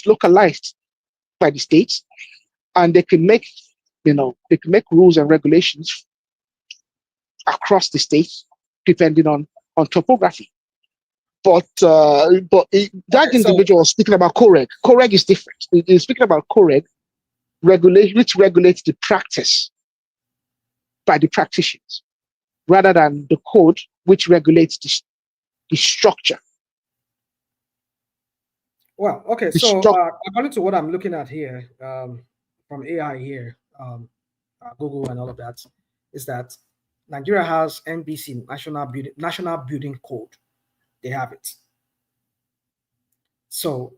localized by the states. And they can make rules and regulations across the states depending on topography. But that individual was speaking about COREG. COREG is different. He's speaking about COREG, which regulates the practice by the practitioners, rather than the code, which regulates the structure Well, okay. So according to what I'm looking at here, from AI here, Google and all of that, is that Nigeria has NBC National Building Code. They have it. So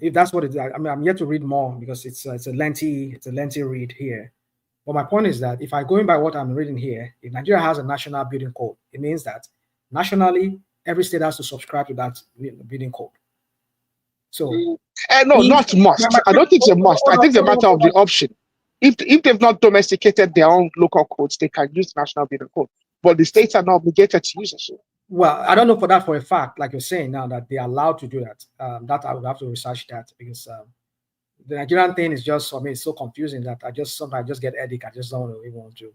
if that's what it is, I mean, I'm yet to read more because it's a lengthy read here. But my point is that if I go in by what I'm reading here, if Nigeria has a national building code, it means that nationally every state has to subscribe to that building code. So no, not must. I don't think it's a must. I think it's a matter of the option. If they've not domesticated their own local codes, they can use national building code. But the states are not obligated to use it. Well, I don't know for a fact, like you're saying now, that they're allowed to do that. That I would have to research that because the Nigerian thing is just, for me, it's so confusing that sometimes I just get headache. I just don't even want to.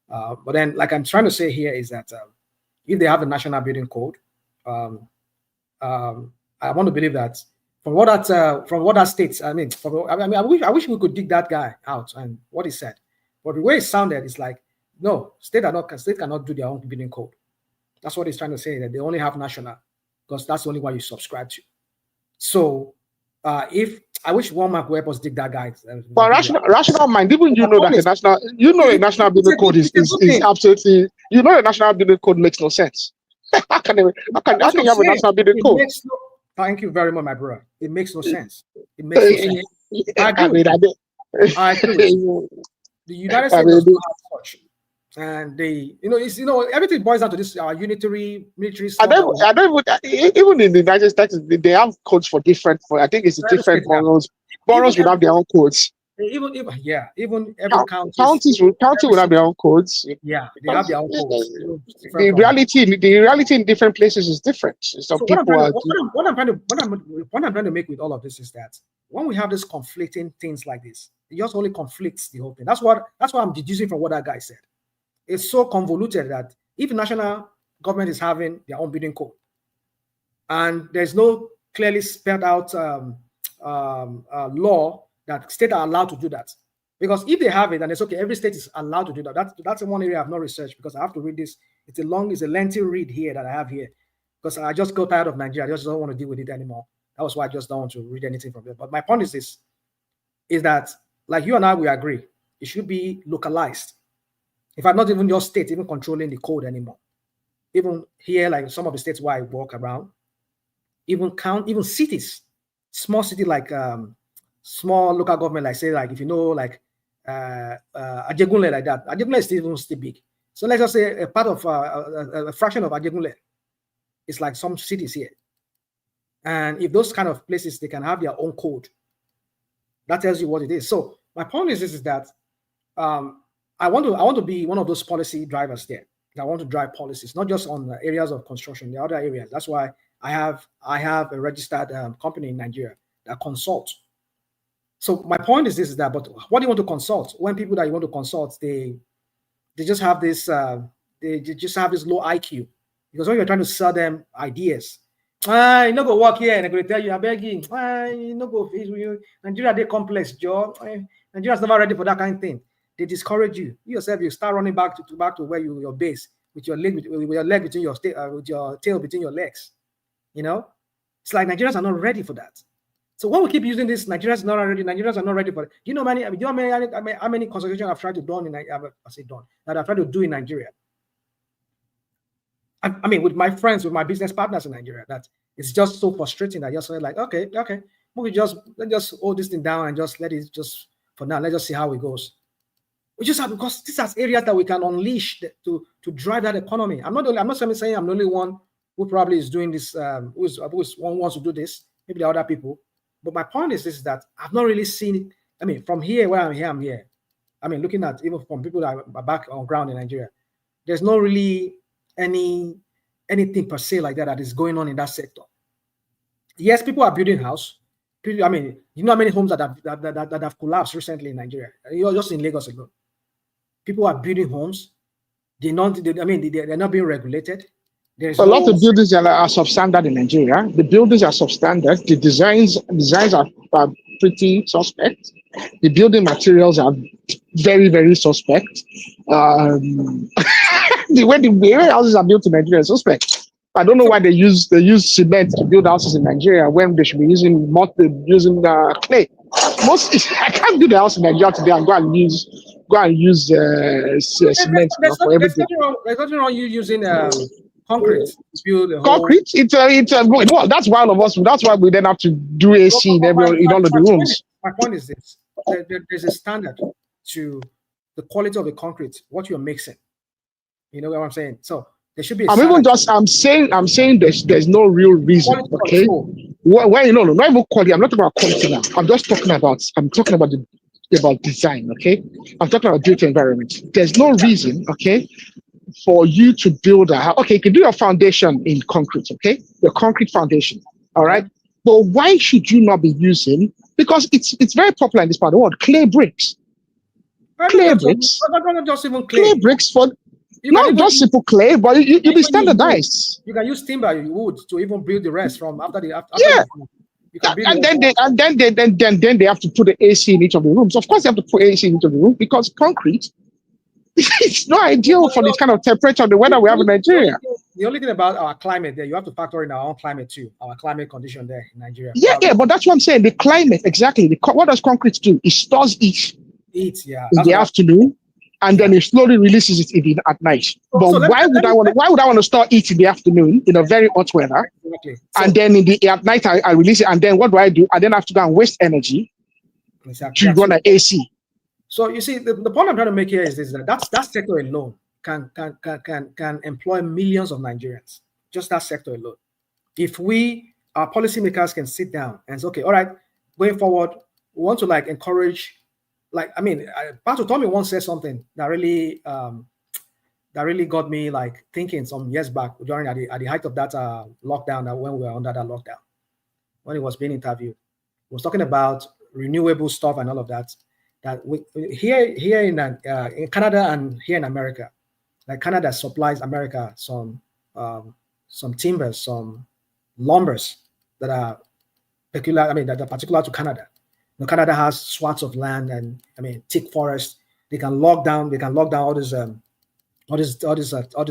But then, like I'm trying to say here is that if they have the national building code, I want to believe that from what that states, I wish we could dig that guy out and what he said. But the way it sounded is like, no, state cannot do their own building code. That's what he's trying to say, that they only have national because that's the only one you subscribe to. So if I wish one man could help us dig that guy. But rational mind, even you know that a national building code is absolutely, a national building code makes no sense. How can you have a national building code? Thank you very much, my brother. It makes no sense. It makes no sense. I agree. I agree. The United States does not have such. And they, everything boils down to this unitary military stuff. I don't even in the United States, they have codes for different. I think it's different boroughs. Boroughs will have their own codes. Even every county will have their own codes. Yeah, they have their own codes. The reality in different places is different. So what I'm trying to make with all of this is that when we have this conflicting things like this, it just only conflicts the whole thing. That's what I'm deducing from what that guy said. It's so convoluted that if the national government is having their own building code and there's no clearly spelled out law that states are allowed to do that. Because if they have it, and it's okay, every state is allowed to do that. That's one area I've not researched because I have to read this. It's a lengthy read here that I have here because I just got tired of Nigeria. I just don't want to deal with it anymore. That was why I just don't want to read anything from it. But my point is this, is that like you and I, we agree, it should be localized. In fact, not even your state even controlling the code anymore. Even here, like some of the states where I walk around, even cities, small city like small local government, like say, like if you know, like Ajegunle like that. Ajegunle is still big. So let's just say a part of a fraction of Ajegunle is like some cities here. And if those kind of places, they can have their own code. That tells you what it is. So my point is that I want to be one of those policy drivers there. I want to drive policies, not just on the areas of construction, the other areas. That's why I have a registered company in Nigeria that consults. So my point is this: but what do you want to consult? When people that you want to consult, they just have this they just have this low IQ, because when you're trying to sell them ideas, you no go work here, and they're going to tell you, I'm begging, you no go Nigeria, they complex, Joe. Nigeria's never ready for that kind of thing. They discourage you. You yourself, you start running back to where your base with your leg between your with your tail between your legs. It's like Nigerians are not ready for that. So when we keep using this, Nigerians are not ready for it. Do you know how many consultations I've tried to do that I've tried to do in Nigeria? I mean, with my friends, with my business partners in Nigeria, that it's just so frustrating that you're just like, okay, let's just hold this thing down and just let it just for now. Let's just see how it goes. We just have, because these are areas that we can unleash to drive that economy. I'm not saying I'm the only one who probably is doing this. Who wants to do this? Maybe there are other people. But my point is this: that I've not really seen it. I mean, from here where I'm here. I mean, looking at even from people that are back on ground in Nigeria, there's not really anything per se like that is going on in that sector. Yes, people are building house. I mean, you know how many homes that have collapsed recently in Nigeria? Just in Lagos alone. People are building homes. They're not being regulated. A lot of buildings are substandard in Nigeria. The buildings are substandard. The designs are pretty suspect. The building materials are very, very suspect. The way houses are built in Nigeria is suspect. I don't know why they use cement to build houses in Nigeria when they should be using clay. I can't build a house in Nigeria today and go and use cement for everything. There's nothing wrong you using concrete to build a whole concrete. Well, that's why all of us. That's why we then have to do AC in all of the rooms. My point is this: there's a standard to the quality of the concrete, what you're mixing. You know what I'm saying? So there should be. I'm saying there's no real reason. Okay. Well, not even quality. I'm not talking about quality now. I'm talking about design. Okay. I'm talking about built environment. There's no reason. Okay. For you to build a house. Okay, you can do your foundation in concrete, okay? Your concrete foundation, all right? But why should you not be using, because it's very popular in this part of the world, clay bricks. Clay bricks. Not just even clay. Clay bricks for, not just simple clay, but you be standardized. You can use timber, wood to even build the rest from after. Yeah. And then they have to put the AC in each of the rooms. Of course, they have to put AC in each of the rooms because concrete, it's not ideal for this kind of temperature, the weather we have in Nigeria. The only thing about our climate there, you have to factor in our own climate too, our climate condition there in Nigeria. Yeah, but that's what I'm saying. The climate, exactly. What does concrete do? It stores heat in the afternoon, and then it slowly releases it at night. But why would I want to store heat in the afternoon in a very hot weather? Exactly. And then at night I release it, and then what do? I then have to go and waste energy to run an AC. So you see, the point I'm trying to make here is this: that sector alone can employ millions of Nigerians. Just that sector alone. If our policymakers can sit down and say, okay, all right, going forward, we want to encourage, Pastor Tommy once said something that really got me thinking some years back during at the height of that lockdown, that when we were under that lockdown, when he was being interviewed, he was talking about renewable stuff and all of that. That here in Canada and here in America, Canada supplies America some timbers, some lumbers that are peculiar. That are particular to Canada. Canada has swaths of land and thick forest. They can log down all these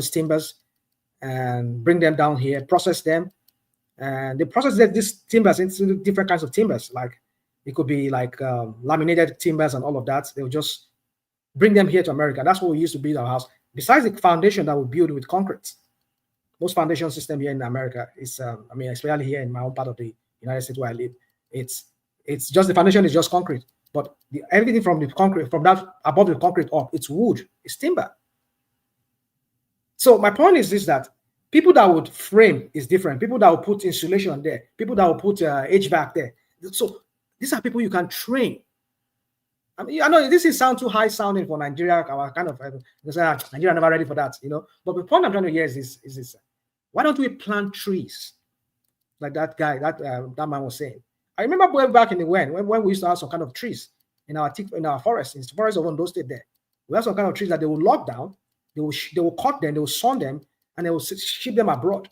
timbers and bring them down here, process them, and they process these timbers into different kinds of timbers. It could be laminated timbers and all of that. They'll just bring them here to America. That's what we used to build our house. Besides the foundation that we build with concrete, most foundation system here in America is, especially here in my own part of the United States where I live, it's just the foundation is just concrete. But everything from the concrete, from that above the concrete up, it's wood, it's timber. So my point is this: that people that would frame is different. People that will put insulation there, people that will put HVAC there. So these are people you can train. I know this sound too high sounding for Nigeria. Our kind of Nigeria never ready for that, But the point I'm trying to hear is this: why don't we plant trees like that guy, that man was saying? I remember way back in the when we used to have some kind of trees in our forest, in the forest of Ondo State. There, we have some kind of trees that they will lock down, they will cut them, they will sawn them, and they will ship them abroad.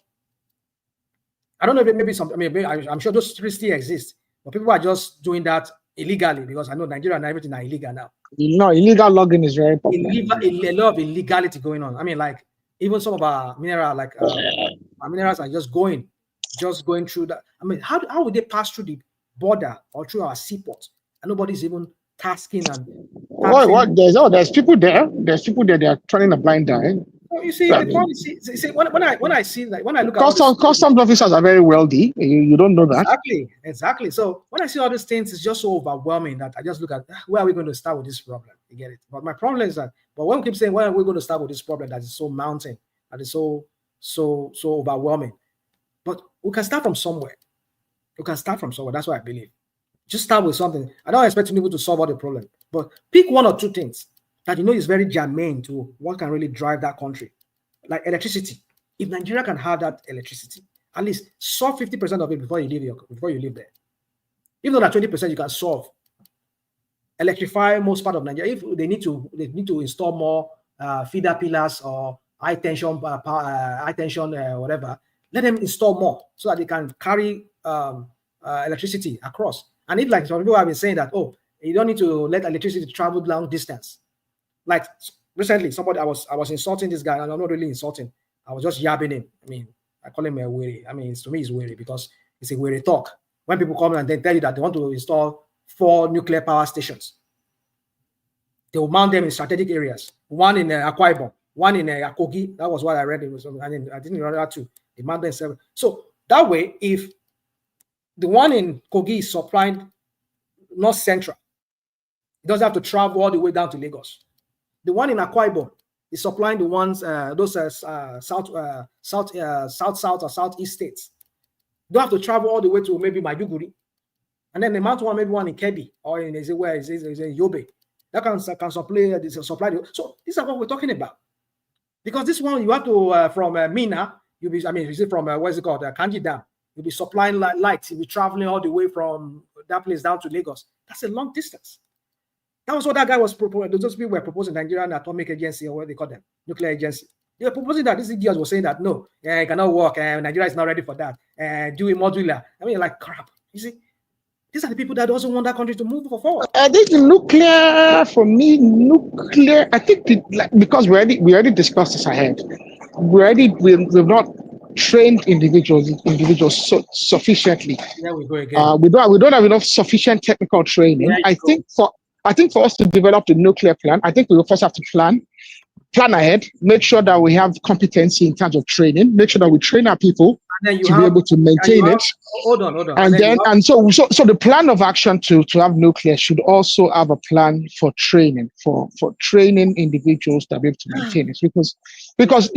I don't know if maybe I'm sure those trees still exist. But people are just doing that illegally because I know Nigeria and everything are illegal now. Illegal logging is very popular. A lot of illegality going on. Even some of our minerals, our minerals are just going through that. How would they pass through the border or through our seaport and nobody's even tasking and there's people there. There's people there. They are turning a blind eye. You see, when I look at customs officers are very wealthy. You don't know that. Exactly. So when I see all these things, it's just so overwhelming that I just look at where are we going to start with this problem? You get it? But my problem is that, when we keep saying where are we going to start with this problem that is so mounting, that is so overwhelming, but we can start from somewhere. That's what I believe. Just start with something. I don't expect people to solve all the problem, but pick one or two things that is very germane to what can really drive that country, like electricity. If Nigeria can have that electricity, at least solve 50% of it before you live there. Even though that 20% you can solve, electrify most part of Nigeria. If they need to install more feeder pillars or high tension whatever, let them install more so that they can carry electricity across. And if some people have been saying that, you don't need to let electricity travel long distance. Recently, somebody I was insulting this guy, and I'm not really insulting. I was just yabbing him. I call him a weary. I mean, to me, it's weary because it's a weary talk. When people come and they tell you that they want to install 4 nuclear power stations, they will mount them in strategic areas. One in Akwa Ibom, one in Akogi. That was what I read. It was, I didn't read that too. They mount them several. So that way, if the one in Kogi is supplying North Central, it doesn't have to travel all the way down to Lagos. The one in Akwa Ibom is supplying the ones, those south or southeast states. You don't have to travel all the way to maybe Maiduguri. And then the mount one, maybe one in Kebbi or in Yobe. That can supply. So these are what we're talking about. Because this one, you have to, from Mina, you'll be, from, what's it called, Kanji Dam, you'll be supplying lights, you'll be traveling all the way from that place down to Lagos. That's a long distance. That was what that guy was proposing. Those people were proposing Nigerian Atomic Agency, or what they call them, nuclear agency. They were proposing that. These idiots were saying that no, it cannot work. Nigeria is not ready for that. Do it modular. I mean, like crap. You see, these are the people that also want that country to move forward. I think nuclear, for me, nuclear. I think because we already discussed this ahead. We've not trained individuals sufficiently. There we go again. We don't have enough sufficient technical training. I think for us to develop the nuclear plan, I think we will first have to plan ahead, make sure that we have competency in terms of training, make sure that we train our people to be able to maintain it. Hold on. And so the plan of action to have nuclear should also have a plan for training, for training individuals that be able to maintain it. Because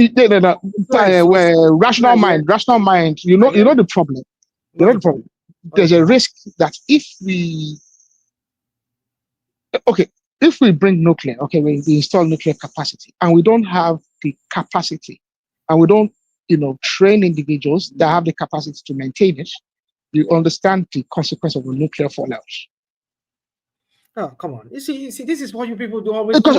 rational mind, you know the problem. You know the problem. There's a risk that if we bring nuclear, we install nuclear capacity, and we don't have the capacity, and we don't, train individuals that have the capacity to maintain it, you understand the consequence of a nuclear fallout. Oh, come on. You see, this is what you people do always. Because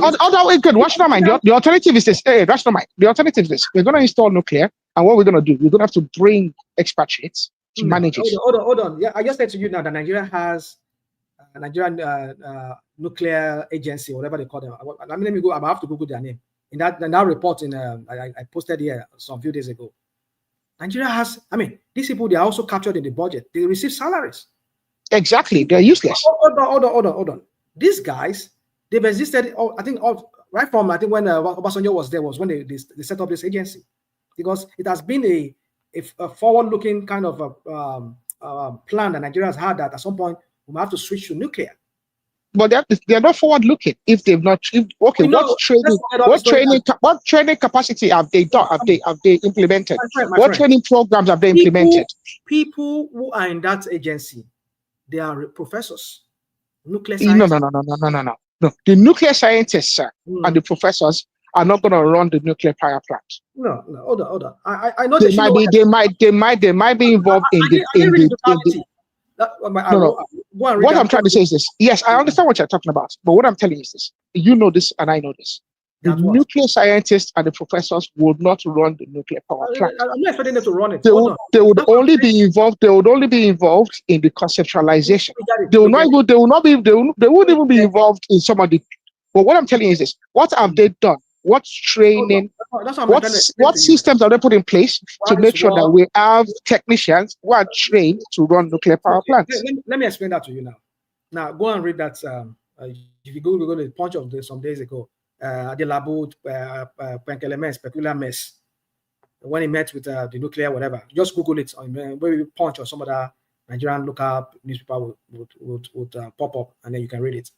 rational mind, the alternative is this. Rational mind. The alternative is this. We're going to install nuclear, and what we're going to do, we're going to have to bring expatriates to manage it. Hold on. Yeah, I just said to you now that Nigeria has Nigerian nuclear agency, whatever they call them. Let me go. I have to Google their name. In that report I posted here some few days ago. Nigeria has. These people, they are also captured in the budget. They receive salaries. Exactly, they're useless. Hold on. These guys, they've existed. Right from when Obasanjo was there was when they set up this agency, because it has been a forward-looking kind of a plan that Nigeria has had, that at some point we might have to switch to nuclear. But they're not forward-looking if they've not. What training capacity have they done? Have they implemented? What training programs have they implemented? People who are in that agency, they are professors, nuclear scientists. No. The nuclear scientists and the professors are not going to run the nuclear power plant. No. Hold on. I know they might be involved what I'm trying to say is this. Yes, I understand what you're talking about, but what I'm telling you is this. You know this, and I know this. The nuclear scientists and the professors would not run the nuclear power plant. I'm not expecting them to run it. They would only be involved in the conceptualization. They wouldn't even be involved in some of the. But what I'm telling you is this: what have they done? What training? What systems are they put in place to make sure that we have technicians who are trained to run nuclear power plants? Let me explain that to you now. Now go and read that. If you go to the Punch of some days ago, Adelabu Penkelemes Peculiar Mess, when he met with the nuclear whatever, just Google it on maybe Punch or some other Nigerian local newspaper would pop up, and then you can read it.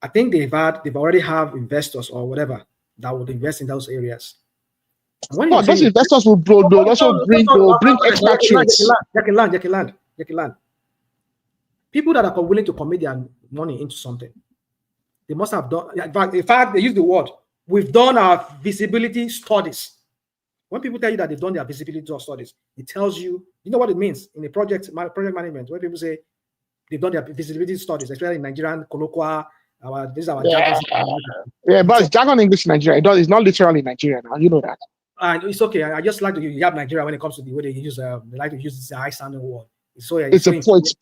I think they've already have investors or whatever that would invest in those areas. Those investors will also bring expatriates. Land. People that are willing to commit their money into something, they must have done. In fact, they use the word, we've done our visibility studies. When people tell you that they've done their visibility studies, it tells you know what it means in a project management. When people say they've done their visibility studies, especially in Nigerian colloquial. This is our jargon. But it's jargon English in Nigeria. It's not literally Nigeria now. You know that. And it's okay. I just like to use Nigeria when it comes to the way they use. They like to use this high sounding word. It's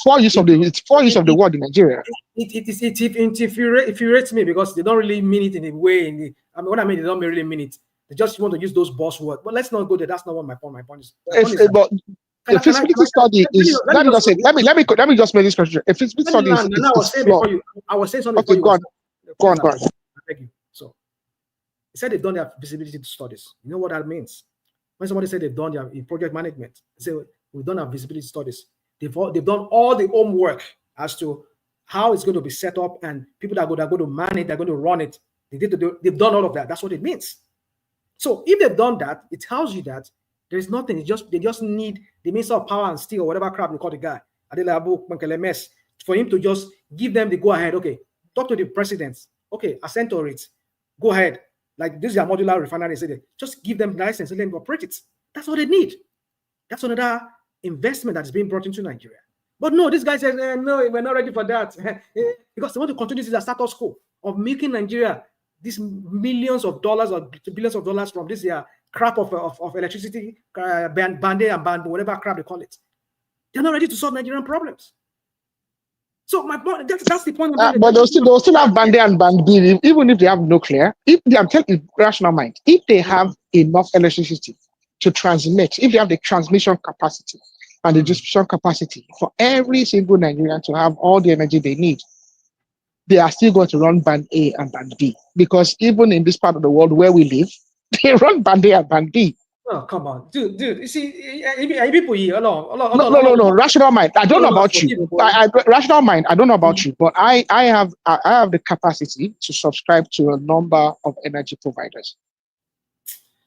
poor use of the word in Nigeria. It infuriates me because they don't really mean it in a way. What I mean, they don't really mean it. They just want to use those buzzwords. But let's not go there. That's not what my point. My point is. The feasibility study is. Let me just say. Let me just make this question. A feasibility study is flawed. I was saying something. Okay, go on. Go on. I beg you. So, he said they've done their feasibility studies. You know what that means? When somebody said they've done their project management, they say we've done our visibility studies. They've done all the homework as to how it's going to be set up and people that are going to man it, they're going to run it. They've done all of that. That's what it means. So if they've done that, it tells you that there's nothing. They just need the Minister of Power and Steel or whatever crap you call the guy, for him to just give them the go ahead. Okay, talk to the presidents. Okay, assent to it. Go ahead. Like this is a modular refinery. Just give them the license and let them operate it. That's all they need. That's another investment that is being brought into Nigeria. But no, this guy says, no, we're not ready for that. Because they want to continue this status quo of making Nigeria these millions of dollars or billions of dollars from this crap of electricity, band-aid and band, whatever crap they call it. They're not ready to solve Nigerian problems. So my point, that's the point. But they'll still have band A and band B, even if they have nuclear. I'm telling you, rational mind. If they have enough electricity to transmit, if they have the transmission capacity and the distribution capacity for every single Nigerian to have all the energy they need, they are still going to run band A and band B. Because even in this part of the world where we live, they run band A and band B. Oh, come on, dude. You see, people here, no. Rational mind. I don't know about you. Rational mind. I don't know about you, but I have the capacity to subscribe to a number of energy providers.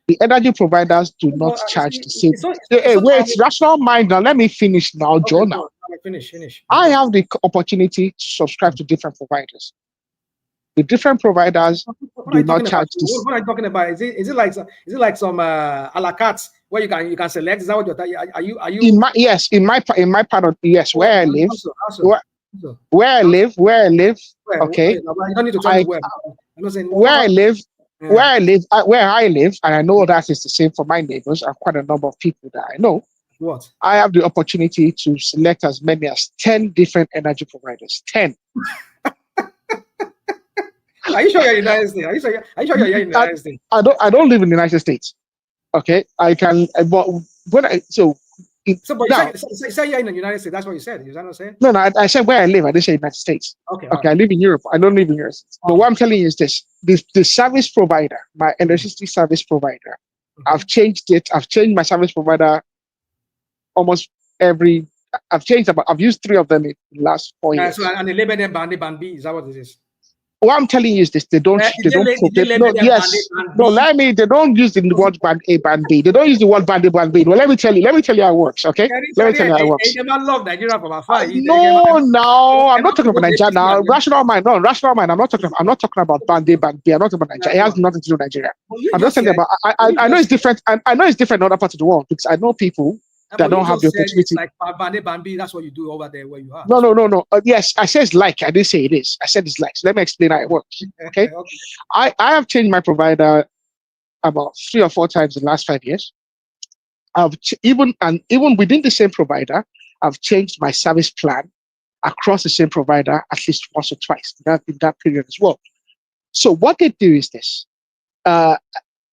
The energy providers do not charge the same. Wait, rational mind. Now let me finish now, okay, Jonah. Finish. I have the opportunity to subscribe to different providers. The different providers do not charge this. What are you talking about? Is it like some a la carte where you can select? Is that what you're are you? In my part of where I live, where I live. Okay. You don't need to tell me where. I'm not saying where I live, where I live, and I know that is the same for my neighbors and quite a number of people that I know. What? I have the opportunity to select as many as 10 different energy providers. 10. Are you sure you're in the United States? Are you sure you're in the United States? I don't live in the United States. Okay, I can. But when I you say you're in the United States. That's what you said. Is that what I'm saying? No, I said where I live. I didn't say United States. Okay. Okay, I live in Europe. I don't live in the United States. But what I'm telling you is this: the service provider, my electricity service provider, I've changed it. I've changed my service provider almost every. I've used 3 of them in the last 4 years. So and they label them band B. Is that what it is? What I'm telling you is this: they don't. They don't use the word band A, band B. They don't use the word band A, band B. Well, let me tell you how it works. Okay, let me tell you how it works. Love Nigeria from afar. No, I'm not talking about Nigeria now. Rational mind. I'm not talking about band A, band B. I'm not talking about Nigeria. It has nothing to do with Nigeria. I'm just telling you about. I know it's different. I know it's different in other parts of the world because I know people that don't have the opportunity. Like band B, that's what you do over there where you are. No. Yes, I said it's like. I didn't say it is. I said it's like. So let me explain how it works. Okay. I have changed my provider about 3 or 4 times in the last 5 years. Even within the same provider, I've changed my service plan across the same provider at least once or twice in that period as well. So what they do is this.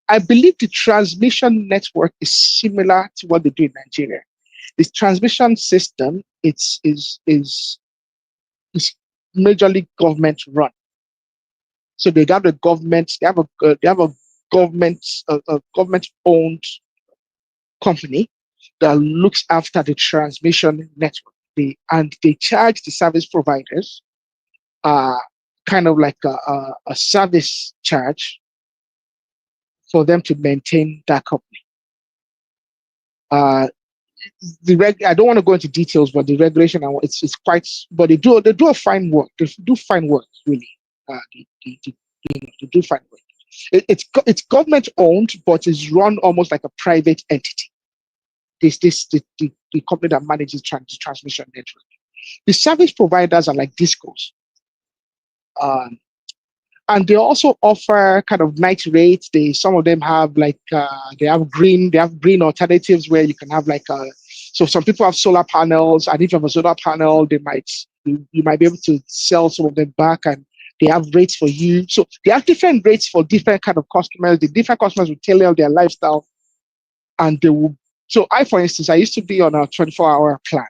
I believe the transmission network is similar to what they do in Nigeria. This transmission system is majorly government run. So they have the government. They have a government owned company that looks after the transmission network. They charge the service providers kind of like a service charge for them to maintain that company. I don't want to go into details, but the regulation it's quite. But they do a fine work. They do fine work really. They do fine work. It's government owned, but it's run almost like a private entity. The company that manages the transmission network. The service providers are like discos. And they also offer kind of night rates. Some of them have like they have green alternatives where you can have like so some people have solar panels, and if you have a solar panel, you might be able to sell some of them back and They have rates for you. So they have different rates for different kind of customers. The different customers will tailor their lifestyle, and they will. So for instance, I used to be on a 24-hour plan.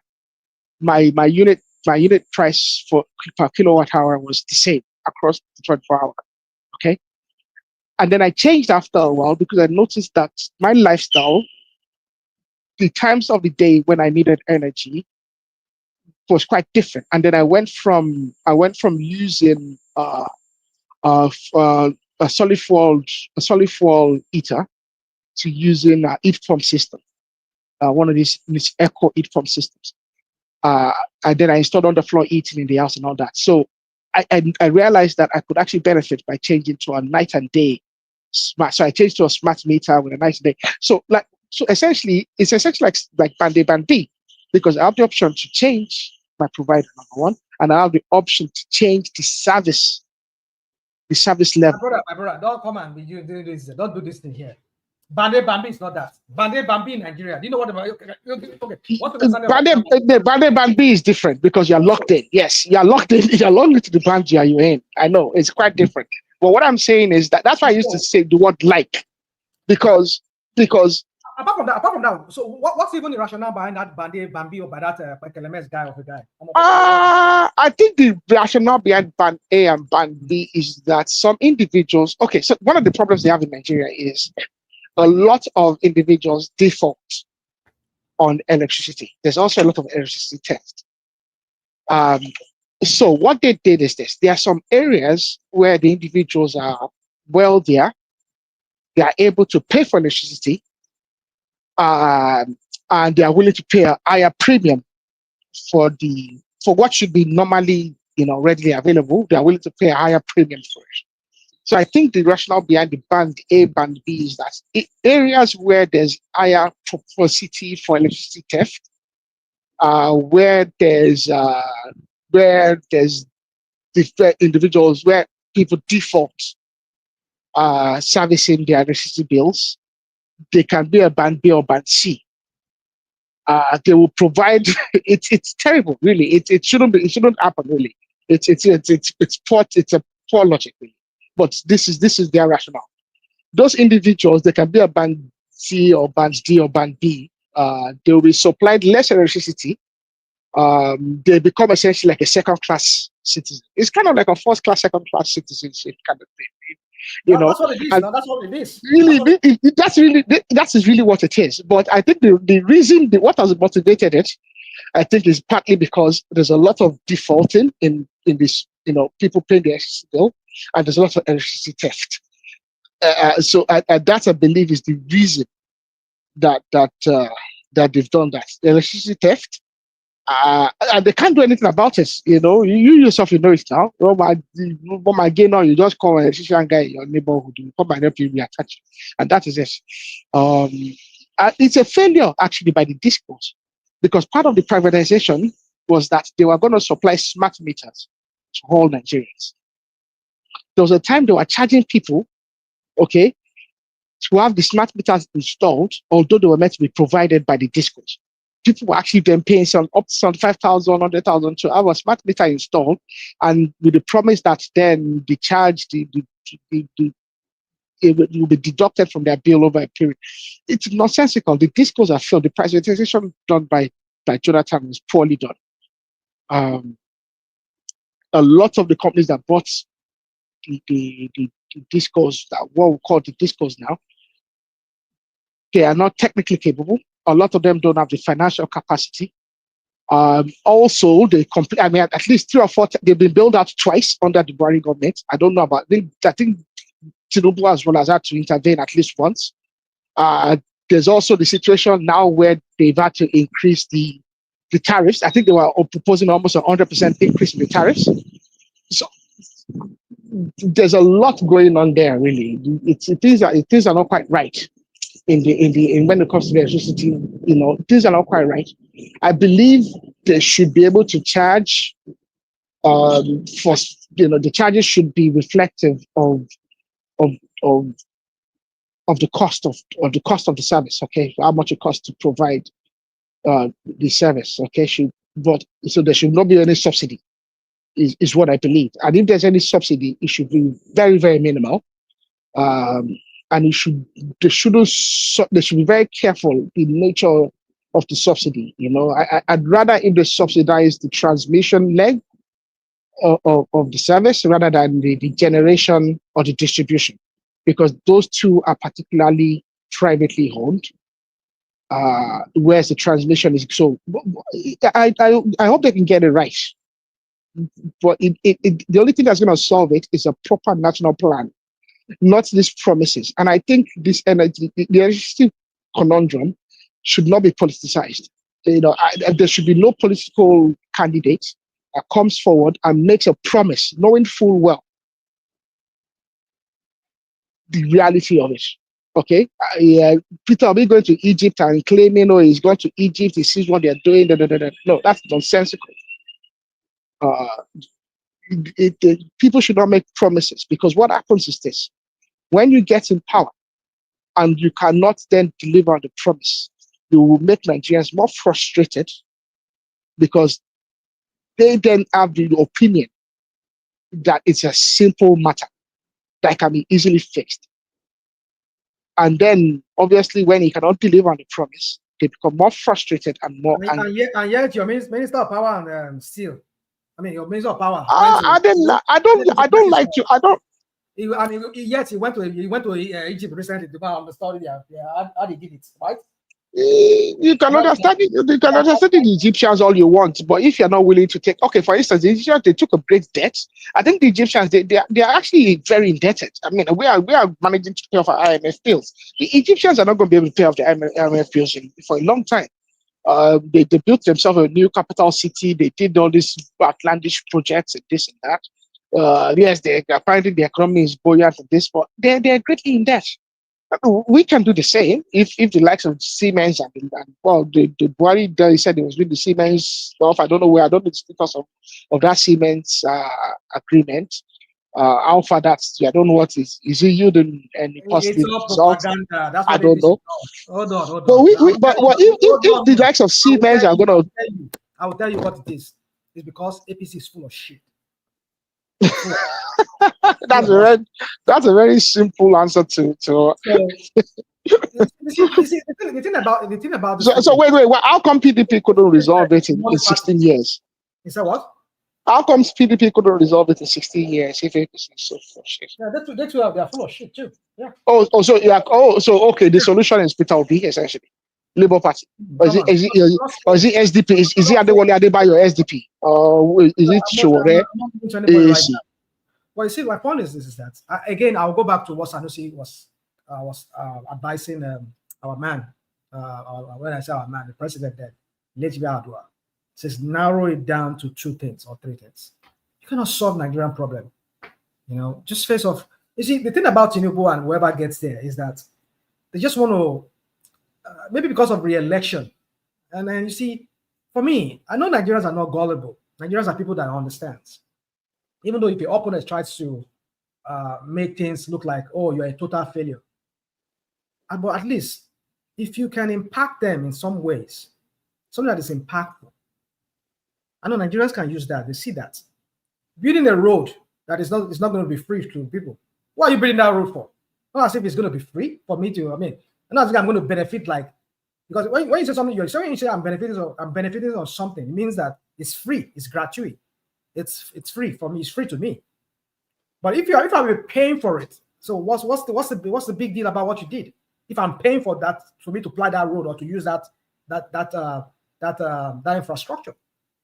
My unit price per kilowatt hour was the same across the 24 hour. Okay. And then I changed after a while because I noticed that my lifestyle, the times of the day when I needed energy, was quite different. And then I went from using a solid fuel heater to using a heat pump system, one of these eco heat pump systems. And then I installed underfloor heating in the house and all that. So I realized that I could actually benefit by changing to a night and day smart. So I changed to a smart meter with a night and day. So essentially, it's essentially like band A, band B, because I have the option to change my provider, number one, and I have the option to change the service level. My brother, don't come and be doing this. Don't do this thing here. Bande Bambi is not that. Bande Bambi in Nigeria. Do you know what okay. What's the Band B is different because you're locked in. Yes, you're locked in. You're locked into the band you're in. I know it's quite different. But what I'm saying is that's why I used to say the word like, because apart from that, so what's even the rationale behind that Bambi or by that LMS guy or the guy? I think the rationale behind band A and band B is that some individuals. Okay, so one of the problems they have in Nigeria is a lot of individuals default on electricity. There's also a lot of electricity theft. So what they did is this: there are some areas where the individuals are wealthier, they are able to pay for electricity, and they are willing to pay a higher premium for what should be normally readily available. They are willing to pay a higher premium for it. So I think the rationale behind the band A, band B is that areas where there's higher propensity for electricity theft, where there's different individuals, where people default servicing their electricity bills, they can be a band B or band C. They will provide. It's terrible, really. It shouldn't happen, really. It's a poor logic, really. But this is their rationale. Those individuals, they can be a band C or band D or band B. They will be supplied less electricity. They become essentially like a second-class citizen. It's kind of like a first-class, second-class citizenship kind of thing. That's what it is. No, that's what it is. Really, that is really what it is. But I think the reason, what has motivated it, I think, is partly because there's a lot of defaulting in this. People paying their electricity bill, and there's a lot of electricity theft. So that, I believe, is the reason that they've done that. The electricity theft, and they can't do anything about it. You yourself, it now. My gain now, you just call an electrician guy in your neighborhood, you come and help you reattach, and that is it. It's a failure actually by the discourse, because part of the privatization was that they were going to supply smart meters to all Nigerians. There was a time they were charging people, okay, to have the smart meters installed, although they were meant to be provided by the discourse. People were actually then paying up to 75,000, 100,000 to have a smart meter installed, and with the promise that then the charge, it will be deducted from their bill over a period. It's nonsensical. The discourse have failed. The privatization done by Jonathan was poorly done. A lot of the companies that bought the discourse, that what we call the discourse now, they are not technically capable. A lot of them don't have the financial capacity. Also, at least 3 or 4, they've been built out twice under the Buhari government. I don't know about, I think Tinubu as well has had to intervene at least once. There's also the situation now where they've had to increase the tariffs. I think they were proposing almost 100% increase in the tariffs. So there's a lot going on there, really. Things are not quite right in when it comes to the electricity. Things are not quite right. I believe they should be able to charge the charges should be reflective of the cost of the service. Okay, how much it costs to provide the service. Okay, so there should not be any subsidy. is what I believe. And if there's any subsidy, it should be very, very minimal. And they should be very careful the nature of the subsidy. I'd rather if they subsidize the transmission leg of the service rather than the generation or the distribution, because those two are particularly privately owned. Whereas the transmission is so. I hope they can get it right. But the only thing that's going to solve it is a proper national plan, not these promises. And I think the energy conundrum should not be politicized. There should be no political candidate that comes forward and makes a promise, knowing full well the reality of it. Okay, Peter Obi going to Egypt and claiming, he's going to Egypt, he sees what they're doing. No, that's nonsensical. People should not make promises, because what happens is this: when you get in power and you cannot then deliver on the promise, you will make Nigerians more frustrated, because they then have the opinion that it's a simple matter that can be easily fixed. And then, obviously, when he cannot deliver on the promise, they become more frustrated and more angry. And yet, your Minister of Power and Steel, your Minister of Power. I don't like you. I don't. Yet he went to Egypt recently to understand how they did it, right? You can understand it. You can understand the Egyptians all you want, but if you're not willing to take, for instance, the Egyptians, they took a great debt. I think the Egyptians they are actually very indebted. We are managing to pay off our IMF bills. The Egyptians are not going to be able to pay off the IMF bills for a long time. They built themselves a new capital city. They did all these outlandish projects and this and that. Yes, apparently the economy is buoyant and this, but they're greatly in debt. We can do the same if the likes of Siemens and the Buhari, they said it was with the Siemens stuff. I don't know the status of that Siemens agreement. How far that's, I don't know what is it you doing any positive results? That's I don't know. Hold on. But if the likes of Siemens are gonna, I will tell you what it is. It's because APC is full of shit. That's a very simple answer to. So, the thing about this. So wait. How come PDP couldn't resolve it in 16 years? Is that what? How come PDP couldn't resolve it in 16 years if APC is so full of shit? Yeah, they are full of shit too. Yeah. So okay. The solution is Peter Obi, essentially. Labour Party. Or is it SDP? Is it Adewale Adebayo SDP? Or is it Showore? Well, you see, my point is this: is that again, I'll go back to what Sanusi was advising our man. When I say our man, the president, then Lejibe Adua says narrow it down to 2 things or 3 things. You cannot solve Nigerian problem. Just face off. You see, the thing about Tinubu and whoever gets there is that they just want to, maybe because of re-election. And then you see, for me, I know Nigerians are not gullible. Nigerians are people that understand. Even though if your opponent tries to make things look like, you're a total failure. But at least, if you can impact them in some ways, something that is impactful. I know Nigerians can use that. They see that. Building a road that is not going to be free to people. What are you building that road for? Not as if it's going to be free for me to, not as if I'm going to benefit because when you say something, you say I'm benefiting on something, it means that it's free, it's gratuitous. It's free for me. It's free to me. But if I'm paying for it, so what's the big deal about what you did? If I'm paying for that, for me to ply that road or to use that infrastructure.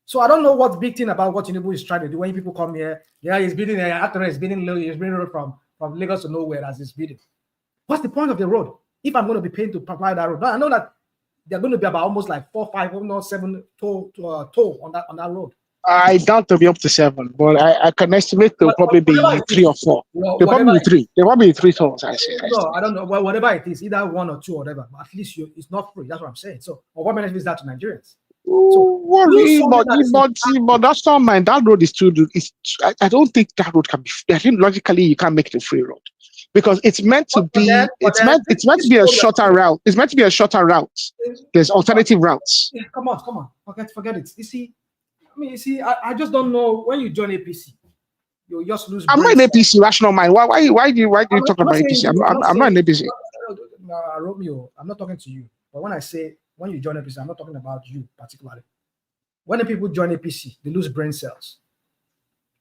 So I don't know what's big thing about what Tinubu is trying to do. When people come here, he's building road from Lagos to nowhere as he's building. What's the point of the road? If I'm going to be paying to provide that road, I know that they're going to be about almost like 4, 5, almost 7 toll on that road. I doubt they'll be up to 7, but I can estimate they'll probably be 3 or 4. They'll probably be 3. They'll probably be 3 tolls, I say. No, I don't know. Well, whatever it is, either 1 or 2 or whatever. But at least it's not free. That's what I'm saying. So, what benefit is that to Nigerians? But that's not mine. That road is too. I don't think that road can be. I think logically you can't make it a free road because it's meant to be. It's meant to be a shorter route. It's meant to be a shorter route. There's alternative routes. Come on. Forget it. You see, mean, you see, I just don't know when you join APC, you just lose. I'm not in APC, rational mind. Why do you talk about APC? I'm not in APC. Romeo, I'm not talking to you. But when I say when you join APC, I'm not talking about you particularly. When the people join APC, they lose brain cells.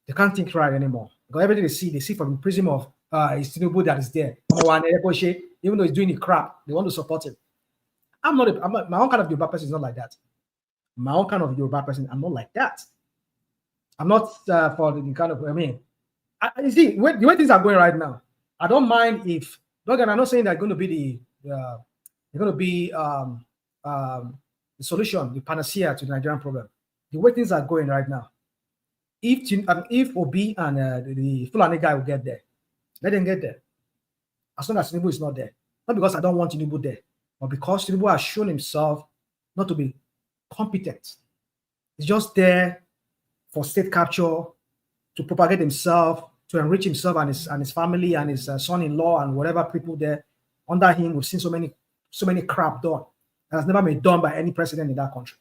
They can't think right anymore. Because everything they see from the prism of it's Tinubu that is there. Even though he's doing the crap, they want to support him. I'm not my own kind of Yoruba person is not like that. My own kind of Yoruba person, I'm not like that. I'm not for the kind of, you see, the way things are going right now, I don't mind if, look, and I'm not saying they're going to be the solution, the panacea to the Nigerian problem. The way things are going right now, if Obi and the Fulani guy will get there, let them get there. As long as Tinubu is not there. Not because I don't want Tinubu there, but because Tinubu has shown himself not to be competent. He's just there for state capture, to propagate himself, to enrich himself and his family and his son-in-law and whatever people there under him. We've seen so many crap done that has never been done by any president in that country.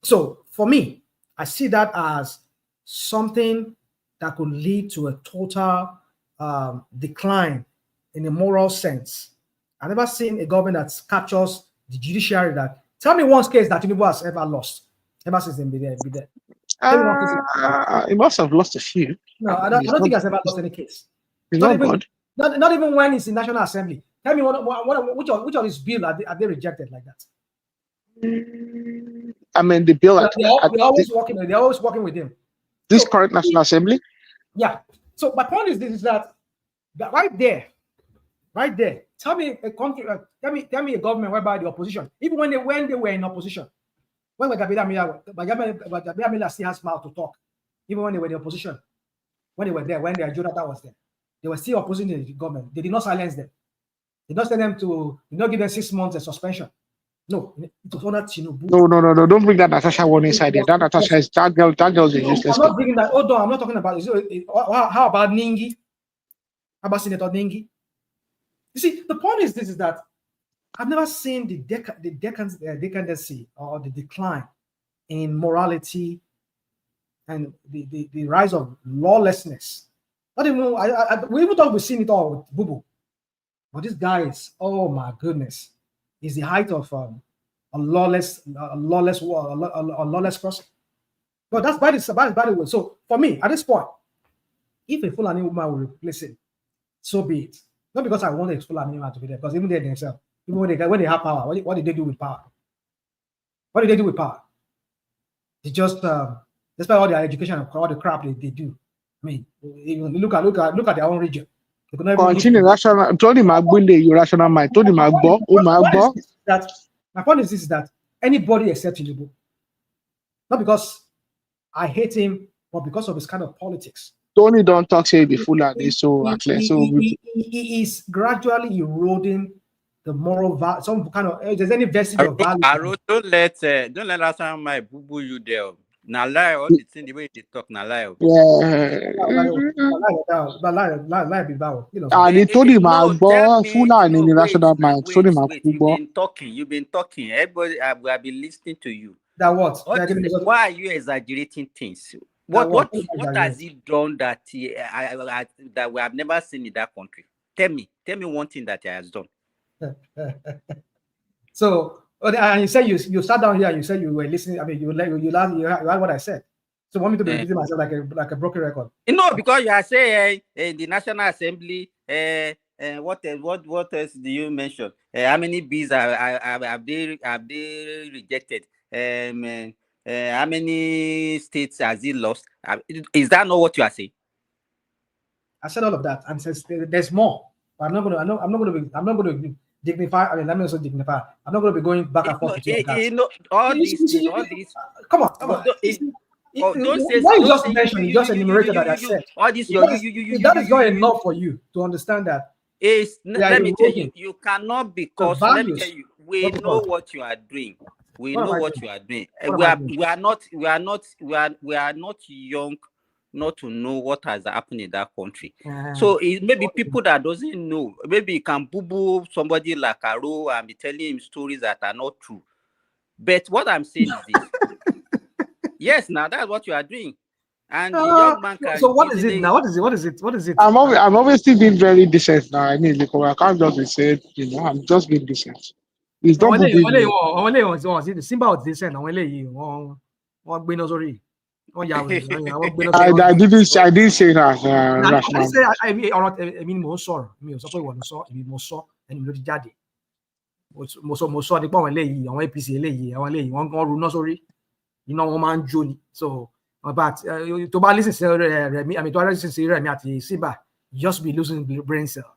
So for me, I see that as something that could lead to a total decline in a moral sense. I've never seen a government that captures the judiciary. That tell me one case that Tinubu has ever lost ever since they've been there. He must have lost a few. No, I don't think he has ever lost any case. He's not good. Not even when it's in National Assembly. Tell me which of his bill are they rejected like that? I mean, the bill. They're always working with him. This current National Assembly. Yeah. So my point is this: is that right there. Tell me a country. Tell me a government whereby the opposition, even when they were in opposition, when Gabila Mila still has mouth to talk, even when they were in the opposition, when they were there, when Jonathan was there, they were still opposing the government. They did not silence them. They did not send them to. Did not give them 6 months of suspension. No, it was under Tinubu. No. Don't bring that Natasha one inside there. That Natasha is that girl's a useless. I'm not bringing that. Hold on, I'm not talking about. How about Ningi? How about Senator Ningi? You see, the point is this: is that I've never seen the decadency or the decline in morality and the rise of lawlessness. Not even we even thought we've seen it all with Bubu, but this guy is, oh my goodness, is the height of a lawless person. But that's by the way. So for me, at this point, if a Fulani woman will replace him, so be it. Not because I want a Fulani woman to be there, because even they themselves, even when they have power, what did they do with power? What did they do with power? They just despite all their education and all the crap they do. I mean, even look at their own region. Continue rational. Tony Magbunde, you rational mind. Tony Magbo, my point is this: is that anybody except Tinubu, not because I hate him, but because of his kind of politics. Tony don't talk say the Fulani, so he is gradually eroding the moral value. Some kind of there's any vestige of value. Don't let rational mind boo you there. Na lie all the thing the way they talk na lie. And Tony Magbo, Fulani in rational mind. Tony Magbo. You've been talking. Everybody, I've been listening to you. That what? Why are you exaggerating things? What has he done that that we have never seen in that country? Tell me one thing that he has done. So, and you said you sat down here and you said you were listening. I mean, you heard what I said. So, want me to be repeating myself like a broken record? No, because you are saying in the National Assembly, what else do you mention? How many bills have they rejected? How many states has he lost? Is that not what you are saying? I said all of that, and says there's more. But I'm not going to dignify. I mean, let me also dignify. I'm not going to be going back and forth with you. All these. Come on. Don't say. Why you just mentioned? You just enumerated that I said. All this. That is not enough for you to understand that. Let me tell you, you cannot, because let me tell you, we know what you are doing. We know what you are doing. We are not young not to know what has happened in that country. So it maybe people that doesn't know, maybe you can boo somebody like Aro and be telling him stories that are not true. But what I'm saying is this: Yes, now that's what you are doing. And the young man can. So what is it now? What is it? What is it? What is it? I'm obviously being very decent now. I mean, like, I can't just be said, you know, I'm just being decent. It's not Simba I, was decent. I didn't say that, I Rashman. say I mean mo sọ̀rọ̀ mi ò sọ pé ìwọ ló sọ èmi mo sọ ẹni mi ló ti jáde mo sọ nípa àwọn eléyìí àwọn APC eléyìí àwọn eléyìí wọ́n gan runá sórí iná wọn máa ń jó ni so but tó bá listen sí Rẹ̀mí I mean tó bá listen sí Rẹ̀mí àti Simba you just be losing brain cell.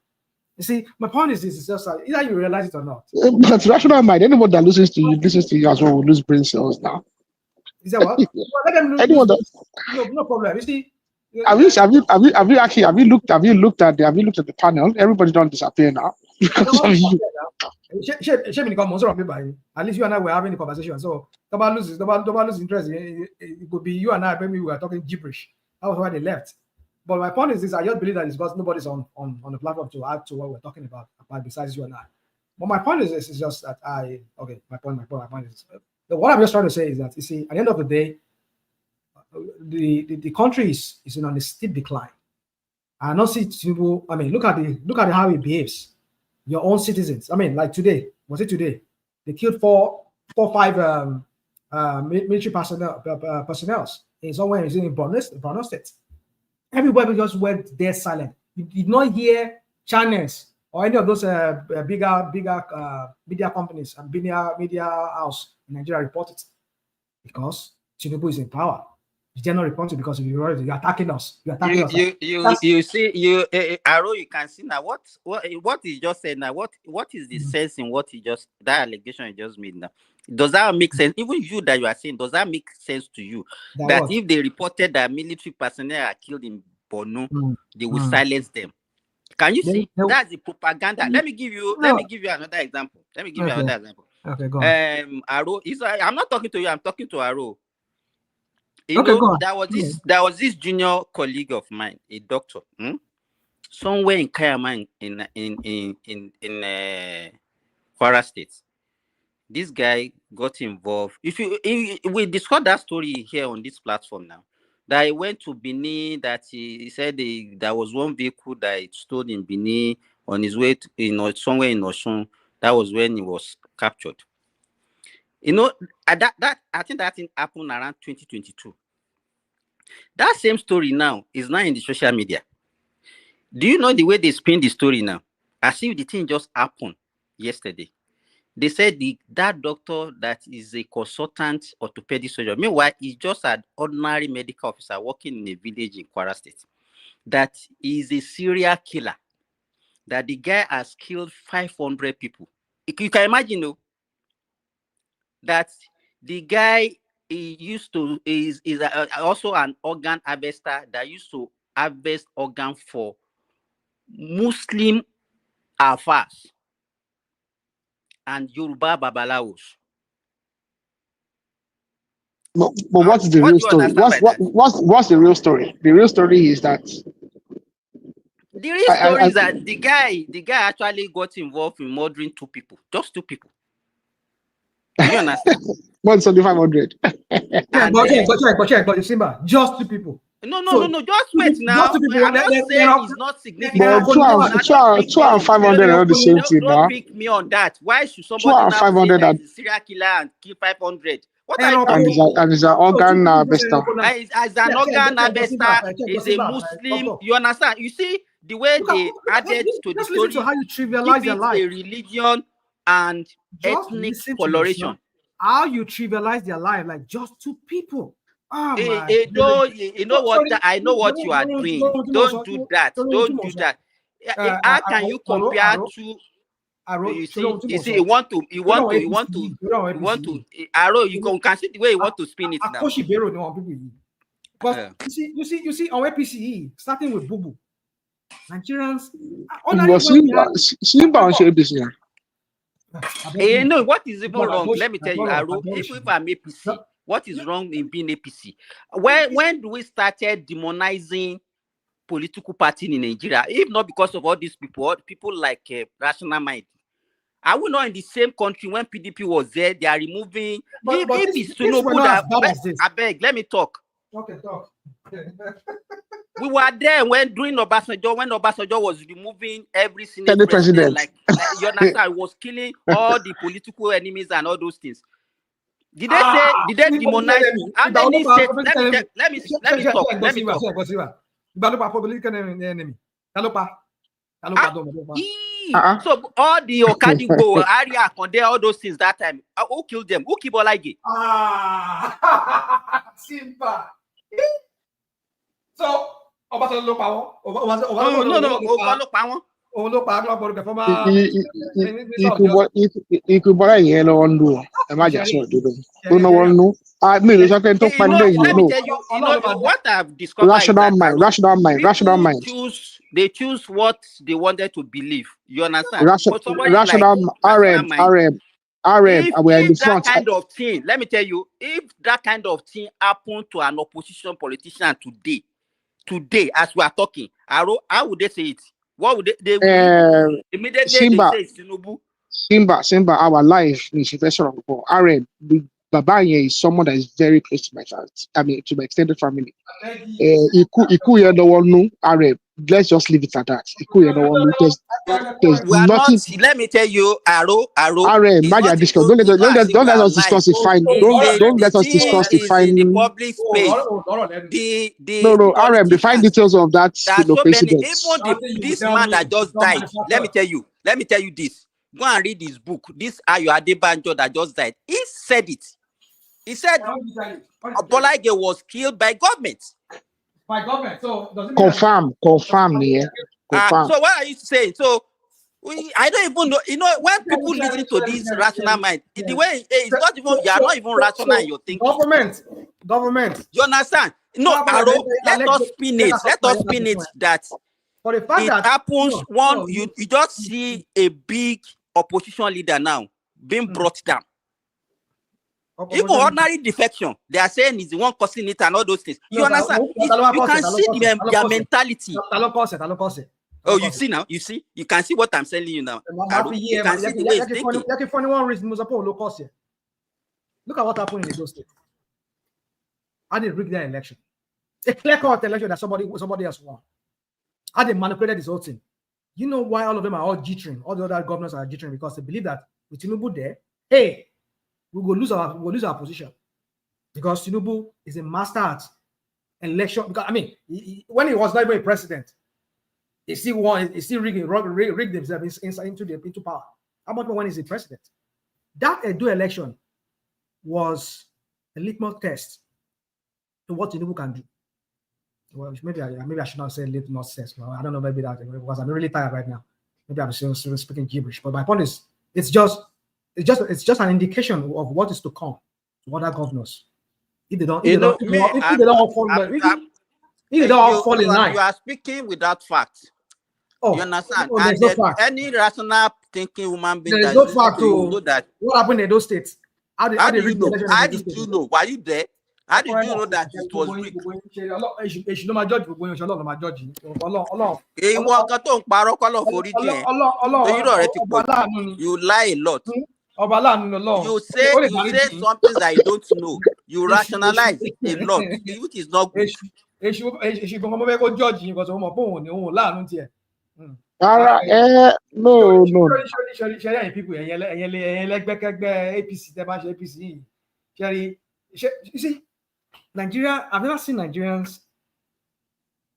You see, my point is this: it's just either you realize it or not. But rational mind, anyone that listens to you as well will lose brain cells now. Is that what? Well, let them lose. Anyone that no problem. You see. Have you looked at the panel? Everybody don't disappear now because of you. At least you and I were having a conversation. So nobody loses interest. It could be you and I. Maybe we were talking gibberish. That was why they left. But my point is this: I just believe that it's because nobody's on the platform to add to what we're talking about besides you and I. But my point is this: is just that my point is what I'm just trying to say is that you see, at the end of the day, the country is on a steep decline. I don't see people. I mean, look at how it behaves. Your own citizens. I mean, like today, was it today? They killed four, five military personnel in somewhere in Borno State. Everybody just went dead silent. You did not hear channels or any of those bigger media companies and media house in Nigeria report it because Tinubu is in power. They're not reporting because you're attacking us. You're attacking us. You see, Aro, you can see now what he just said now. What is the sense in what he just that allegation he just made now? Does that make sense? Even you that you are saying, does that make sense to you? That if they reported that military personnel are killed in Borno, they will silence them. Can you see? That's the propaganda. Let me give you another example. Okay, go on. Aro, I'm not talking to you, I'm talking to Aro. There was this junior colleague of mine, a doctor, somewhere in Kayama in Kwara State. This guy got involved. We discussed that story here on this platform now. That he went to Benin. That he said there was one vehicle that he stole in Benin on his way to, somewhere in Osun. That was when he was captured. That I think that thing happened around 2022. That same story now is now in the social media. Do you know the way they spin the story now? As if the thing just happened yesterday. They said that doctor that is a consultant orthopedic surgeon, meanwhile, he's just an ordinary medical officer working in a village in Kwara State, that is a serial killer, that the guy has killed 500 people. You can imagine, that the guy is also an organ harvester that used to harvest organ for Muslim Afars and Yoruba Babalawos. But what's the real story? What's the real story? The real story is that the real story is that the guy actually got involved in murdering just two people. Do you understand? 1,500. But Simba, just two people. No. Just wait now. I'm not saying it's not significant. But 2 and 500 are not the same thing now. Don't pick me on that. Why should somebody now say that he's a serial killer and kill 500? And is an organ harvester. As an organ harvester, is a Muslim. You understand? You see the way they added to the story. How you trivialize their life. A religion and ethnic coloration. How you trivialize their life, like just two people. Oh, you know what? I know what you are doing. Don't do that. Don't do that. How can you compare to? You see, you want to. Aro, you can see the way you want to spin it now. But you see, on APCE, starting with Bubu, Nigerians. No, what is even wrong? Let me tell you, Aro. If I'm APC, what is wrong in being APC? When do we started demonizing political party in Nigeria? If not because of all these people like Rational Mind Are we not in the same country when PDP was there? They are removing. But If this it's Tinubu not as that, bad as this. I beg, let me talk. Okay, talk. We were there when during Obasanjo, when Obasanjo was removing every Senate Senate president, president. like you understand, was killing all the political enemies and all those things. Did they say? Did they demonize? How many states? Let me talk. So all the Okadigbo, Aria, Konde, all those things that time, who killed them? Who killed Olaige? Simba. So, Obasanjo Ikubora yẹn lọ́wọ́ ń lò ó. Ẹ má jà sọ̀rọ̀ dúró. Ó náwó ń lò. Mi ò sọ pé tó pa nílé yìí. Let me tell you, what I've discovered rational mind. They choose what they wanted to believe. You understand? Rational RM. If that kind of thing, let me tell you, if that kind of thing happened to an opposition politician today, as we are talking, how would they say it? What would they will immediately Simba, they say Tinubu. Simba, our life is investor of RM. Baba is someone that is very close to my child. I mean, to my extended family. Iku ye no one know RM. Let's just leave it at that. Iku ye no one know. There's We are nothing. not. Let me tell you, Aro. RM, don't let us discuss it. Fine. Don't let us discuss it. Fine. In the public space. No. RM, the fine details of that. So many. Even this man that just died. Let me tell you this. Go and read his book. This Ayo Adebanjo that just died. He said it. He said Bolaige was killed by government. By government. So does it confirm, yeah. Confirm. So what are you saying? So I don't even know. You know, when people listen to this rational mind, the way it's not even you are not even rational in your thinking. Government. You understand? No, Aro, let us spin it. Let us spin it that for the fact it that happens you just see a big opposition leader now being brought down. Even ordinary defection, they are saying is the one causing it and all those things. You understand? You can see their mentality. Oh, you see now? You see? You can see what I'm telling you now. You can see the way it's thinking. Look at what happened in Edo State. How they rigged their election. A clear-cut election that somebody else won. How they manipulated this whole thing. You know why all of them are all jittering? All the other governors are jittering because they believe that with Tinubu there, hey, we will lose our position because Tinubu is a master at election. Because I mean, when he was not even a president, he still rigged himself into power. How much more when he's a president? That Edo election was a litmus test to what Tinubu can do. Well, maybe I should not say litmus test. Well, I don't know, maybe that because I'm really tired right now. Maybe I'm still speaking gibberish. But my point is, it's just an indication of what is to come to other governors. If they don't fall in line. You are speaking without facts. Oh, you understand? No, and no fact. Any rational thinking woman being there is no fact to know that what happened in those states. How did you know? How did you know? Were you there? How did you know that it was rigged? You lie a lot. You say something that you don't know. You rationalize a lot, which is not good. No. You see, Nigeria, I've never seen Nigerians.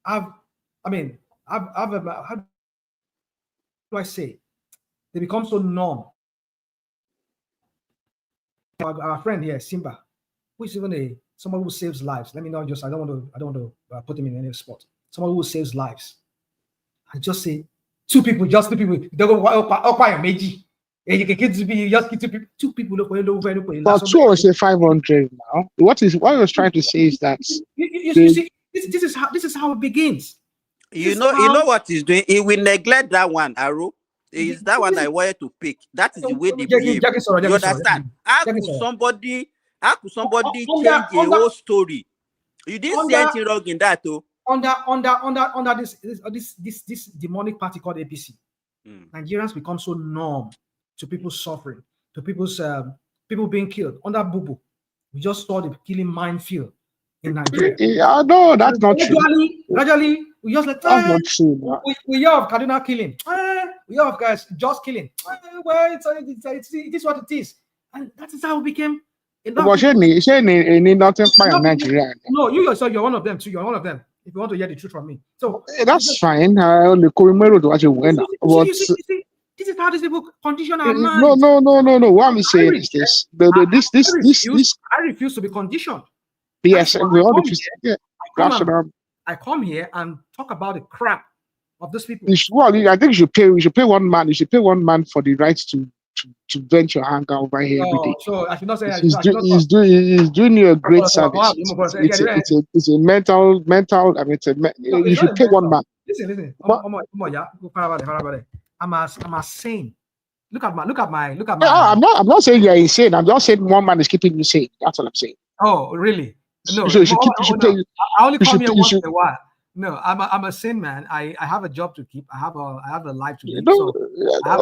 How do I say? They become so numb. Our friend here, Simba, who is even someone who saves lives. Let me not I don't want to put him in any spot. Someone who saves lives. I just say two people. They go Meiji. You can just two people. But two or say 500 now. What I was trying to say is that you see, this is how it begins. You know what he's doing. He will neglect that one, Aro. Is that one I wanted to pick? That is the way they behave. You understand? How could somebody change a whole story? You didn't see anything wrong in that, though. Under this demonic party called APC, Nigerians become so numb. to people's suffering, to people's people being killed under Bubu. We just saw the killing minefield in Nigeria. Yeah, no, that's not true. Gradually, we just like that's not true. We hear of Kaduna killing. We hear of guys just killing. Well, it is what it is, and that is how we became. But she need nothing by Nigeria. No, you yourself, you're one of them too. You're one of them. If you want to hear the truth from me, so that's fine. Only Korimero to actually win. You see, this is how these people condition our minds. No. What I'm saying is this. I refuse to be conditioned. Yes, we all I come here and talk about the crap of these people. I think you should pay one man. You should pay one man for the right to vent your anger over here every day. So I should not say he's doing you a great service. It's a mental. I mean, you should pay one man. Listen. I'm as sane. Look at my. I'm not saying you're insane. I'm just saying one man is keeping you sane. That's what I'm saying. Oh, really? No. So I only come here once in a while. No, I'm a sane man. I have a job to keep. I have a life to live. That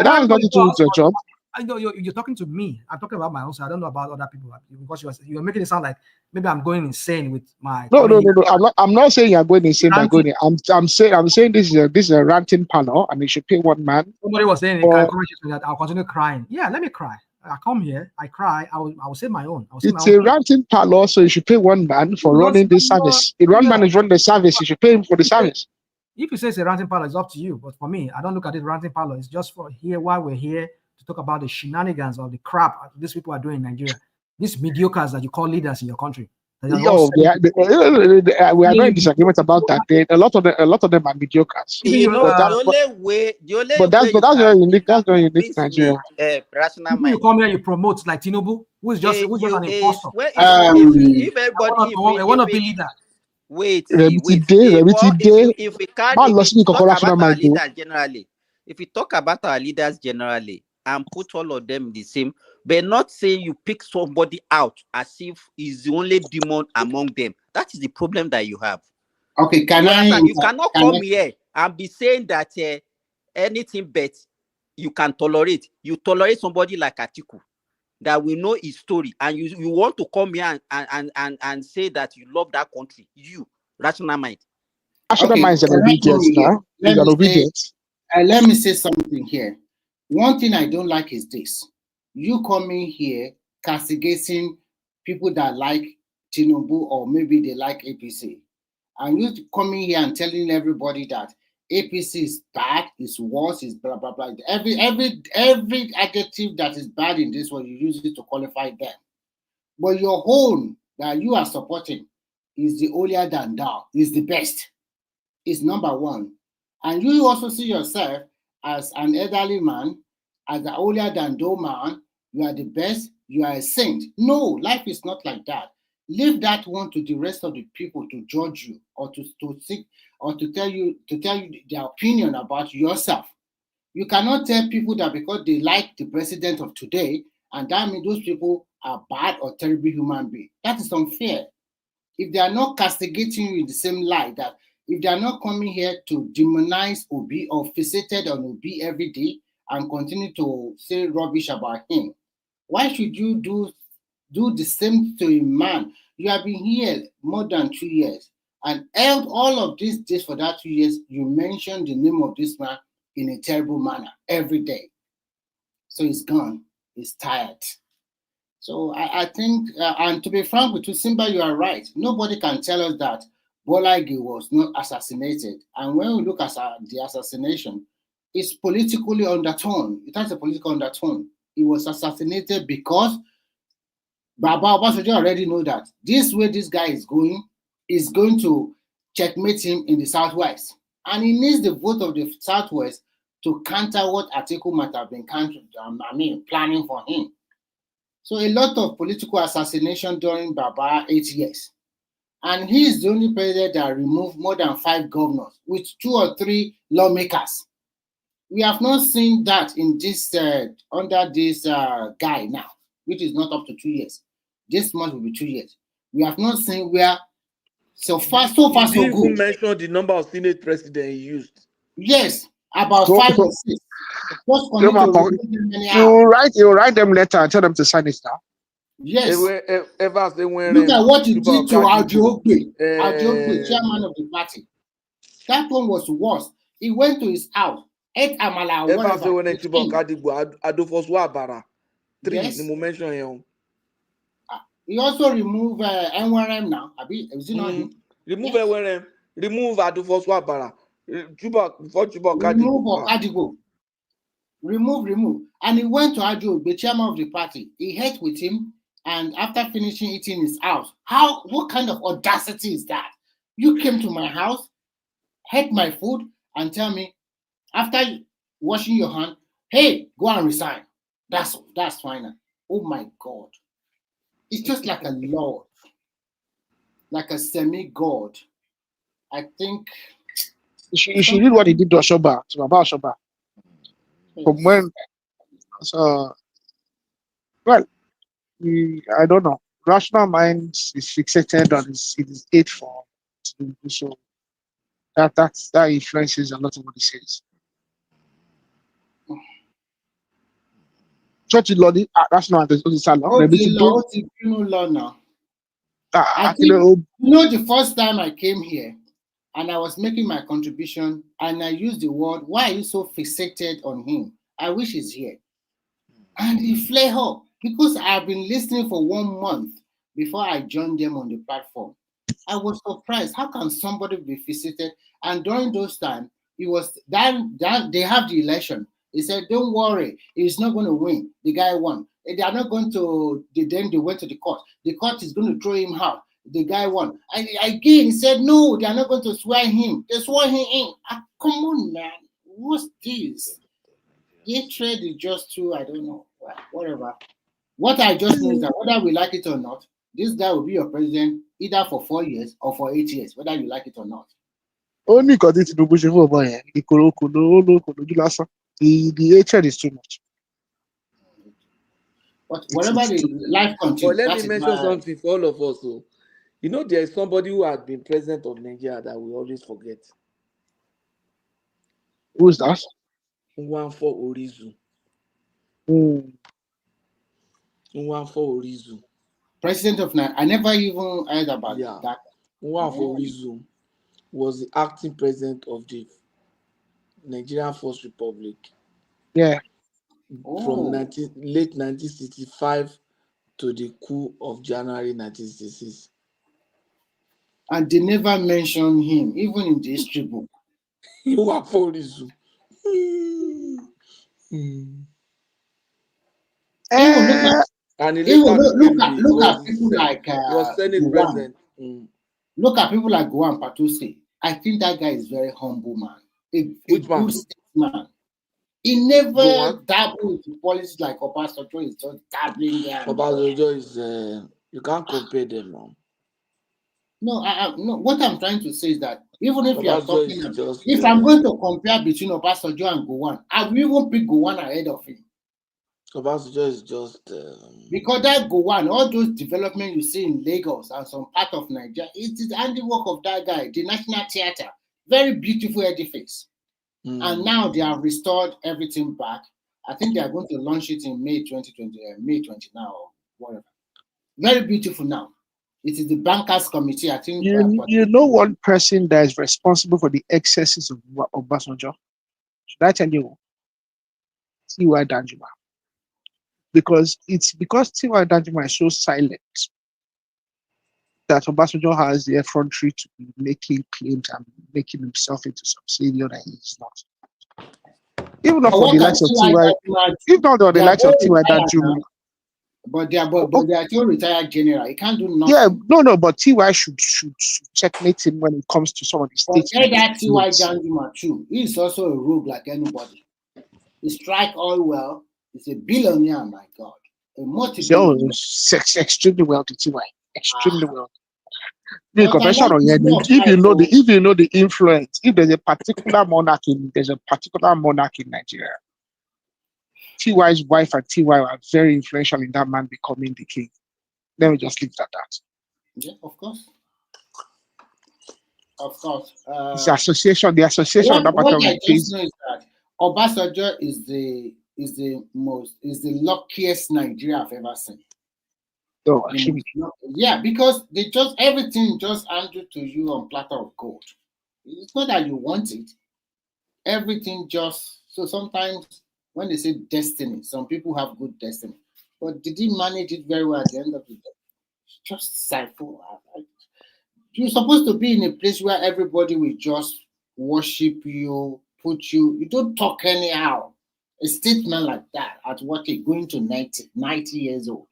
has nothing to do with your job. I know you're talking to me. I'm talking about my own side. I don't know about other people because you're making it sound like maybe I'm going insane with my. No. I'm not saying you're going insane by going. I'm saying this is a ranting panel, and you should pay one man. Somebody was saying that I'll continue crying. Yeah, let me cry. I come here, I cry. I will say my own. It's a ranting panel, so you should pay one man for running this service. If one man is running the service, you should pay him for the service. If you say it's a ranting parlor, it's up to you. But for me, I don't look at it ranting parlor. It's just for here while we're here to talk about the shenanigans of the crap these people are doing in Nigeria. These mediocres that you call leaders in your country. We are not in disagreement about that. A lot of them are mediocres. That's very unique. That's very unique Nigeria. You come here, you promote like Tinubu, who's just an imposter. If everybody want to be leader. Wait, if we can't talk about our leaders generally, if we talk about our leaders generally and put all of them in the same, but not saying you pick somebody out as if he's the only demon among them. That is the problem that you have. Okay, you cannot come here and be saying that anything but you can tolerate. You tolerate somebody like Atiku that we know his story, and you want to come here and say that you love that country. You rational mind. Rational mind is an obedience now. Let me say something here. One thing I don't like is this. You coming here castigating people that like Tinubu or maybe they like APC. And you coming here and telling everybody that APC is bad, is worse, is blah, blah, blah. Every adjective that is bad in this one, you use it to qualify them. But your own that you are supporting is the holier than thou, is the best, is number one. And you also see yourself as an elderly man, as the holier than thou man, you are the best, you are a saint. No, life is not like that. Leave that one to the rest of the people to judge you or to seek or to tell you their opinion about yourself. You cannot tell people that because they like the president of today, and that means those people are bad or terrible human beings. That is unfair. If they are not castigating you in the same light, that if they are not coming here to demonize Obi or fixated on Obi every day and continue to say rubbish about him, why should you do the same to a man? You have been here more than 2 years and held all of these days for that 2 years. You mentioned the name of this man in a terrible manner every day. So he's gone. He's tired. So I think, and to be frank with you, Simba, you are right. Nobody can tell us that Bola Ige was not assassinated. And when we look at the assassination, it's politically undertone. It has a political undertone. He was assassinated because Baba Obasanjo already know that this way this guy is going to checkmate him in the Southwest. And he needs the vote of the Southwest to counter what Atiku might have been planning for him. So a lot of political assassination during Baba 8 years. And he is the only president that removed more than 5 governors with 2 or 3 lawmakers. We have not seen that in this under this guy now, which is not up to 2 years. This month will be 2 years. We have not seen where so far so good. You mentioned the number of Senate presidents he used. Yes, about 5 or 6. You write them letter and tell them to sign it now. Yes. Look at what he did to Ajiogbe, chairman of the party. That one was worse. He went to his house, ate amala or whatever. Yes. He also removed NWRM now. Is it not him? Remove NWRM. Remove Adufos Wabara. Remove Atiku. Remove. And he went to Ajo, the chairman of the party. He ate with him, and after finishing eating his house. What kind of audacity is that? You came to my house, ate my food, and tell me, after washing your hand, hey, go and resign. That's fine. Oh my God. It's just like a lord, like a semi-god. I think you should read what he did to Ashoba, to Baba Ashoba. From when, well, I don't know. Rational mind is fixated on his hate for Tinubu, so that influences a lot of what he says. Church law, that's not the law now. I think, the first time I came here and I was making my contribution and I used the word, why are you so fixated on him? I wish he's here. And he flare up because I've been listening for 1 month before I joined them on the platform. I was surprised. How can somebody be fixated? And during those times, it was that they have the election. He said, don't worry, he's not going to win. The guy won. They are not going to, then they went to the court. The court is going to throw him out. The guy won. Again, he said, no, they are not going to swear him. They swore him in. Come on, man. What's this? Hatred is just too, I don't know, whatever. What I just know is that whether we like it or not, this guy will be your president either for 4 years or for 8 years, whether you like it or not. Only because it's the hatred is too much. But whatever the life continues, let me mention something for all of us. So, you know, there is somebody who had been president of Nigeria that we always forget. Who is that? Nwankwo Orizu. Nwankwo Orizu. President of Nigeria. I never even heard about that. Nwankwo Orizu was the acting president of the Nigerian First Republic. Yeah. From late 1965 to the coup of January 1966. And they never mentioned him, even in the history book. Nwankwo Orizu. And look at people like was Senate president. Look at people like Gowan Patusi. I think that guy is very humble man. A good statesman. He never dabbled into politics like Obasanjo is just dabbling there. Obasanjo is you can't compare them now. No, no. What I'm trying to say is that even if you are talking about, if I'm going to compare between Obasanjo and Gowan, I will even pick Gowan ahead of him. Obasanjo is just because that Gowan, all those development you see in Lagos and some part of Nigeria, it is the handiwork of that guy, the National Theatre, very beautiful edifice. And now they have restored everything back. I think they are going to launch it in May 2020, May 20 now or whatever. Very beautiful now. It is the bankers committee. I think you know one person that is responsible for the excesses of Obasanjo. Should I tell you? T.Y. Danjuma. Because T.Y. Danjuma is so silent that Obasanjo has the effrontery to be making claims and making himself into some savior that he is not. Even not for the likes of T.Y. If not for the likes of T.Y. Danjuma. But they are still retired general. He can't do nothing. Yeah, no, but T.Y. should checkmate him when it comes to some of the states. That T.Y. Danjuma too. He is also a rogue like anybody. He strike all well. He's a billionaire, my God. A multi-billionaire. Extremely wealthy, T.Y. Extremely wealthy. If you know the influence, if there's a particular monarch in Nigeria, T.Y.'s wife and T.Y. are very influential in that man becoming the king. Let me just leave it at that. Yeah, of course. Of course. The association of that part of the case. Know is that Obasanjo is the luckiest Nigeria I've ever seen. Oh, actually. Yeah, because they just everything just handed to you on platter of gold. It's not that you want it. Everything just so sometimes when they say destiny, some people have good destiny, but did he manage it very well at the end of the day? It's just cycle. You're supposed to be in a place where everybody will just worship you, put you. You don't talk anyhow. A statement like that at what age? Going to 90 years old.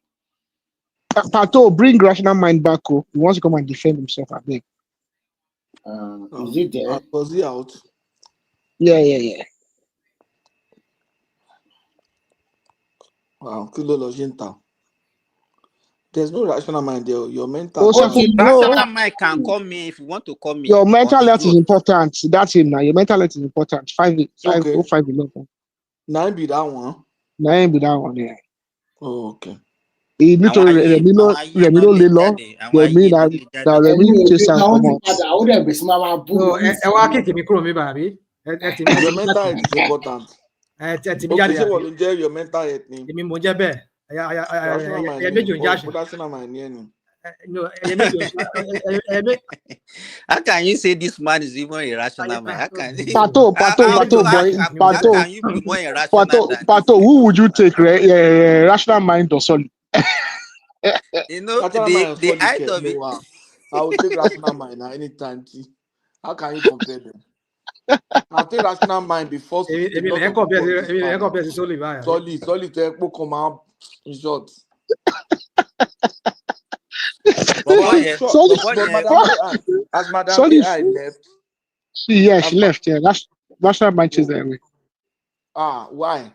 Pato, bring rational mind back. Oh, he wants to come and defend himself. I think. Is it there? Was he out? Yeah. Wow, there's no rational mind there. Your mental. Rational mind can call me if you want to call me. Your mental health is important. That's him now. Your mental health is important. 5-11. 9 be that one. 9 be that one. Yeah. Oh, okay. Nítorí Rẹ̀mí ló lé lọ, Rẹ̀mí chase am comot. Wá kéèkì mi kúrò mi bàbí. Your mental health is important. Okay, ṣé wọ́n ló ń jẹ́ your mental health ni? Èmi mo jẹ́ bẹ́ẹ̀. Ẹ̀yà méjì ò ń jáṣe. How can you say this man is even irrational man? How can you? Pato, How can you be more irrational than Pato, who would you take? Rational mind or solid? You know, the height of it. I will take rational mind at any time. How can you compare them? I'll take rational mind before. Solid, come out in short. As Madam AI left. Yeah, she left. Yeah, rational mind is there. Why?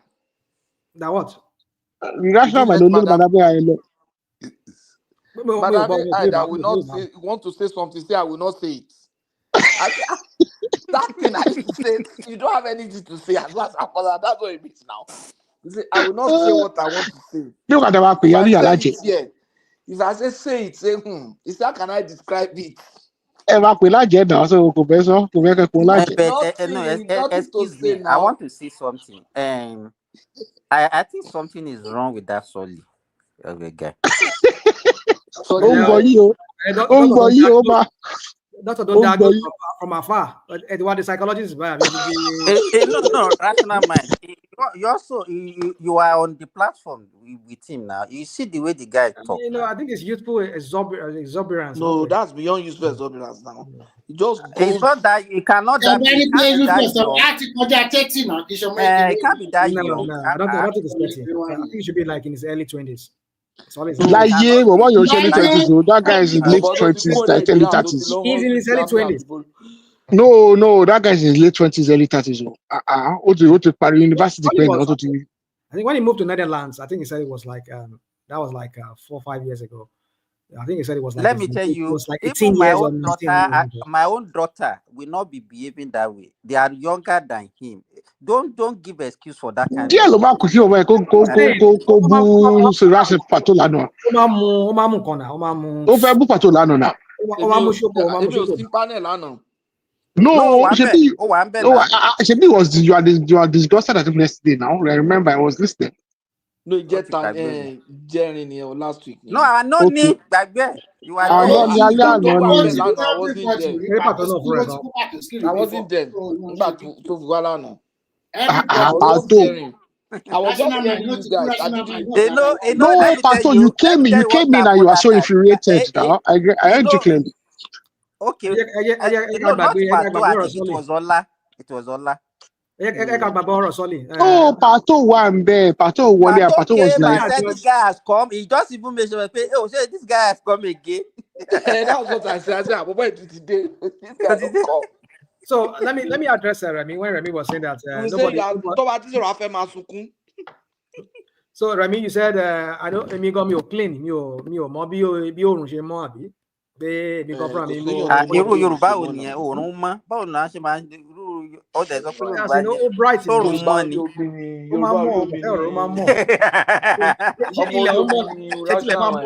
Now what? Rational mind don't know Madam AI left. Madam AI that will not say, want to say something, say I will not say it. That thing I used to say, you don't have anything to say. That's what it means now. You say, I will not say what I want to say. If I say it, say Is how can I describe it? Excuse me. I want to say something. I think something is wrong with that Solly. Okay, guy. Doctor, don't diagnose from afar. What the psychologist is bad. No, rational mind. You are on the platform with him now. You see the way the guy talks. I think it's youthful exuberance. No, that's beyond useful exuberance now. It just goes. It's not that you cannot. It can't be that young. No, I don't think it's 30. I think it should be like in his early 20s. That guy is in late 20s, early 30s. He's in his early 20s. No, that guy is in his late 20s, early 30s. University. I think when he moved to Netherlands, I think he said it was like that was like 4 or 5 years ago. I think he said it was like. Let me tell you, like 18 years my own daughter will not be behaving that way. They are younger than him. Don't give excuse for that kind of. No, Shebi was you are disgusted at him yesterday. Now I remember I was listening. No, Jerry last week. No, I know me back there. You are I wasn't there. I was just hearing you guys. No, Pato, you came in and you are so infuriated now. I heard you claim. Okay. It was Ola. Oh, Pato Wambe. Pato Wale. Pato was like, said this guy has come. He just even mentioned, oh, say this guy has come again. That was what I said. Today. So let me address Remy when Remy was saying that. So Remy, you said I don't me got me clean me or more be more abi. Yorùbá ò ní ẹ òórùn mọ́ báwo la ṣe máa ọdẹ sọ pé Yorùbá ní òórùn mọ́ ni ó máa mọ̀ ọ̀rọ̀ máa mọ̀ ilẹ̀ ó mọ̀ ṣẹtìlẹ̀ máa mọ̀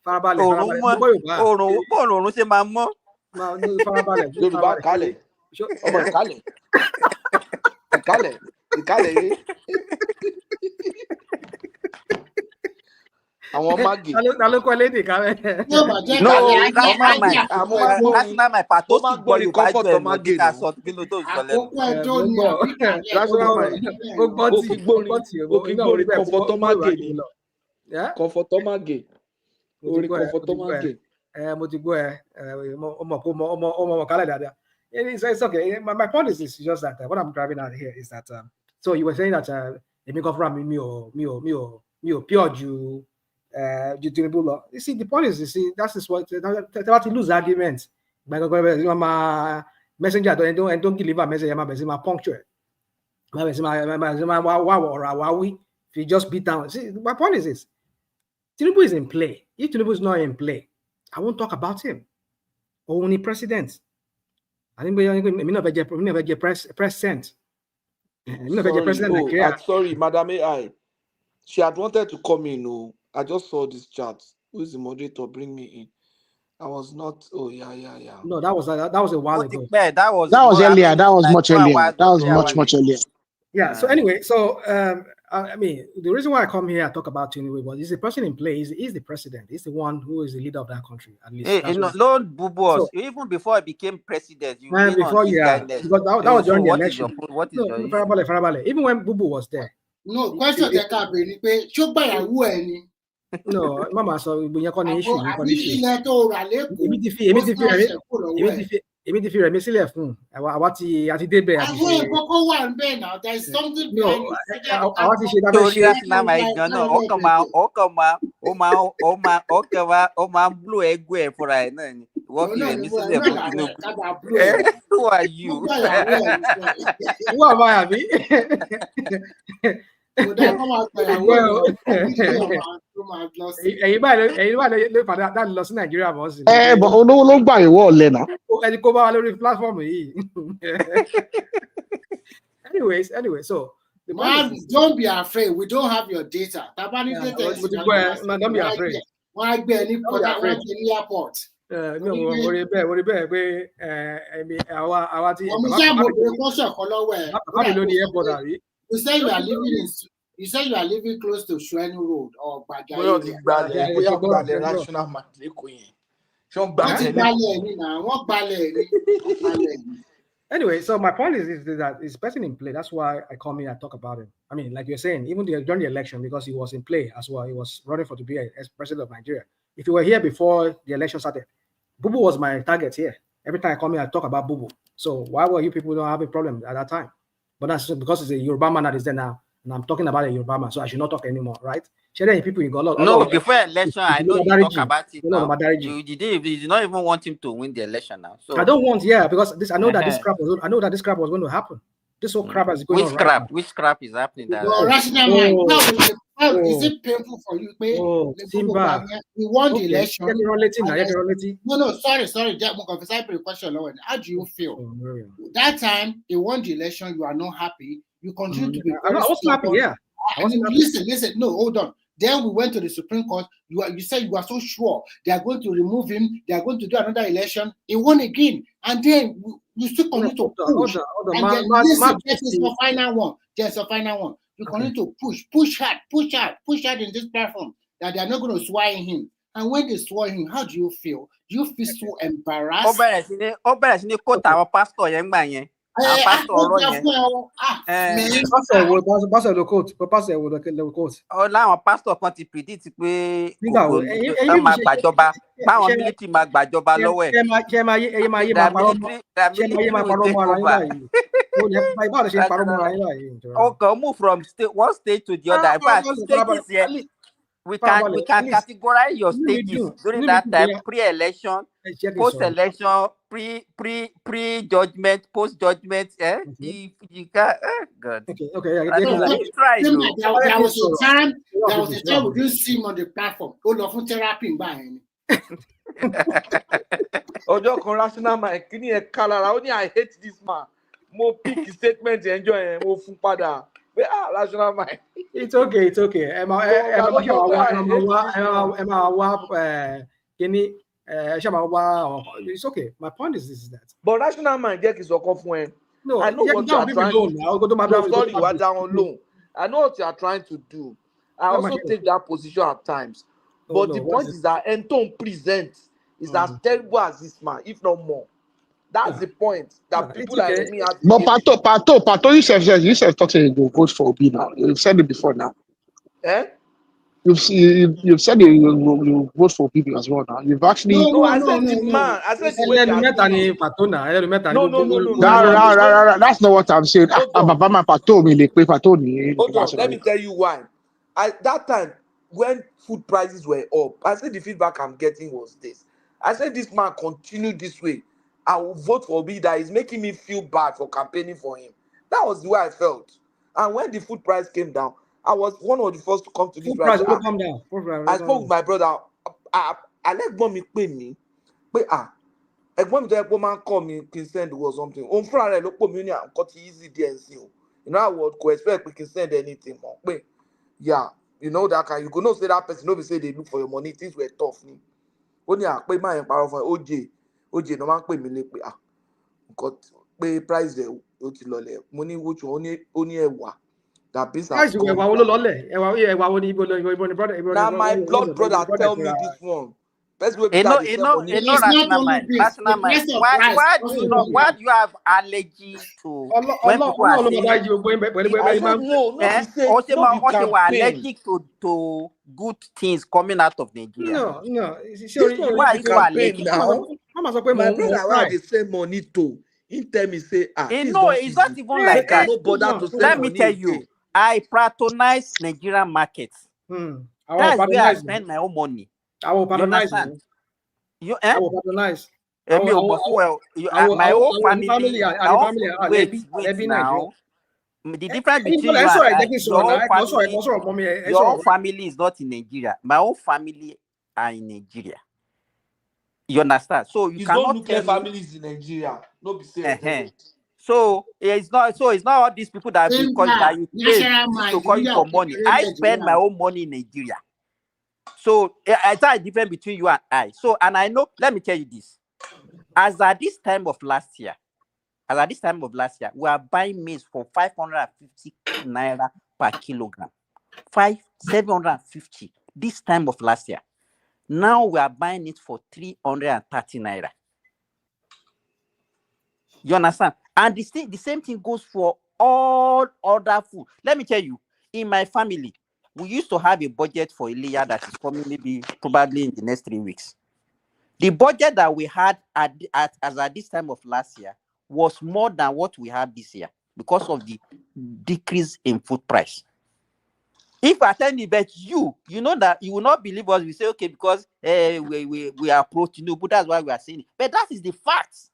farabalẹ̀ òórùn ṣe máa mọ̀ farabalẹ̀ Yorùbá kálẹ̀ ọmọ ìkálẹ̀ Àwọn mágè. Ta ló kọ́ lédè ká bẹ́ẹ̀. No, national my Patoski gbọ́ Yorùbá jọ ẹ̀ lọ jẹ́ ká sọ kí ló tó sọ lẹ́nu. Ó kí gbórin kọ̀fọ̀tọ́mágè ni. Kọ̀fọ̀tọ́mágè. Orin kọ̀fọ̀tọ́mágè. Mo ti gbọ́ ẹ ọmọ kálẹ̀ dáadáa. It's okay. My point is just that what I'm driving at here is that so you were saying that èmi kan fúnra mi ò pure ju Tinubu lọ. You see, the point is, you see, that is what they lose arguments. Messenger don't deliver message. My punctual. If you just beat down. See, my point is this: Tinubu is in play. If Tinubu is not in play, I won't talk about him. Only president. I think we never get president. Sorry, Madam AI. She had wanted to come in. No, I just saw this chat. Who is the moderator? Bring me in. I was not. Oh yeah. No, that was a while ago. That was earlier. That was much earlier. That was much earlier. Yeah. So anyway, I mean, the reason why I come here and talk about Tinubu was he's the person in place. He's the president. He's the one who is the leader of that country. At least. Even before I became president, you before because that was during the election. What is your Farabale. Even when Bubu was there. No, question they can't be no, Mama, so we are going to issue. Èmi ti fi rẹ̀ mi sílẹ̀ fún àwa ti débẹ̀ àti ṣe. Àwọn ìkókó wà ń bẹ̀ náà, there is something behind it. Àwa ti ṣe dábẹ́ ṣe. ó máa ń blú ẹgbẹ́ ẹ̀ fúnra ẹ̀ náà ni. Wọ́n fi rẹ̀ mi sílẹ̀ fún Tinubu. Who are you? Who am I, àbí? Ẹ̀yin báyìí ló padà dáàbò lọ sí Nàìjíríà mọ́ sí. But olówó ló gbà ìwọ ọ̀lẹ náà. Ẹni kó bá wa lórí platform yìí. Anyway, so. Man, don't be afraid. We don't have your data. Don't be afraid. Why be any airport? Orí bẹ́ẹ̀ pé àwa ti. You say you are living close to Shuenu Road or Bagai. Anyway, so my point is that this person in play. That's why I come here and talk about him. I mean, like you're saying, even during the election, because he was in play as well. He was running to be as president of Nigeria. If you were here before the election started, Bubu was my target here. Every time I come here, I talk about Bubu. So why were you people don't have a problem at that time? But that's because it's a Yoruba man that is there now. And I'm talking about a Yoruba man, so I should not talk anymore, right? People you got no, before election, I know you talk about it now. You did not even want him to win the election now. So I don't want, because this I know that this crap was going to happen. This whole crap is going on. Which crap is happening? Rational mind. How is it painful for you? We won the election. No, sorry. Question. How do you feel? That time he won the election, you are not happy. You continue to be. I wasn't happy. Yeah. Listen. No, hold on. Then we went to the Supreme Court. You said you are so sure they are going to remove him. They are going to do another election. He won again, and then you still continue to push. And then there's a final one. There's a final one. You continue to push hard in this platform that they are not going to swear him. And when they swear him, how do you feel? Do you feel so embarrassed? Láwọn pásítọ̀ kan ti predict pé máa gbàjọba báwọn military máa gbàjọba lọ́wọ́ ẹ̀. Ṣé máa yé máa parọ́ mọ́ ara yín báyìí? Okay, move from one state to the other. In fact, stages here, we can categorize your stages during that time: pre-election, post-election, pre-judgment, post-judgment. You can. God. Okay. Try. There was a time we didn't see him on the platform. Go love for therapy by him. Ojo kan rational mind kini e kalara o ni I hate this man. Mo pick statement enjoy mo fún padà. Rational mind. It's okay. It's okay. My point is that. But rational mind jẹ́ kí sọ̀kan fún ẹ. No, I know what you are trying to do. No, sorry, you are down alone. I know what you are trying to do. I also take that position at times. But the point is that Anton presents is as terrible as this man, if not more. That's the point. That people like me have. But Pato, you said talk you go vote for Obi now. You've said it before now. Eh? You've said you vote for people as well now. You've actually I said the man. I said the way you are doing it. That's not what I'm saying. Baba my Pato me they pay Pato ni. Hold on, let me tell you why. At that time, when food prices were up, I said the feedback I'm getting was this. I said this man continued this way, I will vote for Obi. That is making me feel bad for campaigning for him. That was the way I felt. And when the food price came down, I was one of the first to come to this price. I spoke with my brother. I let mommy pay me. But ẹ̀gbọ́n mi tó yẹ pé ó máa ń kọ́ mi kí n send or something. Òun fúnra rẹ̀ ló pò mí ní àǹkọ́ ti easy DNC o. You know I would expect we can send anything more. But yeah, you know that kind. You could not say that person. Nobody say they look for your money. Things were tough. Only I pay my power for OJ. No man pay me like got pay price there. Money which only ewa. That business. Now my blood brother tell me this one. It's not rational mind. Rational mind. Why do you have allergy to when people are saying? I said no. Allergic to good things coming out of Nigeria. No. This one why are you so allergic now? My brother, why they say money to? He tell me say it's not even like that. No bother to let me tell you, I patronize Nigerian markets. That's where I spend my own money. I will patronize you. I will patronize. My whole family. Wait now. The difference between you and your own family is not in Nigeria. My own family are in Nigeria. You understand? So you cannot nuclear families in Nigeria. No be saying. So it's not all these people that you pay to call you for money. I spend my own money in Nigeria. So it's a difference between you and I. So and I know, let me tell you this. As at this time of last year, we are buying maize for 550 naira per kilogram. 750 this time of last year. Now we are buying it for 330 naira. You understand? And the same thing goes for all other food. Let me tell you, in my family, we used to have a budget for Ilia that is coming probably in the next 3 weeks. The budget that we had as at this time of last year was more than what we have this year because of the decrease in food price. If I tell you that you know that you will not believe us, we say okay because we are pro Tinubu, that's why we are saying it. But that is the fact.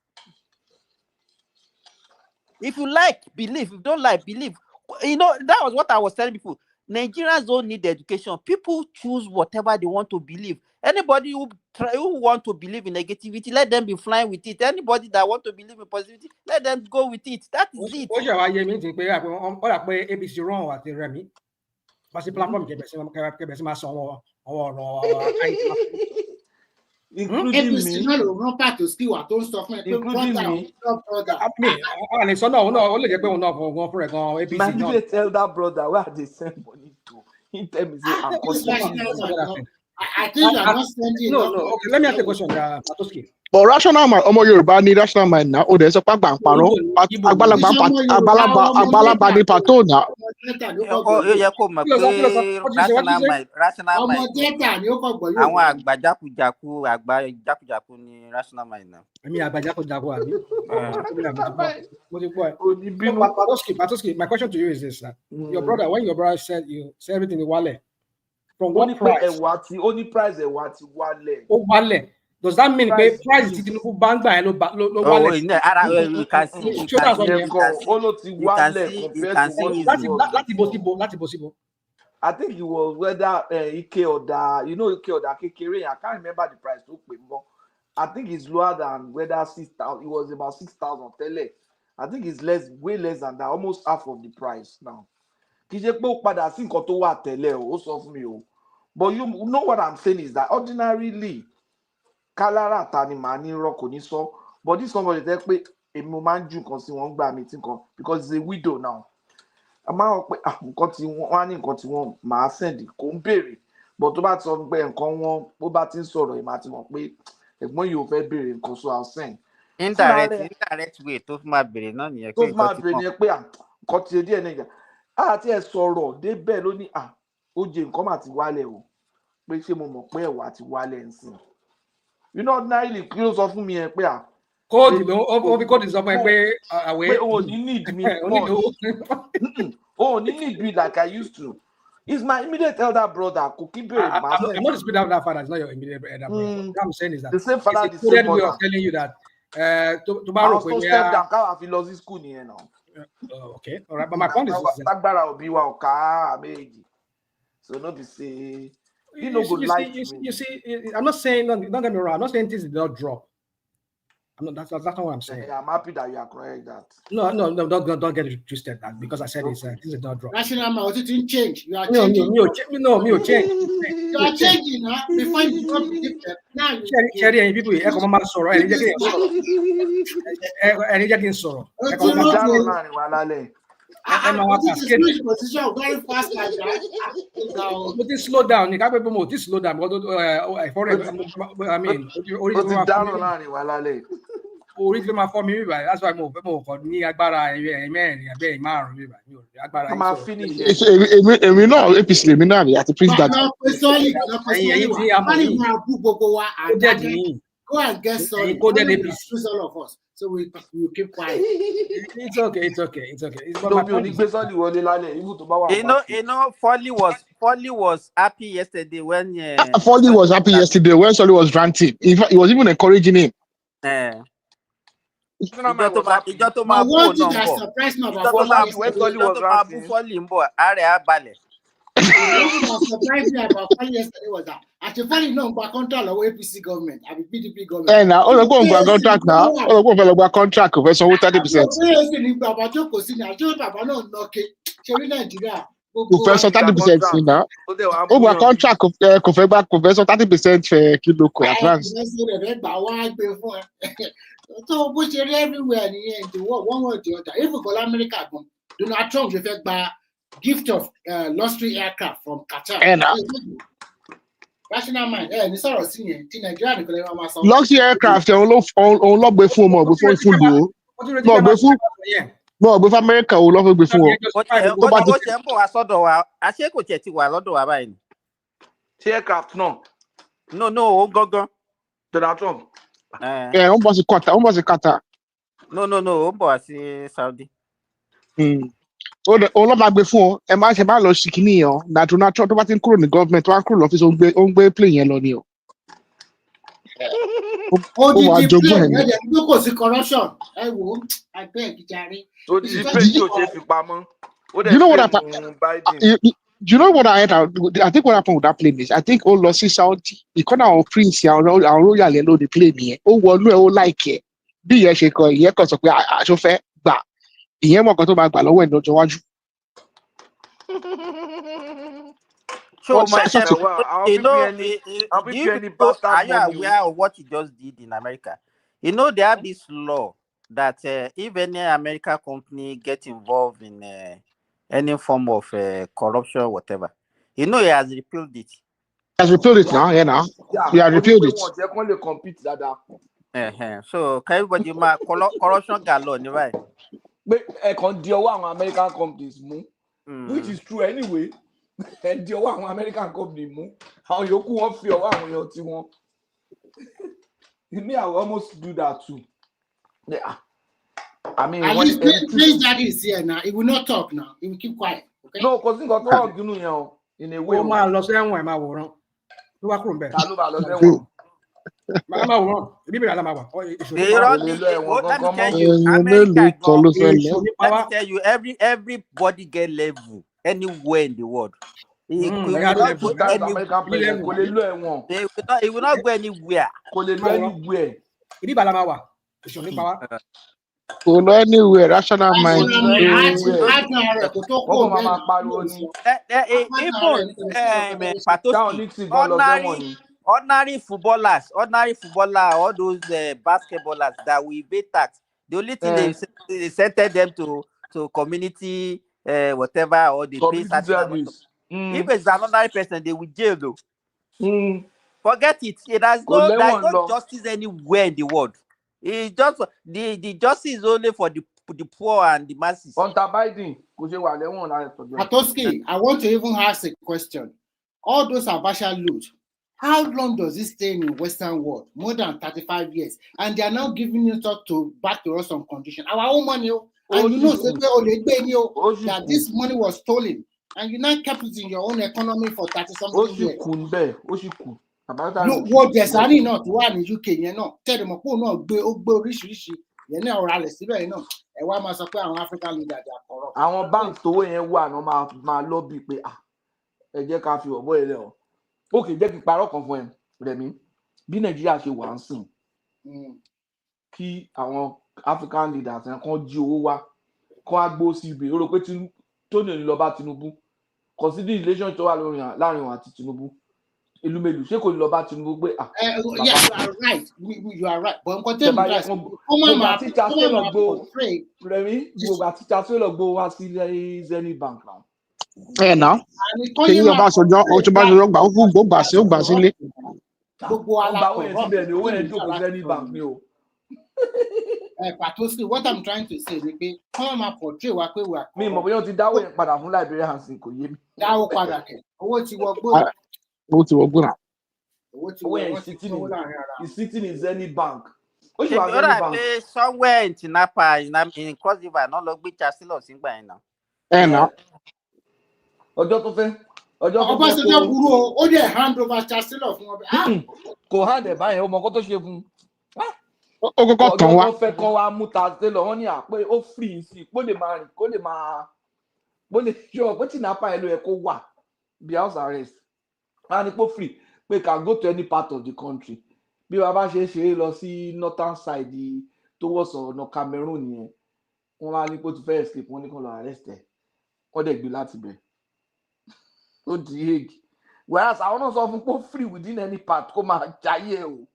If you like, believe. If you don't like, believe. You know, that was what I was telling people. Nigerians don't need education. People choose whatever they want to believe. Anybody who want to believe in negativity, let them be flying with it. Anybody that want to believe in positivity, let them go with it. That is it. Including me. My elder brother, where they send money to? He tell me say I think you are not sending. No. Okay, let me ask a question, Patoski. But rational mind, Yoruba need rational mind now. Oh, there's a pack bank paro. Agbalagba ni pato now. Rational mind. Àwọn àgbàjákujàku ni rational mind now. I mean, àgbàjákujàku. Patoski, my question to you is this: your brother, when your brother said everything in Wale, from what price? Only price Wale. Oh, Wale. Does that mean the price is Tinubu bank by no Wale? You can see. I think it was whether Ike or that, Ike or that Kekere. I can't remember the price. I think it's lower than whether 6,000. It was about 6,000 tele. I think it's way less than that, almost half of the price now. But you know what I'm saying is that ordinarily, Kalara Tani Mani Roko Niso, but this somebody that èmi máa ń ju nǹkan sí wọn gbà mí tí nǹkan because it's a widow now. A máa ń pè nǹkan tí wọ́n á ní nǹkan tí wọ́n máa send kò ń béèrè but tó bá ti sọ pé nǹkan wọn bó bá ti ń sọ̀rọ̀ ẹ̀ máa ti mọ̀ pé ẹ̀gbọ́n yìí ò fẹ́ béèrè nǹkan so I'll send. indirect way tó fi máa béèrè náà nìyẹn tó fi máa béèrè nìyẹn pé nǹkan ti díẹ̀ nígbà àti ẹ̀ sọ̀rọ̀ débẹ̀ ló ní ó jẹ nǹkan mà ti wálẹ̀ o pé ṣé mo mọ̀ pé ẹ̀wà ti wálẹ̀ ń sìn you know ordinarily kí ló sọ fún mi yẹn pé kóòdù ó fi kóòdù sọ fún ẹ pé àwẹ̀ pé o ní need me o ní need me like I used to. He's my immediate elder brother. I'm not disputing that father. It's not your immediate elder brother. What I'm saying is that the same father, the same mother. Way of telling you that I also step down. How I feel school here now. Okay, all right. But my point is so not be say you see. I'm not saying don't get me wrong. I'm not saying things did not drop. That's not what I'm saying. Yeah, I'm happy that you are correct that. No, don't get it twisted that because I said this is not drop. National Mouth didn't change. You are changing. Me change. You are changing, huh? Before you become different. Now you Cherry people, come on, sorrow. And you getting sorrow. Position very fast like that. But this slow down. You can't promote this slow down. I mean, originally for me, that's why I'm more ní agbára ẹ̀mẹ́rin márùn-ún mi agbára. I'm finish. Èmi náà APC lèmi náà rí àti president. Go and get sorry. Choose all of us. So we keep quiet. It's okay. You know, Folly was happy yesterday when Folly was happy yesterday when Solly was ranting. In fact, he was even encouraging him. One thing that surprised me about Folly yesterday was that actually Folly no gba contract lọ́wọ́ APC government àbí PDP government. Na ó lọ gbọ́ gba contract náà ó lọ gbọ́ fẹ́ lọ gba contract kò fẹ́ sanwó 30%. Ó sì ní bàbá jókòó sí ní àjọ bàbá náà nọ́ọ̀kẹ́ ṣe ní Nàìjíríà. Kò fẹ́ san 30% sí náà. Ó gba contract kò fẹ́ san 30% fẹ́ kí ló kọ advance. So bó ṣe rí everywhere nìyẹn in the world one way or the other even for America gan Donald Trump ṣe fẹ́ gba gift of luxury aircraft from Qatar. National mind ní sọ̀rọ̀ sí yẹn tí Nàìjíríà nìkan lè máa sọ. Luxury aircraft òun ló gbé fún ọmọ ògbé fún ìlú o gbé fún America òun ló fẹ́ gbé fún ọ. Ó ṣe ń bọ̀ wá sọ́dọ̀ wa àṣé kò tiẹ̀ ti wà lọ́dọ̀ wa báyìí. Ṣé aircraft náà? No, ó gángan. Donald Trump. Ó ń bọ̀ sí Qatar. No, ó ń bọ̀ wá sí Saudi. Òun ló máa gbé fún ọ ẹ má ṣe má lọ sí kìíní yẹn na Donald Trump tó bá ti ń kúrò ní gọ́ọ̀mẹ̀ntì tó wá kúrò lọ́fíìsì ó ń gbé plane yẹn lọ ni o. Ó di di plane ẹ̀jẹ̀ ló kò sí corruption ẹ wò ó abeg jàre. Ó di di plane tí ò ṣe fi pamọ́. You know what I heard? I think what happened with that plane is I think ó lọ sí Saudi ìkọ́nà àwọn prince àwọn royal yẹn ló ní plane yẹn ó wọnú ẹ̀ ó láìkẹ́ bí ìyẹn ṣe kọ ìyẹn kan sọ pé aṣọ fẹ́ gbà ìyẹn mọ̀ kan tó máa gbà lọ́wọ́ ẹ̀ ní ọjọ́ iwájú. Are you aware of what he just did in America? You know they have this law that if any American company gets involved in any form of corruption or whatever, you know he has repealed it. He has repealed it now, he has repealed it. So can everybody corruption galore, right? But I can't deal with American companies, which is true anyway. And deal with American companies, how you won't feel what you want. Me, I will almost do that too. Yeah. I mean, at least please that is here now. He will not talk now. He will keep quiet. Okay? No, because he got talk, you know, in a way. Oh my, lost them way, my world. You are crumbling. Let me tell you, everybody get level anywhere in the world. He will not go anywhere. Anywhere, rational mind. Ordinary footballers, all those basketballers that we pay tax, The only thing they sent them to community whatever, or they pay service. If it's another person, they will jail though. Forget it. There is no justice anywhere in the world. It's just the justice is only for the poor and the masses. Patoski, I want to even ask a question. All those Abacha loot, how long does it stay in the Western world? More than 35 years. And they are now giving it back to us on condition. Our own money, and you know that this money was stolen. And you now kept it in your own economy for 30-something years. What there's any not one in UK, you know, tell them rishi. You know, African leader, they are corrupt. Our banks to win one on my lobby pay. Ẹ jẹ́ ká fi ọ̀bọ ilé o. Okay, jẹ́ kí parọ́ kan fún ẹ, Rẹ̀mí. Bí Nàìjíríà ṣe wà ń sìn, kí àwọn African leaders kan jí owó wá, kó wá gbó sí ibi. Ó rò pé Tony ní lọ bá Tinubu. Consider relationship tó wà láàrin wọn àti Tinubu. Ìlú mélòó ṣé kò ní lọ bá Tinubu pé yes, you are right. You are right. But gbogbo àti teachers lọ gbó wá sí Zenith Bank now. Now. Can you about so John or to buy the bank? Who go back? So Basile. Patoski, what I'm trying to say is that come and portray what we are. Me, mo bóyá ti dáwọ́ yẹn padà fún Liberia Hansen kò yé mi. Dáwọ́ padà kẹ̀. Owó ti wọ gbó. He's sitting in Zenith Bank. Somewhere in Tinapa, in Cross River, not look big Chancellor Singba now. Now. Ọjọ́ tó fẹ́. Ọbaṣẹ́jọ́ burú o, ó dẹ̀ hand over Chancellor fún ọbẹ̀. Kò hand ẹ̀ báyẹn, ó mọ nǹkan tó ṣe fún. Ọjọ́ tó fẹ́ kọ́ wa mú Chancellor, wọ́n ní àpé ó free sí, kó lè máa rìn, kó lè ṣọ́ pé Tinapa ẹ̀ ló yẹ kó wà bí house arrest. Wọ́n á ní pé free, pé can go to any part of the country. Bí wàá bá ṣe lọ sí northern side towards ọ̀nà Cameroon yẹn, wọ́n wá ní pé ó ti fẹ́ escape, wọ́n ní kó lọ arrest ẹ̀. Wọ́n dẹ̀ gbé láti bẹ̀. Ó di Hague. Whereas àwọn náà sọ fún pé free within any part kó máa jayé o.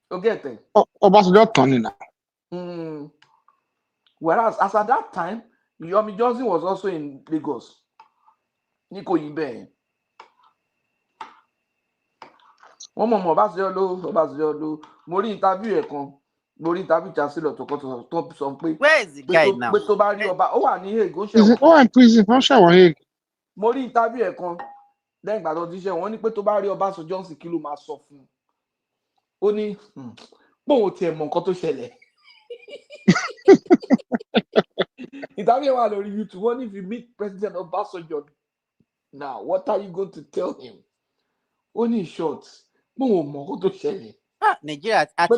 O get it? Ọbaṣẹ́jọ́ tán ni na. Whereas as at that time, Yomi Johnson was also in Lagos. Niko Ibe. Wọ́n mọ̀ Ọbaṣẹ́jọ́ ló mo rí interview ẹ̀ kan. Mo rí interview Chancellor tó sọ pé. Where is the guy now? Pé tó bá rí ọba, ó wà ní Hague, ó ṣẹ̀wọ̀n. Ó wà ní prison, ó ṣẹ̀wọ̀n Hague. Mo rí interview ẹ̀ kan lẹ́yìn ìgbà tó ti ṣe wọ́n ní pé tó bá rí Ọbaṣẹ́jọ́ Johnson kí ló máa sọ fún un. Ó ní bóun tiẹ̀ mọ̀ nǹkan tó ṣẹlẹ̀. Interview wà lórí YouTube, wọ́n ní if you meet President Ọbaṣẹ́jọ́ now, what are you going to tell him? Ó ní short, bóun mọ̀ nǹkan tó ṣẹlẹ̀. Nigeria, we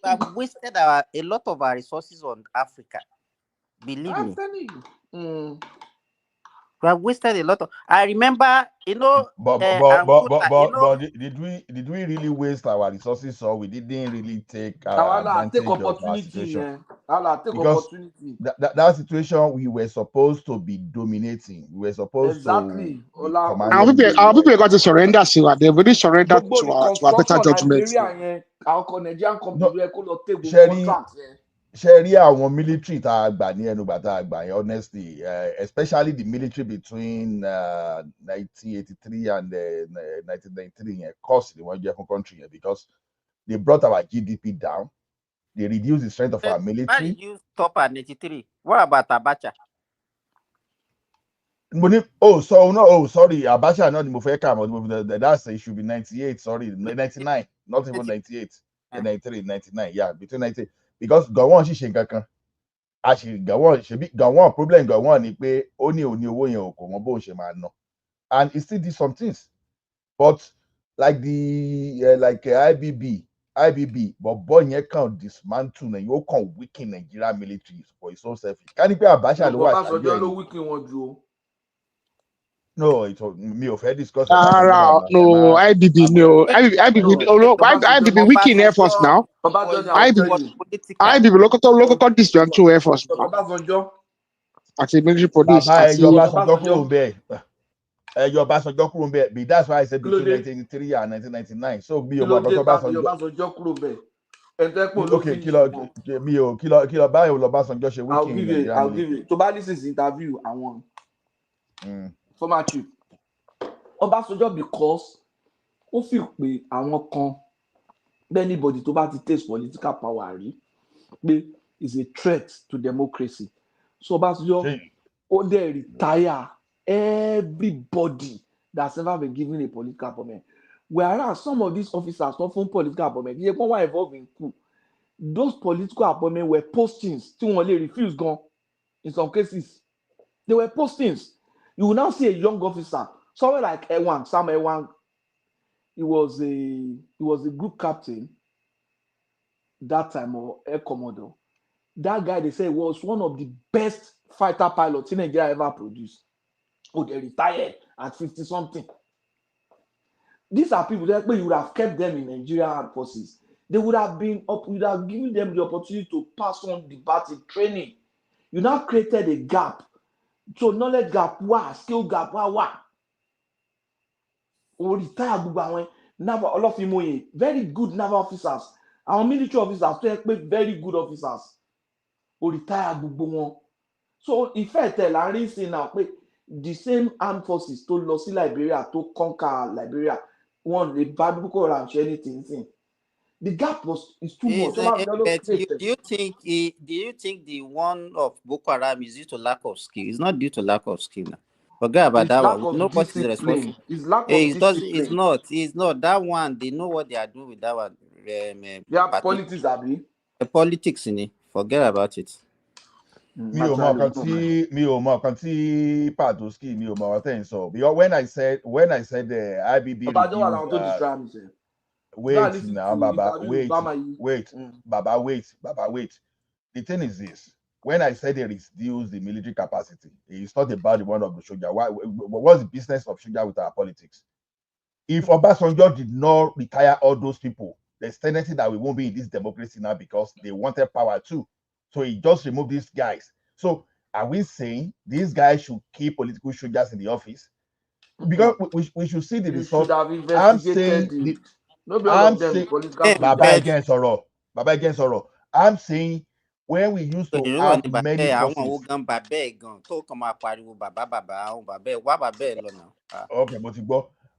have wasted a lot of our resources on Africa. Believe me. We have wasted a lot of. I remember, did we really waste our resources, or we didn't really take advantage of our situation? Because that situation, we were supposed to be dominating. We were supposed to. Our people got to surrender. So they already surrendered to our better judgment. Share our military honestly, especially the military between 1983 and 1993 cost the one country because they brought our GDP down, they reduced the strength of our military. Why did you stop at 93? What about Abacha? Sorry, Abacha not the Mufeka, that's it should be 98, sorry, 99, not even 98, 93, 99, yeah, between 90. Because Gawon ṣiṣẹ́ nǹkan actually Gawon problem Gawon ni pé ó ní owó yẹn ò kò mọ bó ṣe máa ná, and he still did some things, but like the IBB but boy yẹn kàn dismantle na yóò kàn weaken Nigeria military for his own selfish. Ká ní pé Abacha ló wà ṣáájú ẹ̀. ló weaken wọn jù o. No, it was me of her discuss. No, IBB weaken Air Force now. IBB local district to Air Force. As a military police. Your Obasanjo that's why I said between 1983 and 1999. So be Obasanjo. Okay, kilo báyìí Ọbásanjọ́ ṣe wiki in Nigeria. I'll give you. To buy this is interview, I want. Former chief. Ọbásanjọ́ because ó fi pé àwọn kan anybody to bá ti taste political power rí pé is a threat to democracy. So Ọbásanjọ́ ó dẹ̀ retire everybody that's ever been given a political appointment. Whereas some of these officers not from political appointment, they were involved in coup. Those political appointments were postings. Tí wọ́n lè refuse gone in some cases. They were postings. You will now see a young officer, someone like Ewan, Sam Ewan. He was a group captain that time, or air commodore. That guy, they say, was one of the best fighter pilots in Nigeria ever produced. Oh, they retired at 50 something. These are people that you would have kept them in Nigerian armed forces. They would have been up, would have given them the opportunity to pass on the basic training. You now created a gap. So knowledge gap, skill gap, or retire naval, all of them very good naval officers. Our military officers, very good officers. Or retire So in fact, now the same armed forces to lọ sí Liberia to conquer Liberia. One, the bad Boko Haram anything. The gap is too much. Do you think the one of Boko Haram is due to lack of skill? It's not due to lack of skill now. Forget about that one. Nobody is responsible. It's lack of discipline. It's not that one. They know what they are doing with that one. Politics, Abi. Politics in it. Forget about it. Mi ò mọ kan tí Patoski mi ò mọ what thing so. Because when I said the IBB wait now, Baba, wait. The thing is this. When I said they reduce the military capacity, it's not about the one of the soldier. What's the business of soldier with our politics? If Obasanjo did not retire all those people, there's tendency that we won't be in this democracy now because they wanted power too. So he just removed these guys. So are we saying these guys should keep political soldiers in the office? Because we should see the result. I'm saying Baba again Soro. I'm saying when we used to have many forces. Okay, but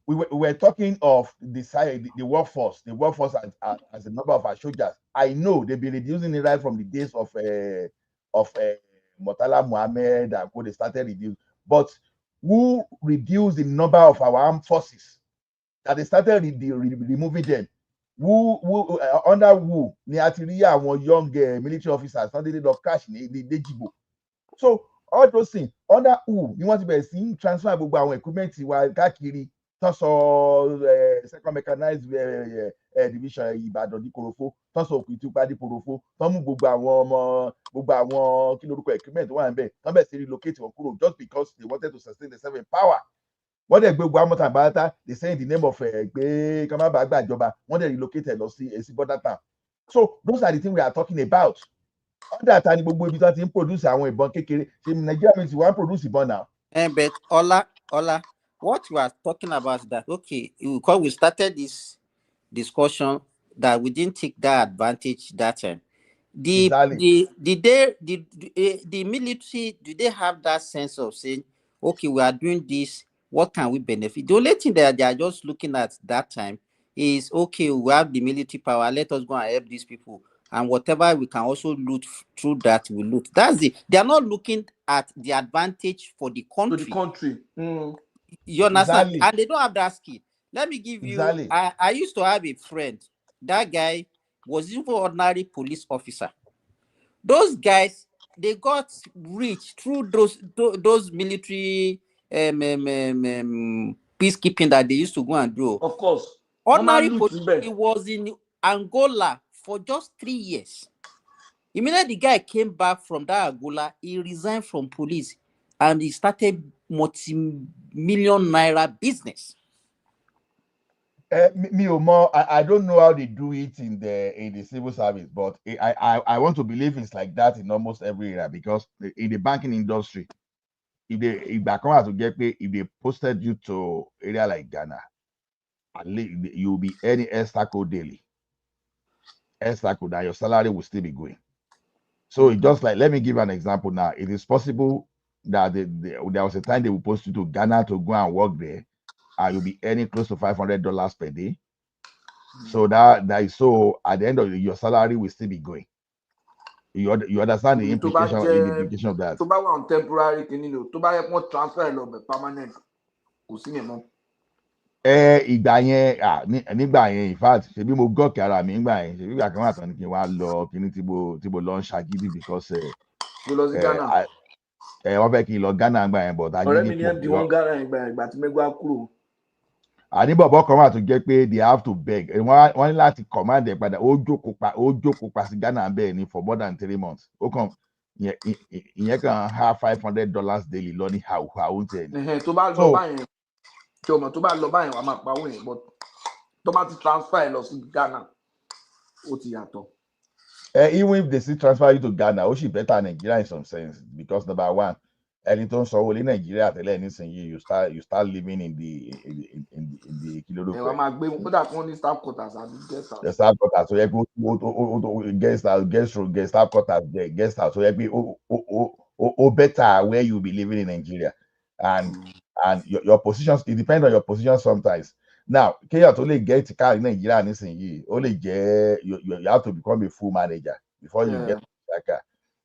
we were talking of the workforce as a number of our soldiers. I know they've been reducing it right from the days of Murtala Muhammad and they started reducing. But who reduced the number of our armed forces? That they started removing them. Under who? Niatiria and young military officers started of cash in the Dejibo. So all those things under who you want to be seeing transfer our equipment while Kakiri. Second mechanized division Ìbàdàn di Korofo tọ́sọ̀ Òkìtìpá di Korofo tọ́ mú gbogbo àwọn kí lórúkọ equipment wà níbẹ̀ tọ́ bẹ̀ sí relocate wọn kúrò just because they wanted to sustain themselves in power. Wọ́n dẹ̀ gbogbo amọ̀tà àbáyátá they say in the name of pé kí wọ́n má bàa gbàjọba wọ́n dẹ̀ relocated lọ sí èsì border town. So those are the things we are talking about. Under ta ni gbogbo ibi tí wọ́n ti ń produce àwọn ìbọn kékeré ṣe Nigeria means we wan produce ìbọn now. But Ola. What you are talking about is that because we started this discussion that we didn't take that advantage that time. The military, do they have that sense of saying, okay, we are doing this, what can we benefit? The only thing that they are just looking at that time is, okay, we have the military power, let us go and help these people. And whatever we can also loot through that, we loot. That's it. They are not looking at the advantage for the country. You understand? Exactly. And they don't have that skill. Let me give you, I used to have a friend. That guy was even ordinary police officer. Those guys, they got rich through those military peacekeeping that they used to go and do. Of course. Ordinary police, he was in Angola for just 3 years. Immediately the guy came back from that Angola, he resigned from police and he started multi-million naira business. I don't know how they do it in the civil service, but I want to believe it's like that in almost every area because in the banking industry, if they come out to get paid, if they posted you to area like Ghana, at least you'll be earning extra code daily. Atiku, that your salary will still be going. So it just like, let me give an example now. It is possible that there was a time they will post you to Ghana to go and work there, and you'll be earning close to $500 per day. So that is so at the end of your salary will still be going. You understand the implication of that? To buy one temporary thing, you know, to buy more transfer permanent. Ìgbà yẹn nígbà yẹn in fact ṣebí mo gọ́ọ̀kì ara mi nígbà yẹn ṣebí ìgbà kan wà tán ni kí n wá lọ kíní tí mo lọ ń ṣàgídí because wọ́n fẹ́ kí n lọ Ghana gbà yẹn but ọ̀rẹ́ mi ní ẹ̀ bí wọ́n Ghana ìgbà tí mẹ́gbàá kúrò. Àní bọ̀bọ̀ kan wà tó jẹ́ pé they have to beg wọ́n ní láti command ẹ̀ padà ó jókòó pa sí Ghana bẹ́ẹ̀ ni for more than 3 months ó kàn ìyẹn kan ha $500 daily lọ ní hàù tẹ̀ ní. Tó bá lọ báyẹn tí o mọ̀ tó bá lọ báyẹn wàá máa pa owó yẹn but tó bá ti transfer ẹ lọ sí Ghana ó ti yàtọ̀. Even if they still transfer you to Ghana ó sì better Nigeria in some sense because number one ẹni tó ń sanwó lé Nàìjíríà tẹ́lẹ̀ nísìnyí you start living in the kìlódé. Wàá máa gbé wọn kódà kí wọ́n ní staff quarters àbí guest house. The staff quarters so yẹ pé guest staff quarters guest house so yẹ pé ó better where you be living in Nigeria and your positions it depends on your position sometimes. Now kéèyàn tó lè get car in Nigeria nísìnyí ó lè jẹ́ you have to become a full manager before you get that car.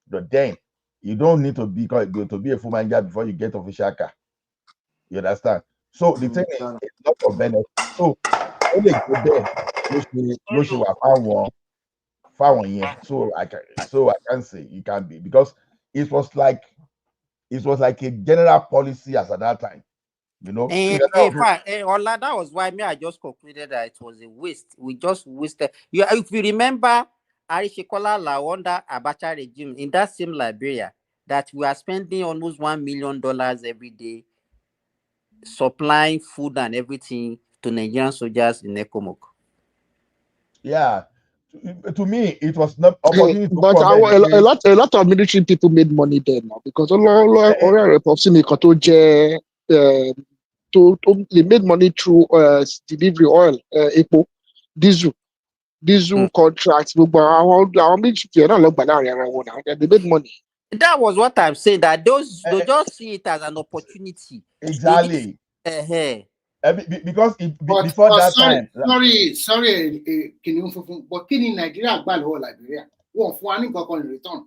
But then you don't need to be a full manager before you get official car. You understand? So the thing is, it's not for benefit. So only go there. No ṣe wà fáwọn yẹn. So I can say it can be because it was like a general policy as at that time. You know. In fact, Ola, that was why I just concluded that it was a waste. We just wasted. If you remember, Arishikola under Abacha regime in that same Liberia, that we are spending almost $1 million every day supplying food and everything to Nigerian soldiers in Ekomok. Yeah, to me it was not opportunity. But a lot of military people made money there now because they made money through delivery oil, epo, diesel contracts. They made money. That was what I'm saying. That they just see it as an opportunity. Exactly. Because before that time. Sorry, but in Nigeria, Liberia, in return.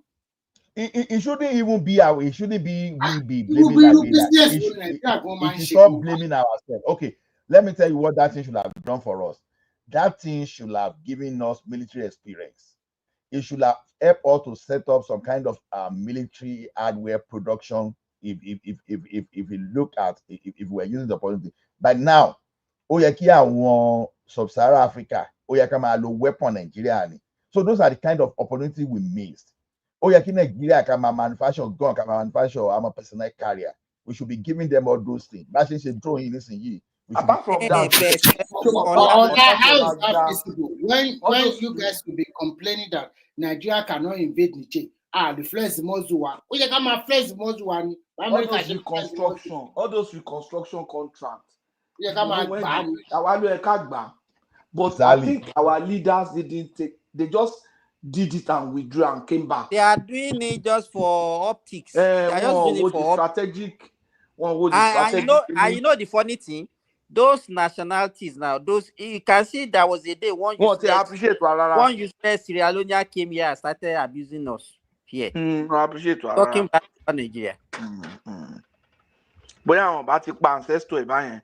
It shouldn't even be it shouldn't be we be blaming Nigeria. It should stop blaming ourselves. Okay, let me tell you what that thing should have done for us. That thing should have given us military experience. It should have helped us to set up some kind of military hardware production. If you look at if we're using the opportunity, but now, Sub-Saharan Africa, weapon Nigeria. So those are the kind of opportunity we missed. Nigeria can manufacture gun, can manufacture armor personnel carrier. We should be giving them all those things. That's just a drawing this in apart from that, how is that feasible? When you guys will be complaining that Nigeria cannot invade Niger, the flex Mozua. All those reconstruction contracts. But I think our leaders they just did it and withdrew and came back. They are doing it just for optics. They are just doing it for strategic. And you know the funny thing, those nationalities now, you can see there was a day one useless Sierra Leone came here and started abusing us here. I appreciate talking back to Nigeria. Bóyá àwọn bá ti pa ancestor báyẹn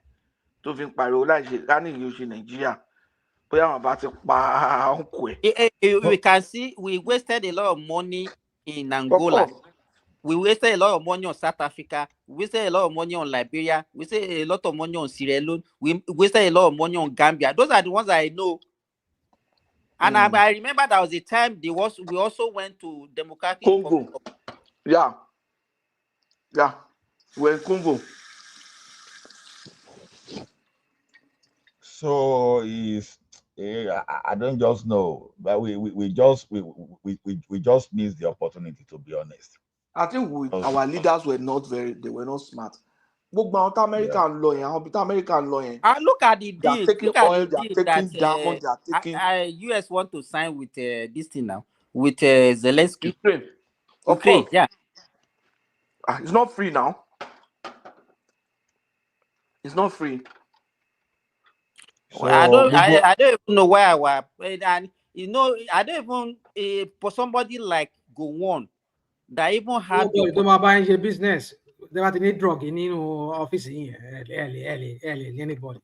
tó fi ń pariwo láìṣe láni yìí ó ṣe Nàìjíríà. Bóyá àwọn bá ti pa uncle ẹ̀. We can see we wasted a lot of money in Angola. We wasted a lot of money on South Africa. We wasted a lot of money on Liberia. We wasted a lot of money on Sierra Leone. We wasted a lot of money on Gambia. Those are the ones I know. And I remember there was a time we also went to Democratic Congo. Yeah. We're in Congo. So I don't just know, but we just missed the opportunity, to be honest. I think our leaders were not smart. Gbogbo àwọn tí America ń lọ yẹn, àwọn ibi tí America ń lọ yẹn. Look at the They are deal. taking Look at oil, the they are deal taking that diamond, they are taking US want to sign with this thing now with Zelensky. Ukraine. Of Ukraine, course. yeah. It's not free now. It's not free. So I don't even know where I was, and you know, I don't even for somebody like Gowon that even had don't buy your business. They want to need drug in office early anybody.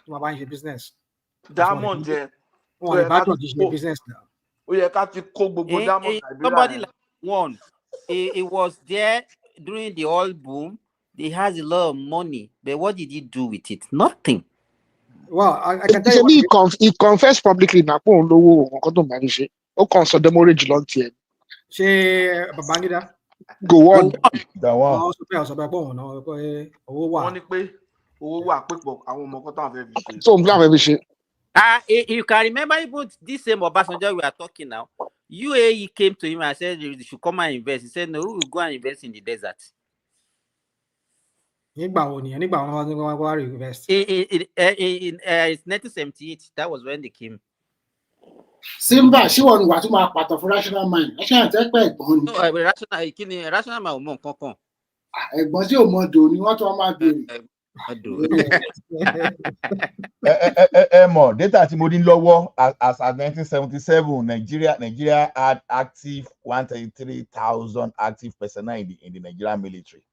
Don't buy your business. Diamond, about business now. Somebody like one, it was there during the oil boom. He has a lot of money, but what did he do with it? Nothing. Well, I can tell you. He confessed publicly now. Go on. You can remember even this same Obasanjo we are talking now. UAE came to him and said you should come and invest. He said no, we will go and invest in the desert. In 1978, that was when they came. Simba, she won what part of rational mind. I can't take back. No, rational mind. Ẹ̀gbọ́n tí ò mọ dò ni wọ́n tún máa béèrè. More data tí mo ní lọ́wọ́ as at 1977, Nigeria had active 133,000 active personnel in the Nigerian military.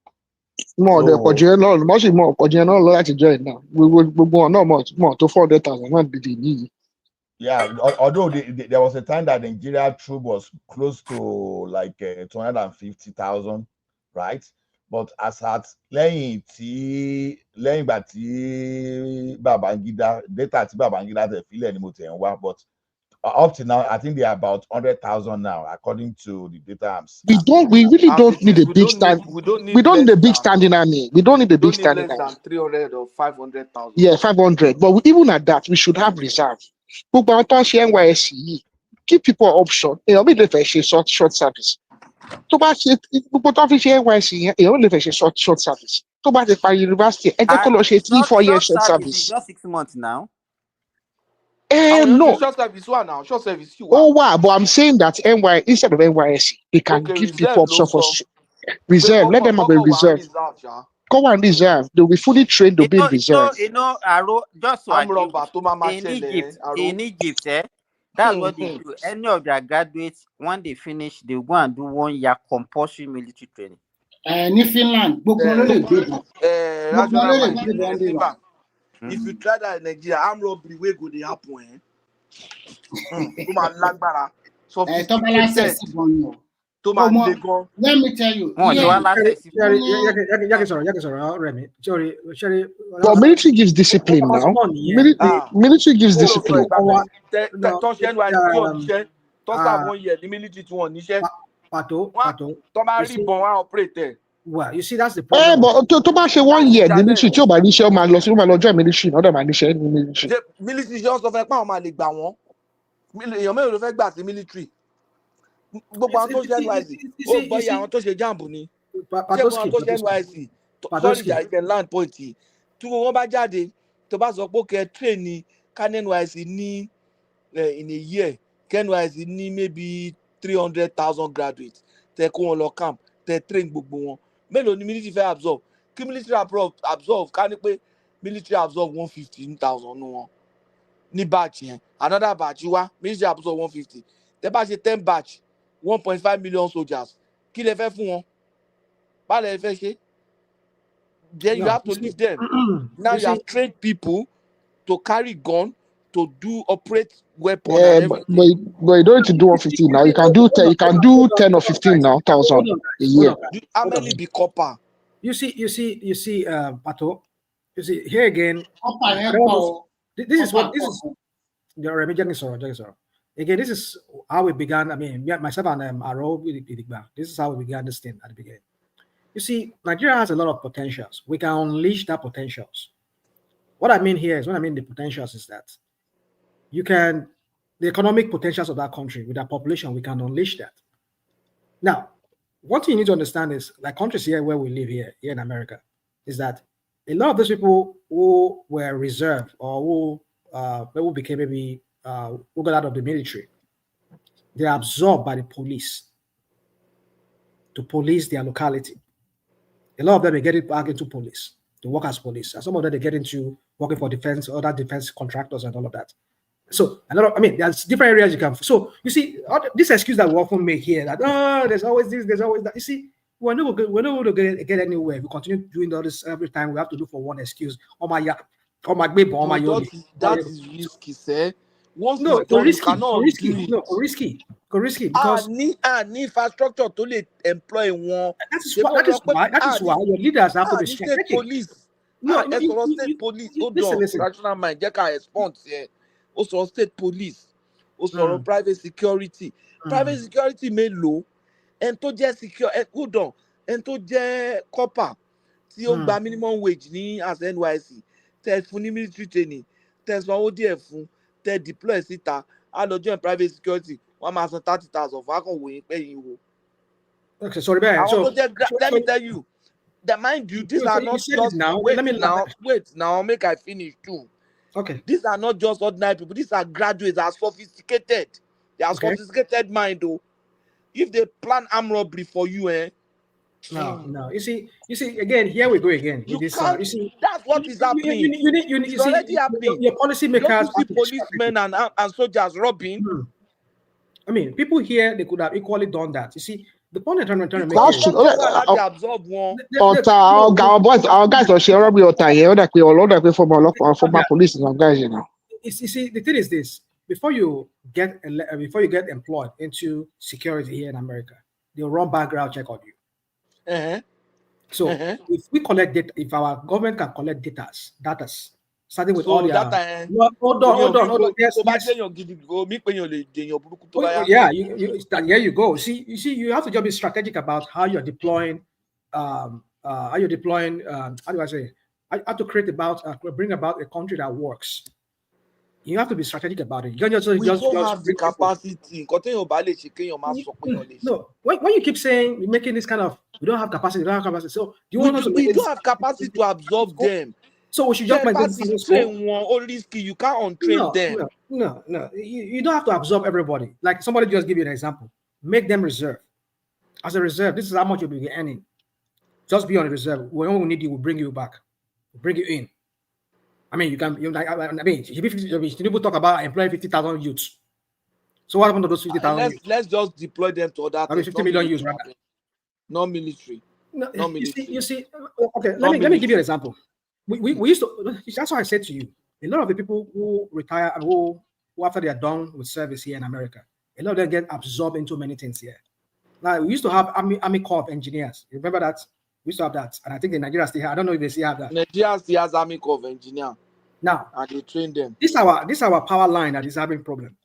More the Pajano, much more Pajano láti join now. We will go no more to 400,000 not the need. Yeah, although there was a time that Nigeria troop was close to like 250,000, right? But as at lẹ́yìn ìgbà tí Babangida data tí Babangida tẹ̀ fílẹ̀ ni mo tẹ̀ ń wá, but up to now I think they are about 100,000 now according to the data. We really don't need a big stand. We don't need a big standing army. We don't need a big standing army. Less than 300 or 500,000. Yeah, 500. But even at that, we should have reserve. Give people an option. You know, if short service. To buy people don't fish NYC, you only fish short service. To buy the university, and they call 3-4 years short service. Just 6 months now. No. Short service one now. Short service you. Oh wow, but I'm saying that instead of NYSC, they can give people option for reserve. Let them have a reserve. Come on, reserve. They'll be fully trained to be reserve. Just so in Egypt, that's what they do. Any of their graduates, when they finish, they go and do 1 year compulsory military training. In Finland, if you try that in Nigeria, armed robbery will go to happen. Let me tell you. But military gives discipline now. Military gives discipline. Well, you see, that's the problem. But to buy 1 year, military, join military. Not military. Military just of military. Gbogbo àwọn tó ṣe NYSC ó gbọ́ yẹ àwọn tó ṣe jambu ni ṣé àwọn tó ṣe NYSC sorry I can land point tí wọ́n bá jáde tó bá sọ pé kẹ́ train ni can NYSC ní in a year can NYSC ní maybe 300,000 graduates tẹ́ kó wọn lọ camp tẹ́ train gbogbo wọn mélòó ni military fẹ́ absorb kí military absorb ká ní pé military absorb 150,000 nu wọn ní batch yẹn another batch wá military absorb 150 tẹ́ bá ṣe 10 batch 1.5 million soldiers. Kí lẹ fẹ́ fún wọn? Bá lẹ fẹ́ ṣe? Then you have to leave them. Now you have trained people to carry gun, to operate weapon and everything. But you don't need to do 150 now. You can do 10. You can do 10 or 15 now. 1,000 a year. How many be copper? You see, Pato. You see here again. This is what this is. Again, this is how we began. I mean, myself and Aro, this is how we began this thing at the beginning. You see, Nigeria has a lot of potentials. We can unleash that potentials. What I mean here is, when I mean the potentials is that the economic potentials of that country with that population, we can unleash that. Now, one thing you need to understand is, like countries here where we live here in America, is that a lot of those people who were reserved or who became maybe who got out of the military, they're absorbed by the police to police their locality. A lot of them are getting back into police to work as police, and some of them they get into working for defense, other defense contractors, and all of that. So there's different areas you can. So you see, this excuse that we often make here that there's always this, there's always that. You see, we're not going to get anywhere. If we continue doing all this every time. We have to look for one excuse. That is risky, sir. Once no, it's done, you cannot risky. do Risky because need infrastructure to employ one. That is why your leaders have to be strategic. State police. State police. Hold on. Rational mind. Just can respond here. Also state police. Also private security. Private security may low. And to just secure. Hold on. And to just copper. Tí ó gba minimum wage ní as NYC. Tẹ́ fún ní military training. Tẹ́ sanwó díẹ̀ fún. Tẹ́ deploy síta. A lọ join private security. Wọ́n máa san 30,000 fún akọ̀wé pé yín wo. Okay, sorry, man. Let me tell you. That mind you, these are not just wait now, make I finish too. Okay. These are not just ordinary people. These are graduates that are sophisticated. They are sophisticated mind though. If they plan armed robbery for you, No. You see, again, here we go again. You this, can't, you see, that's what is happening. It's already happening. Your policymakers, see policemen and soldiers robbing. I mean, people here, they could have equally done that. You see, the point I'm trying to make absorb one. Our guys are sharing me for police and guys, you know. You see, the thing is this: before you get employed into security here in America, they'll run background check on you. So if we collect data, if our government can collect data, starting with all the data. Hold on. Yes. Here you go. See, you have to just be strategic about how you're deploying. How do I say? How to bring about a country that works. You have to be strategic about it. You can't just have the capacity. No, when you keep saying you're making this kind of, we don't have capacity. So you want us to we don't have capacity to absorb them. So we should just train one or risky. You can't untrain them. No. You don't have to absorb everybody. Like somebody just give you an example. Make them reserve. As a reserve, this is how much you'll be earning. Just be on a reserve. When we need you, we'll bring you back. We'll bring you in. I mean, people talk about employing 50,000 youths. So what happened to those 50,000 youths? Let's just deploy them to other things. 50 million youths, rather. Non-military. You see, okay, let me give you an example. We used to, that's what I said to you. A lot of the people who retire and who after they are done with service here in America, a lot of them get absorbed into many things here. Now, we used to have Army Corps of Engineers. You remember that? We used to have that. And I think in Nigeria still have, I don't know if they still have that. Nigeria still has Army Corps of Engineers. Now, and they train them. This is our power line that is having problem.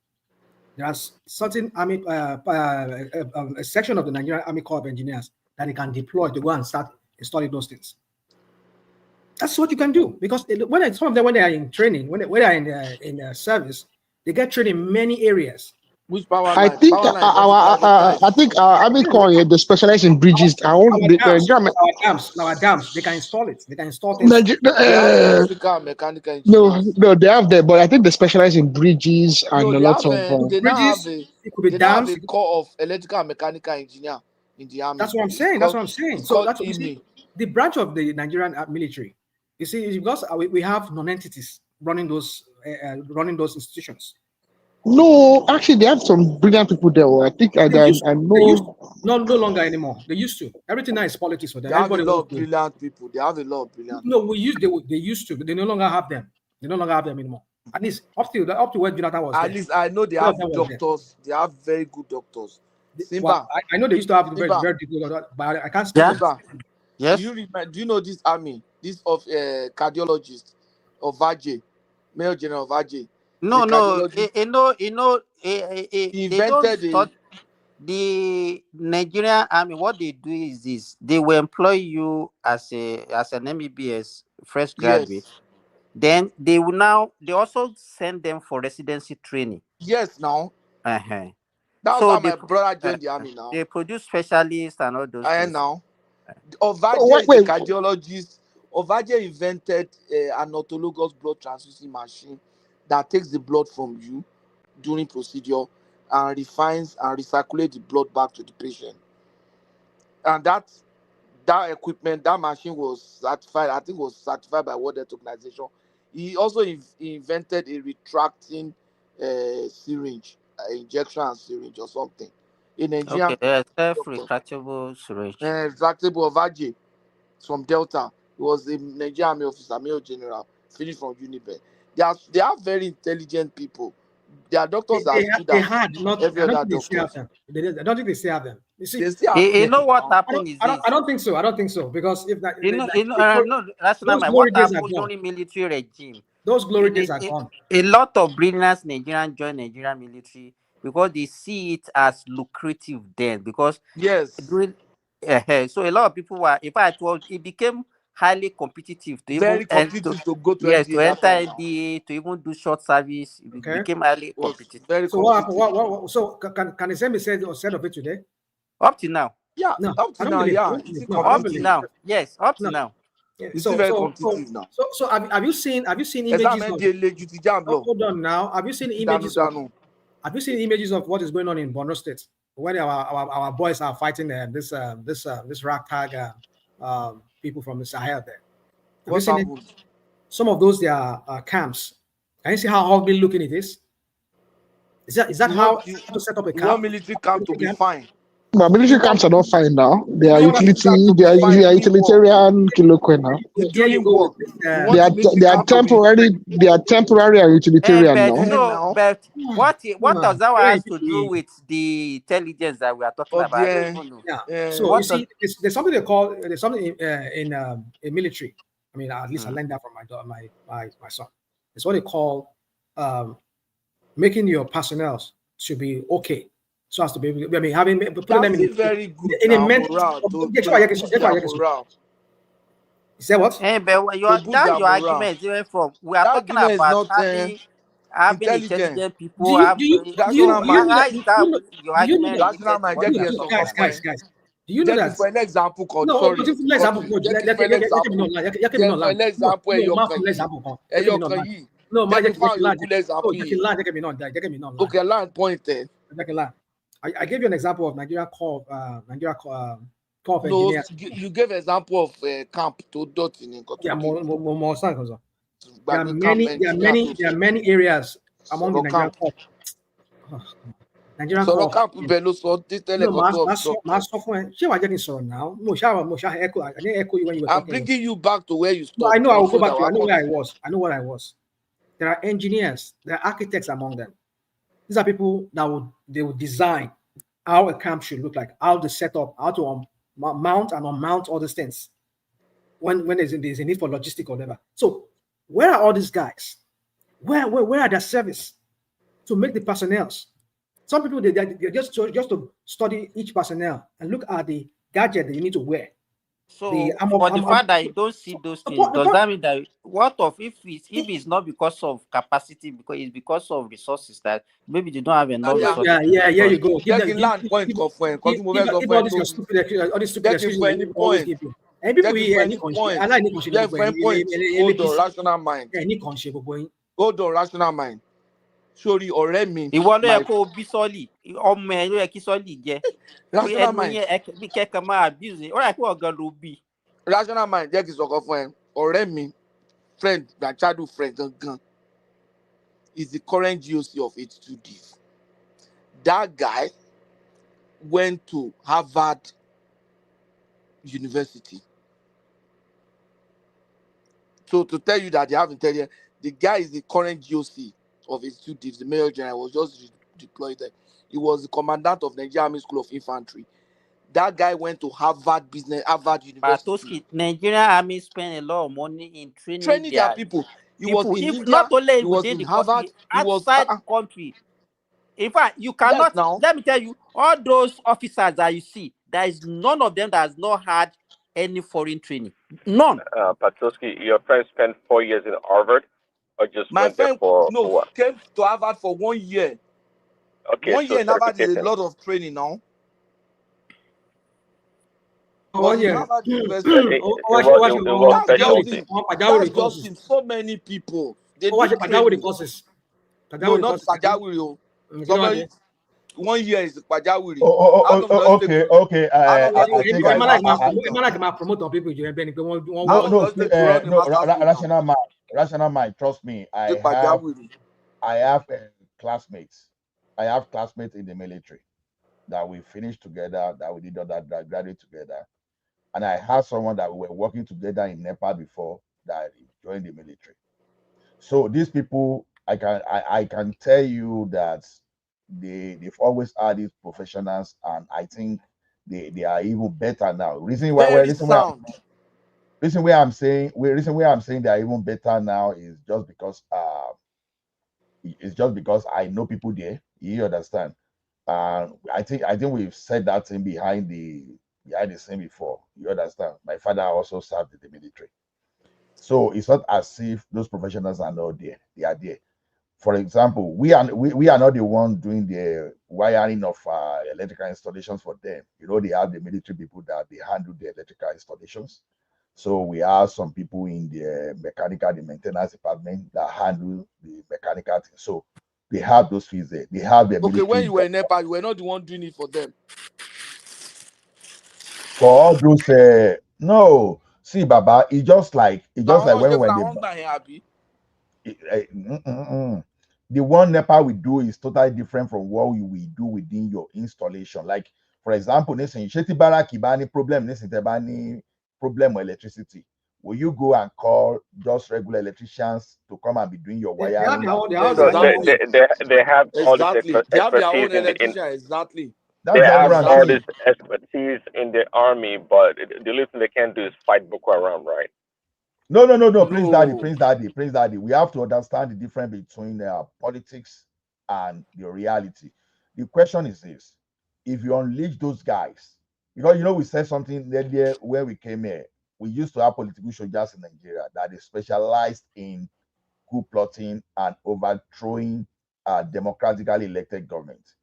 There's certain army, a section of the Nigerian Army Corps of Engineers that they can deploy to go and start installing those things. That's what you can do, because some of them, when they are in training, when they are in service, they get trained in many areas. Which power line? I think our Army Corps, they specialize in bridges. Our dams, they can install it. They can install things. No, they have that, but I think they specialize in bridges and a lot of bridges. It could be dams. They have a Corps of Electrical and Mechanical Engineer in the Army. That's what I'm saying. So that's the branch of the Nigerian military. You see, because we have non-entities running those institutions. No, actually, they have some brilliant people there. I think I know. No longer anymore. They used to. Everything now is politics for them. They have a lot of brilliant people. No, they used to, but they no longer have them. They no longer have them anymore. At least up to where Jonathan was. At least I know they have doctors. They have very good doctors. Simba. I know they used to have very good doctors, but I can't speak. Yes. Do you know this army? This of cardiologist of Vajay, Major General Vajay. No. He invented the Nigerian Army. What they do is this: they will employ you as an MBBS fresh graduate. Yes. Then they also send them for residency training. Yes, now. That's how my brother joined the army now. They produce specialists and all those things. Now. Of Vajay, the cardiologist Ovaje invented an autologous blood transfusion machine that takes the blood from you during procedure and refines and recirculates the blood back to the patient. And that equipment, that machine was certified. I think was certified by World Health Organization. He also invented a retracting syringe, injection and syringe or something. In Nigerian, okay, self-retractable syringe. Retractable Ovaje from Delta. He was a Nigerian Army officer, Major General, finished from Uniben. They are very intelligent people. Their doctors are good they as had not. every I don't other think they still doctor. have them. I don't think they still have them. You see, They still have You them know what now. happened is this. I don't think so. I don't think so because if that, No, that's not those my. glory What days are happened gone. during military regime? Those glory days are gone. A lot of brilliant Nigerians join Nigerian military because they see it as lucrative then. Because yes, during so a lot of people were. In fact, it became highly competitive to very even competitive to go to yes, to NDA that enter time now. NDA, to even do short service. It Okay. became highly It was competitive. very So what competitive. happened? So can the same be said of it today? Up to now. Yeah, No, up to I don't now, believe. yeah. I don't It's believe. still No, I don't Up to believe. competitive. now. Yes, up to No. now. Yeah, It's still very competitive now. So have you seen images Exam of? NDA jam law. Hold on now. Have you seen images of? Have you seen images of what is going on in Borno State when our boys are fighting this ragtag people from the Sahel there? Have you seen it? Some of those their camps? Can you see how ugly looking it is? Is that how to set up a camp? One military camp to be fine. But military camps are not fine now. They are utilitarian kilokwe now. During war, They are temporary. They are temporary and utilitarian now. But what does that has to do with the intelligence that we are talking about? I don't even know. Yeah. So you see, there's something there's something in military. I mean, at least I learned that from my son. It's what they call making your personnel to be okay, so as to be able. I mean, putting them in very good in a morale. Is that what? But your argument is even from. We are talking about having intelligent people. Guys, do you know that? For an example, No, example. Okay, land point. I gave you an example of Nigeria Corps of Engineers. You gave an example of camp to dot in there are many areas among the Nigerian Corps. Nigerian Corps. I'm bringing you back to where you stopped. No, I know I will go back to. I know where I was. I know what I was. There are engineers. There are architects among them. These are people that will design how a camp should look like, how to set up, how to mount and unmount all these things. When there's a need for logistic or whatever. So where are all these guys? Where are their service to make the personnel? Some people they just to study each personnel and look at the gadget that you need to wear. So for the fact that you don't see those things, does that mean that if it's not because of capacity, because it's because of resources that maybe they don't have enough resources? Yeah, you go. Give all these stupid excuses. And people rational mind. Hold on, rational mind. Sorry, ọ̀rẹ́ mi. Ìwọ ló yẹ kó bí sọ́ọ̀lì, ọmọ ẹ ló yẹ kí sọ́ọ̀lì jẹ́. Rational mind. Bí kẹ́kọ̀ọ́ máa abuse, ó rà pé ọ̀gá ló bí. Rational mind jẹ́ kí n sọ̀kọ̀ fún ẹ. Ọ̀rẹ́ mi, friend, my childhood friend gangan, is the current GOC of Atiku Div. That guy went to Harvard University. So to tell you that they have intelligence, the guy is the current GOC of Atiku Div. The Major General was just deployed there. He was the commandant of Nigerian Army School of Infantry. That guy went to Harvard University. Patoski, Nigerian Army spend a lot of money in training their people. He was in India. Not only he was in Harvard. Outside the country. In fact, you cannot. Let me tell you, all those officers that you see, there is none of them that has not had any foreign training. None. Patoski, your friend spent 4 years in Harvard, or just my went friend there for what? Came to Harvard for 1 year. Okay, 1 year in Harvard is a lot of training now. But you have had invested. That's just him. So many people. They do training. No, not Pajawiri. Somebody 1 year is Pajawiri. Okay. I think I rational mind. Trust me. I have classmates. I have classmates in the military that we finished together, that we did that graduate together, and I had someone that we were working together in Nepal before that joined the military. So these people, I can tell you that they've always had these professionals, and I think they are even better now. Reason why I'm saying they are even better now is just because I know people there. You understand? I think we've said that thing behind the scene before. You understand? My father also served in the military. So it's not as if those professionals are not there. They are there. For example, we are not the one doing the wiring of electrical installations for them. You know, they have the military people that they handle the electrical installations. So we have some people in the the maintenance department that handle the mechanical thing. So they have those fees there. They have the Okay, when you were in Nepal, you were not the one doing it for them. For all those no, see, Baba, it just like when the one Nepal we do is totally different from what we do within your installation. Like, for example, Nisin Shetibara Kibani problem, Nisin Tebani problem with electricity. Will you go and call just regular electricians to come and be doing your wiring? They have all this expertise they have their own electrician, exactly. They have all this expertise in the army, but the only thing they can do is fight Boko Haram, right? No. Prince Daddy. We have to understand the difference between politics and the reality. The question is this: if you unleash those guys, because we said something earlier where we came here, we used to have political soldiers in Nigeria that is specialized in coup plotting and overthrowing democratically elected government.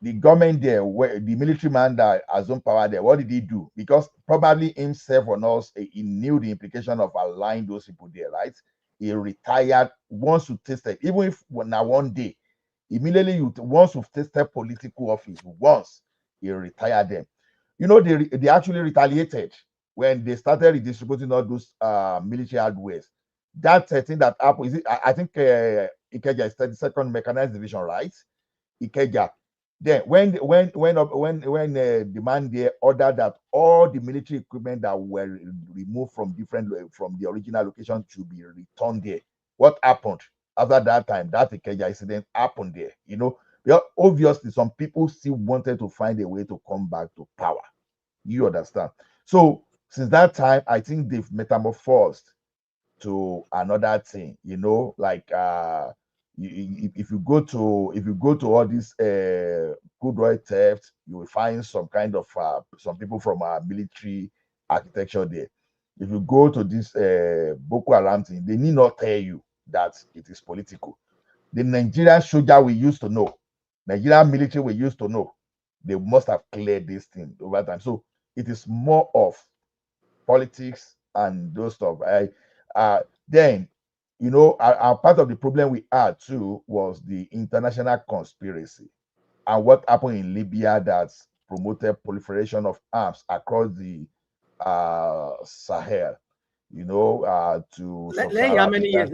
The government there, where the military man that assumed power there, what did he do? Because probably himself or not, he knew the implication of allowing those people there, right? He retired once you tasted, even if now one day, immediately once you've tasted political office, once he retired them. They actually retaliated when they started redistributing all those military hardware. That thing that happened, I think Ikeja is 32nd Mechanized Division, right? Ikeja. Then when the man there ordered that all the military equipment that were removed from the original location should be returned there, what happened after that time? That Ikeja incident happened there. Because obviously some people still wanted to find a way to come back to power. You understand? So since that time, I think they've metamorphosed to another thing. Like if you go to all this crude oil theft, you will find some kind of some people from our military architecture there. If you go to this Boko Haram thing, they need not tell you that it is political. The Nigerian soldier we used to know, Nigerian military we used to know, they must have cleared this thing over time. So it is more of politics and those stuff. Then our part of the problem we had too was the international conspiracy and what happened in Libya that promoted proliferation of arms across the Sahel. To how many years?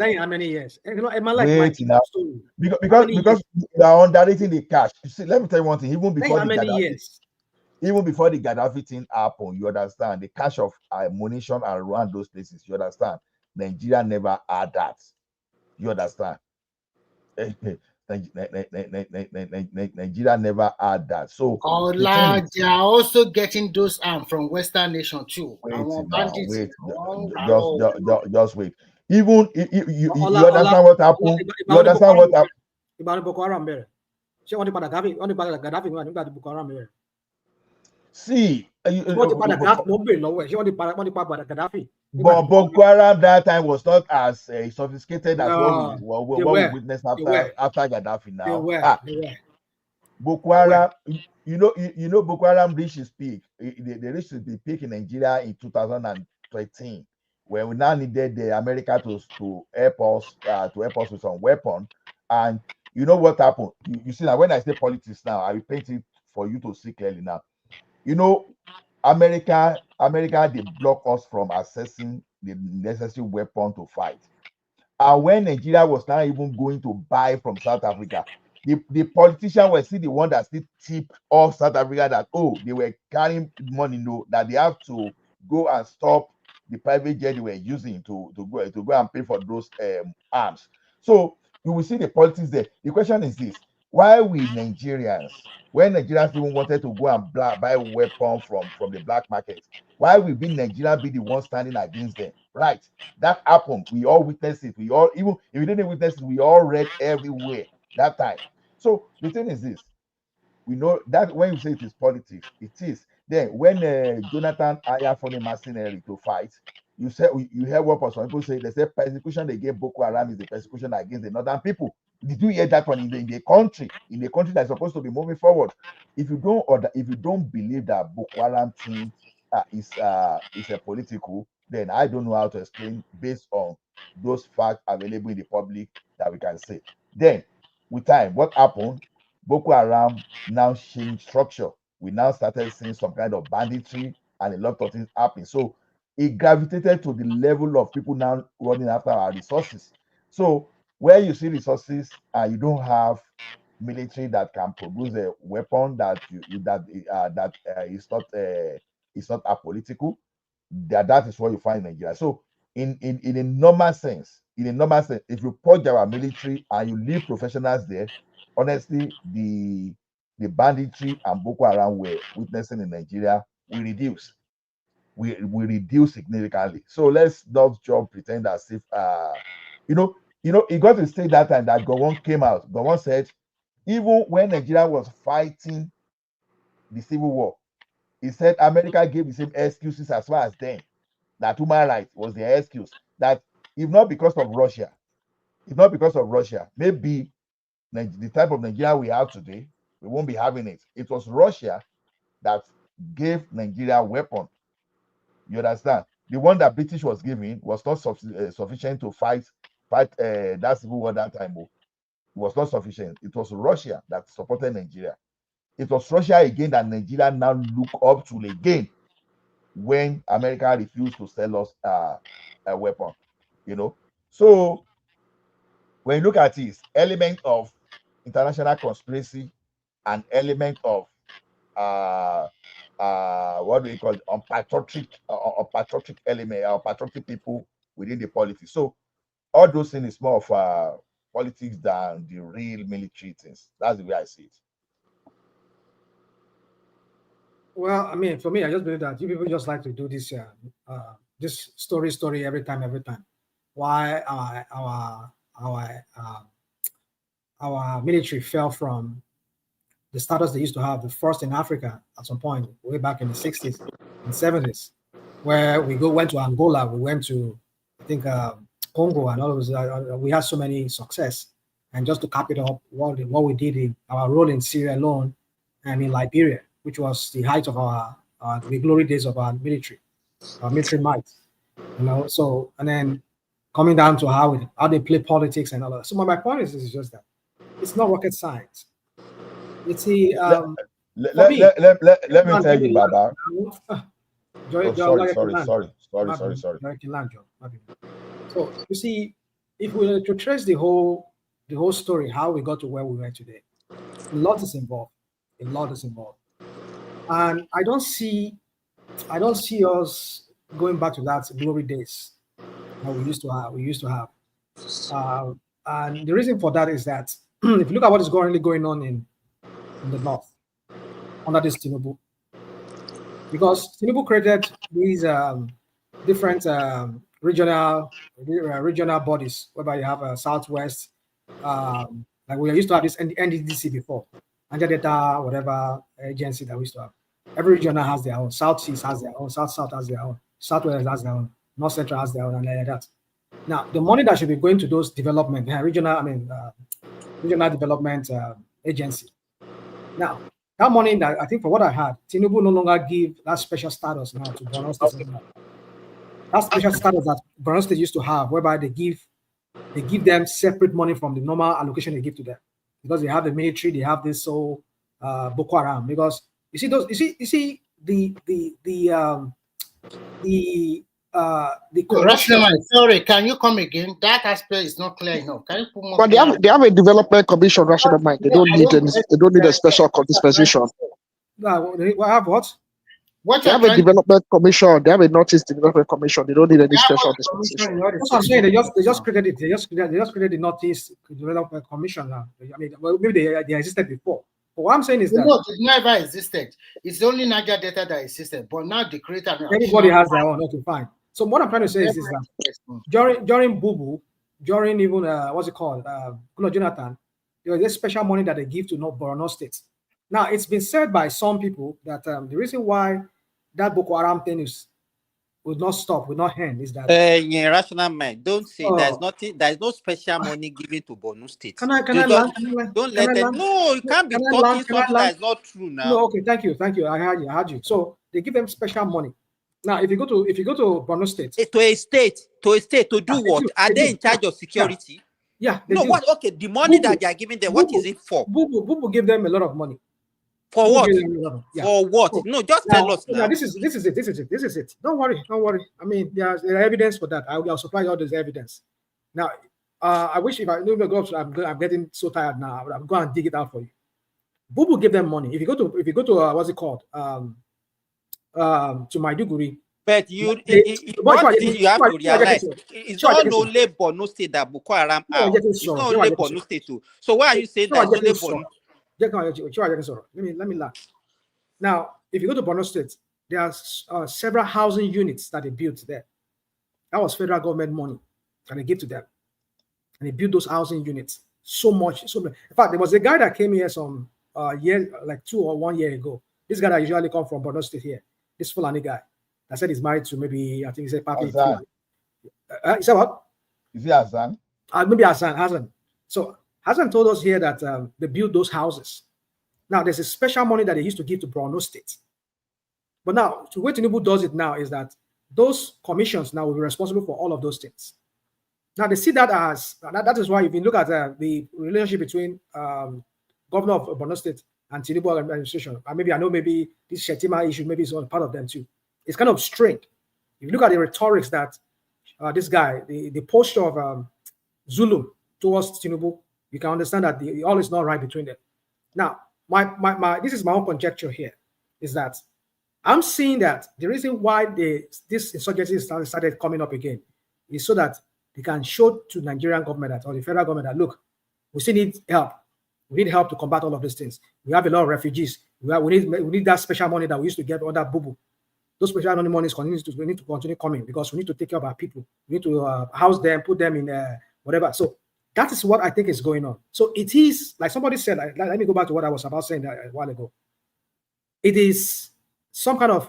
Wait, because you are underrating the cash. You see, let me tell you one thing. Even before the Gaddafi thing happened, you understand the cash of ammunition around those places. You understand? Nigeria never had that. You understand? Nigeria never had that. So they are also getting those arms from Western nation too. Just wait. Even you understand what happened? You understand what happened? See, but Boko Haram that time was not as sophisticated as what we witnessed after Gaddafi now. Boko Haram, you know, Boko Haram reached its peak. They reached the peak in Nigeria in 2013, when we now needed the America to help us with some weapon. And you know what happened? You see now, when I say politics now, I will paint it for you to see clearly now. You know, America, they block us from accessing the necessary weapon to fight. And when Nigeria was not even going to buy from South Africa, the politician was still the one that still tipped off South Africa that, oh, they were carrying money, no, that they have to go and stop the private jet they were using to go and pay for those arms. So you will see the politics there. The question is this: why we Nigerians, when Nigerians even wanted to go and buy weapon from the black market, why will be Nigeria be the one standing against them? Right? That happened. We all witnessed it. We all, even if we didn't witness it, we all read everywhere that time. So the thing is this: we know that when you say it is politics, it is. Then when Jonathan hired Funny mercenary to fight, you said you hear what some people say. They say persecution they gave Boko Haram is the persecution against the northern people. Did you hear that one in the country that's supposed to be moving forward? If you don't believe that Boko Haram thing is a political, then I don't know how to explain based on those facts available in the public that we can say. Then with time, what happened? Boko Haram now changed structure. We now started seeing some kind of banditry and a lot of things happen. So it gravitated to the level of people now running after our resources. So where you see resources and you don't have military that can produce a weapon that is not apolitical, that is what you find in Nigeria. So in a normal sense, if you purge our military and you leave professionals there, honestly, the banditry and Boko Haram we're witnessing in Nigeria will reduce. We reduce significantly. So let's not just pretend as if it got to state that time that Gowon came out. Gowon said, even when Nigeria was fighting the civil war, he said America gave the same excuses as far as then, that human rights was their excuse. That if not because of Russia, maybe the type of Nigeria we have today, we won't be having it. It was Russia that gave Nigeria a weapon. You understand? The one that British was giving was not sufficient to fight that civil war that time. It was not sufficient. It was Russia that supported Nigeria. It was Russia again that Nigeria now look up to again when America refused to sell us a weapon. So when you look at it, element of international conspiracy and element of what do we call it, patriotic element or patriotic people within the politics. So all those things is more of politics than the real military things. That's the way I see it. Well, I mean, for me, I just believe that you people just like to do this story every time. Why our military fell from the status they used to have, the first in Africa at some point, way back in the 60s and 70s, where we went to Angola, we went to, I think, Congo, and all of those. We had so many success. And just to cap it up, what we did in our role in Sierra Leone and in Liberia, which was the height of the glory days of our military might. So, and then coming down to how they play politics and all that. So my point is just that it's not rocket science. You see, let me tell you, Baba. Sorry. So you see, if we were to trace the whole story, how we got to where we were today, a lot is involved. And I don't see us going back to that glory days that we used to have. And the reason for that is that if you look at what is currently going on in the north under this Tinubu, because Tinubu created these different regional bodies, whereby you have a Southwest, like we used to have this NDDC before, under data whatever agency that we used to have. Every region has their own. Southeast has their own. South has their own. Southwest has their own. North Central has their own, and like that. Now, the money that should be going to those development regional development agency Now, that money that I think for what I had, Tinubu no longer give that special status now to Borno State anymore. That special status that Borno State used to have, whereby they give them separate money from the normal allocation they give to them, because they have the military, they have this Boko Haram. Because you see the corruption. Sorry, can you come again? That aspect is not clear enough. Can you put more? But they have a development commission, rational mind. They don't need a special dispensation. What have what? They have a development commission. They have a Northeast Development Commission. They don't need any special dispensation. That's what I'm saying. They just created it. They just created the Northeast Development Commission now. I mean, well, maybe they existed before. But what I'm saying is that it never existed. It's only Niger Delta that existed. But now the creator. Everybody has their own. Okay, fine. So what I'm trying to say is that during Bubu, during even what's it called, Jonathan, there was this special money that they give to Borno State. Now it's been said by some people that the reason why that Boko Haram thing would not stop, would not end, is that rational mind. Don't say there's nothing. There's no special money given to Borno State. Don't let them. No, you can't be talking something that is not true now. No, okay, thank you. I heard you. So they give them special money. Now, if you go to Borno State, to a state to do what? Are they in charge of security? Yeah. No, what? Okay, the money that they are giving them, what is it for? Bubu give them a lot of money. For what? For what? No, just tell us now. This is it. Don't worry. I mean, there's evidence for that. I'll supply all this evidence. Now, I wish if I knew the gloves, I'm getting so tired now. I'm going to dig it out for you. Bubu give them money. If you go to what's it called? To Maiduguri. But one thing you have to realize, it's not only Borno State that Boko Haram out. It's not only Borno State too. So why are you saying that it's only Borno? Let me laugh. Now, if you go to Borno State, there are several housing units that they built there. That was federal government money that they give to them. And they built those housing units so much. In fact, there was a guy that came here some year, like 2 or 1 year ago. This guy that usually come from Borno State here. This Fulani guy. I said he's married to maybe, I think he's a Papi. Is that what? Is it Hassan? Maybe Hassan. So Hassan told us here that they built those houses. Now, there's a special money that they used to give to Borno State. But now, the way Tinubu does it now is that those commissions now will be responsible for all of those things. Now, they see that as, that is why if you look at the relationship between governor of Borno State and Tinubu administration, maybe this Shetima issue, maybe it's all part of them too. It's kind of strained. If you look at the rhetorics that this guy, the posture of Zulu towards Tinubu, you can understand that all is not right between them. Now, this is my own conjecture here, is that I'm seeing that the reason why this insurgency started coming up again is so that they can show to Nigerian government or the federal government that, look, we still need help. We need help to combat all of these things. We have a lot of refugees. We need that special money that we used to get under Bubu. Those special money we need to continue coming because we need to take care of our people. We need to house them, put them in whatever. So that is what I think is going on. So it is, like somebody said, let me go back to what I was about saying a while ago. It is some kind of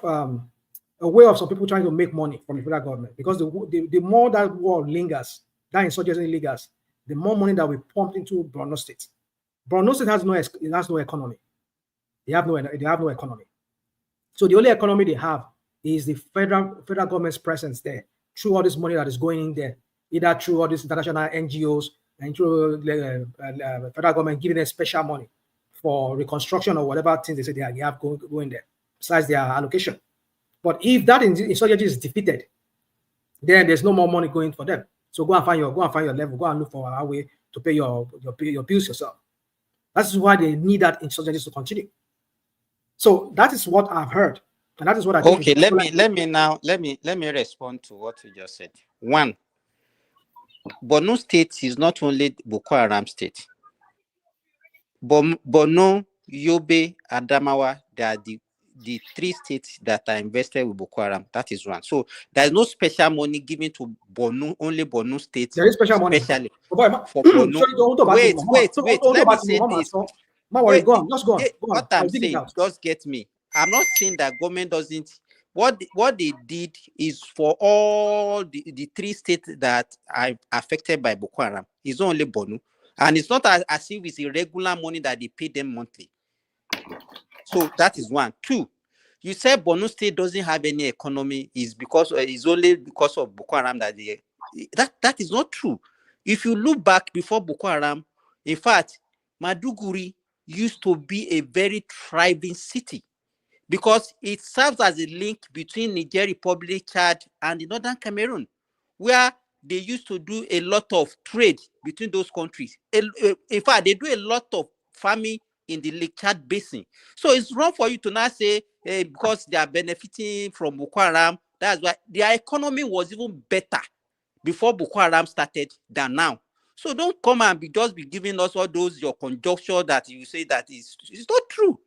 a way of some people trying to make money from the federal government, because the more that war lingers, that insurgency lingers, the more money that we pump into Borno State. Borno State has no economy. They have no economy. So the only economy they have is the federal government's presence there through all this money that is going in there, either through all these international NGOs and through the federal government giving them special money for reconstruction or whatever things they say they have going there, besides their allocation. But if that insurgency is defeated, then there's no more money going for them. So go and find your level, go and look for a way to pay your bills yourself. That's why they need that insurgency to continue. So that is what I've heard, and that is what I think. Okay, let me respond to what you just said. One, Borno State is not only Boko Haram state. Borno, Yobe, Adamawa, they are the 3 states that are invested with Boko Haram. That is one. So there is no special money given to Borno, only Borno State. There is special money. Especially for Borno. Wait. Let me say this. What I'm saying, just get me. I'm not saying that government doesn't. What they did is for all the 3 states that are affected by Boko Haram. It's not only Borno. And it's not as if it's irregular money that they pay them monthly. So that is one. Two, you said Borno State doesn't have any economy is because it's only because of Boko Haram that is not true. If you look back before Boko Haram, in fact, Maduguri used to be a very thriving city because it serves as a link between Niger Republic, Chad, and the northern Cameroon, where they used to do a lot of trade between those countries. In fact, they do a lot of farming in the Lake Chad Basin. So it's wrong for you to now say because they are benefiting from Boko Haram, that's why their economy was even better before Boko Haram started than now. So don't come and just be giving us all those your conjecture that you say that is it's not true.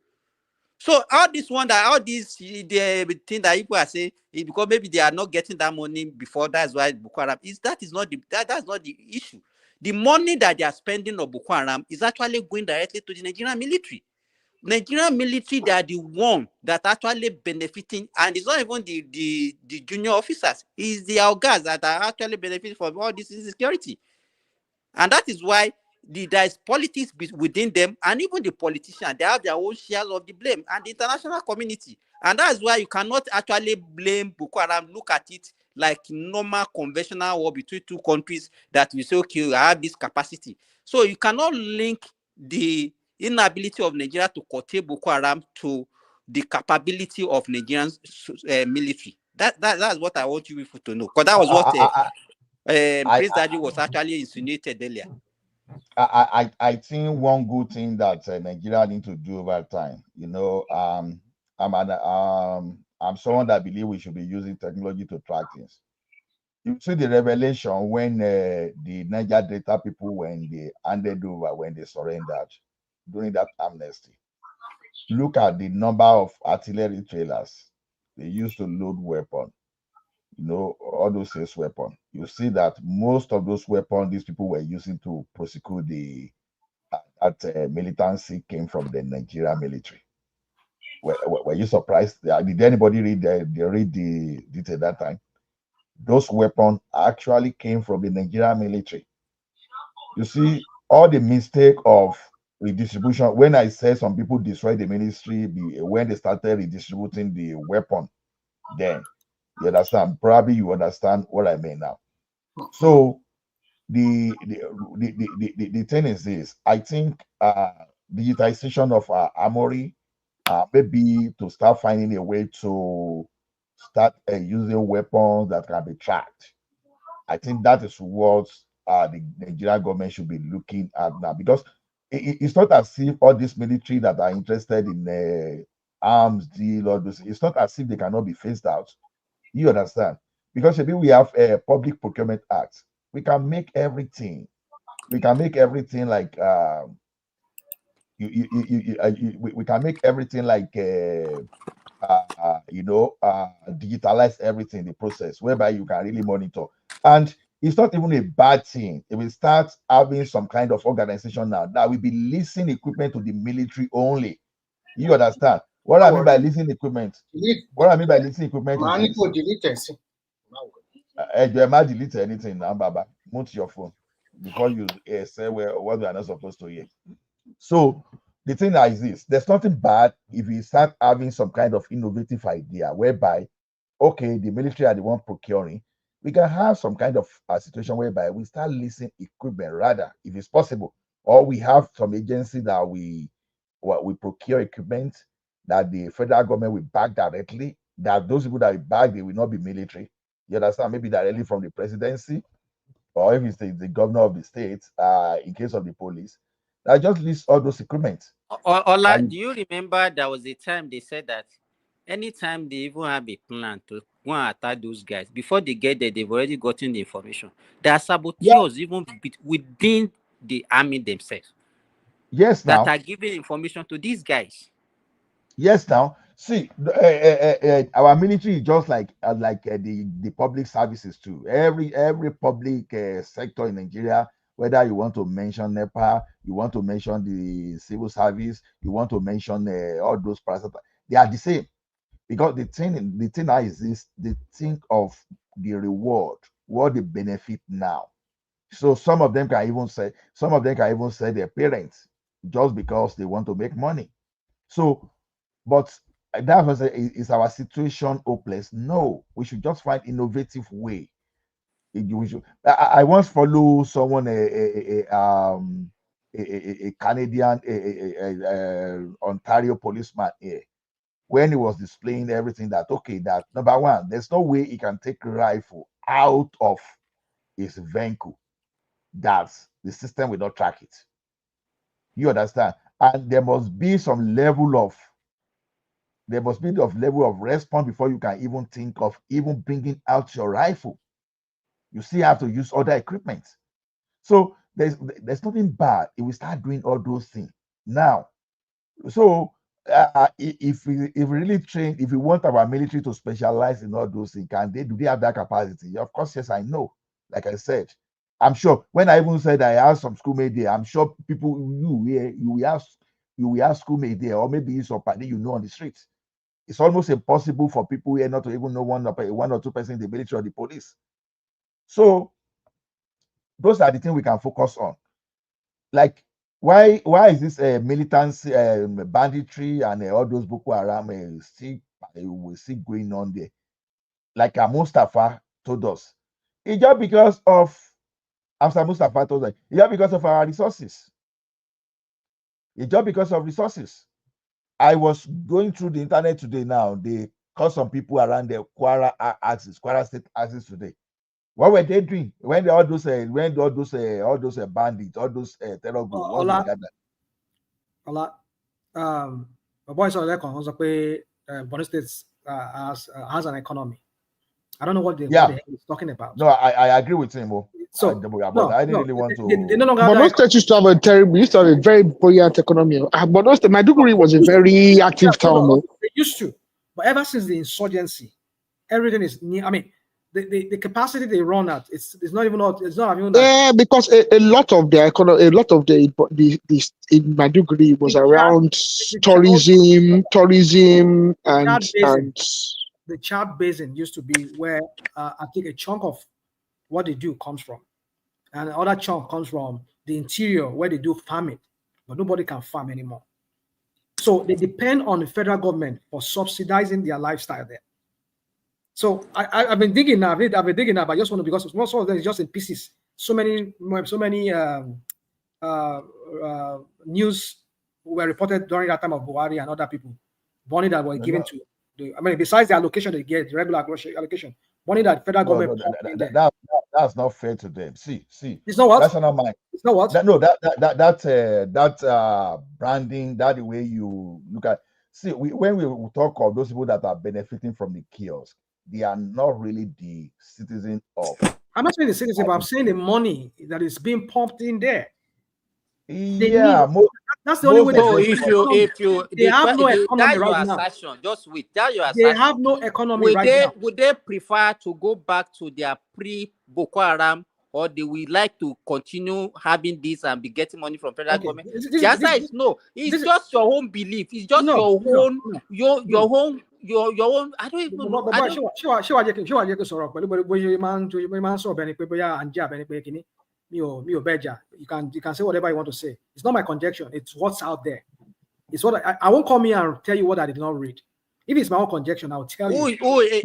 So all this one that all this the thing that people are saying is because maybe they are not getting that money before, that's why Boko Haram is that's not the issue. The money that they are spending on Boko Haram is actually going directly to the Nigerian military. Nigerian military, they are the one that actually benefiting, and it's not even the junior officers, it's the guys that are actually benefiting from all this insecurity. And that is why there is politics within them, and even the politicians, they have their own shares of the blame, and the international community. And that's why you cannot actually blame Boko Haram. Look at it like normal conventional war between two countries that we say, okay, I have this capacity. So you cannot link the inability of Nigeria to curtail Boko Haram to the capability of Nigerian military. That's what I want you people to know, because that was what Prince Daddy was actually insinuated earlier. I think one good thing that Nigeria need to do over time, I'm someone that believe we should be using technology to track things. You see the revelation when the Niger Delta people, when they handed over, when they surrendered during that amnesty. Look at the number of artillery trailers they used to load weapons. All those sales weapons. You see that most of those weapons these people were using to prosecute the militancy came from the Nigerian military. Were you surprised? Did anybody read the detail that time? Those weapons actually came from the Nigerian military. You see, all the mistake of redistribution, when I say some people destroyed the ministry when they started redistributing the weapon, then you understand. Probably you understand what I mean now. So the thing is this: I think digitization of armory, maybe to start finding a way to start using weapons that can be tracked. I think that is what the Nigerian government should be looking at now, because it's not as if all these military that are interested in arms deal or this, it's not as if they cannot be phased out. You understand? Because maybe we have a public procurement act. We can make everything. We can make everything like we can make everything like digitalize everything in the process, whereby you can really monitor. And it's not even a bad thing if we start having some kind of organization now that will be leasing equipment to the military only. You understand what I mean by leasing equipment? What I mean by leasing equipment is this. Delete anything now, Baba. Mute your phone before you say what we are not supposed to hear. So the thing is this: there's nothing bad if we start having some kind of innovative idea whereby, okay, the military are the one procuring. We can have some kind of situation whereby we start leasing equipment, rather, if it's possible, or we have some agency that we procure equipment that the federal government will back directly. That those people that will back, they will not be military. You understand? Maybe directly from the presidency, or if it's the governor of the state, in case of the police. I just list all those equipment. Ola, do you remember there was a time they said that anytime they even have a plan to go and attack those guys, before they get there, they've already gotten the information. There are saboteurs even within the army themselves. Yes, that are giving information to these guys. Yes, now see, our military is just like the public services too. Every public sector in Nigeria, whether you want to mention NEPA, you want to mention the civil service, you want to mention all those parasites, they are the same. Because the thing now is this: they think of the reward, what they benefit now. So some of them can even say their parents just because they want to make money. So, but that was is our situation hopeless? No, we should just find innovative way. We should, I once follow someone a Canadian Ontario policeman here when he was displaying everything that okay, that number one, there's no way he can take rifle out of his vehicle, that the system will not track it. You understand? And there must be some level of response before you can even think of even bringing out your rifle. You still have to use other equipment. So there's nothing bad if we start doing all those things now. So if we really train, if we want our military to specialize in all those things, do they have that capacity? Of course, yes, I know. Like I said, I'm sure when I even said I have some schoolmate there, I'm sure people you will have schoolmate there, or maybe somebody you know on the streets. It's almost impossible for people here not to even know one or two person in the military or the police. So those are the things we can focus on. Like why is this militancy, banditry, and all those Boko Haram still going on there? Like Mustafa told us, it's just because of after Mustafa told us, it's just because of our resources. It's just because of resources. I was going through the internet today. Now they caught some people around the Kwara State axis today. What were they doing when all those bandits, all those terror groups, what were gathered? My boy saw that also say Borno State has an economy. I don't know what the hell he's talking about. No, I agree with him. So, but I didn't really want to. Borno State used to have a very buoyant economy. Borno State, Maiduguri was a very active town. They used to, but ever since the insurgency, everything is near. I mean, the capacity they run at, it's not even that. Yeah, because a lot of the economy, a lot of the in Maiduguri was around tourism and the Chad Basin used to be where I think a chunk of what they do comes from, and the other chunk comes from the interior where they do farming, but nobody can farm anymore. So they depend on the federal government for subsidizing their lifestyle there. So I've been digging now. I've been digging now, but I just want to, because most of them is just in pieces. So many news were reported during that time of Buhari and other people, money that were given to. Besides the allocation they get, the regular allocation, money that federal government. That's not fair to them. See, it's not what. That's not mine. It's not what. That branding, that the way you look at. See, when we talk of those people that are benefiting from the kiosk, they are not really the citizen of. I'm not saying the citizen, but I'm saying the money that is being pumped in there. That's the only way. They have no economy right now. Just wait. That's your assertion. They have no economy right now. Would they prefer to go back to their pre-Boko Haram, or they would like to continue having this and be getting money from federal government? The answer is no. It's just your own belief. It's just your own. I don't even know. You can say whatever you want to say. It's not my conjecture. It's what's out there. It's what I won't come here and tell you what I did not read. If it's my own conjecture, I'll tell you.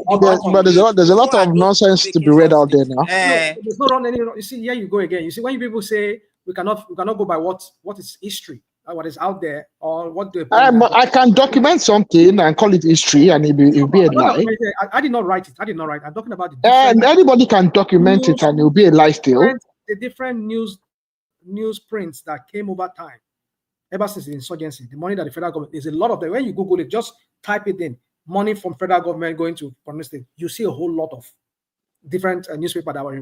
But there's a lot of nonsense to be read out there now. There's no run any. You see, here you go again. You see, when people say we cannot go by what is history, what is out there, or what the. I can document something and call it history, and it'll be a lie. I did not write it. I'm talking about the. And anybody can document it, and it'll be a lie still. The different news prints that came over time, ever since the insurgency, the money that the federal government, there's a lot of them. When you Google it, just type it in, money from federal government going to Borno State, you see a whole lot of different newspapers that were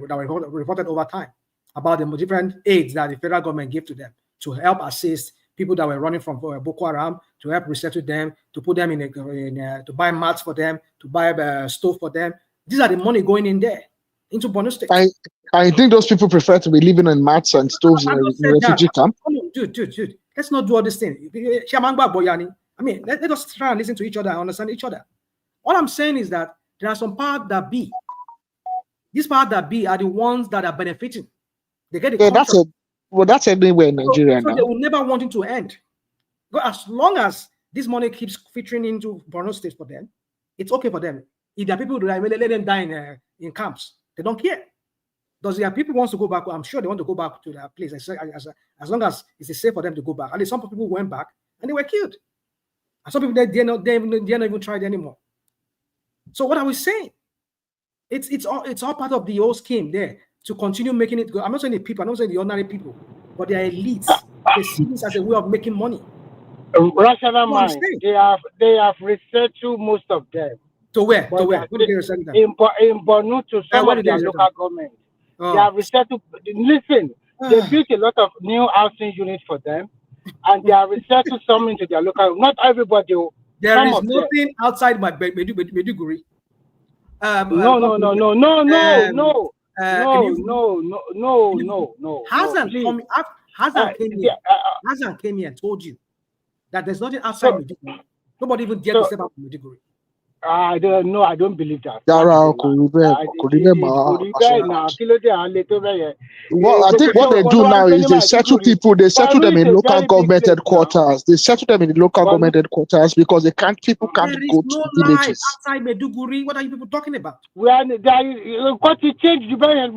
reported over time about the different aids that the federal government gave to them to help assist people that were running from Boko Haram, to help resettle them, to put them to buy mats for them, to buy stove for them. These are the money going in there into Borno State. I think those people prefer to be living in mats and stoves in a refugee camp. Dude, let's not do all this thing. I mean, let us try and listen to each other and understand each other. All I'm saying is that there are some powers that be. These powers that be are the ones that are benefiting. They get the that's anywhere in Nigeria now. So they will never want it to end. But as long as This money keeps filtering into Borno State for them. It's okay for them. If there are people that let them die in camps, they don't care. Does there are people who wants to go back? I'm sure they want to go back to their place as long as it's safe for them to go back. And some people went back and they were killed. And some people they're not even tried anymore. So what are we saying? It's all part of the whole scheme there to continue making it go. I'm not saying the people, I'm not saying the ordinary people, but the elites. They see this as a way of making money. Rational mind. They have resettled most of them. To where? To where? What did they resettle them? In Borno to some of their local government. They have resettled. Listen, they built a lot of new housing units for them, and they have resettled some into their local. Not everybody. There is nothing outside my Maiduguri. No. Hassan came here and told you that there's nothing outside Maiduguri. Nobody even dared to step out from Maiduguri. I don't know. I don't believe that. Well, I think what they do now is they settle people. They settle them in local government headquarters. They settle them in local government headquarters because people can't go to villages. Outside Maiduguri, what are you people talking about? What you change the brand?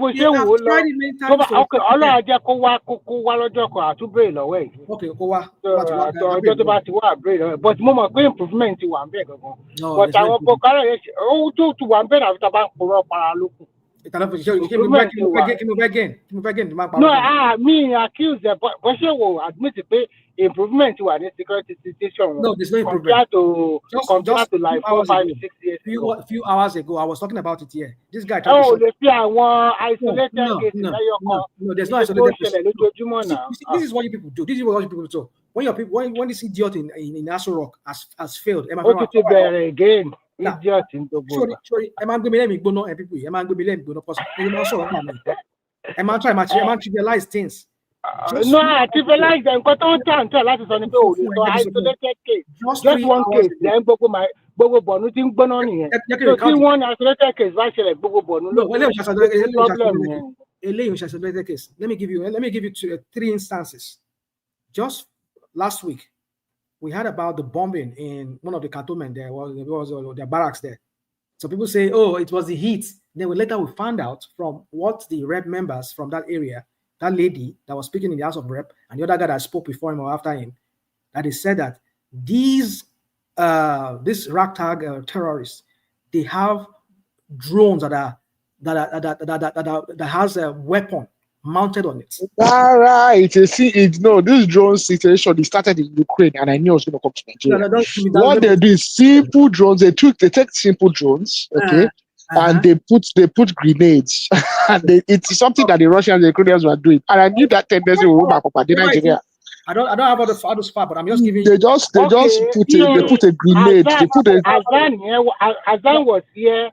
But mama, improvement to one big. But I want to one bed after bank for no, me accuse them, but she will admit to pay improvement to a security situation. No, there's no improvement. Compared to like 4, 5, 6 years ago. A few hours ago, I was talking about it here. This guy. The fear one isolated case. No, there's no isolated case. This is what you people do. This is what you people do. When this idiot in Aso Rock has failed, again. Idiot in the book. Sorry, I'm going to let me go and people. I'm going to let me go. I'm trying to trivialize things. No, I trivialize them. Because all time to last is on the go. So isolated case. Just one case. Then Bogo Bonu thing going on here. So one isolated case. Why should I Bogo Bonu? No, let me give you 3 instances. Just last week, we heard about the bombing in one of the cantonment there. Was their barracks there. So people say, oh, it was the heat. Then later we found out from what the rep members from that area, that lady that was speaking in the House of Rep, and the other guy that spoke before him or after him, that they said that these ragtag terrorists, they have drones that has a weapon mounted on it. All right. You see, this drone situation, it started in Ukraine, and I knew it was going to come to Nigeria. What they do is simple drones. They take simple drones, okay, and they put grenades, and it's something that the Russians and the Ukrainians were doing. And I knew that tendency will back up in Nigeria. I don't have all the far, but I'm just giving. They just put a grenade. Azan was here.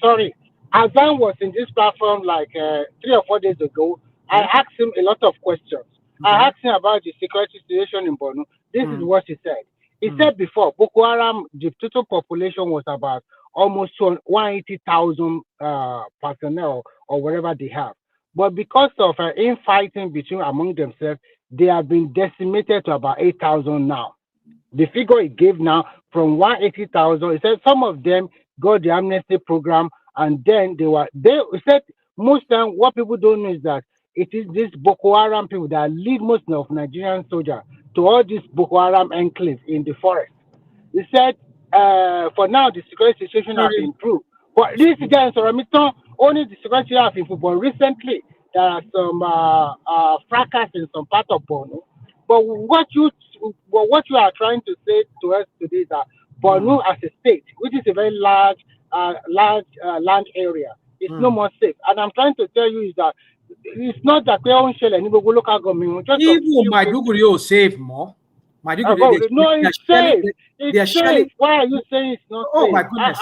Sorry. Azan was in this platform like 3 or 4 days ago. I asked him a lot of questions. I asked him about the security situation in Borno. This is what he said. He said before, Boko Haram, the total population was about almost 180,000 personnel or whatever they have. But because of infighting among themselves, they have been decimated to about 8,000 now. The figure he gave now from 180,000, he said some of them got the amnesty program. And then they said most time what people don't know is that it is this Boko Haram people that lead most of Nigerian soldiers to all these Boko Haram enclaves in the forest. He said for now the security situation has improved. But this guy only the security has improved. But recently there are some fracas in some part of Borno. But what you are trying to say to us today is that Borno as a state, which is a very large land area, is no more safe. And I'm trying to tell you is that it's not that they don't shell any local government. Even Maiduguri is safe more. Maiduguri, it's safe. It's safe. Why are you saying it's not safe? Oh my goodness.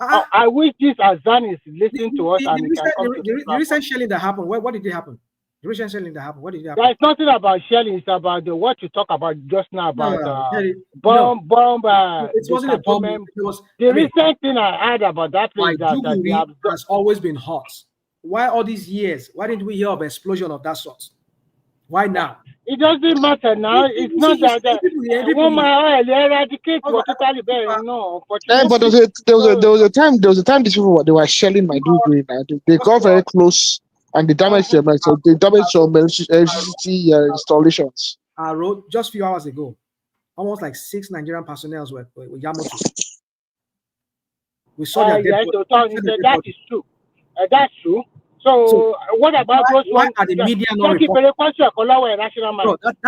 I wish this Azan is listening to us. The recent shelling that happened, what did it happen? The recent shelling that happened, what did it happen? There's nothing about shelling. It's about what you talk about just now about bomb. It wasn't a bomb. It was the recent thing I heard about that place that has always been hot. Why all these years? Why didn't we hear of an explosion of that sort? Why now? It doesn't matter now. It's not that one man eradicate what totally bad. No, But unfortunately. there was a time these people they were shelling my Maiduguri. They got very close and they damaged some electricity installations. I wrote just a few hours ago, almost like 6 Nigerian personnel were Yamoto. We saw that. Yes, that is true. That's true. So what about those ones? Are the media not reporting?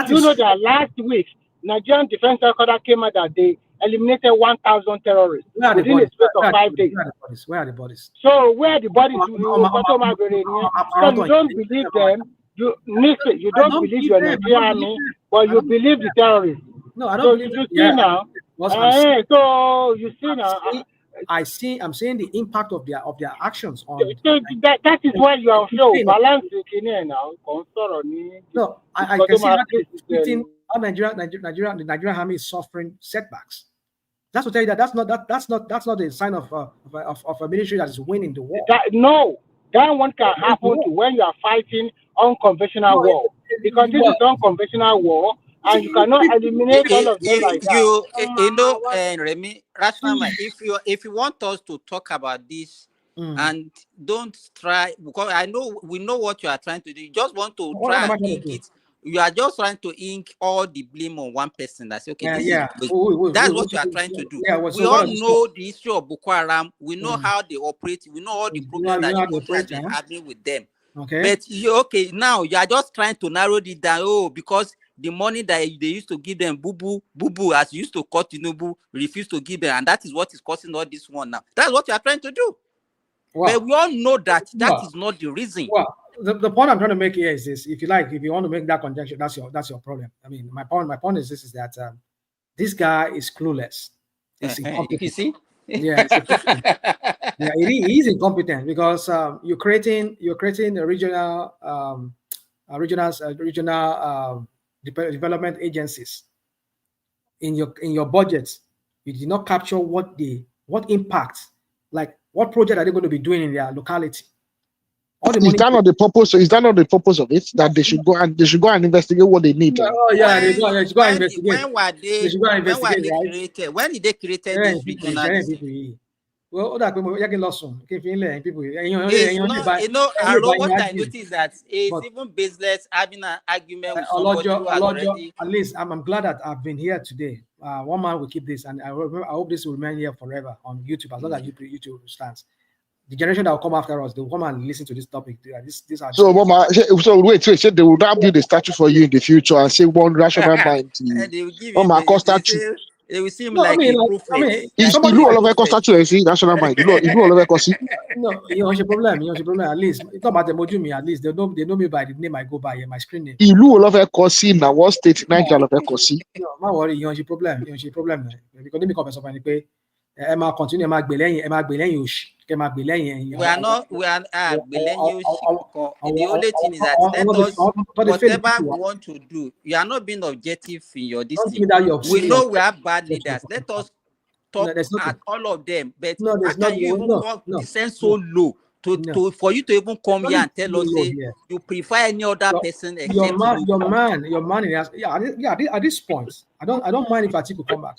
You know that last week, Nigerian Defense Headquarters came out that they eliminated 1,000 terrorists within a space of 5 days. Where are the bodies? So where are the bodies? So you don't believe them. You don't believe your Nigerian army, but you believe the terrorists. No, I don't believe. You see now. So you see now. I'm seeing the impact of their actions on. That is why you are so balancing now. No, I can see how the Nigerian army is suffering setbacks. That's to tell you that that's not a sign of a military that is winning the war. That one can happen when you are fighting unconventional war, because this is unconventional war. And you cannot eliminate all of them like that. Remy, Rational, if you want us to talk about this, and don't try, because we know what you are trying to do. You just want to try and ink it. You are just trying to ink all the blame on one person. That's okay. That's what you are trying to do. We all know the issue of Boko Haram. We know how they operate. We know all the problems that the country has been having with them. Okay. But now you are just trying to narrow it down. Because the money that they used to give them, boo as used to cut Tinubu, refused to give them, and that is what is causing all this one now. That's what you are trying to do. Wow. But we all know that is not the reason. Well, the point I'm trying to make here is this: if you want to make that conjecture, that's your problem. I mean, my point is this: is that this guy is clueless. He's incompetent. You see? Yeah, he's incompetent because you're creating a regional development agencies in your budgets. You did not capture what impact, like what project are they going to be doing in their locality. Is that not the purpose of it? That they should go and investigate what they need. Oh yeah, they should go and investigate. When did they create this regional? Well, what I noticed is that it's even baseless having an argument with somebody who has already. At least I'm glad that I've been here today. One man will keep this, and I hope this will remain here forever on YouTube, as long as YouTube stands. The generation that will come after us, they will come and listen to this topic. So, Mama, wait. They will not build a statue for you in the future and say one rational mind. They will give you statue. It will seem like a proof. Ilu all over statue see national mind. Ilu all over see. No, your problem. At least it's not about the Mojumi. At least they know me by the name I go by, my screen name. Ilu all over see now. What state Nigeria all over see? No, don't worry. Your problem. Because me come somebody pay. Emma continue. Emma Gbeleyin Oshi. Emma Gbeleyin. We are Gbeleyin Oshi. The only thing is that whatever we want to do, you are not being objective in your decision. We know we are bad leaders. Let us talk at all of them. But how can you even descend so low for you to even come here and tell us you prefer any other person except your man. At this point, I don't mind if Atiku come back.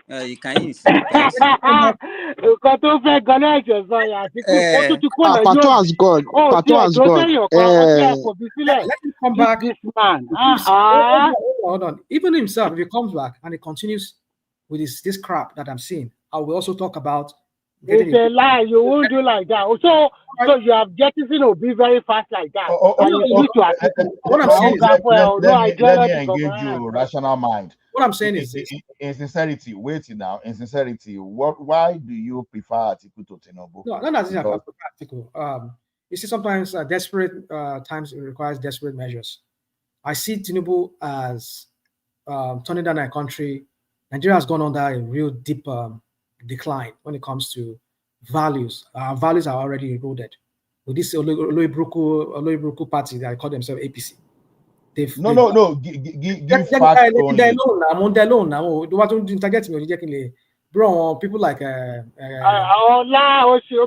You can use. Pato has gone. Let him come back. This man. Hold on. Even himself, if he comes back and he continues with this crap that I'm seeing, I will also talk about. It's a lie. You won't do like that. So you have jettisoned will be very fast like that. What I'm saying is, let me engage you, rational mind. What I'm saying is this. In sincerity, why do you prefer Atiku to Tinubu? No, not as I prefer Atiku. You see, sometimes desperate times it requires desperate measures. I see Tinubu as turning down our country. Nigeria has gone under a real deep decline when it comes to values. Our values are already eroded. With this Oloibruku party that call themselves APC. No. Give facts only. Bro, people like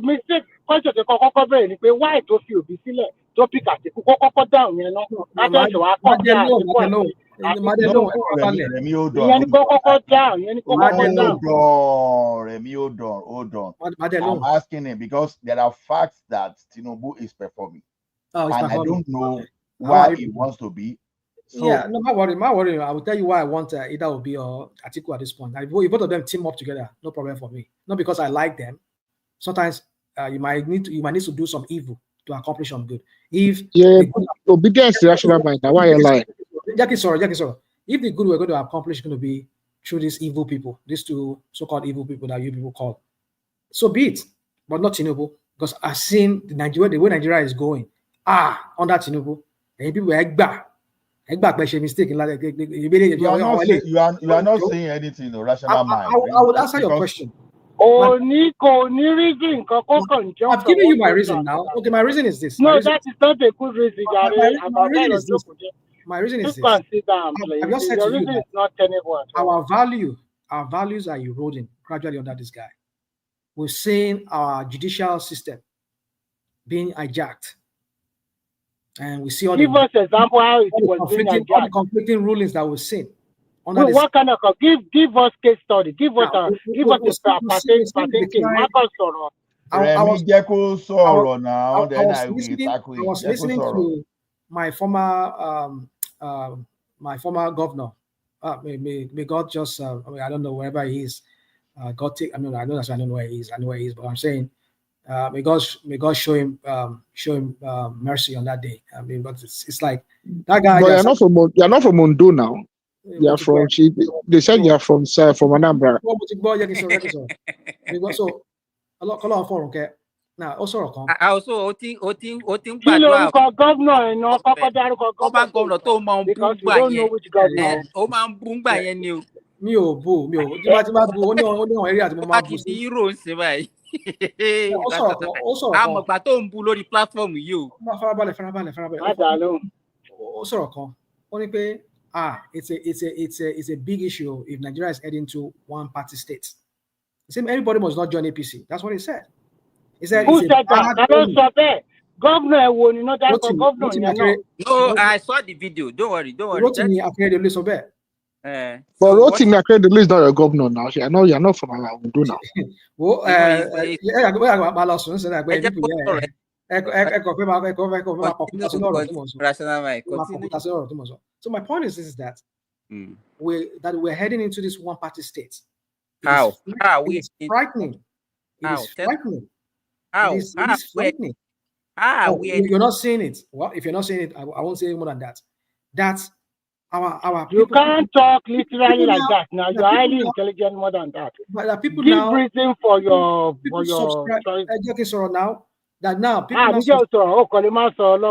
mistake. question tó kọ́kọ́ bẹ̀rẹ̀ ni pé why tó fi òbí sílẹ̀ tó pick Atiku kọ́kọ́ dáhùn yẹn náà látẹ̀sọ̀ wá kọ́ bí Atiku àti Remi, hold on. ìyẹn ni kọ́kọ́ dáhùn ìyẹn ni kọ́kọ́ dáhùn. Remi, hold on. I'm asking him because there are facts that Tinubu is performing. And I don't know why he wants to be. So, yeah, no, my worry. I will tell you why I want either Obi or Atiku at this point. If both of them team up together, no problem for me. Not because I like them. Sometimes you might need to do some evil to accomplish some good. If obedience to rational mind, why you lie? Jackie, sorry. If the good we're going to accomplish is going to be through these evil people, these two so-called evil people that you people call, so be it. But not Tinubu, because I've seen the way Nigeria is going. Under Tinubu, and people were mistake. You are not saying anything, no rational mind. I would answer your question. I've given you my reason now. Okay, my reason is this. No, that is not a good reason. My reason is this. I've just said to you that not our values are eroding gradually under this guy. We're seeing our judicial system being hijacked. And we see all give us example how it was being all the conflicting rulings that we've seen. What kind of give us case study? Give us a pattern. I was listening to my former governor. May God just I don't know wherever he is. I know that's I don't know where he is. I know where he is, but I'm saying may God show him mercy on that day. I mean, but it's like that guy. But you're not from Ondo now. You're from. They said you're from Anambra. So a lot of forum. Okay. Now also also governor tó máa ń bú gbà yẹn ó máa ń bú gbà yẹn ni o. mi ò bú tí bá bú ó ní area tí mo máa bú sí. hero ń ṣe báyìí. àmọ̀gbà tó ń bú lórí platform yìí o. farabalẹ̀. ó sọ̀rọ̀ kan ó ní pé it's a big issue if Nigeria is heading to one party state. He said everybody must not join APC. That's what he said. He said, who said that? Governor won, not that for governor. No, I saw the video. Don't worry. Rotimi Akeredolu so bad. But Rotimi Akeredolu is not a governor now. I know you're not from Ondo now. Well, so my point is that we're heading into this one-party state. How? It's frightening. It is frightening. It is frightening. You're not seeing it. Well, if you're not seeing it, I won't say more than that. That's our people. You can't talk literally like that. Now you're highly intelligent more than that. But people give now reason for your choice. Now that now people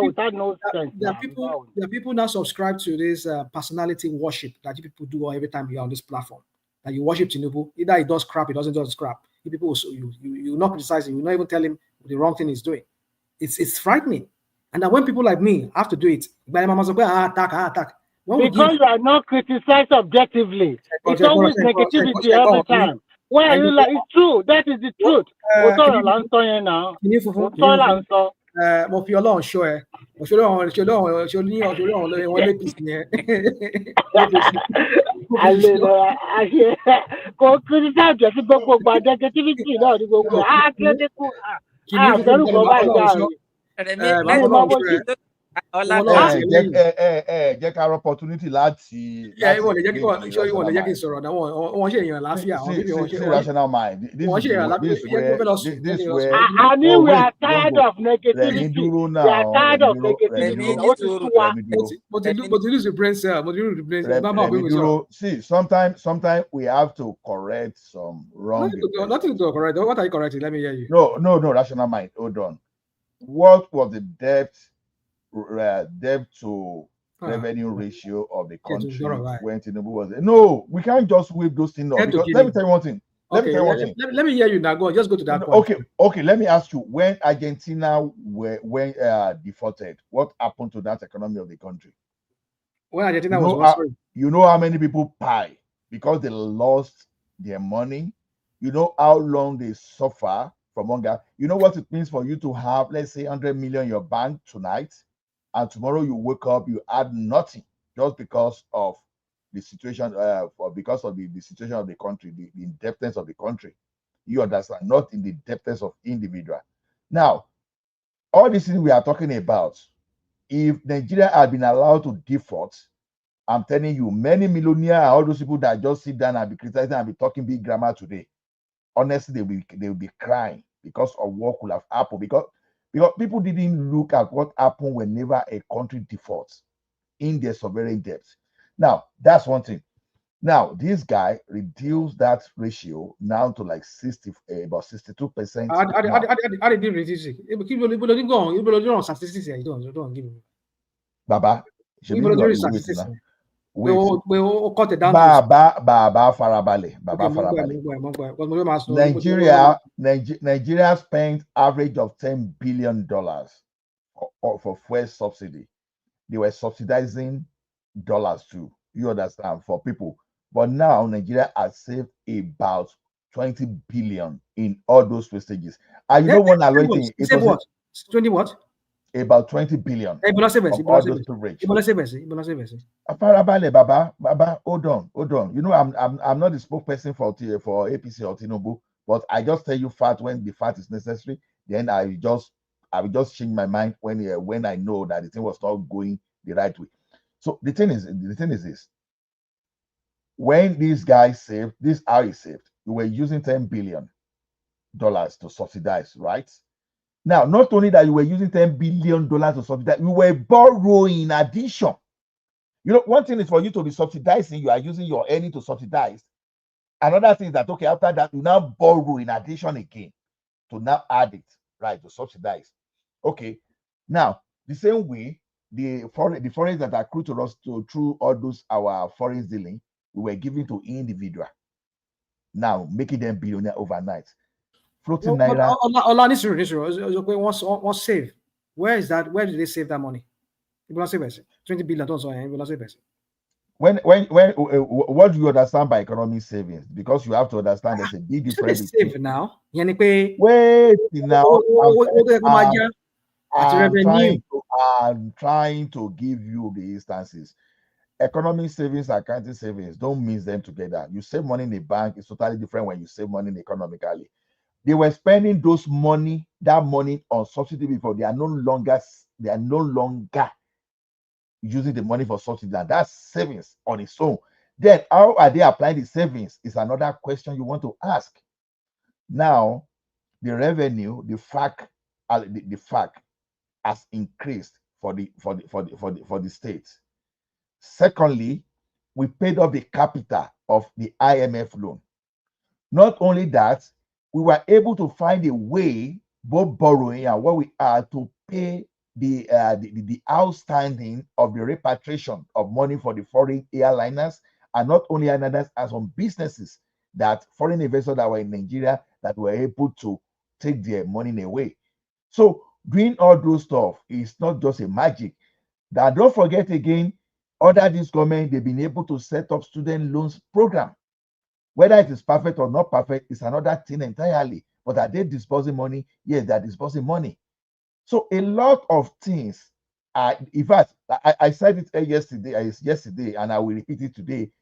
without no sense. There are people now subscribe to this personality worship that you people do every time you're on this platform. That you worship Tinubu, either he does crap, he doesn't do crap. People will, you not criticize him, you not even tell him the wrong thing he's doing. It's frightening. And then when people like me have to do it, attack. Because you are not criticized objectively. It's always negativity every time. Why are you like it's true? That is the truth. Mo fi Ọlọ́run ṣọ́ ẹ mo ṣe Ọlọ́run wọn lépìsì yẹn. Kò criticize jẹ́ sí gbogbo gba negativity náà ní gbogbo kílódé kù àbẹ̀rù kan báyìí jẹ́ ká rọ opportunity láti. Ìwọ̀n lè jẹ́ kí n sọ̀rọ̀ náà wọ́n ṣe èèyàn láfíà. Rational mind. Wọ́n ṣe èèyàn láfíà. I mean we are tired of negativity. We are tired of negativity. But you lose the brain cell. See, sometimes we have to correct some wrong. Nothing to correct. What are you correcting? Let me hear you. No, rational mind. Hold on. What was the debt to revenue ratio of the country when Tinubu was there? No, we can't just wave those things up. Because let me tell you one thing. Let me hear you now. Go on, just go to that point. Okay. Let me ask you: when Argentina defaulted, what happened to that economy of the country? When Argentina was, you know how many people pay because they lost their money. You know how long they suffer from hunger. You know what it means for you to have, let's say, 100 million in your bank tonight, and tomorrow you wake up, you add nothing just because of the situation, or because of the situation of the country, the indebtedness of the country. You understand? Not in the depthness of individual. Now, all these things we are talking about, if Nigeria had been allowed to default, I'm telling you, many millionaires, all those people that just sit down and be criticizing and be talking big grammar today, honestly, they will be crying because of what could have happened. Because people didn't look at what happened whenever a country defaults in their sovereign debt. Now, that's one thing. Now, this guy reduced that ratio now to like 60, about 62%. How did you reduce it? You don't statistics here. You don't give me. Baba, We cut it down. Baba Farabale. Baba Farabale. Nigeria spent average of $10 billion for fuel subsidy. They were subsidizing dollars too. You understand, for people. But now Nigeria has saved about 20 billion in all those wastages. And you know one annoying thing? It was what? 20 what? About 20 billion. All those privilege. Baba, hold on. You know, I'm not the spokesperson for APC or Tinubu, but I just tell you fact when the fact is necessary. Then I will just change my mind when I know that the thing was not going the right way. So the thing is this: when these guys saved, this how he saved. We were using $10 billion to subsidize, right? Now, not only that you were using $10 billion to subsidize, you were borrowing in addition. You know, one thing is for you to be subsidizing, you are using your earning to subsidize. Another thing is that, okay, after that, you now borrow in addition again to now add it, right, to subsidize. Okay, now, the same way, the foreigns that accrue to us through all those our foreign dealing, we were giving to individual. Now, making them billionaire overnight. Floating naira. What's saved? Where is that? Where did they save that money? 20 billion. When what do you understand by economic savings? Because you have to understand there's a big difference. Save now. Wait now. I'm trying to give you the instances. Economic savings, accounting savings, don't mix them together. You save money in the bank, it's totally different when you save money economically. They were spending that money on subsidy before. They are no longer using the money for subsidy, and that's savings on its own. Then how are they applying the savings is another question you want to ask. Now, the revenue, the fact has increased for the states. Secondly, we paid off the capital of the IMF loan. Not only that, we were able to find a way, both borrowing and what we are, to pay the outstanding of the repatriation of money for the foreign airliners, and not only airliners, as some businesses that foreign investors that were in Nigeria that were able to take their money away. So doing all those stuff is not just a magic. Now, don't forget again, under this government, they've been able to set up student loans program. Whether it is perfect or not perfect is another thing entirely. But are they disbursing money? Yes, they're disbursing money. So a lot of things are, in fact, I said it yesterday, and I will repeat it today.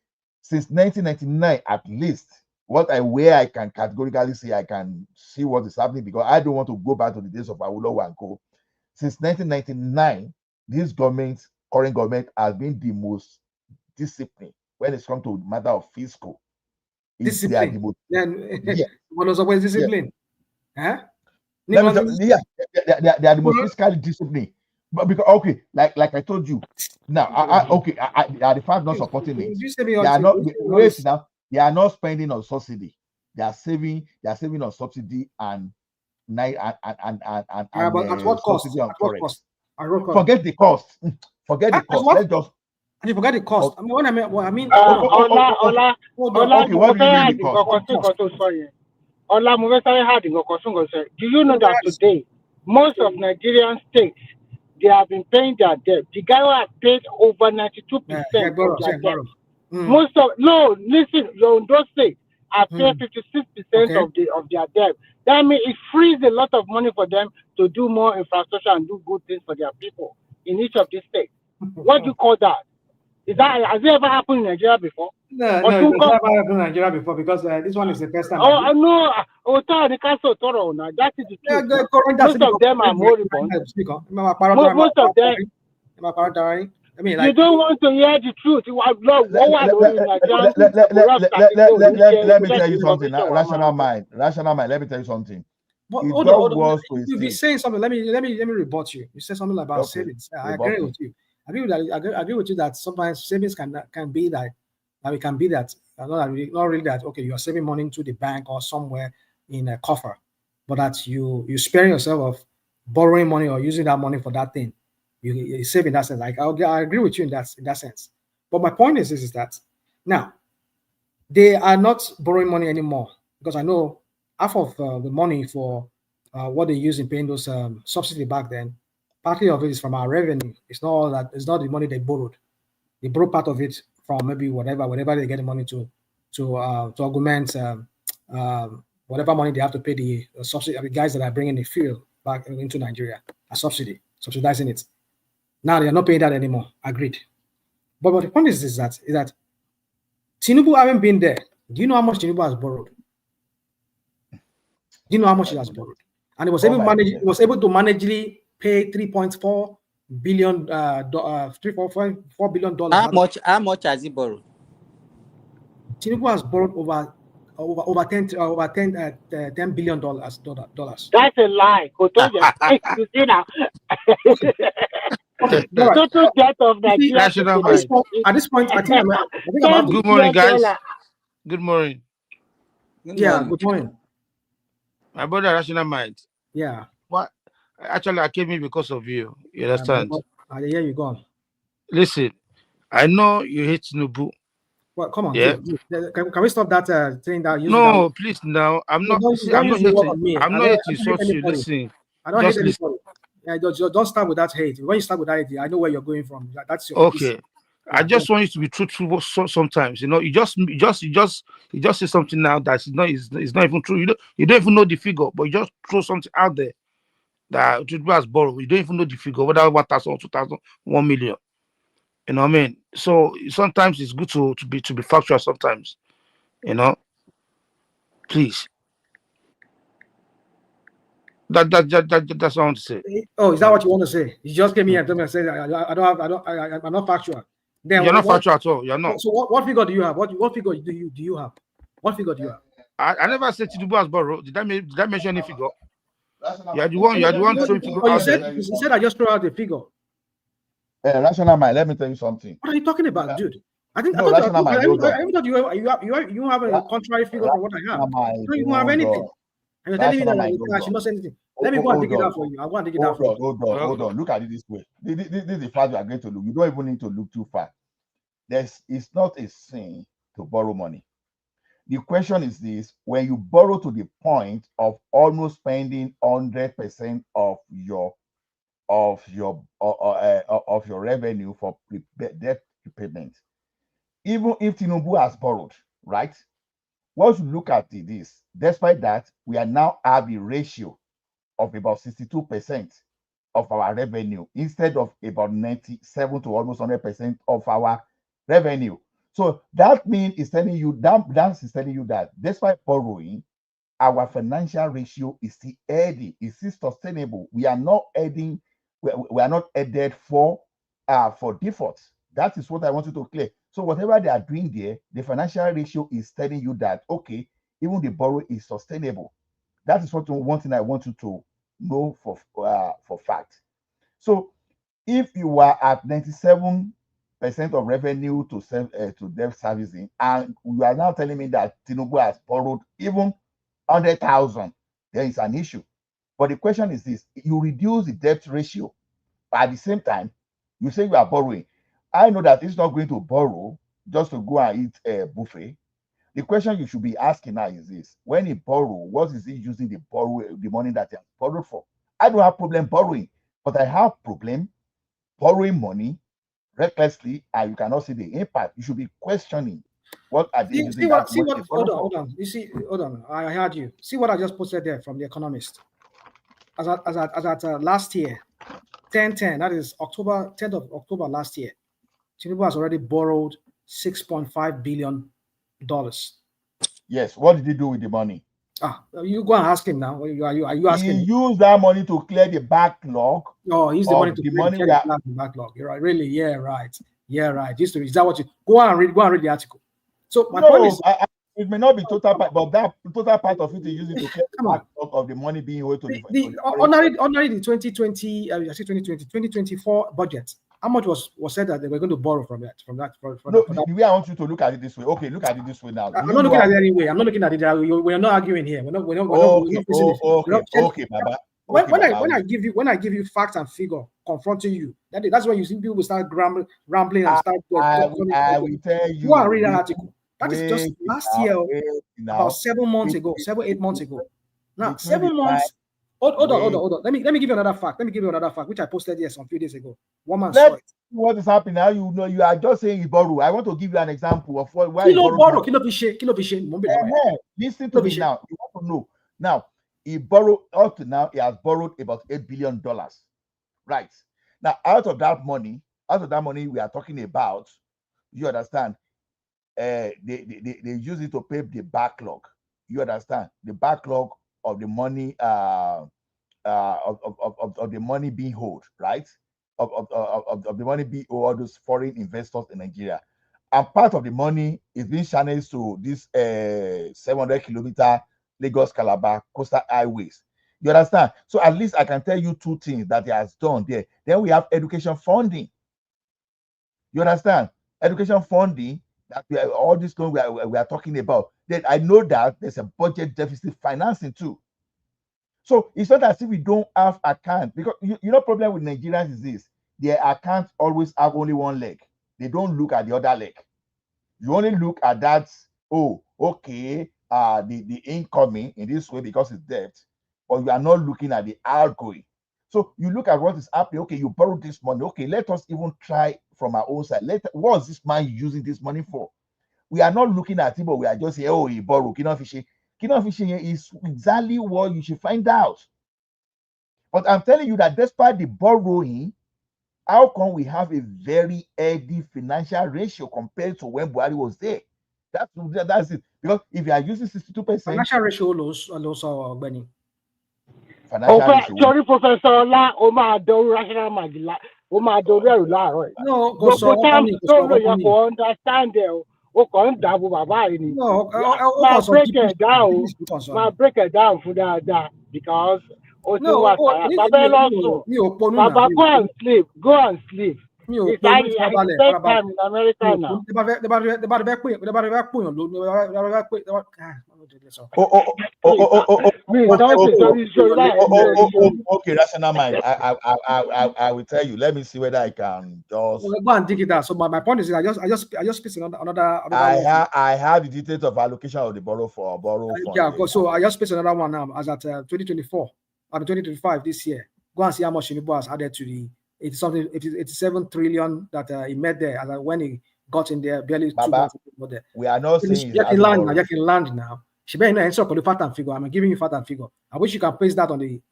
Since 1999, at least, where I can categorically say I can see what is happening, because I don't want to go back to the days of Awolowo and co. Since 1999, this current government has been the most disciplined when it's come to the matter of fiscal. Discipline. What was always discipline? Huh? They are the most fiscally disciplined. But because like I told you, now they are the fact not supporting it. They are not now. They are not spending on subsidy. They are saving on subsidy and at what cost? At what cost? Forget the cost. Forget the cost. Let's just. And you forget the cost. I mean, what I mean. Ola, okay, what do you mean the cost? Do you know that today most of Nigerian states, they have been paying their debt? The guy has paid over 92% of their debt. Listen, your Ondo State have paid 56% of their debt. That means it frees a lot of money for them to do more infrastructure and do good things for their people in each of these states. What do you call that? Has it ever happened in Nigeria before? No, it has never happened in Nigeria before because this one is the first time. Oh, no. That is the truth. Most of them are moribund. Most of them. I mean, you don't want to hear the truth. Let me tell you something. Rational mind. Let me tell you something. But hold on. You'll be saying something. Let me rebut you. You said something about savings. I agree with you. I agree with you that sometimes savings can be that. It can be that not really that. Okay, you are saving money into the bank or somewhere in a coffer, but that you sparing yourself of borrowing money or using that money for that thing. You save in that sense. Like I agree with you in that sense. But my point is that now they are not borrowing money anymore because I know half of the money for what they use in paying those subsidy back then, partly of it is from our revenue. It's not all that. It's not the money they borrowed. They borrow part of it from maybe whatever they get the money to augment whatever money they have to pay the subsidy. The guys that are bringing the fuel back into Nigeria, subsidizing it. Now they are not paying that anymore. Agreed. But the point is that Tinubu haven't been there. Do you know how much Tinubu has borrowed? Do you know how much he has borrowed? And it was able to managely pay $3.4 billion, $4 billion. How much has he borrowed? Tinubu has borrowed over $10 billion dollars. That's a lie. You see now. Total debt of Nigeria. At this point, I think I'm Good morning, guys. Good morning. Good morning. My brother, Rational Mind. Yeah. What? Actually, I came in because of you. You understand? Yeah, you go on. Listen, I know you hate Tinubu. Well, come on. Yeah. Can we stop that thing that? No, please. Now, I'm not. I'm not here to insult you. Listen. I don't hate anybody. Yeah, don't start with that hate. When you start with that hate, I know where you're going from. That's your okay. Yeah, I just want you to be truthful sometimes. You know, you just say something now that's not even true. You don't even know the figure, but you just throw something out there that Tinubu has borrowed. You don't even know the figure, whether 1,000, 2,000, 1 million. You know what I mean? So sometimes it's good to be factual. Sometimes, you know. Please. That's what I want to say. Oh, is that what you want to say? You just came here and told me and said I'm not factual. Then you're not factual at all. You're not. So what figure do you have? What figure do you have? What figure do you have? I never said Tinubu has borrowed. Did I mention any figure? You're the one throwing figure out there. You said I just throw out the figure. Rational Mind, let me tell you something. What are you talking about, dude? I thought you have a contrary figure from what I have. You don't have anything. And you're telling me that I should not say anything. Let me go and dig it out for you. I'm going to dig it out for you. Hold on. Look at it this way. This is the fact you are going to look. You don't even need to look too far. It's not a sin to borrow money. The question is this: when you borrow to the point of almost spending 100% of your revenue for debt repayment, even if Tinubu has borrowed, right? Once you look at this, despite that, we are now have a ratio of about 62% of our revenue instead of about 97 to almost 100% of our revenue. So that means it's telling you that despite borrowing, our financial ratio is still healthy, is still sustainable. We are not heading, we are not headed for default. That is what I want you to clear. So whatever they are doing there, the financial ratio is telling you that, okay, even the borrow is sustainable. That is one thing I want you to know for fact. So if you are at 97% of revenue to debt servicing, and you are now telling me that Tinubu has borrowed even 100,000, there is an issue. But the question is this: you reduce the debt ratio, but at the same time, you say you are borrowing. I know that it's not going to borrow just to go and eat a buffet. The question you should be asking now is this: when he borrow, what is he using the money that he has borrowed for? I don't have problem borrowing, but I have problem borrowing money recklessly, and you cannot see the impact. You should be questioning. What are they using that money to borrow for? Hold on. You see, hold on. I heard you. See what I just posted there from The Economist. As at last year, 10/10, that is 10th of October last year, Tinubu has already borrowed $6.5 billion. Yes. What did he do with the money? You go and ask him now. Are you asking? He used that money to clear the backlog. No, he's the money to clear the backlog. You're right. Really? Yeah, right. Yeah, right. Is that what you go and read the article? So my point is, it may not be total part, but that total part of it is using to clear the backlog of the money being owed to the ordinary the 2024 budget. How much was said that they were going to borrow from that? The way I want you to look at it this way. Okay, look at it this way now. I'm not looking at it anyway. I'm not looking at it. We're not arguing here. Okay, Baba. When I give you facts and figure confronting you, that's when you see people start rambling and start. I will tell you. Go and read that article. That is just last year, about 7 months ago, 8 months ago. Now 7 months. Hold on. Let me give you another fact. Which I posted some few days ago. One man saw it. What is happening now? You are just saying he borrow. I want to give you an example of why he borrow. Kilo Listen to me now. You want to know. Now, he borrowed up to now. He has borrowed about $8 billion. Right now, out of that money, we are talking about. You understand? They use it to pay the backlog. You understand? The backlog of the money of the money being held, right? Of the money being owed all those foreign investors in Nigeria. And part of the money is being channeled to this 700-kilometer Lagos Calabar coastal highways. You understand? So at least I can tell you two things that he has done there. Then we have education funding. You understand? Education funding. That all this thing we are talking about. Then I know that there's a budget deficit financing too. So it's not as if we don't have account, because you know problem with Nigerians is this: their accounts always have only one leg. They don't look at the other leg. You only look at that. Oh, okay. The incoming in this way because it's debt, but you are not looking at the outgoing. So you look at what is happening. Okay, you borrowed this money. Okay, let us even try from our own side. What is this man using this money for? We are not looking at it, but we are just saying, oh, he borrowed. Kino fishing is exactly what you should find out. But I'm telling you that despite the borrowing, how come we have a very healthy financial ratio compared to when Buhari was there? That's it. Because if you are using 62%, financial ratio also Benny. Sorry, Professor Ola, Oma do rational magila, Oma do láàárọ̀. No, go so understand there. No, break it down. Break it down for that because Baba, go and sleep. It's bed time in America now. Okay, rational mind. I will tell you. Let me see whether I can just go and dig it out. So my point is, I just piece another. I have the details of allocation of the borrow fund. Yeah, so I just piece another one now as at 2024 and 2025 this year. Go and see how much Tinubu has added to the 87 trillion that he made there, and when he got in there, barely 2 months ago there. We are not saying you can land now. She better answer for the fat and figure. I'm giving you fat and figure. I wish you can paste that on the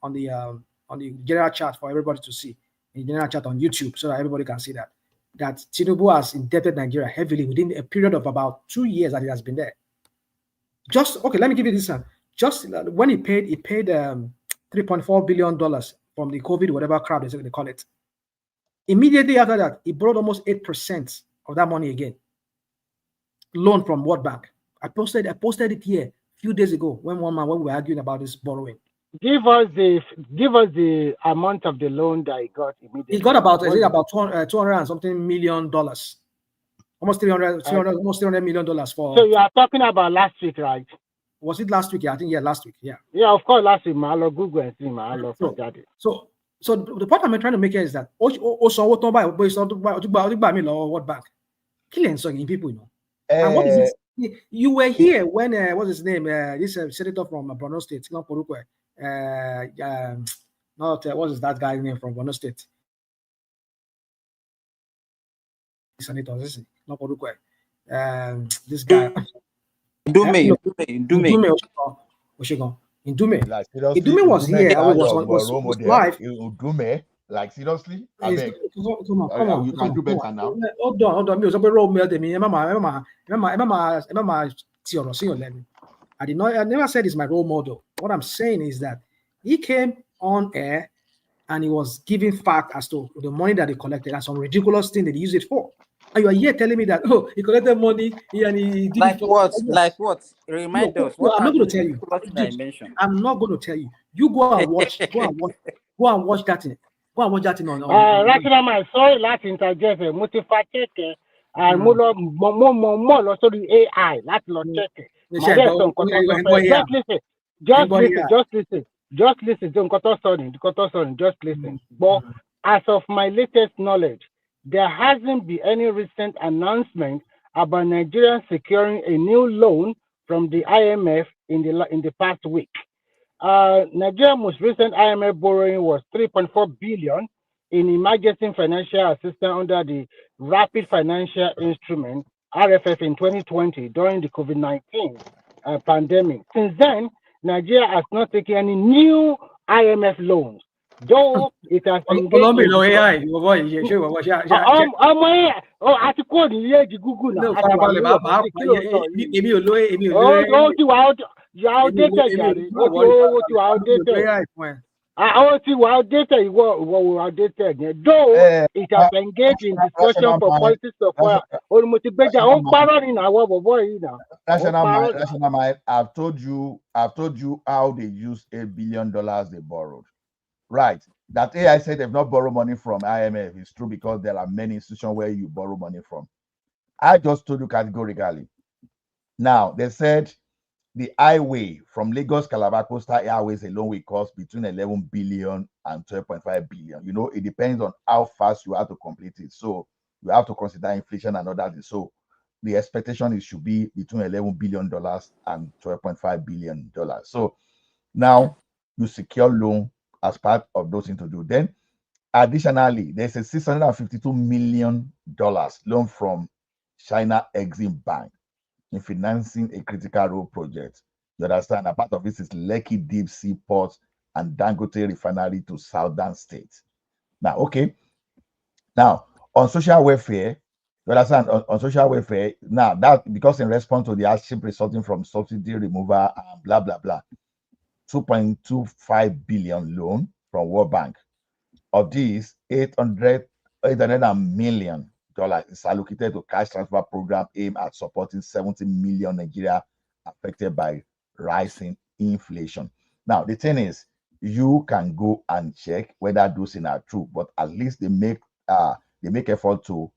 general chat for everybody to see, in general chat on YouTube, so that everybody can see that Tinubu has indebted Nigeria heavily within a period of about 2 years that it has been there. Just okay, let me give you this one. Just when he paid $3.4 billion from the COVID whatever crap they call it. Immediately after that, he borrowed almost 8% of that money again. Loan from World Bank. I posted it here a few days ago when we were arguing about this borrowing. Give us the amount of the loan that he got immediately. He got about 200 and something $million. Almost $300 million for. So you are talking about last week, right? Was it last week? Yeah, I think last week. Yeah. Yeah, of course, last week. I love Google and see my So the point I'm trying to make here is that World Bank killing some people, you know. And what is it? You were here when what's his name? This senator from Borno State, not Porukwe. What is that guy's name from Borno State? Senator, not Porukwe. this guy. Ndume. Oshigon. Ndume. Like seriously, Ndume was here. Kind Was of role model. live. Ndume, like seriously, I beg. Come on. You can do better now. Hold on. Me was a role model. Me, Emma. I never said he's my role model. What I'm saying is that he came on air and he was giving fact as to the money that he collected and some ridiculous thing that he used it for. And you are here telling me that, oh, he collected money and he did like it for what? Like what? Remind us. No, I'm not going to tell you. I'm not going to tell you. You go and watch. Go and watch that thing. Go and watch that thing on. Rational, sorry, láti interject. Mo ti fa check and mo lọ sórí AI láti lọ check. Just listen to nǹkan tó sọ ni, just listen. But as of my latest knowledge, there hasn't been any recent announcement about Nigeria securing a new loan from the IMF in the past week. Nigeria's most recent IMF borrowing was 3.4 billion in emergency financial assistance under the Rapid Financial Instrument (RFF) in 2020 during the COVID-19 pandemic. Since then, Nigeria has not taken any new IMF loans, though it has engaged in Atiku ní ilé èjì Google náà. You are outdated, Gary. You are outdated. Àwọn ti wà outdated, ìwọ wà outdated. Though it has engaged in discussion for policy support, olùmọ̀tìgbẹ́jà ó parọ́ ní àwọn bọ̀bọ̀ yìí náà. National mind, I've told you how they use $8 billion they borrowed. Right. That AI said they've not borrowed money from IMF is true because there are many institutions where you borrow money from. I just told you categorically. Now, they said the highway from Lagos Calabar Coastal Airways alone will cost between 11 billion and 12.5 billion. You know, it depends on how fast you have to complete it. So you have to consider inflation and other things. So the expectation is should be between $11 billion and $12.5 billion. So now you secure loan as part of those things to do. Then additionally, there's a $652 million loan from China Exim Bank in financing a critical road project. You understand? A part of this is Lekki Deep Sea Port and Dangote Refinery to southern states. Now, okay. Now, on social welfare, you understand? On social welfare, now that because in response to the hardship resulting from subsidy removal and blah, blah, blah, 2.25 billion loan from World Bank. Of these, $800 million is allocated to cash transfer program aimed at supporting 70 million Nigeria affected by rising inflation. Now, the thing is, you can go and check whether those things are true, but at least they make effort to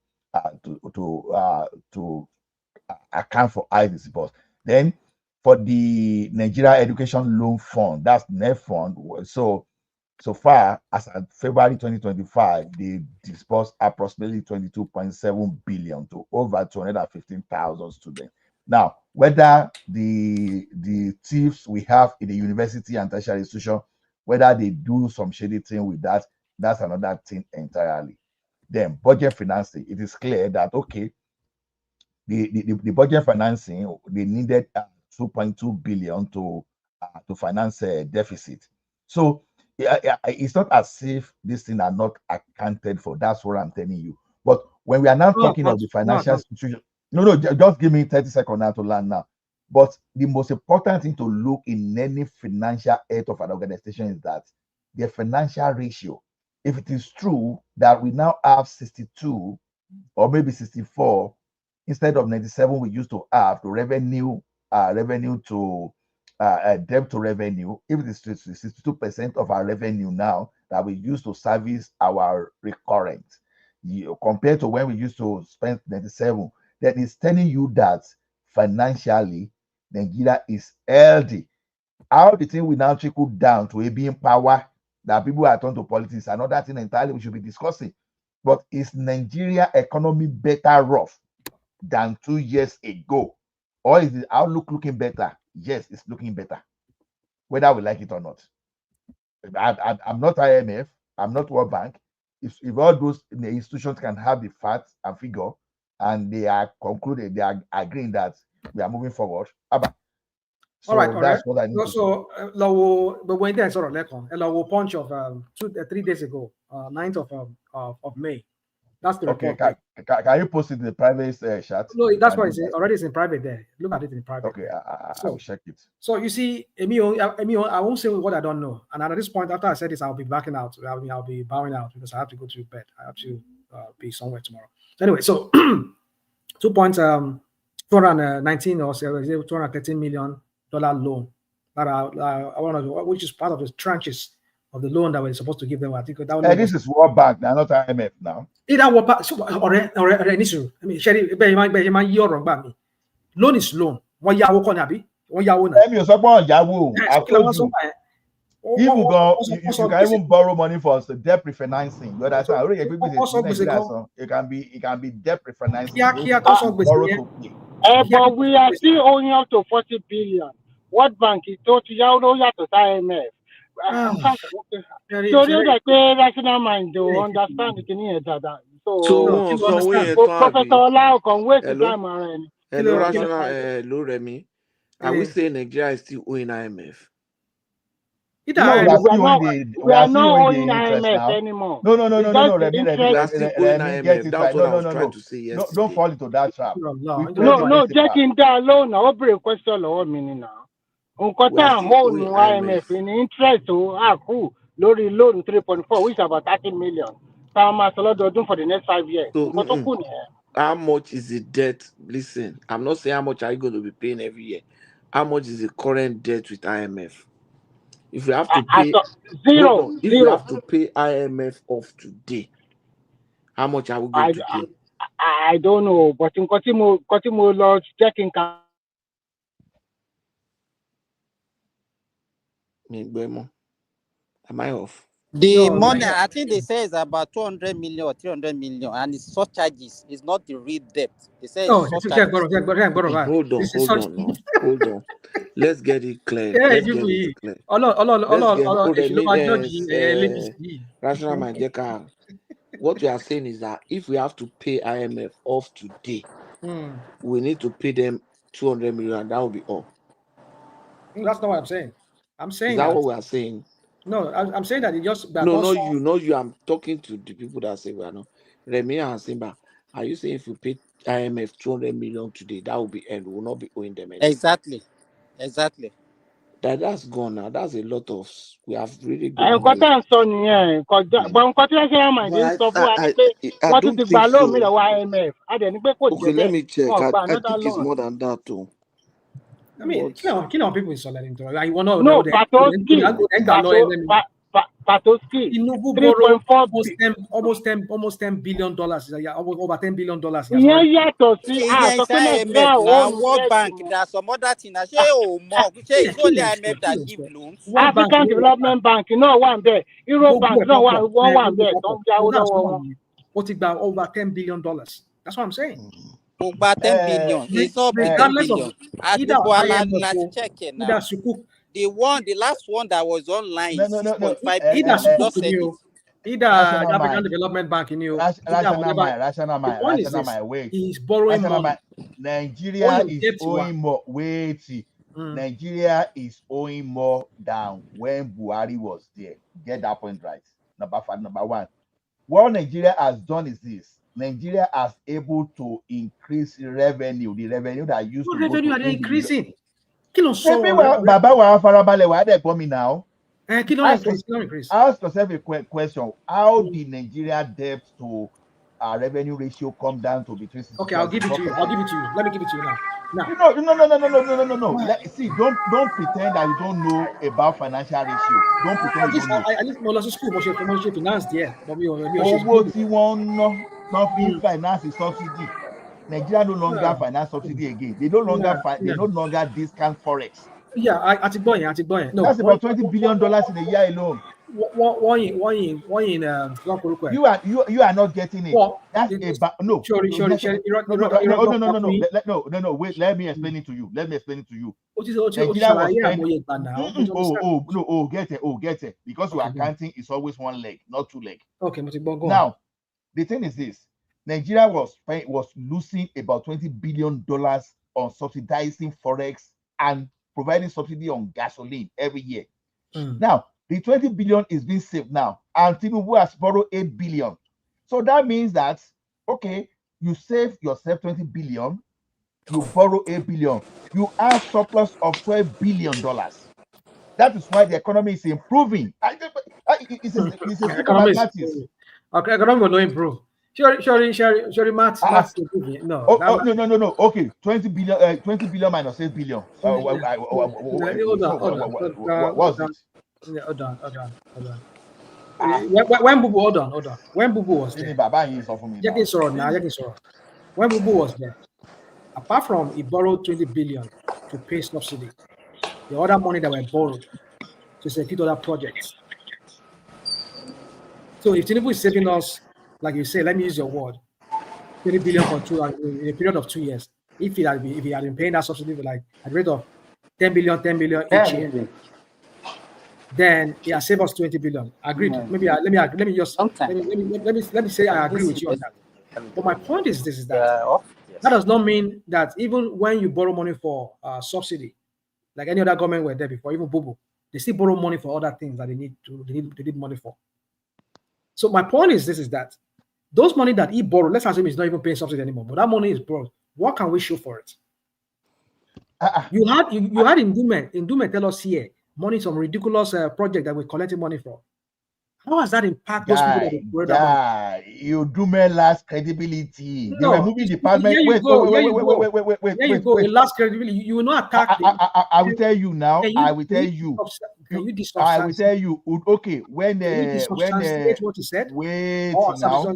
account for high disbursement. Then for the Nigeria Education Loan Fund, that's NEF fund. So far as of February 2025, they disbursed approximately 22.7 billion to over 215,000 students. Now, whether the thieves we have in the university and tertiary institution, whether they do some shady thing with that, that's another thing entirely. Then budget financing, it is clear that okay, the budget financing, they needed 2.2 billion to finance a deficit. So it's not as if these things are not accounted for. That's what I'm telling you. But when we are now talking of the financial situation, just give me 30 seconds now to learn now. But the most important thing to look in any financial health of an organization is that their financial ratio. If it is true that we now have 62 or maybe 64 instead of 97 we used to have to revenue to debt to revenue, if it is 62% of our revenue now that we use to service our recurrent, compared to when we used to spend 97, then it's telling you that financially Nigeria is healthy. How the thing will now trickle down to a being power that people are turned to politics, another thing entirely we should be discussing. But is Nigeria economy better off than 2 years ago? Or is the outlook looking better? Yes, it's looking better, whether we like it or not. I'm not IMF, I'm not World Bank. If all those institutions can have the facts and figure, and they are concluded, they are agreeing that we are moving forward. So all right. that's what I need to say. But when they sort of punch of 3 days ago, 9th of May. That's the report. Can you post it in the private chat? No, that's why it's already in private there. Look at it in private. Okay, I will check it. So you see, I won't say what I don't know. And at this point, after I said this, I'll be backing out. I'll be bowing out because I have to go to bed. I have to be somewhere tomorrow. So anyway, so 2 points, 219 or $213 million loan that I want to, which is part of the tranches of the loan that we're supposed to give them. I think that this is World Bank, they're not IMF now. Either I mean, Sherry, loan is loan. One yawo konabi, one yawo na. I told you. Even go, you can even borrow money for debt refinancing. You understand? It can be debt refinancing. Borrow to pay. But we are still owing up to 40 billion. What bank is totally out to IMF? So they like rational mind to understand the thing that. So Professor Lau can waste the time around. Hello, rational, Remy. Are we saying Nigeria is still owing IMF? We are not owing IMF anymore. No. Remy, That's what I was trying to say yesterday. Don't fall into that trap. No, checking that loan. I'll bring a question on me now. Uncotta hold IMF in interest to accrue lórí loan 3.4, which is about 30 million. For the next 5 years. So, how much is the debt? Listen, I'm not saying how much are you going to be paying every year. How much is the current debt with IMF? If we have to pay zero, if we have to pay IMF off today, how much are we going to pay? I don't know, but in Kotimo Lodge checking. Am I off? The money, I think they say is about 200 million or 300 million, and it's surcharges. It's not the real debt. They say it's surcharges. Hold on. Let's get it clear. Rational mind, what we are saying is that if we have to pay IMF off today, we need to pay them 200 million, and that will be all. That's not what I'm saying. I'm saying is that what we are saying? No, I'm saying that it just no, you. I'm talking to the people that say we are not. Remy and Simba, are you saying if we pay IMF 200 million today, that will be end? We will not be owing them anything? Exactly. That's gone now. That's a lot of. We have really good. I don't think so. Okay, let me check. I think it's more than that too. I mean, kill on people in Solerin. No, Patoski. Tinubu borrowed almost $10 billion. Over $10 billion. Yeah, to see. World Bank. There's some other thing. It's only IMF that give loans. African Development Bank, one there. Euro Bank, one there. What about over $10 billion? That's what I'm saying. Over 10 billion. It's not regardless of let's check it now. The last one that was online, 6.5 billion. Either African Development Bank in you. Wait. He's borrowing money. Nigeria is owing more. Wait. Nigeria is owing more than when Buhari was there. Get that point right. Number one. What Nigeria has done is this. Nigeria has able to increase revenue. The revenue that used to revenue are they increasing? Baba wa farabale wa de come now. Increase. Ask yourself a question. How did Nigeria debt to revenue ratio come down to between 60%? Okay, I'll give it to you. Let me give it to you now. No. See, don't pretend that you don't know about financial ratio. Don't pretend you don't know. I didn't know school, but finance there. Finance subsidy. Nigeria no longer finance subsidy again. They no longer discount forex. Yeah, I think boy. No, that's about $20 billion in a year alone. You are not getting it. That's no. No. Wait, let me explain it to you. Nigeria was spending. Get it. Because you are counting is always one leg, not two legs. Okay, now the thing is this. Nigeria was losing about $20 billion on subsidizing forex and providing subsidy on gasoline every year. Now, the 20 billion is being saved now, and Tinubu has borrowed 8 billion. So that means that, okay, you save yourself 20 billion, you borrow 8 billion, you have surplus of $12 billion. That is why the economy is improving. It's a simple mathematics. Okay, economy will not improve. Sorry, maths. No. No. Okay, 20 billion minus 8 billion. Hold it? Hold on. When Bubu, hold on. When Bubu was there, when Bubu was there, apart from he borrowed 20 billion to pay subsidy, the other money that were borrowed to execute other projects. So if Tinubu is saving us, like you say, let me use your word, 20 billion for in a period of 2 years. If he had been paying that subsidy like at the rate of 10 billion each year, then he has saved us 20 billion. Agreed. Maybe let me say I agree with you on that. But my point is this: is that that does not mean that even when you borrow money for subsidy, like any other government were there before, even Bubu, they still borrow money for other things that they need money for. So my point is this: is that those money that he borrowed, let's assume he's not even paying subsidy anymore, but that money is borrowed. What can we show for it? You had Indume tell us here money some ridiculous project that we're collecting money for. How has that impacted those people that they borrowed that money? Indume lost credibility. No, they were moving department. Wait. There you go. It lost credibility. You will not attack. I will tell you now. I will tell you. Can you I will tell you. Okay, when what you said. Wait now.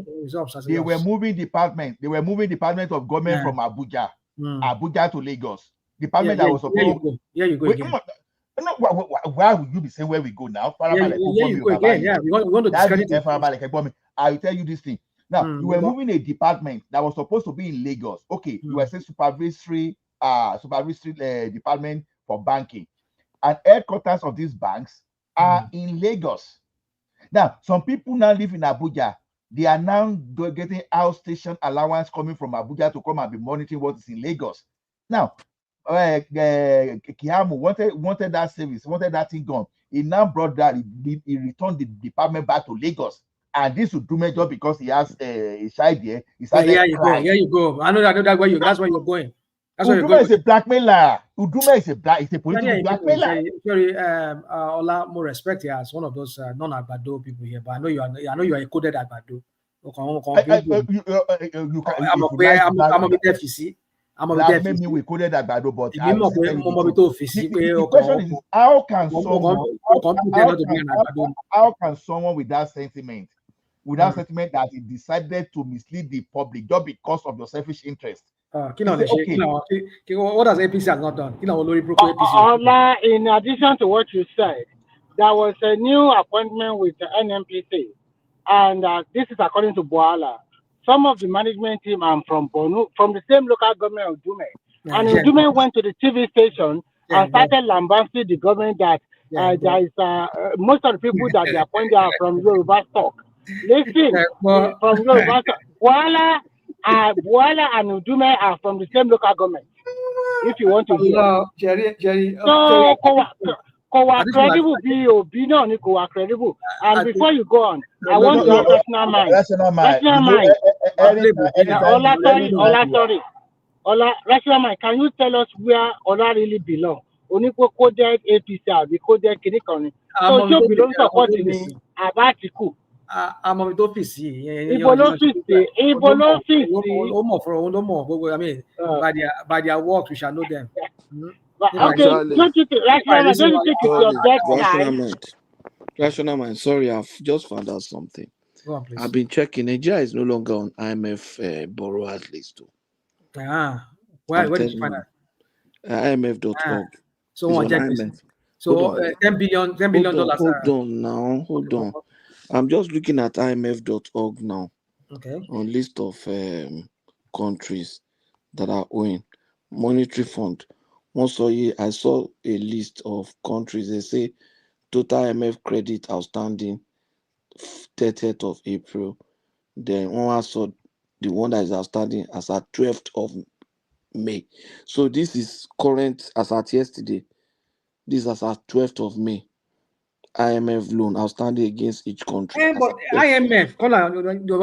They were moving department. They were moving department of government from Abuja, Abuja to Lagos. Department that was supposed. You go again. No, why would you be saying where we go now? You go again. Yeah, we want to discredit it. I will tell you this thing. Now, you were moving a department that was supposed to be in Lagos. Okay, you were saying supervisory department for banking, and headquarters of these banks are in Lagos. Now, some people now live in Abuja. They are now getting outstation allowance coming from Abuja to come and be monitoring what is in Lagos. Now, Kiamu wanted that service, wanted that thing gone. He now brought that. He returned the department back to Lagos, and this would do my job because he has a child there. Here you go. I know that where that's where you're going. That's where you're going. Uduma is a blackmailer. Uduma is a political blackmailer. Sorry, Ola, more respect here as one of those non-Agbado people here, but I know you are a coded Agbado. I'm a bit FCC. Maybe we coded Agbado, but the question is how can someone with that sentiment, that he decided to mislead the public just because of your selfish interest? What has APC has not done? In addition to what you said, there was a new appointment with the NMPC, and this is according to Boala. Some of the management team are from Bonu, from the same local government of Dume. And Dume went to the TV station and started lambasting the government that there is most of the people that they appointed are from Yoruba stock. Listen, from Yoruba stock. Boala and Udume are from the same local government. If you want to hear. Jerry. So, credible, be no, credible. And before you go on, I want your rational mind. Rational mind. Ola, rational mind. Can you tell us where Ola really belong? Oniko coded APC, we coded Kinikoni. So you belong to what in Atiku. I'm on the office. I mean, by their work, we shall know them. Okay, don't you think it's your best Rational mind. Sorry, I've just found out something. Go on, please. I've been checking. Nigeria is no longer on IMF borrowers list too. Where did you find that? IMF.org. So on IMF. So $10 billion. Hold on. I'm just looking at IMF.org now. Okay. On list of countries that are owing monetary fund. I saw a list of countries. They say total IMF credit outstanding 30th of April. Then one saw the one that is outstanding as at 12th of May. So this is current as at yesterday. This is as at 12th of May. IMF loan outstanding against each country. But IMF, we're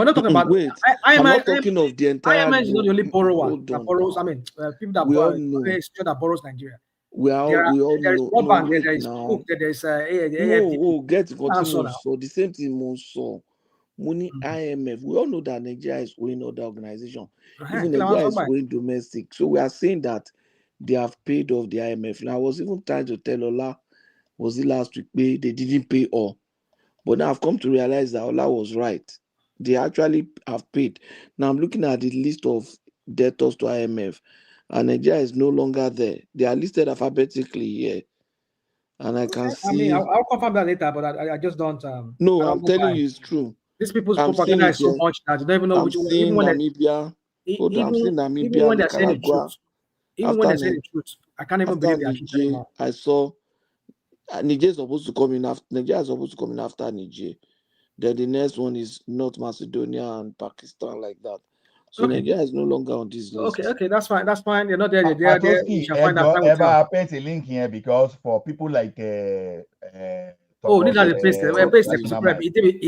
not talking about wait. I'm not talking of the entire IMF is not the only borrower that borrows. now. I mean, people that We all borrow, know. that borrows Nigeria. We all there is know. World Bank, wait there is now. Cook, there is No, get Answer continue. now. So the same thing most saw. Money IMF. We all know that Nigeria is owing other organization. Even Nigeria is owing domestic. So we are saying that they have paid off the IMF. Now I was even trying to tell Ola, was it last week? They didn't pay all. But now I've come to realize that Ola was right. They actually have paid. Now I'm looking at the list of debtors to IMF, and Nigeria is no longer there. They are listed alphabetically here. And I can see. I mean, I'll confirm that later, but I just don't. No, I'm telling you, it's true. These people's propaganda is so much that you don't even know which one. Even when Namibia. I'm seeing Namibia, even when they're saying the truth. Even when they say the truth, I can't even believe that anymore. I saw Niger is supposed to come in after Nigeria is supposed to come in after Niger. Then the next one is North Macedonia and Pakistan, like that. So Nigeria is no longer on this list. Okay, that's fine. That's fine. You're not there. You shall find that ever paste a link here because for people like Thomas, need to paste it. Paste it.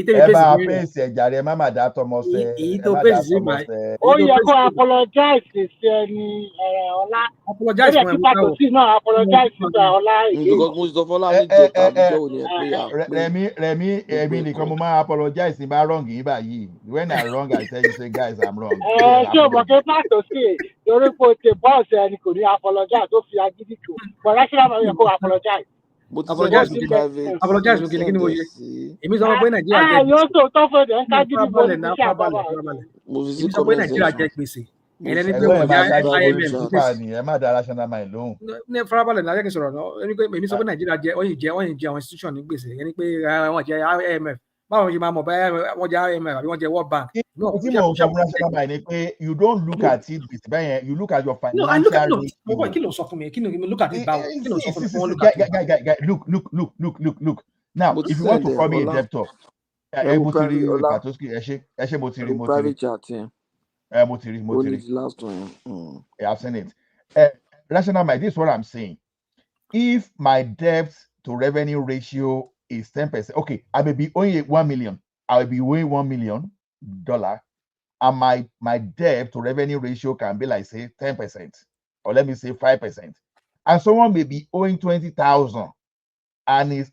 Ever paste Jare Mama that Thomas. Oh, you go apologize to any Ola. Apologize for him. No, apologize to Ola again. Because most of Ola Remy, nìkan mo máa apologize if I'm wrong yìí. When I'm wrong, I tell you, say guys, I'm wrong. Sure, but the pastor say the report the boss and could apologize. Don't feel agitated. But I should have apologize. Apologize to private. Apologize to Gini Moye. It means I'm going to Nigeria. You also tough for the Nigeria get busy. And anything farabalẹ̀ náà yẹ́kìn sọ̀rọ̀ náà ẹni pé èmi sọ pé Nàìjíríà jẹ́ ọ̀yìn jẹ́ àwọn institution ní gbèsè ẹni pé wọ́n jẹ́ IMF báwo ṣe máa mọ̀ bẹ́ẹ̀ wọ́n jẹ́ IMF àbí wọ́n jẹ́ World Bank. You don't look at it with you look at your financial. No, I look at kí ló sọ fún mi kí ló look at it báwo kí ló sọ fún mi wọ́n look at it. Look. Now, if you want to call me a debtor, private chat here. Motiri. Last one. I've seen it. Rational mind, this is what I'm saying. If my debt to revenue ratio is 10%, okay, I may be owing 1 million. I will be owing $1 million, and my debt to revenue ratio can be like say 10%, or let me say 5%. And someone may be owing 20,000, and his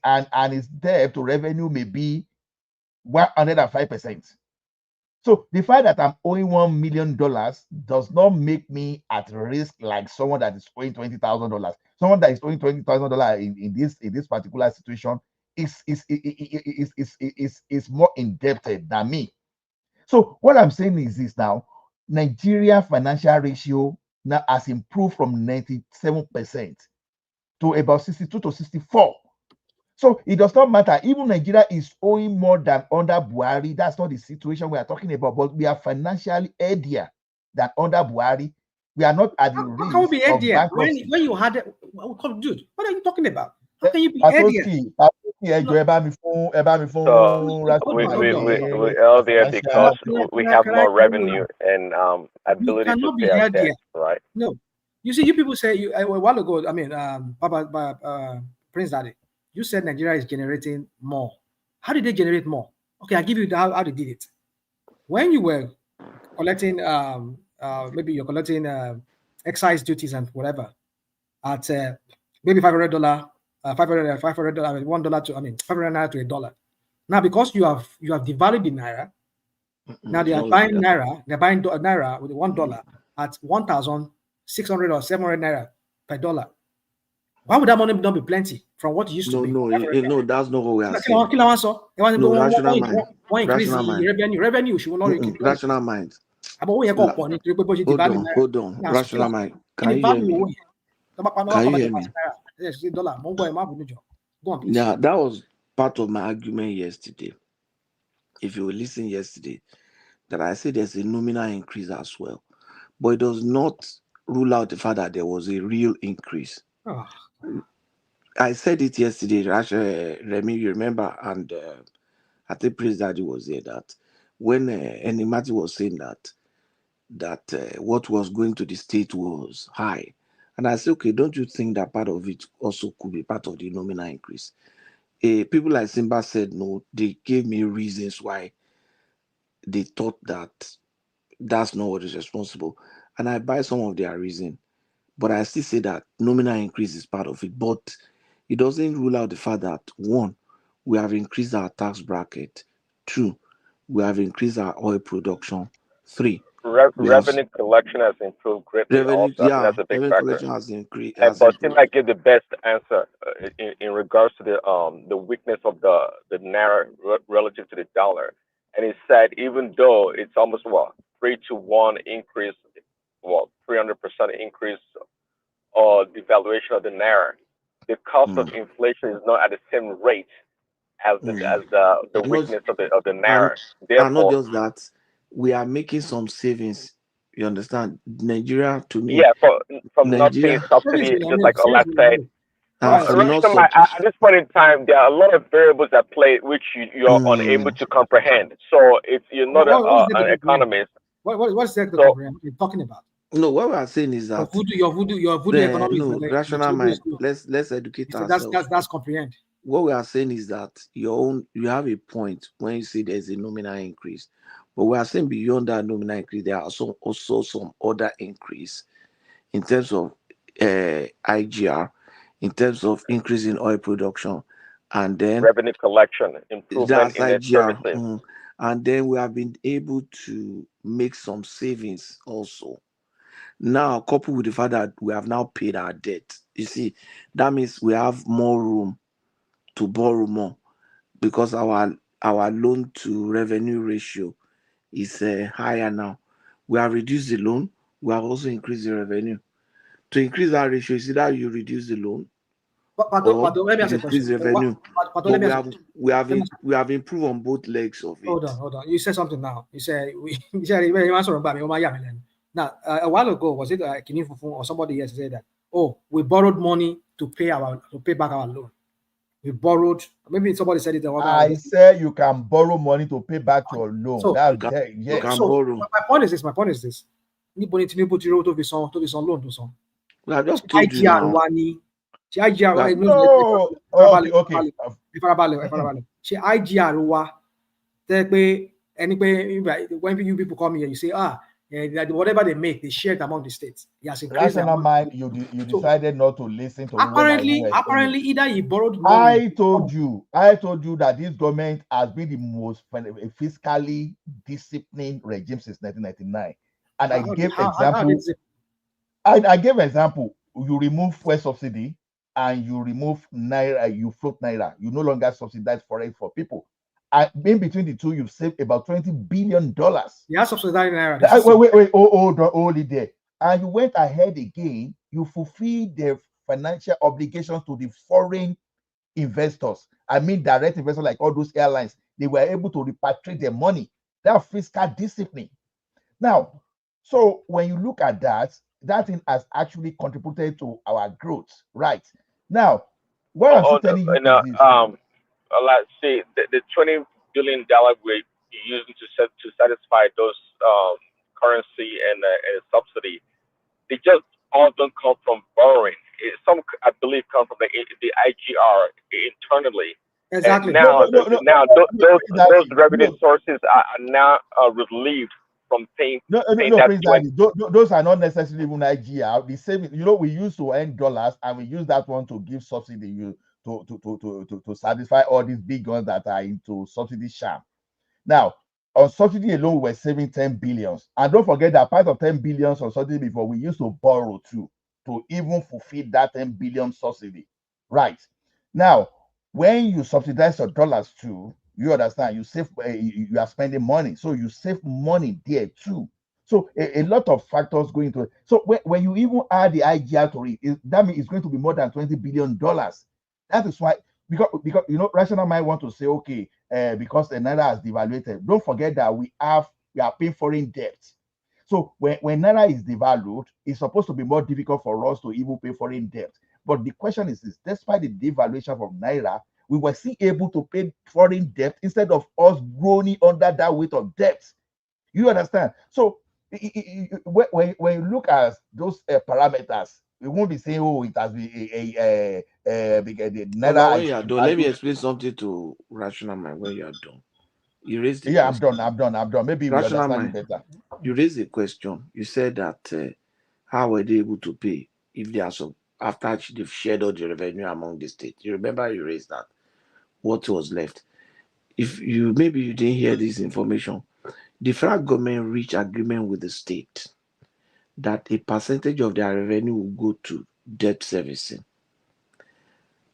debt to revenue may be 105%. So the fact that I'm owing $1 million does not make me at risk like someone that is owing $20,000. Someone that is owing $20,000 in this particular situation is more indebted than me. So what I'm saying is this now: Nigeria financial ratio now has improved from 97% to about 62 to 64. So it does not matter. Even Nigeria is owing more than under Buhari. That's not the situation we are talking about. But we are financially healthier than under Buhari. We are not at the risk. How can we be healthier when you had it? Dude, what are you talking about? How can you be healthier? We healthier because we have more revenue and ability to pay our debt, right? No, you see, you people say a while ago. I mean, Prince Daddy. You said Nigeria is generating more. How did they generate more? Okay, I'll give you how they did it. When you were collecting, maybe you're collecting excise duties and whatever at maybe $500, $500, $1 to $500 to $1. Now, because you have devalued the naira, now they are buying naira. They're buying naira with $1 at 1,600 or 700 naira per dollar. Why would that money not be plenty from what it used to be? No, that's not what we are saying. Rational mind. Revenue should not increase. Rational mind. Hold on. Rational mind. Can you hear me? Go on, please. Yeah, that was part of my argument yesterday. If you listen yesterday, that I said there's a nominal increase as well, but it does not rule out the fact that there was a real increase. Oh. I said it yesterday, Remy, you remember, and I think Prince Daddy was there, that when Enimati was saying that that what was going to the state was high. And I said, okay, don't you think that part of it also could be part of the nominal increase? People like Simba said no. They gave me reasons why they thought that that's not what is responsible. And I buy some of their reason. But I still say that nominal increase is part of it. But it doesn't rule out the fact that one, we have increased our tax bracket. Two, we have increased our oil production. Three, we have Revenue collection has improved greatly. revenue. Also, I think Yeah, that's a big revenue factor. collection has increased. And Has but improved. Simba gave the best answer in regards to the weakness of the naira relative to the dollar, and he said even though it's almost 3-1 increase, 300% increase or devaluation of the naira, the cost of inflation is not at the same rate as the And not, weakness of the and, naira. and not Therefore, just that, we are making some savings. You understand? Nigeria, to me, yeah, from not paying Nigeria, subsidy, just like Ola said. and from not Right, at this point in time, there are a lot of variables at play which you're unable to comprehend. So if you're not What is there to an comprehend? economist, What's there to so comprehend? What are you talking about? no, what we are saying is that Your voodoo economics. no rational mind. Let's educate ourselves. That's comprehend. What we are saying is that you have a point when you say there's a nominal increase, but we are saying beyond that nominal increase, there are also some other increase in terms of IGR, in terms of increase in oil production, and then revenue collection, improvement that's in their IGR. services. And then we have been able to make some savings also. Now, coupled with the fact that we have now paid our debt, you see, that means we have more room to borrow more because our loan to revenue ratio is higher now. We have reduced the loan. We have also increased the revenue. To increase that ratio, is either you reduce the loan or Let me ask you you a increase question. the revenue. But But let me ask you. we have improved on both legs of it. Hold on. You said something now. You said you said you answered about me. Now, a while ago, was it Kini Fufu or somebody else said that? Oh, we borrowed money to pay back our loan. We borrowed. Maybe somebody said it. I said you can borrow money to pay back your loan. So yes. can borrow. My point is this. Níbo ni Tinubu ti rówó tó fi san loan tó san? I just told you now. Ṣé IGR wa no. Okay. Ìfarabalẹ̀. Ṣé IGR wa tẹ́ pé ẹni pé when you people come here, you say whatever they make, they share it among the states. Yes, rational mind, you decided not to listen to apparently either he borrowed money. I told you that this government has been the most fiscally disciplined regime since 1999, and I gave example. You remove fuel subsidy and you remove naira, you float naira. You no longer subsidize foreign for people. And in between the two, you've saved about $20 billion. Yeah, subsidizing naira. Wait, hold it there. And you went ahead again. You fulfilled their financial obligations to the foreign investors. I mean, direct investors like all those airlines. They were able to repatriate their money. That fiscal discipline. Now, so when you look at that thing has actually contributed to our growth, right? Now, what I'm telling you is this. Let's see, the $20 billion we're using to satisfy those currency and subsidy, they just all don't come from borrowing. Some, I believe, come from the IGR internally. Exactly. And now, those revenue sources are now relieved from paying that. Those are not necessarily even IGR. The same, we used to earn dollars and we use that one to give subsidy to satisfy all these big guns that are into subsidy sham. Now, on subsidy alone, we were saving 10 billions. And don't forget that part of 10 billions on subsidy before, we used to borrow too, to even fulfill that 10 billion subsidy. Right. Now, when you subsidize your dollars too, you understand, you save, you are spending money. So you save money there too. So a lot of factors go into it. So when you even add the IGR to it, that means it's going to be more than $20 billion. That is why, because rational mind want to say, okay, because the naira has devaluated. Don't forget that we are paying foreign debt. So when naira is devalued, it's supposed to be more difficult for us to even pay foreign debt. But the question is this: despite the devaluation of naira, we were still able to pay foreign debt instead of us groaning under that weight of debt. You understand? So when you look at those parameters, we won't be saying, oh, it has been Oga, when you are done, let me explain something to Rational Mind. When you are done, you raised the yeah, question. I'm done. Maybe we Rational understand Mind, it better. you raised a question. You said that how were they able to pay if they are some after they've shared all the revenue among the states? You remember you raised that. What was left? If you maybe you didn't hear this information, the federal government reached agreement with the state that a percentage of their revenue will go to debt servicing.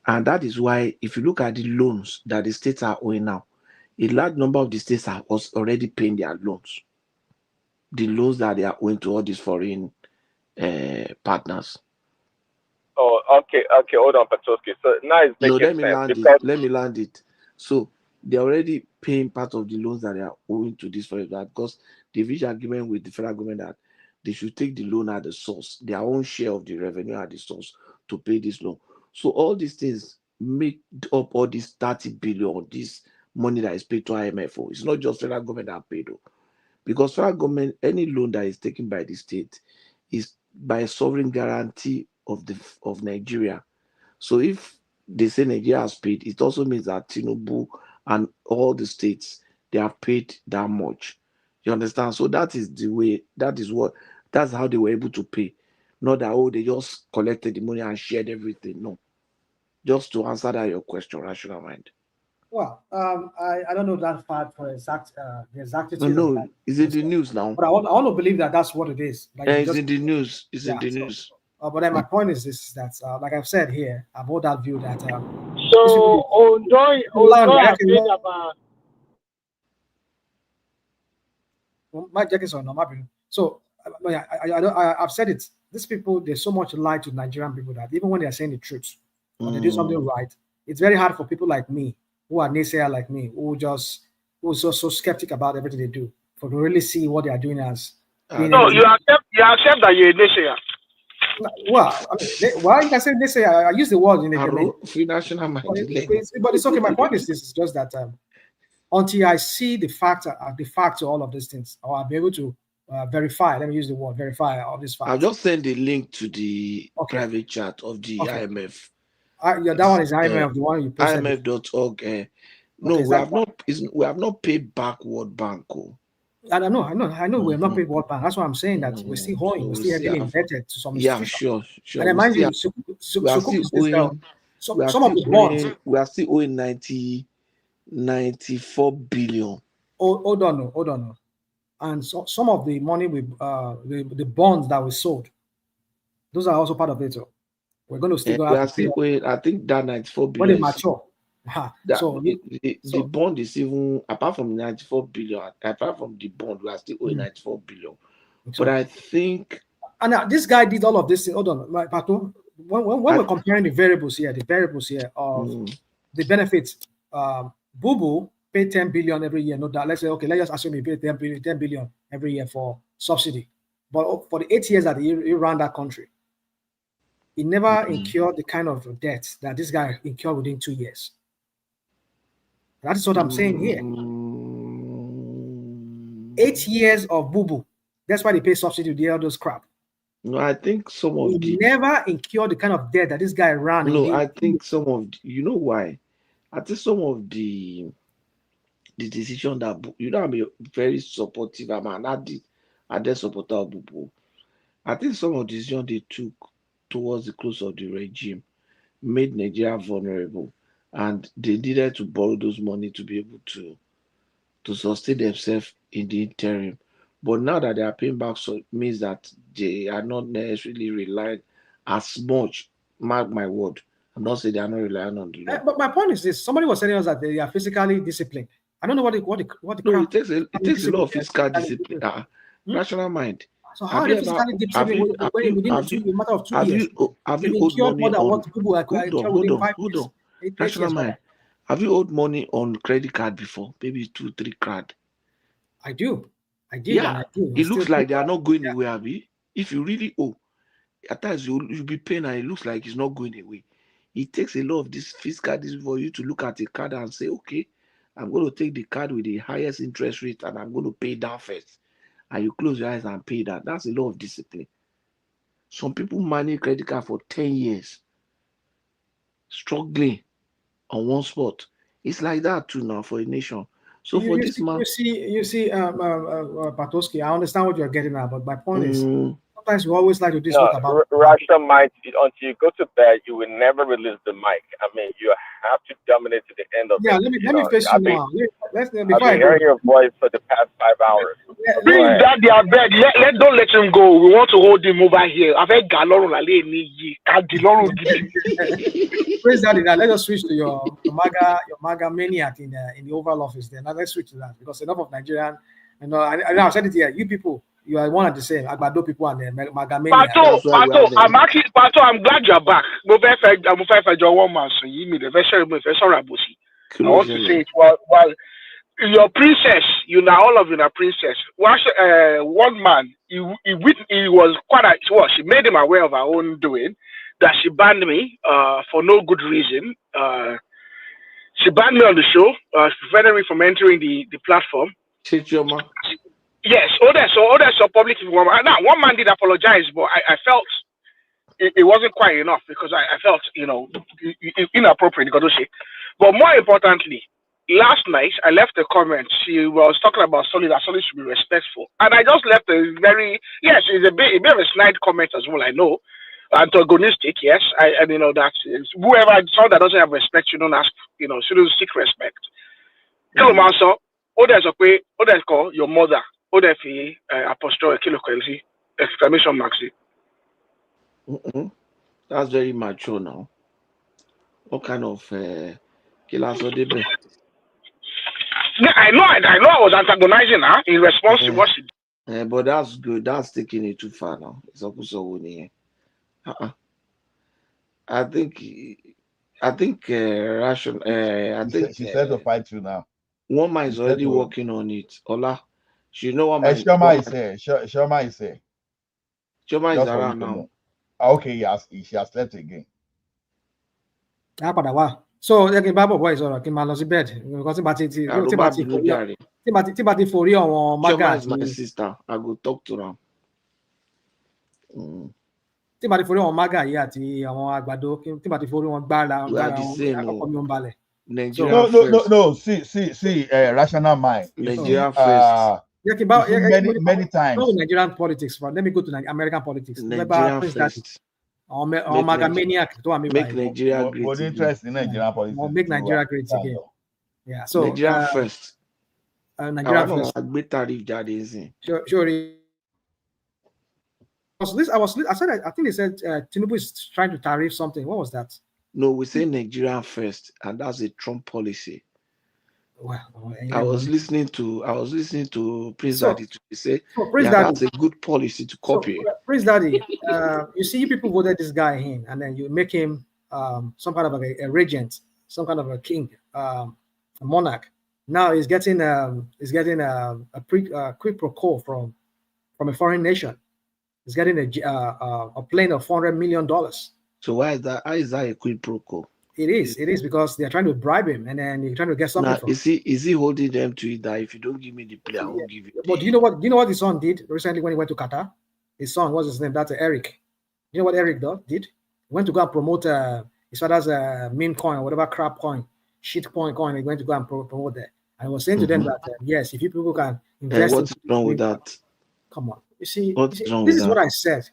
And that is why, if you look at the loans that the states are owing now, a large number of the states are already paying their loans, the loans that they are owing to all these foreign partners. Oh, okay, hold on, Petoski. So now it's No, making let me sense land it. because Let me land it. So they're already paying part of the loans that they are owing to this foreign that because they reached agreement with the federal government that they should take the loan at the source, their own share of the revenue at the source to pay this loan. So all these things make up all this 30 billion, this money that is paid to IMF. It's not just federal government that paid, because federal government, any loan that is taken by the state is by sovereign guarantee of Nigeria. So if they say Nigeria has paid, it also means that Tinubu and all the states, they have paid that much. You understand? So that is the way, that's how they were able to pay. Not that, oh, they just collected the money and shared everything. No. Just to answer that your question, Rational Mind. Well, I don't know that part for the exactitude of No, that. it's in the news now. But I want to believe that that's what it is. Like It's in the news. It's in the news. But then my point is this: that like I've said here, I hold that view that so although I paid about my Jefferson, no, so I've said it. These people, there's so much lie to Nigerian people that even when they are saying the truth or they do something right, it's very hard for people like me, who are naysayer like me, who's so skeptic about everything they do, for to really see what they are doing as being no, anything. you accept that you're a naysayer. Well, I mean, why you can say naysayer? I use the word in the Free National Mind. but it's okay. My point is this: is just that until I see the fact to all of these things, or I'll be able to verify. Let me use the word verify all these facts. I'll just send the link to the private chat of the IMF. Yeah, that one is IMF, the one you posted. IMF.org. No, we have not paid back World Bank. I know we're not paid World Bank. That's why I'm saying that we're still owing, we're still heavily indebted to some institutions. Sure. And I mind you, we are still owing. Some of the bonds. We are still owing 94 billion. Hold on. And so some of the money the bonds that we sold, those are also part of it. We're going to still go out. I think that 94 billion. When they mature. The bond is even, apart from 94 billion, apart from the bond, we are still owing 94 billion. But I think. And this guy did all of this. Hold on, Pato. When we're comparing the variables here of the benefits, Bubu paid 10 billion every year. No doubt. Let's say, okay, let's just assume he paid 10 billion every year for subsidy. But for the 8 years that he ran that country, he never incurred the kind of debt that this guy incurred within 2 years. That is what I'm saying here. 8 years of Bubu. That's why they pay subsidy to all those crap. No, I think some of he never incurred the kind of debt that this guy ran. No, I think some of you know why? I think some of the decision that I'm a very supportive. I'm an added supporter of Bubu. I think some of the decisions they took towards the close of the regime made Nigeria vulnerable, and they needed to borrow those money to be able to sustain themselves in the interim. But now that they are paying back, so it means that they are not necessarily relying as much. Mark my word. I'm not saying they are not relying on the law. But my point is this: somebody was telling us that they are physically disciplined. I don't know what the no, it takes a lot of physical discipline. Rational mind. So how are they physically disciplined within a matter of 2 years? Have you owed money on? Hold on. Rational mind. Have you owed money on credit card before? Maybe 2-3 card. I do. I did. Yeah. And I do. It looks like they are not going anywhere, Abi. If you really owe, at times you'll be paying and it looks like it's not going away. It takes a lot of this fiscal discipline for you to look at a card and say, okay, I'm going to take the card with the highest interest rate and I'm going to pay down first. and you close your eyes and pay that. That's a lot of discipline. Some people manage credit card for 10 years, struggling on one spot. It's like that too now for a nation. So for this man, you see, Patoski, I understand what you're getting at, but my point is, sometimes we always like to do what about Russia might, until you go to bed, you will never release the mic. I mean, you have to dominate to the end of it. Let me face you now. I've been hearing your voice for the past 5 hours. Bring that their bed. Don't let him go. We want to hold him over here. Praise Daddy. Now let us switch to your MAGA maniac in the Oval Office. Then now let's switch to that because enough of Nigerian. I've said it here. You people, you are one and the same. Agbado people and the MAGA maniac. Pato, I'm glad you're back. I want to say it while your princess, all of you are princess. One man, he was she made him aware of her own doing, that she banned me for no good reason. She banned me on the show, prevented me from entering the platform. Yes, so public information. Now, one man did apologize, but I felt it wasn't quite enough because I felt, inappropriate. But more importantly, last night I left a comment. She was talking about Solid. That Solid should be respectful, and I just left a it's a bit of a snide comment as well. I know, antagonistic. Yes, and that whoever someone that doesn't have respect, you don't ask. Shouldn't seek respect. Tell me also. Others call your mother. Odefi apostrophe exclamation mark. That's very mature now. What kind of killers are they? I know I was antagonizing her in response to what she did. But that's good. That's taking it too far now. It's I think she said to fight you now. One man is already working on it. Ola, you know what man? Shoma is here. Shoma is here. Shoma is around now. Okay, she has left again. So Bible boys or bed because Shoma is my sister. I go talk to her. Tí bá ti forí wọn mága yìí àti àwọn àgbàdo tí bá ti forí wọn gbára àkọ́kọ́ mi ń balẹ̀. No. See, rational mind. Nigeria first. Many times. No Nigerian politics. Let me go to American politics. Nigeria first. MAGA maniac. Make Nigeria great. What interest in Nigerian politics? Make Nigeria great again. Yeah. So Nigeria first. Nigeria first. Sure. I think they said Tinubu is trying to tariff something. What was that? No, we say Nigeria first, and that's a Trump policy. Well, I was listening to Prince Daddy to say that's a good policy to copy. Prince Daddy, you see, you people voted this guy in, and then you make him some kind of a regent, some kind of a king, a monarch. Now he's getting a quid pro quo from a foreign nation. He's getting a plane of $400 million. So why is that? How is that a quid pro quo? It is because they're trying to bribe him, and then you're trying to get something. Now, is he holding them to it that if you don't give me the plane, I won't give you? But do you know what his son did recently when he went to Qatar? His son, what's his name? That's Eric. You know what Eric did? He went to go and promote his father's meme coin or whatever crap coin, shit coin. He went to go and promote that. And I was saying to them that yes, if you people can invest. What's wrong with that? Come on. You see, this is what I said.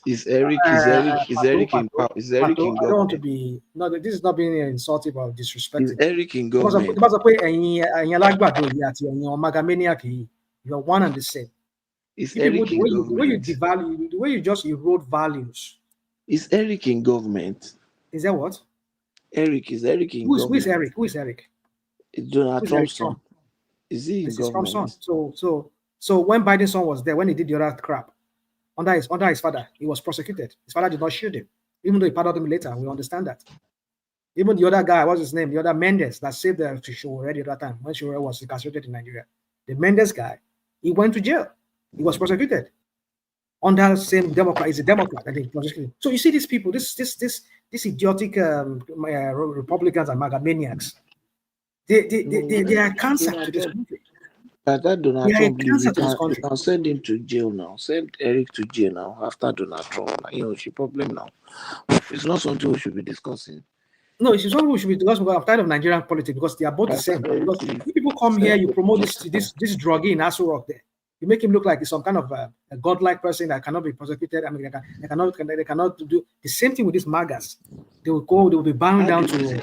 Is Eric in power? Is Eric in government? I don't want to be. No, this is not being insultive or disrespectful. Is Eric in government? You're one and the same. Is Eric in government? The way you just erode values. Is Eric in government? Is that what? Is Eric in government? Who is Eric? Who is Eric? It's Donald Trump's son. Is he in government? Trump's son. So when Biden's son was there, when he did the other crap under his father, he was prosecuted. His father did not shoot him, even though he pardoned him later. We understand that. Even the other guy, what's his name? The other Mendes that saved the Showore at that time when Showore was incarcerated in Nigeria. The Mendes guy, he went to jail. He was prosecuted under the same Democrat. He's a Democrat that they prosecuted. So you see these people, this idiotic Republicans and MAGA maniacs. They are cancer to this country. But that Donald They are a Trump leave, cancer to this you country. can send him to jail now. Send Eric to jail now after Donald Trump. You know, it's a problem now. It's not something we should be discussing. No, it's something we should be discussing. I'm tired of Nigerian politics because they are both the same. Because you people come here, you promote this druggie in Aso Rock there. You make him look like he's some kind of a godlike person that cannot be prosecuted. I mean, they cannot do the same thing with these MAGAs. They will be bound down to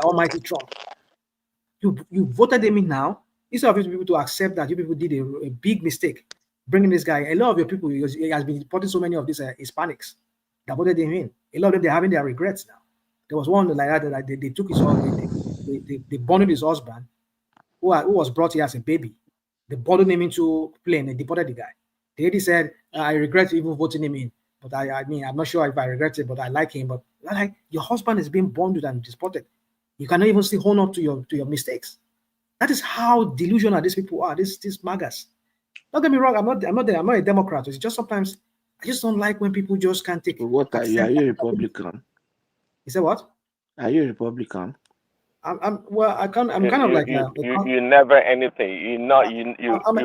Almighty Trump. You voted them in now. Instead of you people to accept that you people did a big mistake bringing this guy. A lot of your people, he has been deporting so many of these Hispanics that voted him in. A lot of them, they're having their regrets now. There was one like that that they took his husband, they bonded his husband, who was brought here as a baby. They bonded him into plane and deported the guy. The lady said, I regret even voting him in. But I mean, I'm not sure if I regret it, but I like him. But like, your husband is being bonded and deported. You cannot even still hold up to your mistakes. That is how delusional these people are. These MAGAs. Don't get me wrong. I'm not a Democrat. It's just sometimes I just don't like when people just can't take. What are you? Are you a Republican? You say what? Are you a Republican? Well, I'm kind of like you never anything. You're OB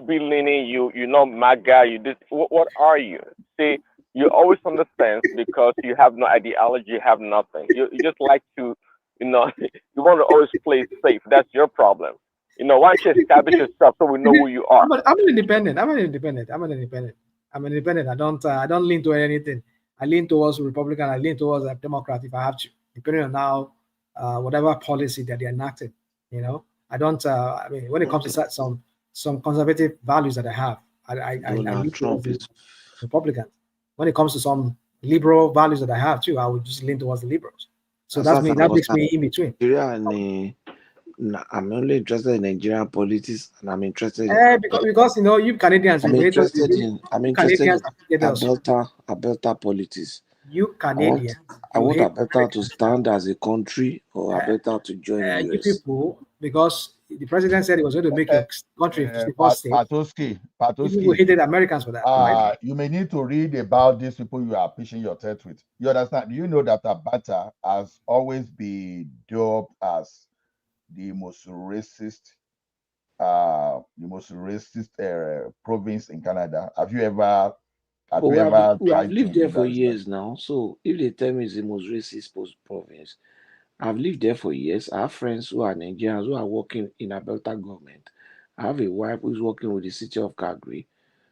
leaning. You're not MAGA. What are you? See, you're always on the fence because you have no ideology. You have nothing. You just like to, you want to always play safe. That's your problem. Why don't you establish yourself so we know who you are? I'm an independent. I'm an independent. I don't lean to anything. I lean towards Republican. I lean towards a Democrat if I have to, depending on how whatever policy that they enacted. I don't. I mean, when it comes to some conservative values that I have, I lean towards Republican. When it comes to some liberal values that I have too, I would just lean towards the liberals. So that's me. That makes me in between. I'm only interested in Nigerian politics, and I'm interested because you Canadians. I'm interested in Alberta politics. You Canadians. I want Alberta to stand as a country or Alberta to join the US. You people, because the president said he was going to make your country 51st state. Patoski. You people hated Americans for that, right? You may need to read about these people you are pushing your threat with. You understand? Do you know that Alberta has always been dubbed as the most racist province in Canada? Have you ever we have lived there for years now? So if they tell me it's the most racist province, I've lived there for years. I have friends who are Nigerians who are working in Alberta government. I have a wife who's working with the city of Calgary.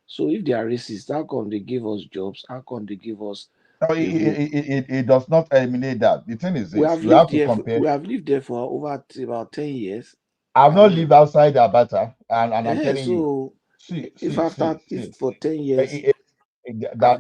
So if they are racist, how come they give us jobs? How come they give us? No, it does not eliminate that. The thing is this: we have lived there for over about 10 years. I've not lived outside Alberta, and I'm telling you. If for 10 years that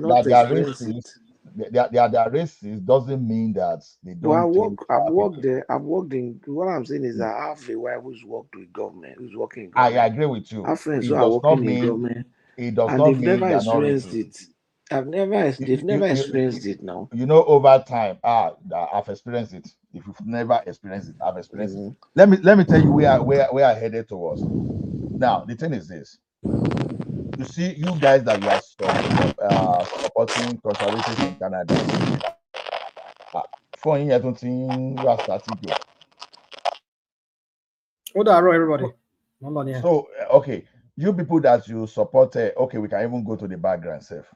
they are racist doesn't mean that they don't. I've worked there. I've worked in. What I'm saying is that I have a wife who's worked with government, who's working in government. I agree with you. I have friends who are working in government, and they've never experienced it. They've never experienced it now. Over time, I've experienced it. If you've never experienced it, I've experienced it. Let me tell you where I headed towards. Now, the thing is this. You see, you guys that you are supporting conservatives in Canada. For you, I don't think you are starting to. Hold on, everybody. So, okay, you people that you support, okay, we can even go to the background self.